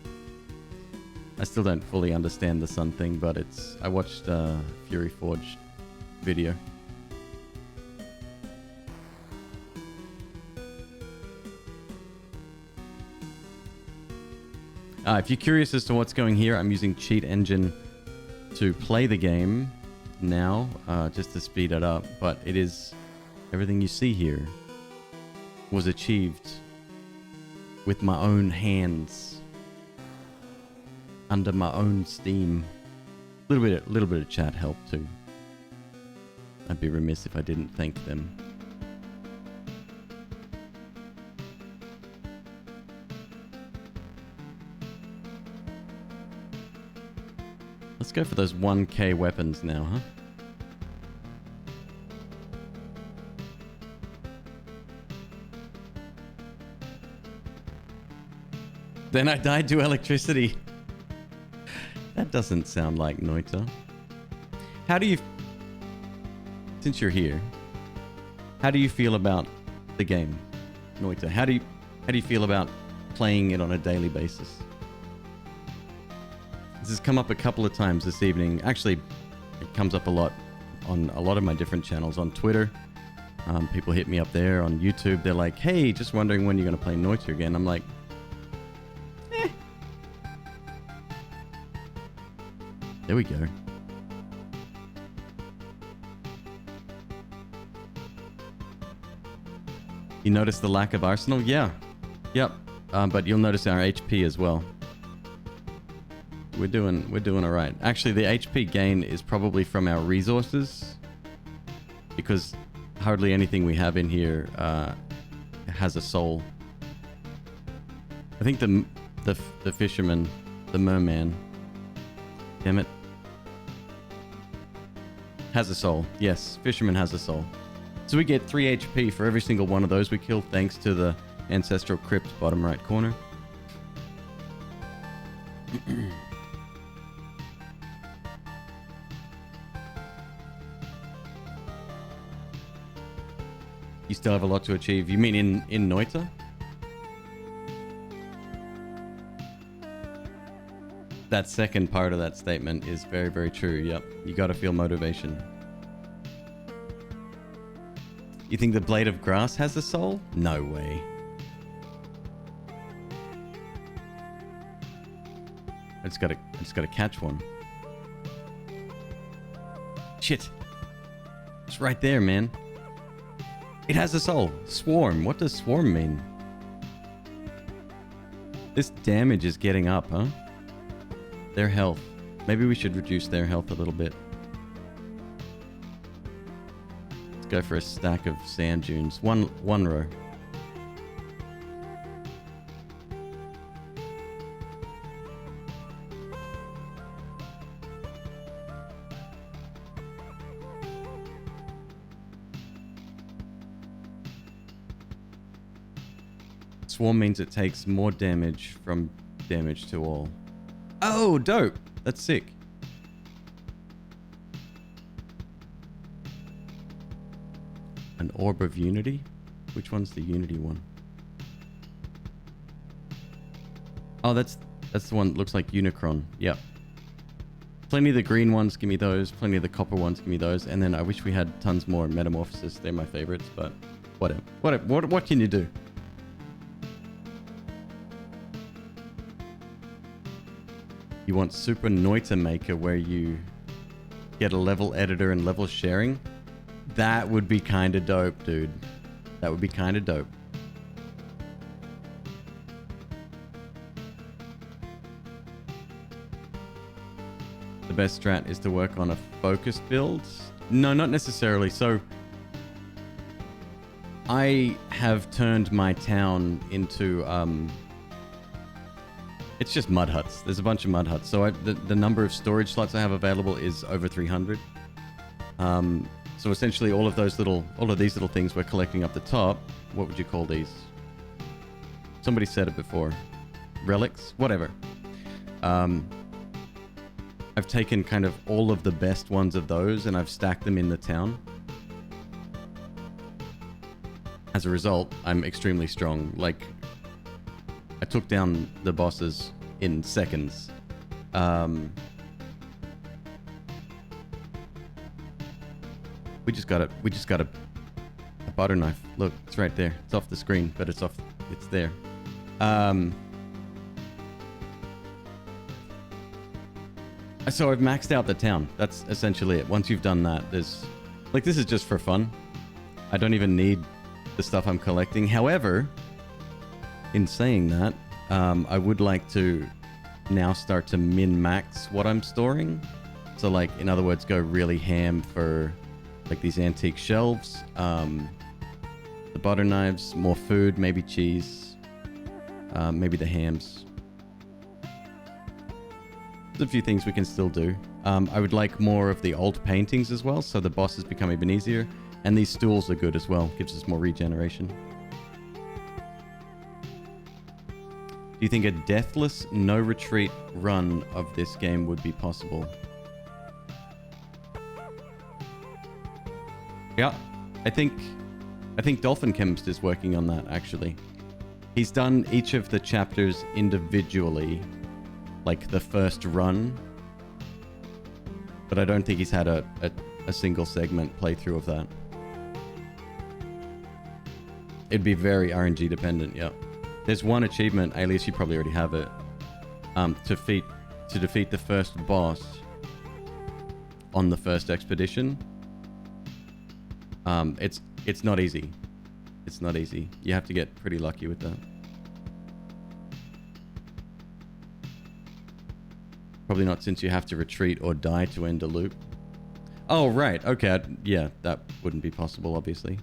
still don't fully understand the sun thing, but I watched Fury Forge video. If you're curious as to what's going here, I'm using Cheat Engine to play the game now, just to speed it up, but it is everything you see here was achieved with my own hands, under my own steam. Little bit of chat help too. I'd be remiss if I didn't thank them. Let's go for those 1k weapons now, huh? Then I died to electricity. That doesn't sound like Noita. How do you... Since you're here, how do you feel about the game, Noita? How do you feel about playing it on a daily basis? This has come up a couple of times this evening. Actually, it comes up a lot on a lot of my different channels. On Twitter, people hit me up there. On YouTube, they're like, hey, just wondering when you're going to play Noita again. I'm like, There we go. You notice the lack of arsenal? Yeah. Yep. But you'll notice our HP as well. We're doing all right. Actually, the HP gain is probably from our resources, because hardly anything we have in here has a soul. I think the fisherman, the merman, damn it, has a soul. Yes, fisherman has a soul. So we get 3 HP for every single one of those we kill, thanks to the ancestral crypt bottom right corner. You still have a lot to achieve. You mean in Noita? That second part of that statement is very, very true. Yep. You got to feel motivation. You think the blade of grass has a soul? No way. I just gotta catch one. Shit. It's right there, man. It has a soul. Swarm. What does swarm mean? This damage is getting up, huh? Their health. Maybe we should reduce their health a little bit. Let's go for a stack of sand dunes. One row. Swarm means it takes more damage from damage to all. Oh, dope. That's sick. An Orb of Unity? Which one's the Unity one? Oh, that's the one that looks like Unicron. Yep. Plenty of the green ones, give me those. Plenty of the copper ones, give me those. And then I wish we had tons more Metamorphosis. They're my favorites, but whatever. What can you do? You want Super Noita Maker where you get a level editor and level sharing? That would be kind of dope, dude. That would be kind of dope. The best strat is to work on a focused build? No, not necessarily. So I have turned my town into it's just mud huts. There's a bunch of mud huts. So the number of storage slots I have available is over 300. So essentially all of these little things we're collecting up the top. What would you call these? Somebody said it before. Relics? Whatever. I've taken kind of all of the best ones of those and I've stacked them in the town. As a result, I'm extremely strong. Like, I took down the bosses in seconds. We just got a butter knife. Look, it's right there. It's off the screen, but it's there. So I've maxed out the town. That's essentially it. Once you've done that, there's like, this is just for fun. I don't even need the stuff I'm collecting. However, in saying that, I would like to now start to min-max what I'm storing. So like, in other words, go really ham for like these antique shelves, the butter knives, more food, maybe cheese, maybe the hams. There's a few things we can still do. I would like more of the old paintings as well, so the bosses become even easier. And these stools are good as well, gives us more regeneration. Do you think a deathless, no retreat run of this game would be possible? Yeah, I think Dolphin Chemist is working on that, actually. He's done each of the chapters individually, like the first run. But I don't think he's had a single segment playthrough of that. It'd be very RNG dependent, yeah. There's one achievement, Alias, you probably already have it. To defeat the first boss on the first expedition. It's not easy. It's not easy. You have to get pretty lucky with that. Probably not, since you have to retreat or die to end a loop. Oh, right. Okay. Yeah, that wouldn't be possible, obviously.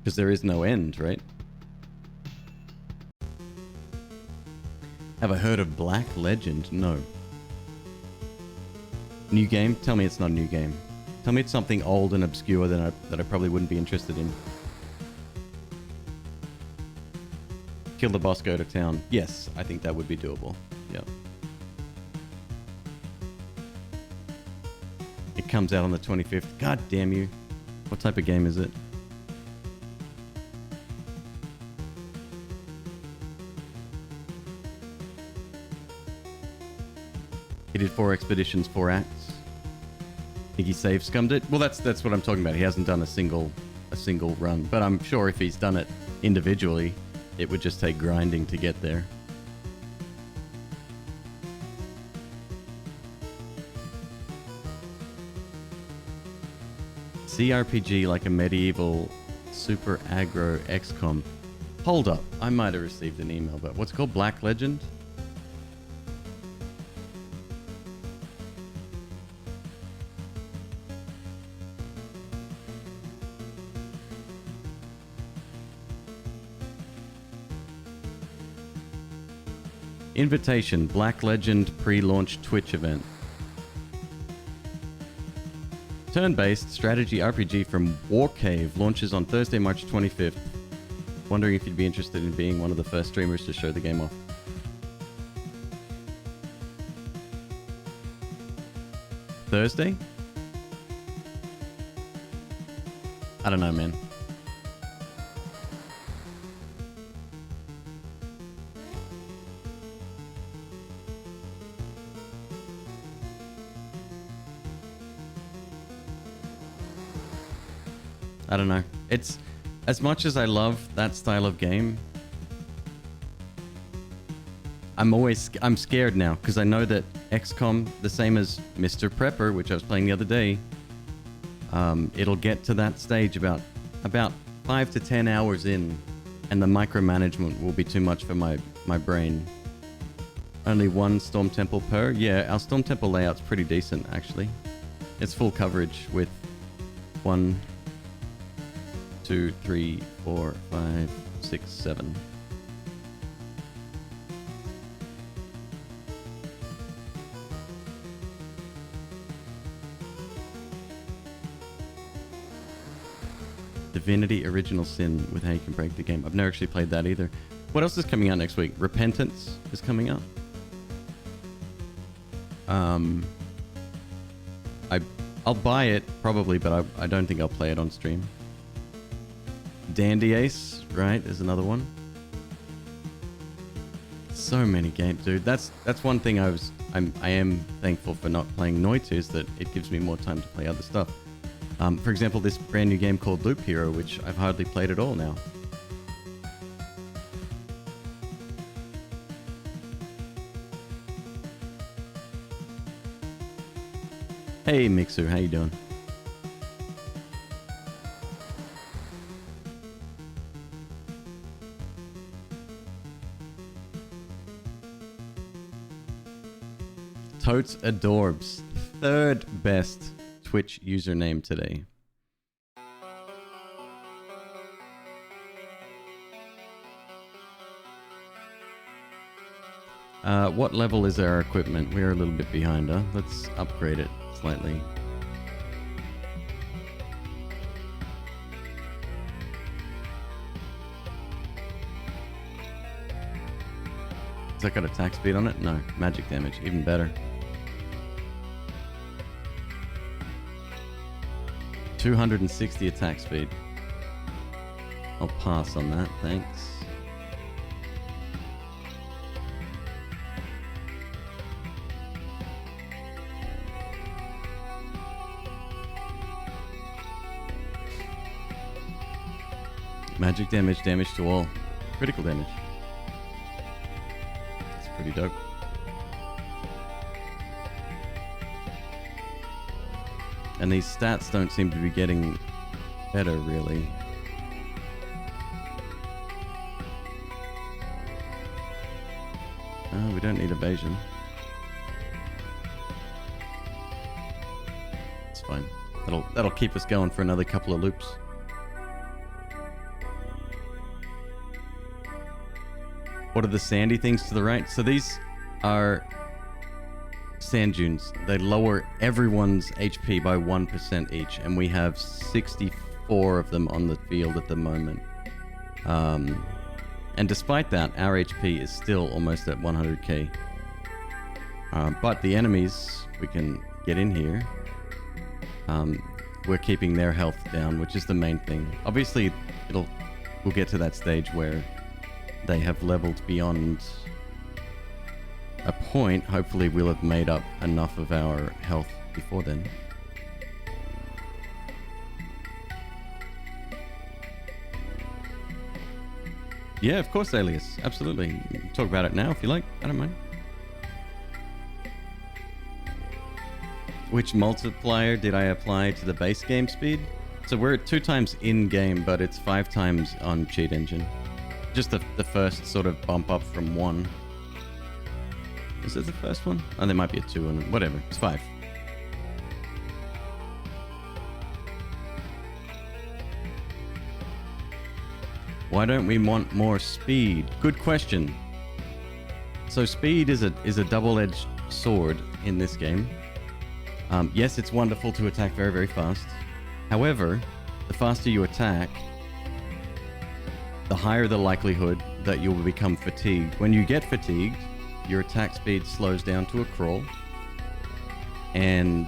Because there is no end, right? Have I heard of Black Legend? No. New game? Tell me it's not a new game. Tell me it's something old and obscure that I probably wouldn't be interested in. Kill the boss, go to town. Yes, I think that would be doable. Yep. It comes out on the 25th. God damn you. What type of game is it? He did 4 expeditions, 4 acts. Think he save scummed it? Well, that's what I'm talking about. He hasn't done a single run, but I'm sure if he's done it individually, it would just take grinding to get there. CRPG like a medieval super aggro XCOM. Hold up, I might have received an email, but what's it called? Black Legend? Invitation, Black Legend pre-launch Twitch event. Turn-based strategy RPG from War Cave launches on Thursday, March 25th. Wondering if you'd be interested in being one of the first streamers to show the game off. Thursday? I don't know, man. I don't know. It's as much as I love that style of game. I'm scared now because I know that XCOM, the same as Mr. Prepper, which I was playing the other day, it'll get to that stage about 5 to 10 hours in, and the micromanagement will be too much for my brain. Only one Storm Temple per? Yeah, our Storm Temple layout's pretty decent actually. It's full coverage with 1, 2, 3, 4, 5, 6, 7. Divinity Original Sin with how you can break the game. I've never actually played that either. What else is coming out next week? Repentance is coming out. I'll buy it probably, but I don't think I'll play it on stream. Dandy Ace, right? Is another one. So many games, dude. That's one thing I am thankful for not playing Noita, is that it gives me more time to play other stuff. For example, this brand new game called Loop Hero, which I've hardly played at all now. Hey Mixer, how you doing? Totes Adorbs, third best Twitch username today. What level is our equipment? We're a little bit behind, huh? Let's upgrade it slightly. Has that got attack speed on it? No. Magic damage, even better. 260 attack speed. I'll pass on that, thanks. Magic damage, damage to all. Critical damage. That's pretty dope. And these stats don't seem to be getting better, really. Oh, we don't need evasion. It's fine. That'll keep us going for another couple of loops. What are the sandy things to the right? So these are sand dunes. They lower everyone's HP by 1% each, and we have 64 of them on the field at the moment. And despite that, our HP is still almost at 100k. But the enemies, we can get in here. We're keeping their health down, which is the main thing. Obviously, we'll get to that stage where they have leveled beyond a point. Hopefully we'll have made up enough of our health before then. Yeah, of course, Alias. Absolutely. Talk about it now if you like. I don't mind. Which multiplier did I apply to the base game speed? So we're at 2 times in-game, but it's 5 times on Cheat Engine. Just the first sort of bump up from 1. Is it the first one? Oh, there might be a 2 and whatever. It's 5. Why don't we want more speed? Good question. So speed is a double-edged sword in this game. Yes, it's wonderful to attack very, very fast. However, the faster you attack, the higher the likelihood that you will become fatigued. When you get fatigued, your attack speed slows down to a crawl, and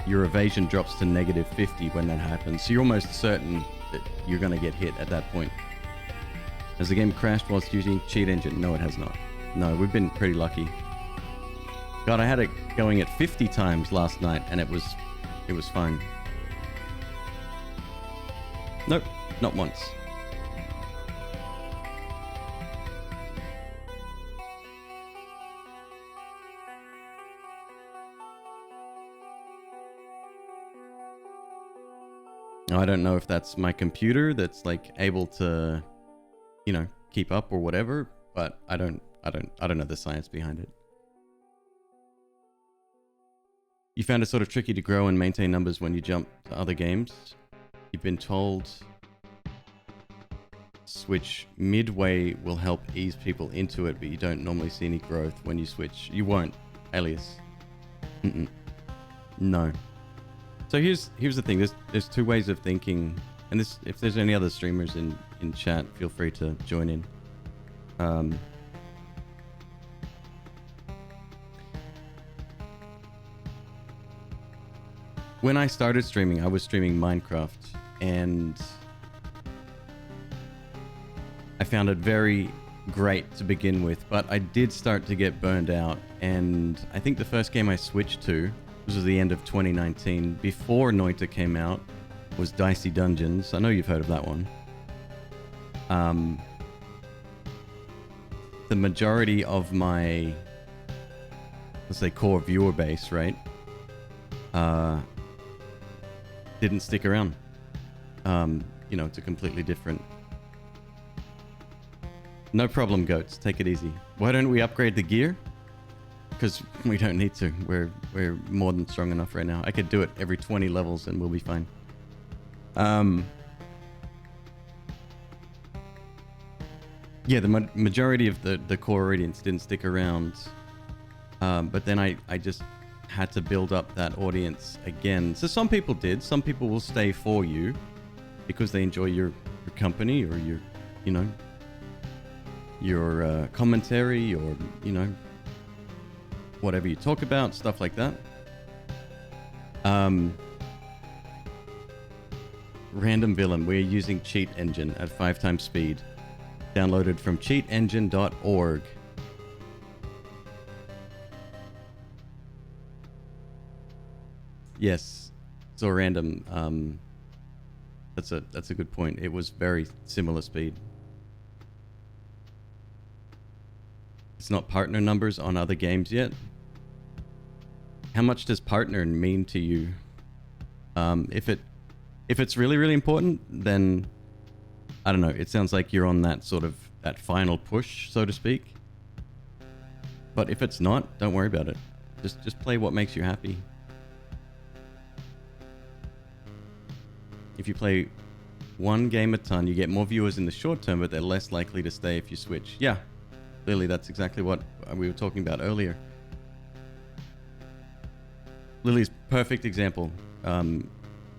your evasion drops to -50 when that happens. So you're almost certain that you're going to get hit at that point. Has the game crashed whilst using Cheat Engine? No, it has not. No, we've been pretty lucky. God, I had it going at 50 times last night, and it was fine. Nope, not once. I don't know if that's my computer that's like able to, you know, keep up or whatever, but I don't know the science behind it. You found it sort of tricky to grow and maintain numbers when you jump to other games. You've been told switch midway will help ease people into it, but you don't normally see any growth when you switch. You won't, Alias. No. So here's the thing. There's 2 ways of thinking, and this, if there's any other streamers in chat, feel free to join in. When I started streaming, I was streaming Minecraft, and I found it very great to begin with, but I did start to get burned out, and I think the first game I switched to, this was the end of 2019, before Noita came out, was Dicey Dungeons. I know you've heard of that one. The majority of my, let's say, core viewer base, right, didn't stick around. You know, it's a completely different... No problem, goats. Take it easy. Why don't we upgrade the gear? Because we don't need to. We're more than strong enough right now. I could do it every 20 levels and we'll be fine. Yeah, the majority of the core audience didn't stick around. But then I just had to build up that audience again. So some people did. Some people will stay for you because they enjoy your company or your, you know, your commentary or, you know, whatever you talk about, stuff like that. Random villain. We're using Cheat Engine at 5 times speed. Downloaded from cheatengine.org. Yes, so random. That's a good point. It was very similar speed. It's not partner numbers on other games yet. How much does partner mean to you? If it's really, really important, then I don't know. It sounds like you're on that sort of that final push, so to speak. But if it's not, don't worry about it. Just play what makes you happy. If you play one game a ton, you get more viewers in the short term, but they're less likely to stay if you switch. Yeah, clearly that's exactly what we were talking about earlier. Lily's perfect example.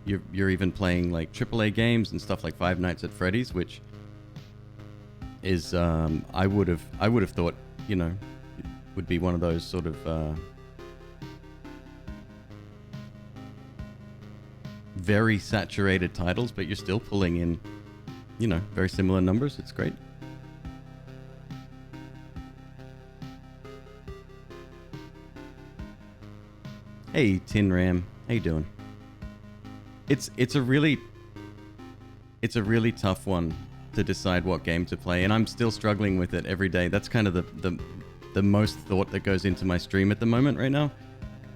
You're even playing like AAA games and stuff like Five Nights at Freddy's, which is I would have thought, you know, would be one of those sort of very saturated titles, but you're still pulling in, you know, very similar numbers. It's great. Hey, Tin Ram, how you doing? It's a really tough one to decide what game to play, and I'm still struggling with it every day. That's kind of the most thought that goes into my stream at the moment right now,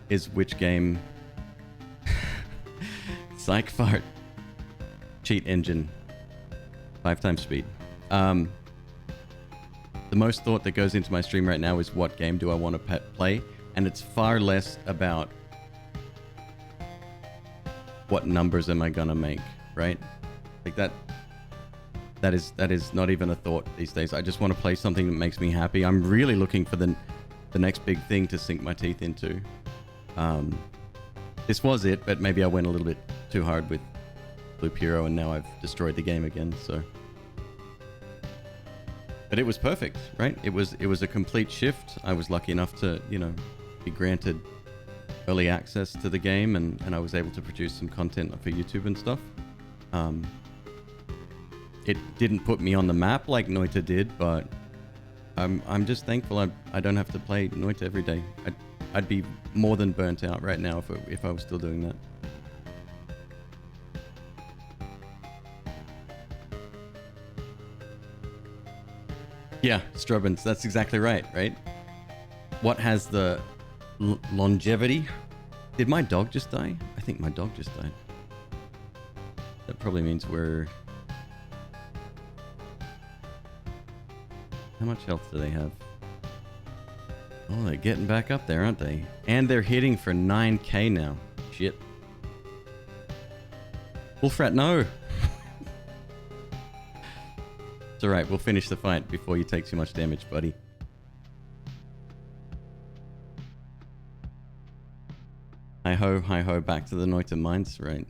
is which game. Psych fart. Cheat engine. 5 times speed. The most thought that goes into my stream right now is what game do I want to play, and it's far less about what numbers am I gonna make, right? Like that is not even a thought these days. I just want to play something that makes me happy. I'm really looking for the next big thing to sink my teeth into. This was it, but maybe I went a little bit too hard with Loop Hero, and now I've destroyed the game again. So, but it was perfect, right? It was a complete shift. I was lucky enough to, you know, be granted early access to the game, and I was able to produce some content for YouTube and stuff. It didn't put me on the map like Noita did, but I'm just thankful I don't have to play Noita every day. I'd be more than burnt out right now if I was still doing that. Yeah, Strubbins, that's exactly right? What has the longevity? Did my dog just die? I think my dog just died. That probably means we're... How much health do they have? Oh, they're getting back up there, aren't they? And they're hitting for 9k now. Shit. Wolfrat, no! It's alright, we'll finish the fight before you take too much damage, buddy. Hi ho, back to the Noita mines, right?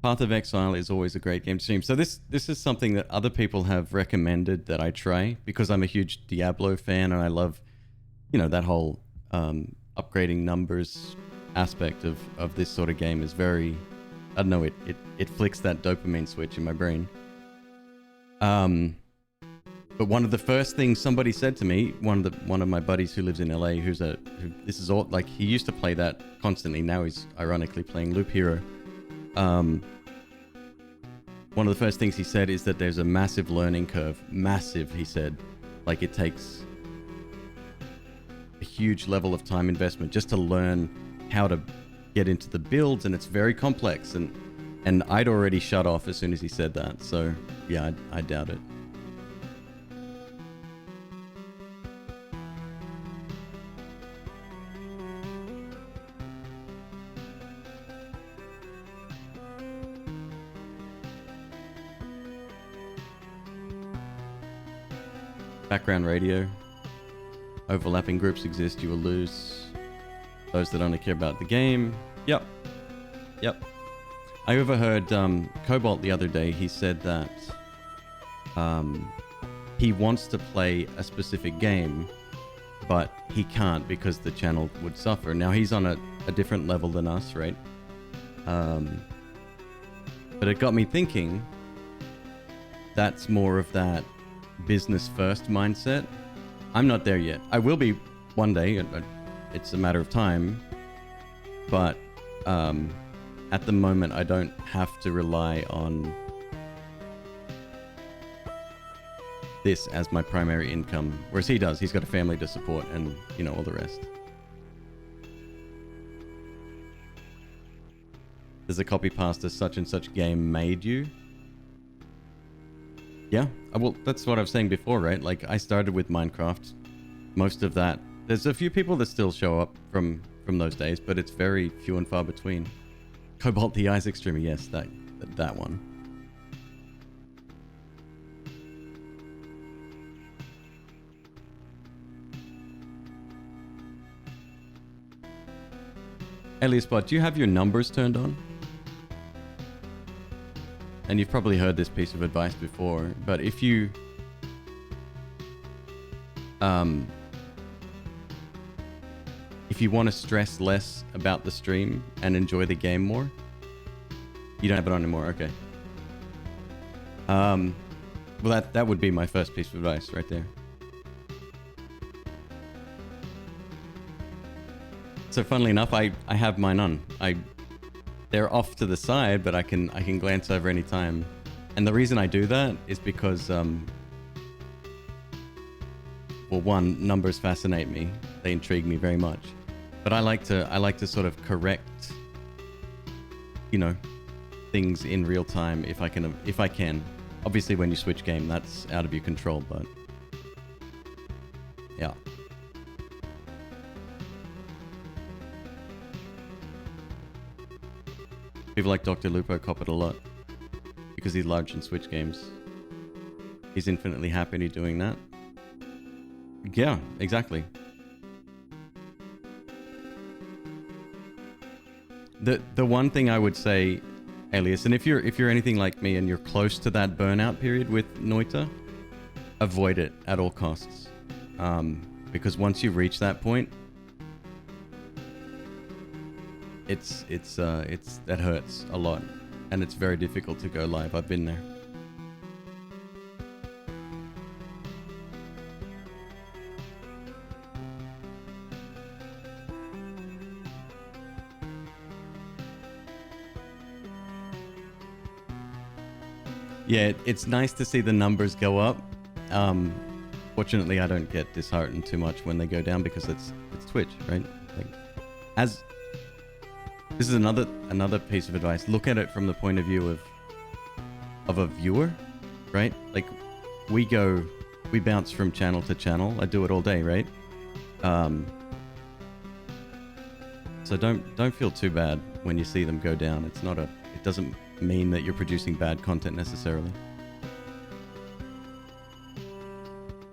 Path of Exile is always a great game to stream. So this is something that other people have recommended that I try, because I'm a huge Diablo fan and I love, you know, that whole upgrading numbers aspect of this sort of game is very, I don't know, it flicks that dopamine switch in my brain. But one of the first things somebody said to me, one of my buddies who lives in LA, this is all like, he used to play that constantly. Now he's ironically playing Loop Hero. One of the first things he said is that there's a massive learning curve. Massive, he said. Like, it takes a huge level of time investment just to learn how to get into the builds, and it's very complex. And I'd already shut off as soon as he said that. So, yeah, I doubt it. Background radio. Overlapping groups exist, you will lose those that only care about the game. Yep. I overheard Cobalt the other day. He said that he wants to play a specific game, but he can't because the channel would suffer. Now he's on a different level than us, right? But it got me thinking, that's more of that business first mindset. I'm not there yet. I will be one day. It's a matter of time. But at the moment, I don't have to rely on this as my primary income. Whereas he does. He's got a family to support and, you know, all the rest. There's a copy pasta such and such game made you. Yeah, well, that's what I was saying before, right? Like, I started with Minecraft. Most of that, there's a few people that still show up from those days, but it's very few and far between. Cobalt the Isaac streamer, yes, that one. Eliasbot, do you have your numbers turned on? And you've probably heard this piece of advice before, but if you want to stress less about the stream and enjoy the game more, you don't have it on anymore. Okay. Well, that would be my first piece of advice right there. So funnily enough, I have mine on. They're off to the side, but I can glance over any time. And the reason I do that is because well, one, numbers fascinate me. They intrigue me very much. But I like to sort of correct, you know, things in real time if I can. Obviously when you switch game, that's out of your control, but yeah. People like Dr. Lupo cop it a lot because he's large in Switch games. He's infinitely happy doing that. Yeah, exactly. The one thing I would say, Alias, and if you're anything like me and you're close to that burnout period with Noita, avoid it at all costs. Because once you reach that point, that hurts a lot, and it's very difficult to go live. I've been there. Yeah, it's nice to see the numbers go up. Fortunately, I don't get disheartened too much when they go down because it's Twitch, right? Like, this is another piece of advice. Look at it from the point of view of a viewer, right? Like, we bounce from channel to channel. I do it all day, right? So don't feel too bad when you see them go down. It doesn't mean that you're producing bad content necessarily.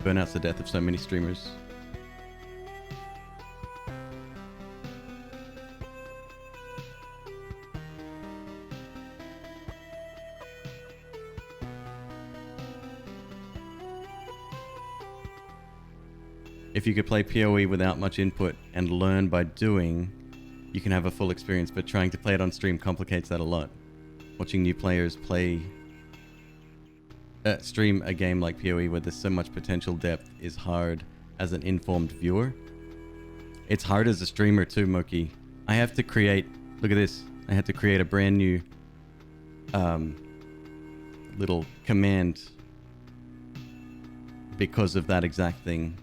Burnout's the death of so many streamers. If you could play PoE without much input and learn by doing, you can have a full experience, but trying to play it on stream complicates that a lot. Watching new players stream a game like PoE where there's so much potential depth is hard as an informed viewer. It's hard as a streamer too, Moki. I have to create, look at this, I had to create a brand new little command because of that exact thing.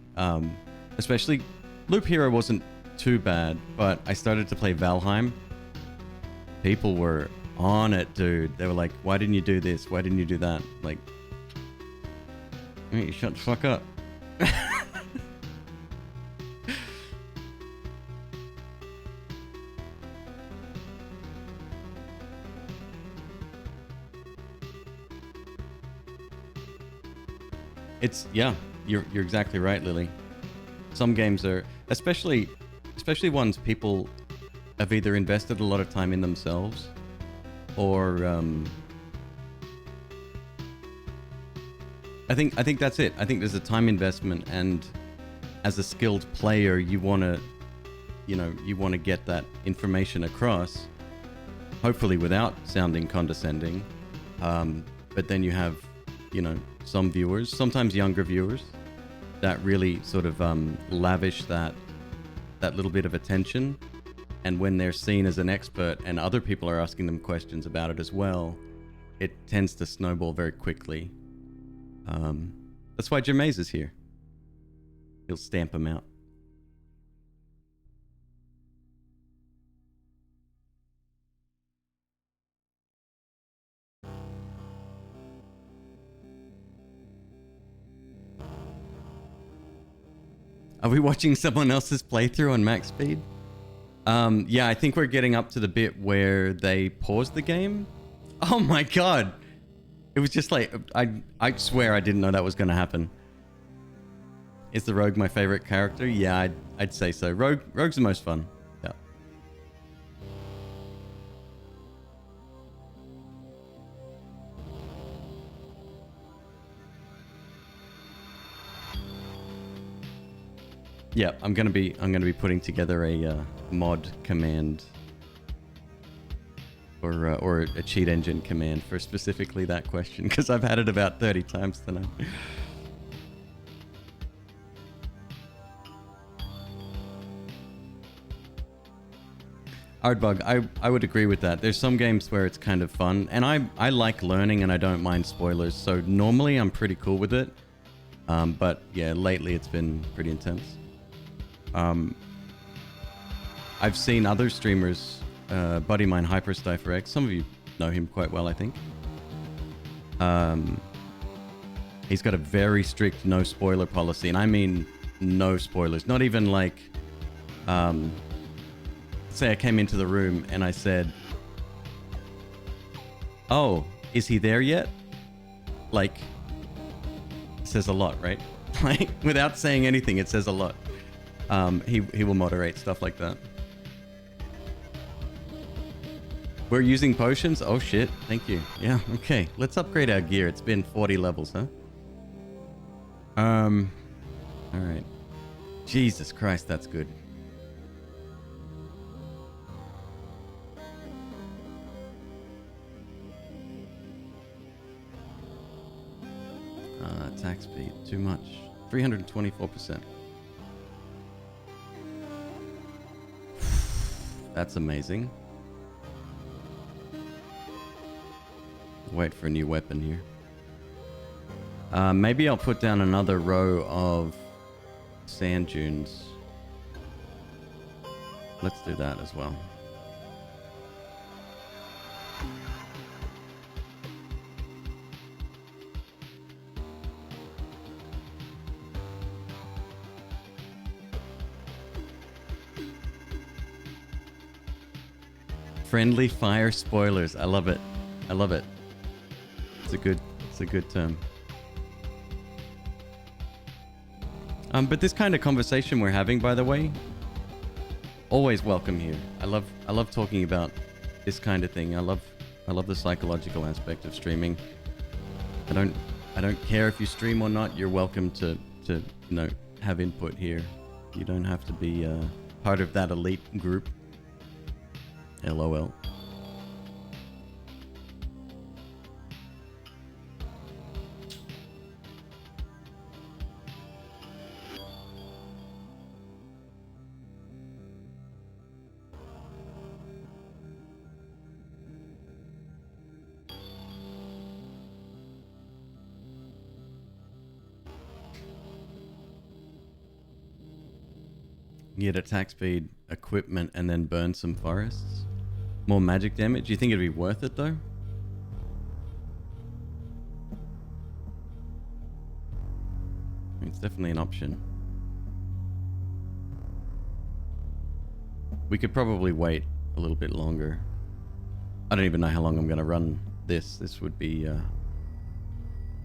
Especially, Loop Hero wasn't too bad, but I started to play Valheim. People were on it, dude. They were like, why didn't you do this? Why didn't you do that? Like, wait, you shut the fuck up. Yeah, you're exactly right, Lily. Some games are, especially ones people have either invested a lot of time in themselves or I think that's it. I think there's a time investment, and as a skilled player, you want to get that information across, hopefully without sounding condescending. But then you have, some viewers, sometimes younger viewers, that really sort of lavish that little bit of attention. And when they're seen as an expert and other people are asking them questions about it as well, it tends to snowball very quickly. That's why Jermaze is here. He'll stamp him out. Are we watching someone else's playthrough on max speed? Yeah, I think we're getting up to the bit where they pause the game. Oh my god. It was just like, I swear I didn't know that was going to happen. Is the Rogue my favorite character? Yeah, I'd say so. Rogue's the most fun. Yeah. Yeah, I'm gonna be putting together a mod command or a cheat engine command for specifically that question, because I've had it about 30 times tonight. Ardbug, I would agree with that. There's some games where it's kind of fun, and I like learning and I don't mind spoilers, so normally I'm pretty cool with it. But yeah, lately it's been pretty intense. I've seen other streamers, buddy mine, HyperStypherX, some of you know him quite well, I think. He's got a very strict no spoiler policy, and I mean no spoilers. Not even like, say I came into the room and I said, "Oh, is he there yet?" Like, it says a lot, right? Like, without saying anything, it says a lot. He will moderate stuff like that. We're using potions? Oh shit, thank you. Yeah, okay. Let's upgrade our gear. It's been 40 levels, huh? Alright. Jesus Christ, that's good. Attack speed, too much. 324%. That's amazing. Wait for a new weapon here. Maybe I'll put down another row of sand dunes. Let's do that as well. Friendly fire spoilers. I love it. I love it. It's a good term. But this kind of conversation we're having, by the way, always welcome here. I love talking about this kind of thing. I love the psychological aspect of streaming. I don't care if you stream or not. You're welcome to you know, have input here. You don't have to be part of that elite group. LOL. Get attack speed, equipment, and then burn some forests. More magic damage. Do you think it'd be worth it though? It's definitely an option. We could probably wait a little bit longer. I don't even know how long I'm gonna run this. This would be I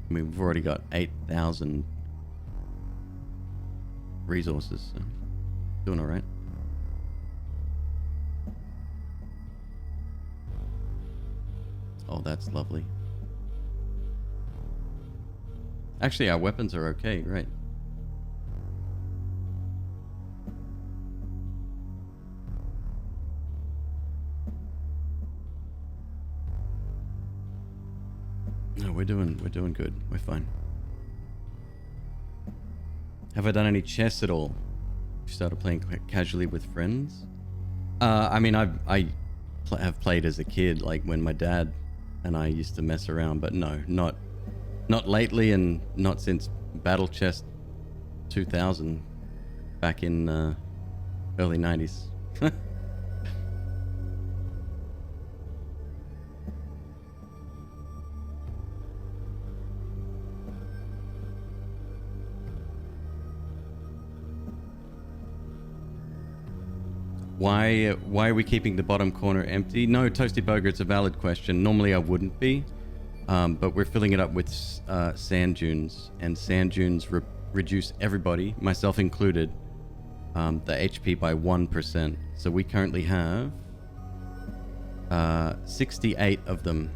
mean, we've already got 8,000 resources, so doing all right. Oh, that's lovely. Actually, our weapons are okay, right? No, we're doing good. We're fine. Have I done any chess at all? Started playing casually with friends. I mean, I have played as a kid, like when my dad and I used to mess around, but no, not lately, and not since Battle Chess 2000, back in early 90s. Why are we keeping the bottom corner empty? No, Toasty Burger, it's a valid question. Normally I wouldn't be, but we're filling it up with sand dunes, and sand dunes reduce everybody, myself included, the HP by 1%. So we currently have 68 of them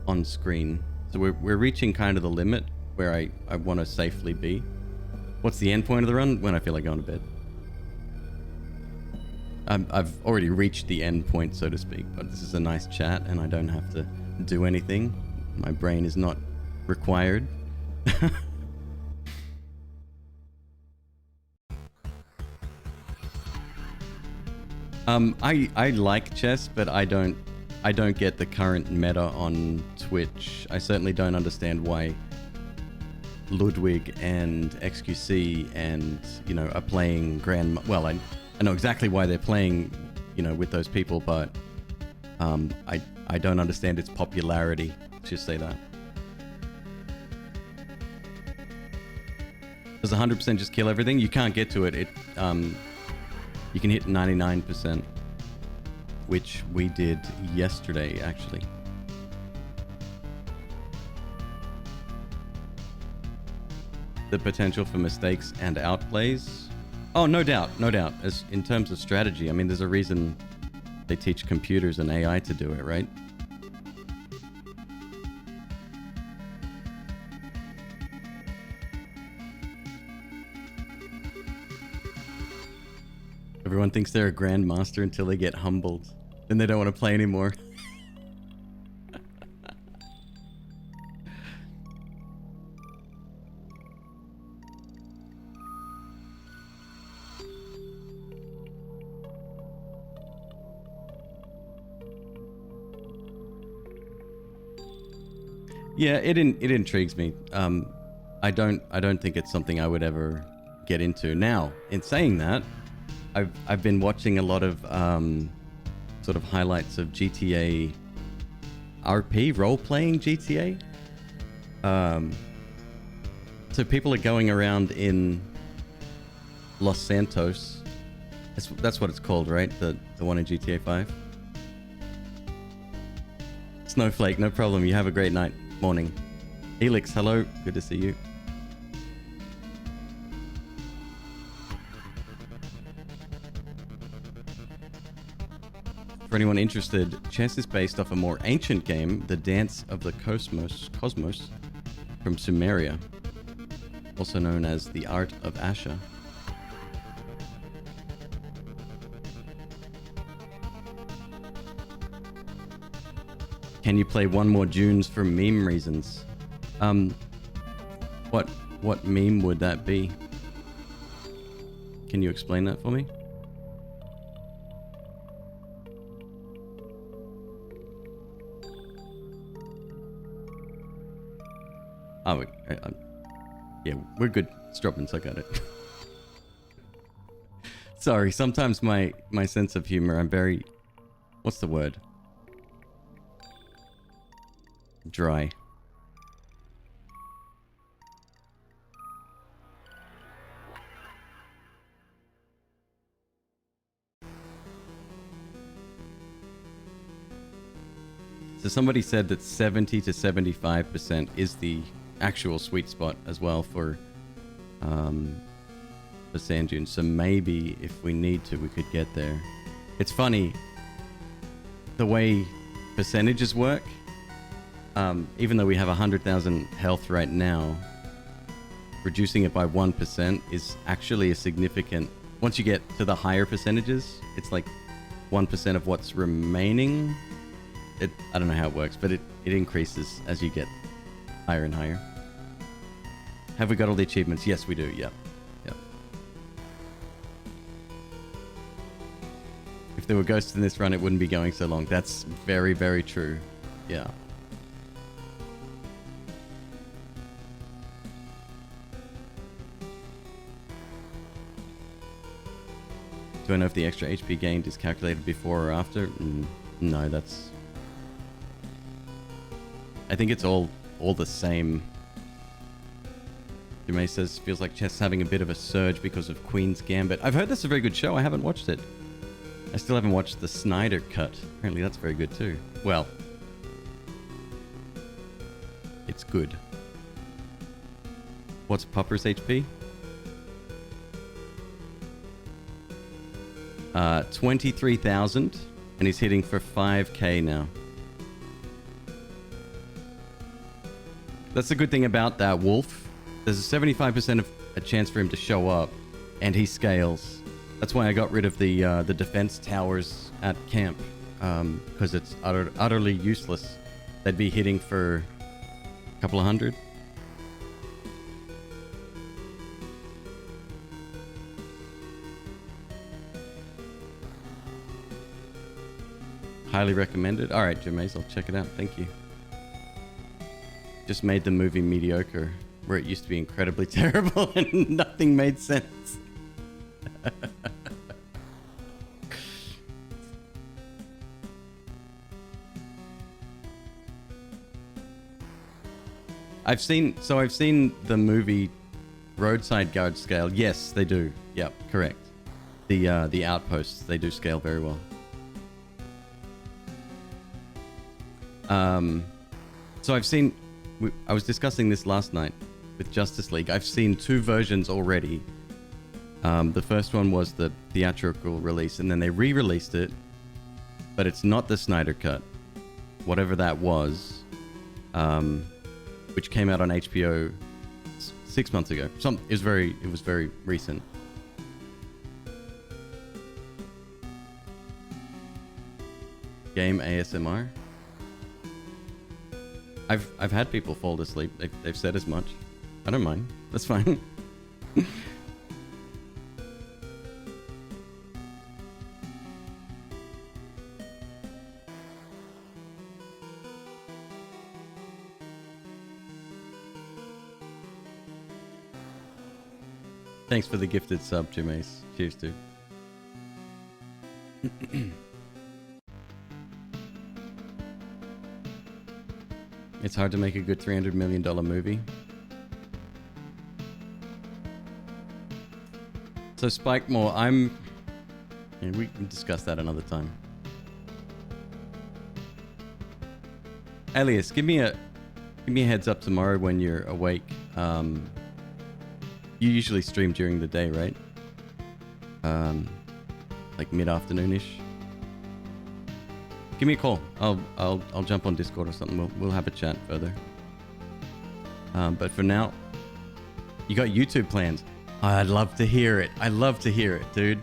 on screen. So we're reaching kind of the limit where I want to safely be. What's the end point of the run? When I feel like going to bed. I've already reached the end point, so to speak, but this is a nice chat and I don't have to do anything. My brain is not required. I like chess, but I don't get the current meta on Twitch. I certainly don't understand why Ludwig and XQC and, you know, are playing well, I know exactly why they're playing, you know, with those people, but I don't understand its popularity. Let's just say that. Does 100% just kill everything? You can't get to it. You can hit 99%, which we did yesterday, actually. The potential for mistakes and outplays? Oh, no doubt, no doubt. As in terms of strategy, I mean, there's a reason they teach computers and AI to do it, right? Everyone thinks they're a grandmaster until they get humbled. Then they don't want to play anymore. Yeah, it intrigues me. I don't think it's something I would ever get into. Now, in saying that, I've been watching a lot of sort of highlights of GTA RP, role-playing GTA. So people are going around in Los Santos. That's what it's called, right? The one in GTA 5. Snowflake, no problem. You have a great night. Morning. Helix, hello. Good to see you. For anyone interested, chess is based off a more ancient game, the Dance of the Cosmos from Sumeria, also known as the Art of Asha. Can you play one more Dunes for meme reasons? What meme would that be? Can you explain that for me? Oh, yeah, we're good. Stroppins, I got it. Sorry, sometimes my sense of humor, I'm very... What's the word? Dry. So somebody said that 70 to 75% is the actual sweet spot as well for sand dunes. So maybe if we need to, we could get there. It's funny the way percentages work. Even though we have 100,000 health right now, reducing it by 1% is actually a significant... Once you get to the higher percentages, it's like 1% of what's remaining. I don't know how it works, but it increases as you get higher and higher. Have we got all the achievements? Yes, we do. Yep. If there were ghosts in this run, it wouldn't be going so long. That's very, very true. Yeah. Do I know if the extra HP gained is calculated before or after? No, that's... I think it's all the same. Dumay says, feels like chess having a bit of a surge because of Queen's Gambit. I've heard that's a very good show. I haven't watched it. I still haven't watched the Snyder cut. Apparently that's very good too. Well, it's good. What's Popper's HP? 23,000, and he's hitting for 5k now. That's the good thing about that wolf. There's a 75% of a chance for him to show up, and he scales. That's why I got rid of the defense towers at camp, because it's utterly useless. They'd be hitting for a couple of hundred. Highly recommended. All right, Jameis, I'll check it out. Thank you. Just made the movie mediocre, where it used to be incredibly terrible and nothing made sense. I've seen the movie Roadside Guard scale. Yes, they do. Yep, correct. The outposts, they do scale very well. So I've seen, I was discussing this last night with Justice League. I've seen 2 versions already. The first one was the theatrical release, and then they re-released it, but it's not the Snyder Cut, whatever that was, which came out on HBO 6 months ago. It was very recent. Game ASMR. I've had people fall asleep. They've said as much. I don't mind. That's fine. Thanks for the gifted sub, Jameis. Cheers, dude. It's hard to make a good $300 million movie. So Spike Moore, we can discuss that another time. Elias, give me a heads up tomorrow when you're awake. You usually stream during the day, right? Like mid-afternoon-ish. Give me a call. I'll jump on Discord or something. We'll have a chat further. But for now, you got YouTube plans. I'd love to hear it. I love to hear it, dude.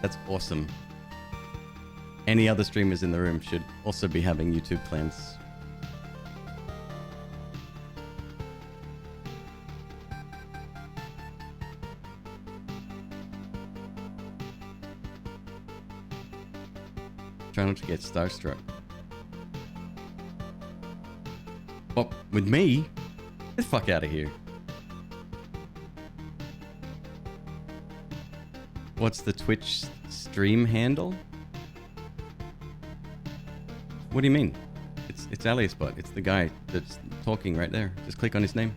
That's awesome. Any other streamers in the room should also be having YouTube plans. Try not to get starstruck. Well, with me? Get the fuck out of here. What's the Twitch stream handle? What do you mean? It's AliasBot. It's the guy that's talking right there. Just click on his name.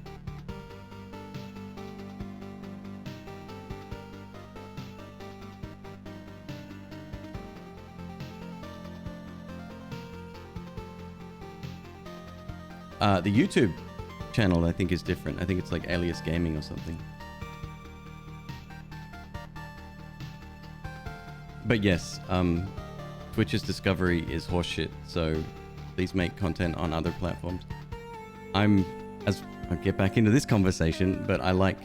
The YouTube channel, I think, is different. I think it's like Alias Gaming or something. But yes, Twitch's discovery is horseshit, so please make content on other platforms. I'll get back into this conversation, but I like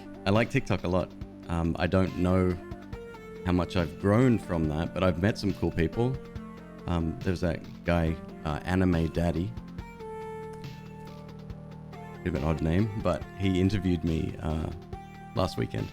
TikTok a lot. I don't know how much I've grown from that, but I've met some cool people. There's that guy, Anime Daddy. Bit of an odd name, but he interviewed me last weekend.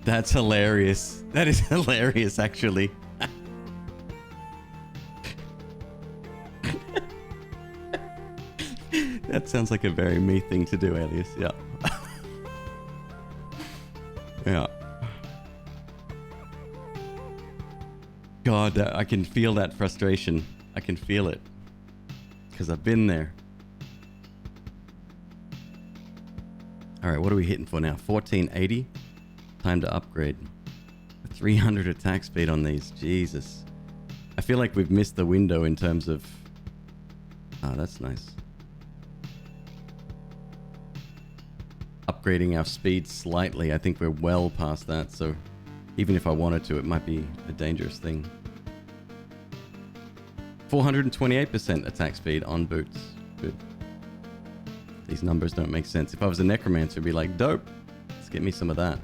That's hilarious. That is hilarious, actually. That sounds like a very me thing to do, Alias. Yeah. Yeah. God, I can feel that frustration. I can feel it. Because I've been there. Alright, what are we hitting for now? 1480? Time to upgrade. 300 attack speed on these. Jesus. I feel like we've missed the window in terms of... Oh, that's nice. Upgrading our speed slightly. I think we're well past that, so even if I wanted to, it might be a dangerous thing. 428% attack speed on boots. Good. These numbers don't make sense. If I was a necromancer, I'd be like, dope. Let's get me some of that.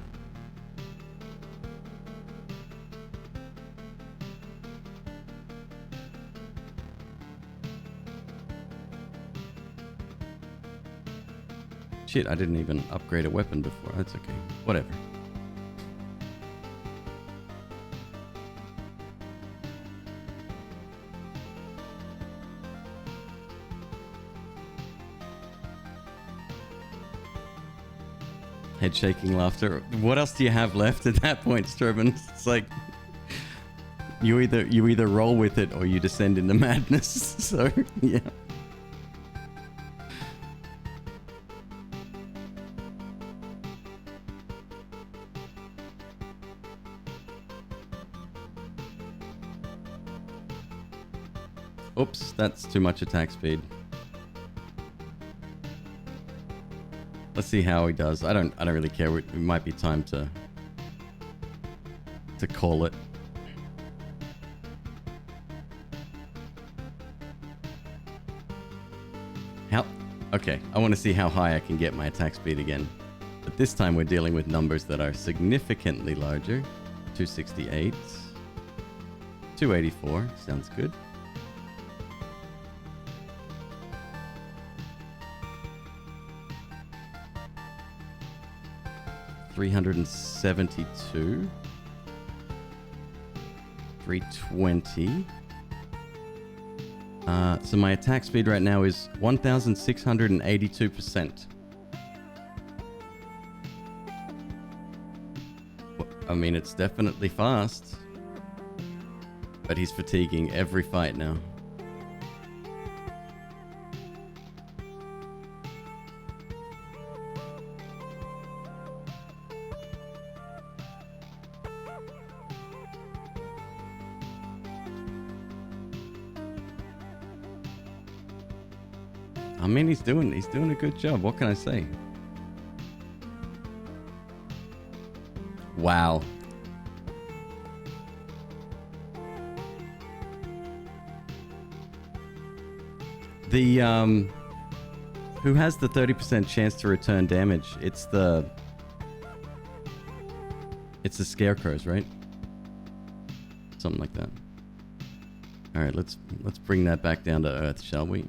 Shit, I didn't even upgrade a weapon before. That's okay. Whatever. Head shaking laughter. What else do you have left at that point, Strobin? It's like you either roll with it or you descend into madness. So yeah. Oops, that's too much attack speed. Let's see how he does. I don't really care. It might be time to call it. How? Okay, I want to see how high I can get my attack speed again. But this time we're dealing with numbers that are significantly larger. 268. 284. Sounds good. $372. 320. So my attack speed right now is 1,682%. I mean, it's definitely fast. But he's fatiguing every fight now. I mean, he's doing a good job. What can I say? Wow. The who has the 30% chance to return damage? It's the scarecrows, right? Something like that. All right, let's bring that back down to earth, shall we?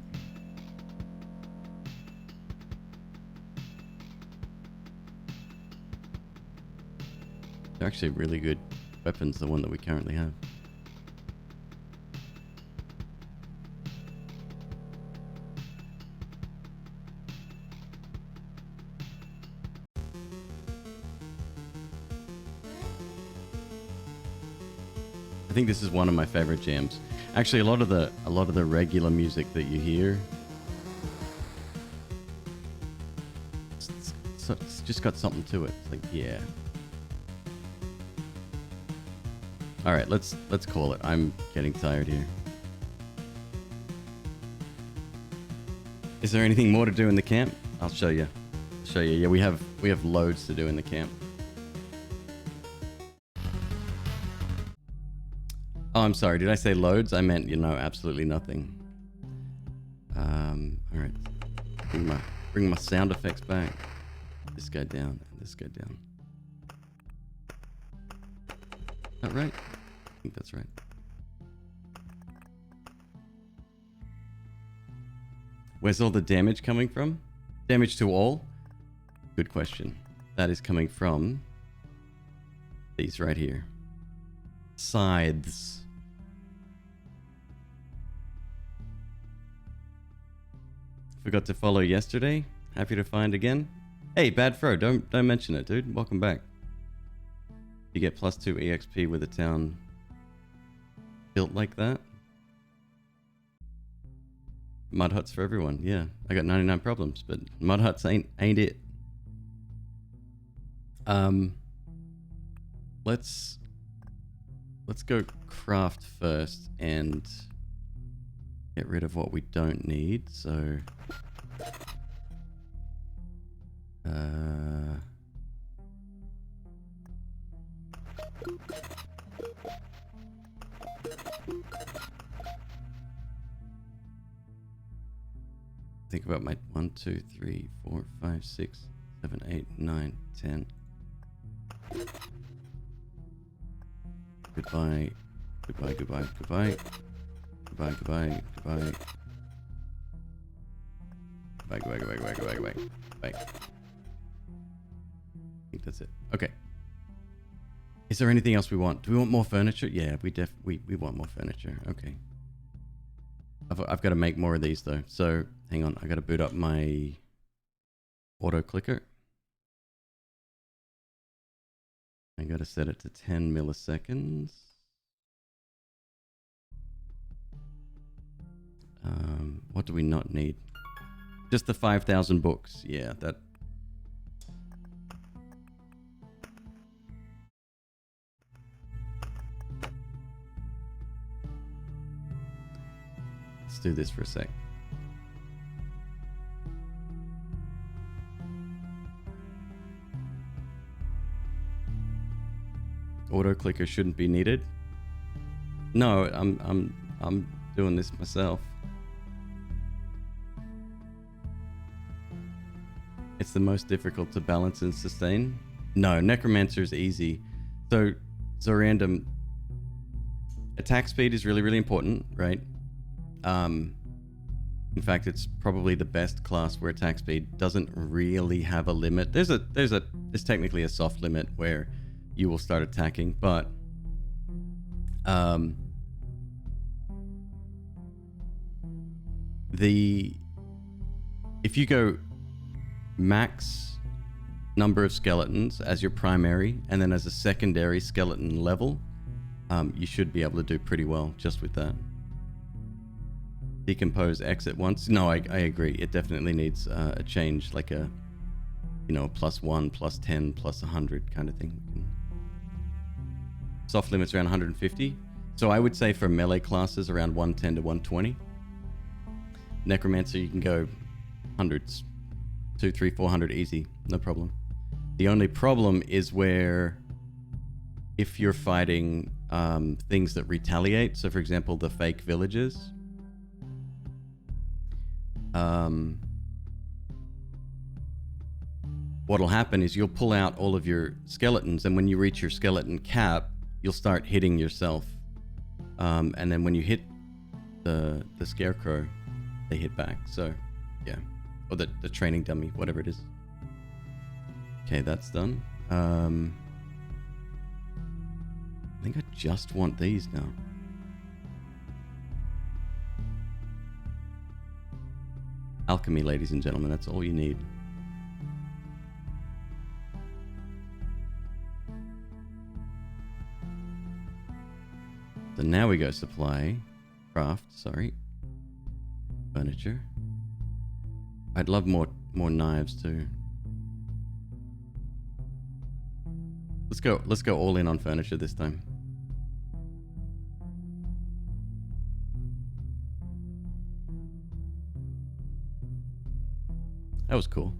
They're actually really good weapons, the one that we currently have. I think this is one of my favorite jams. Actually, a lot of the regular music that you hear, it's just got something to it. It's like, yeah. All right, let's call it. I'm getting tired here. Is there anything more to do in the camp? I'll show you. Yeah, we have loads to do in the camp. Oh, I'm sorry. Did I say loads? I meant, absolutely nothing. All right. Bring my sound effects back. This guy down and this guy down. Is that right? I think that's right. Where's all the damage coming from? Damage to all? Good question. That is coming from these right here. Scythes. Forgot to follow yesterday. Happy to find again. Hey, Bad Fro, don't mention it, dude. Welcome back. You get +2 EXP with a town built like that. Mud huts for everyone. Yeah, I got 99 problems, but mud huts ain't it. Let's go craft first and get rid of what we don't need. So think about my 1, 2, 3, 4, 5, 6, 7, 8, 9, 10. Goodbye. Goodbye, goodbye, goodbye. Goodbye, goodbye, goodbye. Goodbye, goodbye, goodbye, goodbye, goodbye, goodbye. Bye. think that's it. Okay. Is there anything else we want? Do we want more furniture? Yeah, we want more furniture. Okay. I've got to make more of these though. So hang on, I got to boot up my auto clicker. I got to set it to 10 milliseconds. What do we not need? Just the 5,000 books. Yeah, that. Let's do this for a sec. Auto clicker shouldn't be needed. No, I'm doing this myself. It's the most difficult to balance and sustain. No, Necromancer is easy. So Zorandom, attack speed is really, really important, right? In fact, it's probably the best class where attack speed doesn't really have a limit. There's technically a soft limit where you will start attacking, but if you go max number of skeletons as your primary and then as a secondary skeleton level, you should be able to do pretty well just with that. Decompose X at once. No, I agree. It definitely needs a change, like a, you know, +1, +10, +100 kind of thing. Soft limits around 150. So I would say for melee classes around 110 to 120. Necromancer, you can go hundreds. 200, 300, 400 easy, no problem. The only problem is where if you're fighting things that retaliate, so for example the fake villages, what'll happen is you'll pull out all of your skeletons, and when you reach your skeleton cap, you'll start hitting yourself, and then when you hit the scarecrow, they hit back. So yeah. Or the training dummy, whatever it is. Okay, that's done. I think I just want these now. Alchemy, ladies and gentlemen, that's all you need. So now we go supply, craft, sorry, furniture. I'd love more knives too. Let's go all in on furniture this time. That was cool.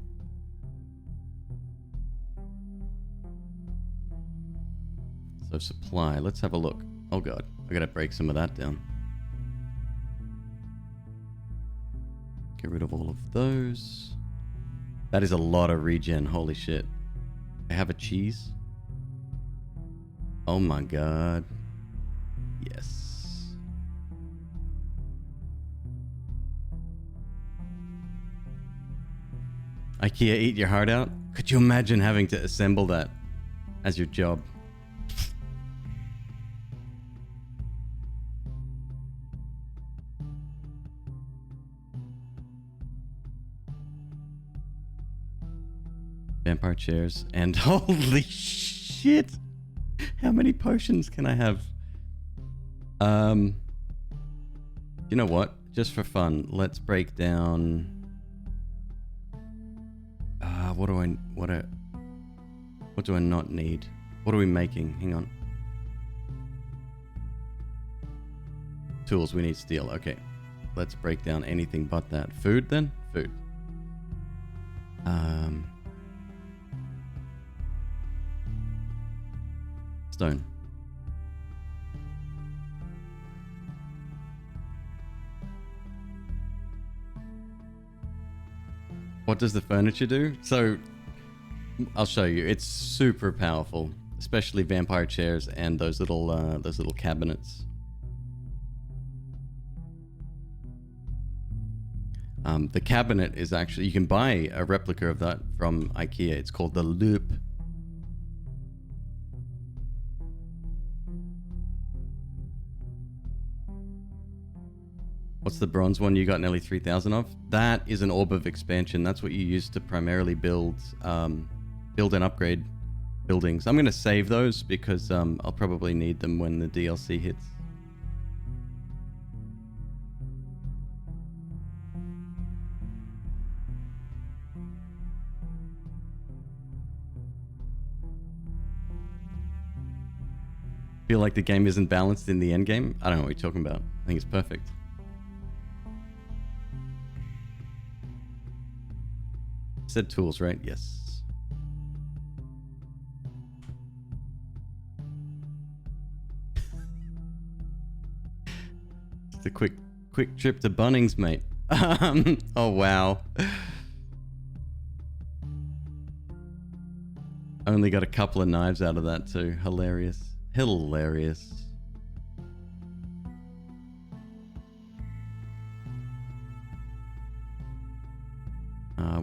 So supply, let's have a look. Oh god, I gotta break some of that down. Get rid of all of those. That is a lot of regen, holy shit. I have a cheese. Oh my god. Yes. IKEA, eat your heart out? Could you imagine having to assemble that as your job? Vampire chairs and holy shit, how many potions can I have? You know what, just for fun, let's break down what do I not need? What are we making? Hang on. Tools, we need steel. Okay, let's break down anything but that. Food then? Food. Stone. What does the furniture do? So, I'll show you. It's super powerful, especially vampire chairs and those little cabinets. The cabinet is actually, you can buy a replica of that from IKEA. It's called the Loop. What's the bronze one you got nearly 3,000 of? That is an orb of expansion. That's what you use to primarily build and upgrade buildings. I'm going to save those because I'll probably need them when the DLC hits. Feel like the game isn't balanced in the end game? I don't know what you're talking about. I think it's perfect. Said tools, right? Yes. Just a quick trip to Bunnings, mate. Oh wow. Only got a couple of knives out of that too. Hilarious. Hilarious.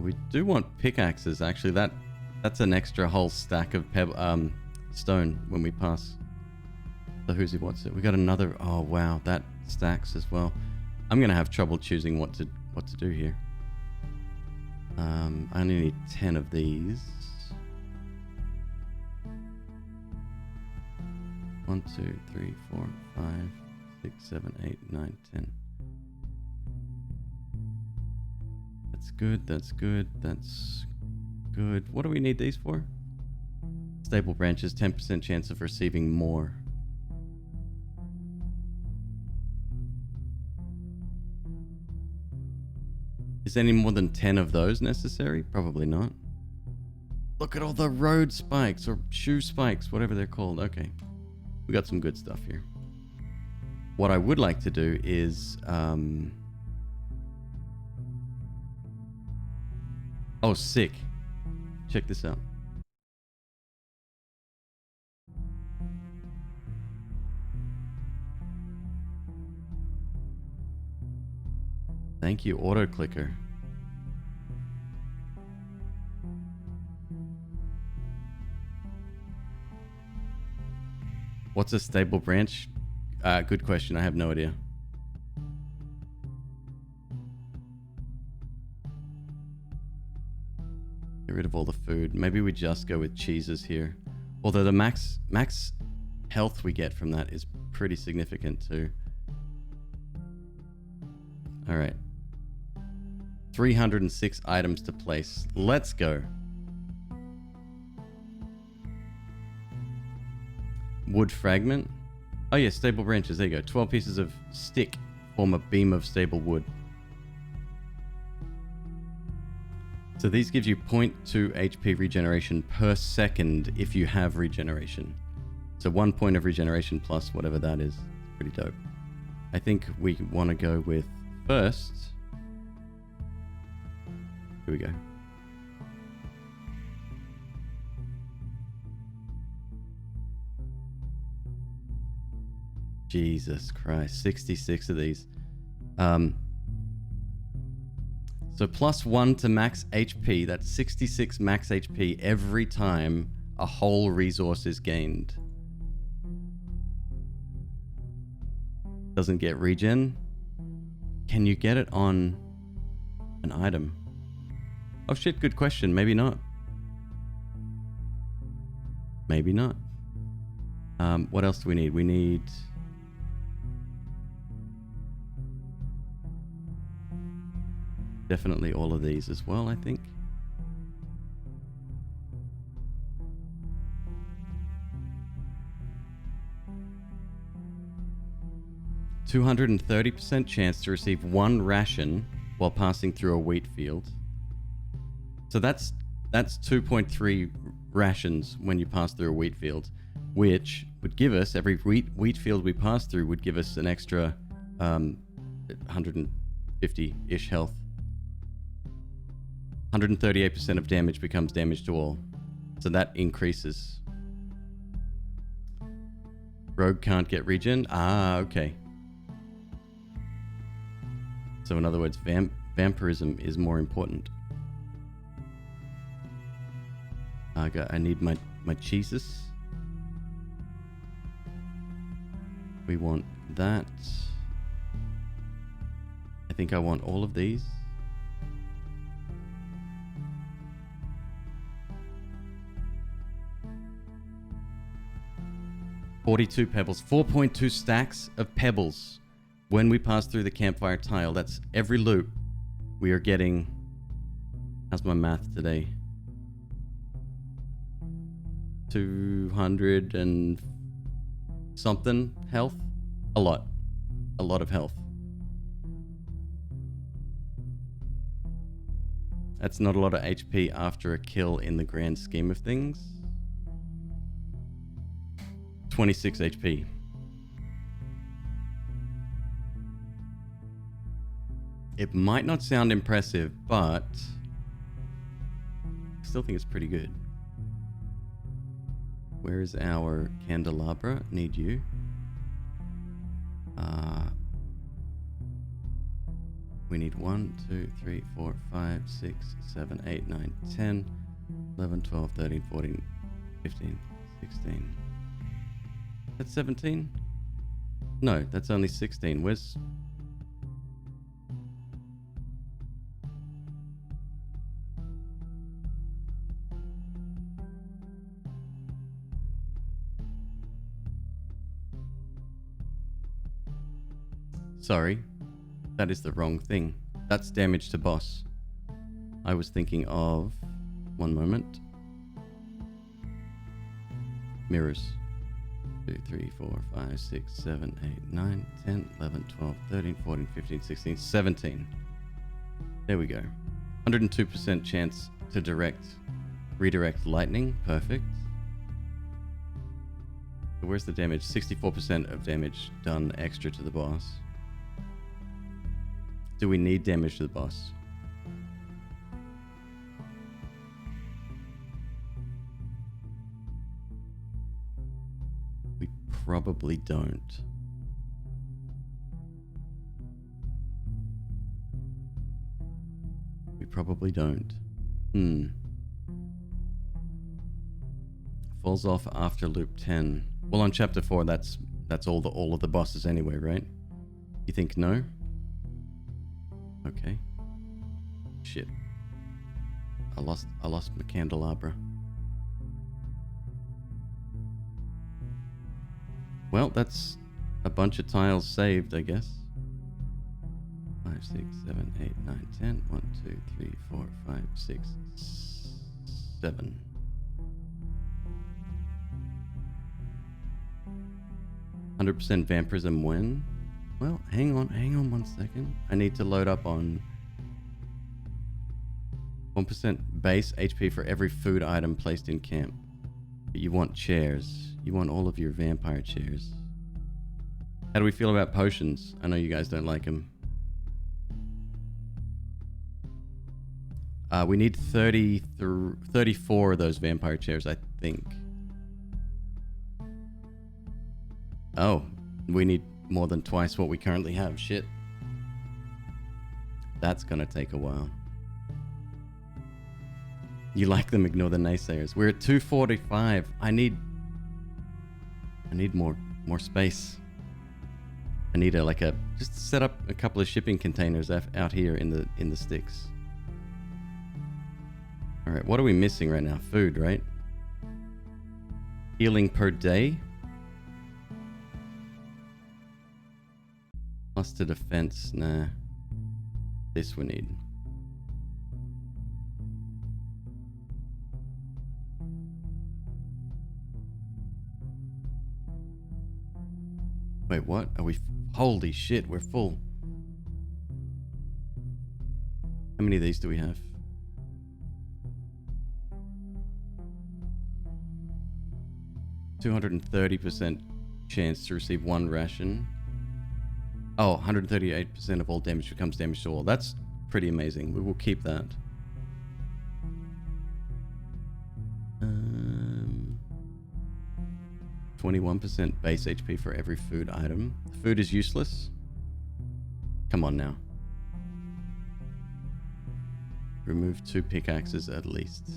We do want pickaxes. Actually, that's an extra whole stack of stone when we pass the who's it what's it. We got another. Oh wow, that stacks as well. I'm gonna have trouble choosing what to do here. I only need 10 of these. 1, 2, 3, 4, 5, 6, 7, 8, 9, 10. That's good, that's good, that's good. What do we need these for? Stable branches, 10% chance of receiving more. Is any more than 10 of those necessary? Probably not. Look at all the road spikes or shoe spikes, whatever they're called. Okay. We got some good stuff here. What I would like to do is oh, sick. Check this out. Thank you, auto clicker. What's a stable branch? Good question. I have no idea. Get rid of all the food. Maybe we just go with cheeses here. Although the max health we get from that is pretty significant too. All right. 306 items to place. Let's go. Wood fragment. Oh yeah, stable branches. There you go. 12 pieces of stick form a beam of stable wood. So these gives you 0.2 HP regeneration per second if you have regeneration. So 1 point of regeneration plus whatever that is. It's pretty dope. I think we want to go with first. Here we go. Jesus Christ, 66 of these. So +1 to max HP, that's 66 max HP every time a whole resource is gained. Doesn't get regen. Can you get it on an item? Oh shit, good question. Maybe not. Maybe not. What else do we need? We need... definitely all of these as well, I think. (230% chance to receive 1 ration while passing through a wheat field. So that's 2.3 rations when you pass through a wheat field, which would give us, every wheat field we pass through would give us an extra 150-ish health. 138% of damage becomes damage to all. So that increases. Rogue can't get regen? Ah, okay. So in other words, vampirism is more important. I need my cheeses. We want that. I think I want all of these. $42 pebbles. 4.2 stacks of pebbles when we pass through the campfire tile. That's every loop we are getting. How's my math today? 200 and something health. A lot of health. That's not a lot of HP after a kill in the grand scheme of things. 26 HP. It might not sound impressive, but I still think it's pretty good. Where is our candelabra? Need you. We need 1, 2, 3, 4, 5, 6, 7, 8, 9, 10, 11, 12, 13, 14, 15, 16. That's 17? No, that's only 16. Where's... Sorry, that is the wrong thing. That's damage to boss. I was thinking of... One moment. Mirrors. 2, 3, 4, 5, 6, 7, 8, 9, 10, 11, 12, 13, 14, 15, 16, 17. There we go. 102% chance to redirect lightning. Perfect. So where's the damage? 64% of damage done extra to the boss. Do we need damage to the boss? We probably don't. We probably don't. Falls off after loop 10. Well, on chapter 4, that's all of the bosses anyway, right? You think no? Okay. Shit. I lost my candelabra. Well, that's a bunch of tiles saved, I guess. 5, 6, 7, 8, 9, 10. 1, 2, 3, 4, 5, 6, 7. %, vampirism when? Well, hang on 1 second. I need to load up on 1% base HP for every food item placed in camp. But you want chairs. You want all of your vampire chairs. How do we feel about potions? I know you guys don't like them. We need 34 of those vampire chairs, I think. Oh, we need more than twice what we currently have. Shit. That's gonna take a while. You like them, ignore the naysayers. We're at 245. I need more space. I need just set up a couple of shipping containers out here in the sticks. All right, what are we missing right now? Food, right? Healing per day. Plus to defense, nah. This we need. Wait, what? Are we... Holy shit, we're full. How many of these do we have? %230% chance to receive 1 ration. Oh, 138% of all damage becomes damage to all. That's pretty amazing. We will keep that. 21% base HP for every food item. Food is useless. Come on now. Remove 2 pickaxes at least.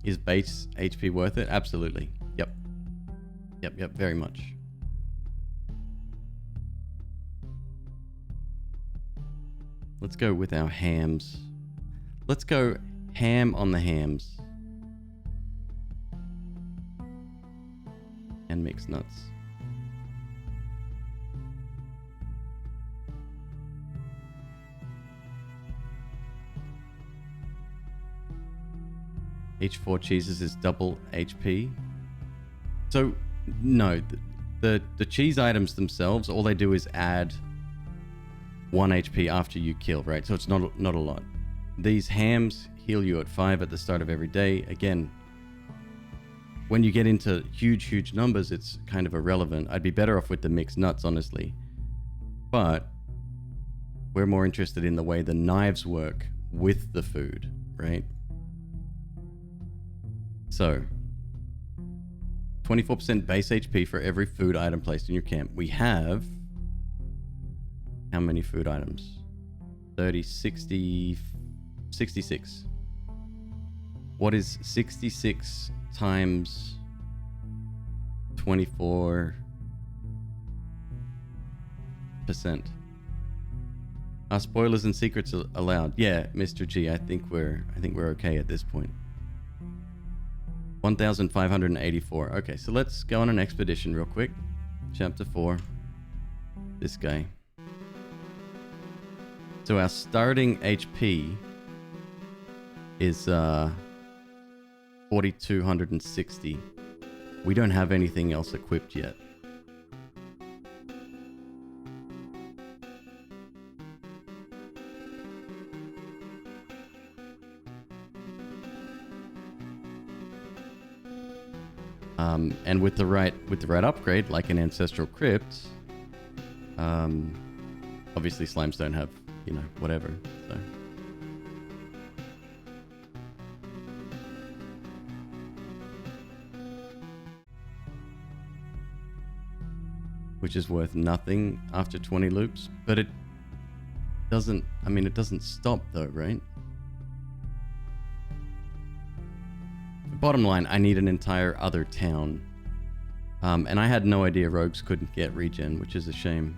Is base HP worth it? Absolutely. Yep. Yep, very much. Let's go with our hams. Let's go ham on the hams. And mixed nuts. Each 4 cheeses is double HP. So, no, the cheese items themselves, all they do is add 1 HP after you kill, right? So it's not a lot. These hams heal you at 5 at the start of every day. Again, when you get into huge numbers, it's kind of irrelevant. I'd be better off with the mixed nuts, honestly. But we're more interested in the way the knives work with the food, right? So, 24% base HP for every food item placed in your camp. We have... how many food items? 30, 60, 66. What is 66 times 24%? Are spoilers and secrets allowed? Yeah, Mr. G, I think we're okay at this point. 1,584. Okay, so let's go on an expedition real quick. Chapter 4. This guy. So our starting HP is 4,260. We don't have anything else equipped yet. And with the right upgrade, like an ancestral crypt, obviously slimes don't have, you know, whatever. So. Which is worth nothing after 20 loops, but it doesn't, I mean, it doesn't stop though, right? Bottom line, I need an entire other town. And I had no idea rogues couldn't get regen, which is a shame.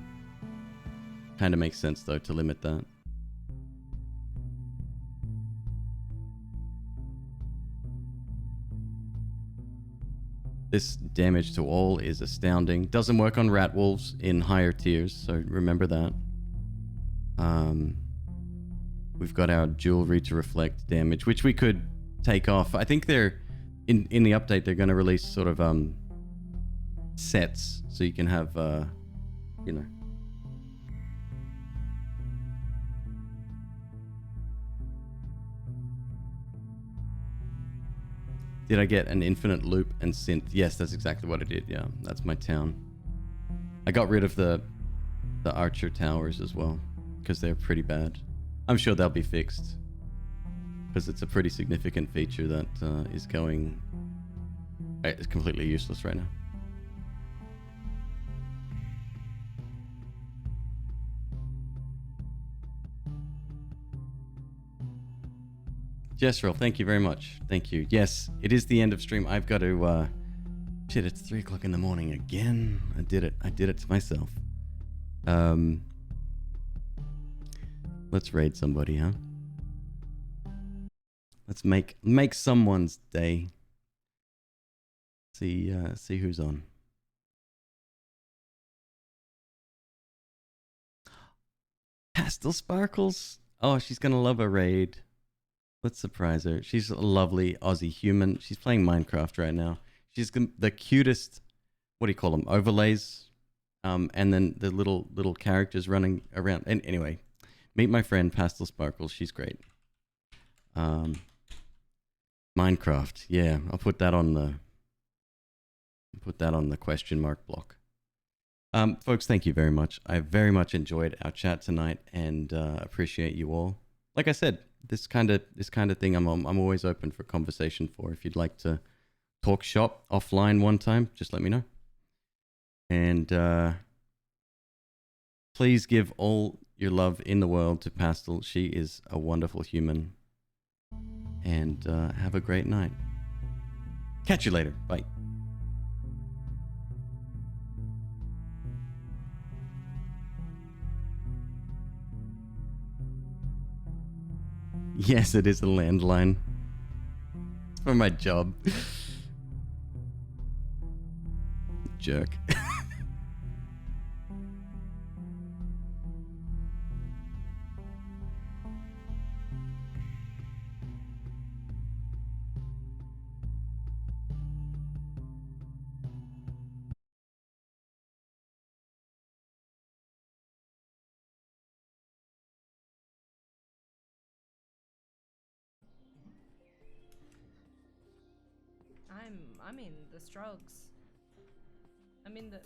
Kind of makes sense though to limit that. This damage to all is astounding. Doesn't work on rat wolves in higher tiers, so remember that. We've got our jewelry to reflect damage, which we could take off. I think they're in the update. They're going to release sort of sets, so you can have you know. Did I get an infinite loop and synth? Yes, that's exactly what I did. Yeah, that's my town. I got rid of the archer towers as well, because they're pretty bad. I'm sure they'll be fixed, because it's a pretty significant feature that is going... It's completely useless right now. Jessrel, thank you very much. Thank you. Yes, it is the end of stream. I've got to... Shit, it's 3 o'clock in the morning again. I did it. I did it to myself. Let's raid somebody, huh? Let's make someone's day. See who's on. Pastel Sparkles. Oh, she's gonna love a raid. Let's surprise her. She's a lovely Aussie human. She's playing Minecraft right now. She's the cutest. What do you call them? Overlays. And then the little characters running around. And anyway, meet my friend Pastel Sparkles. She's great. Minecraft. Yeah, I'll put that on the question mark block. Folks, thank you very much. I very much enjoyed our chat tonight and appreciate you all. Like I said, this kind of thing I'm always open for conversation for. If you'd like to talk shop offline one time, just let me know. And please give all your love in the world to Pastel. She is a wonderful human. And have a great night. Catch you later. Bye. Yes, it is a landline. It's for my job. Jerk. I'm in the strokes. I'm in the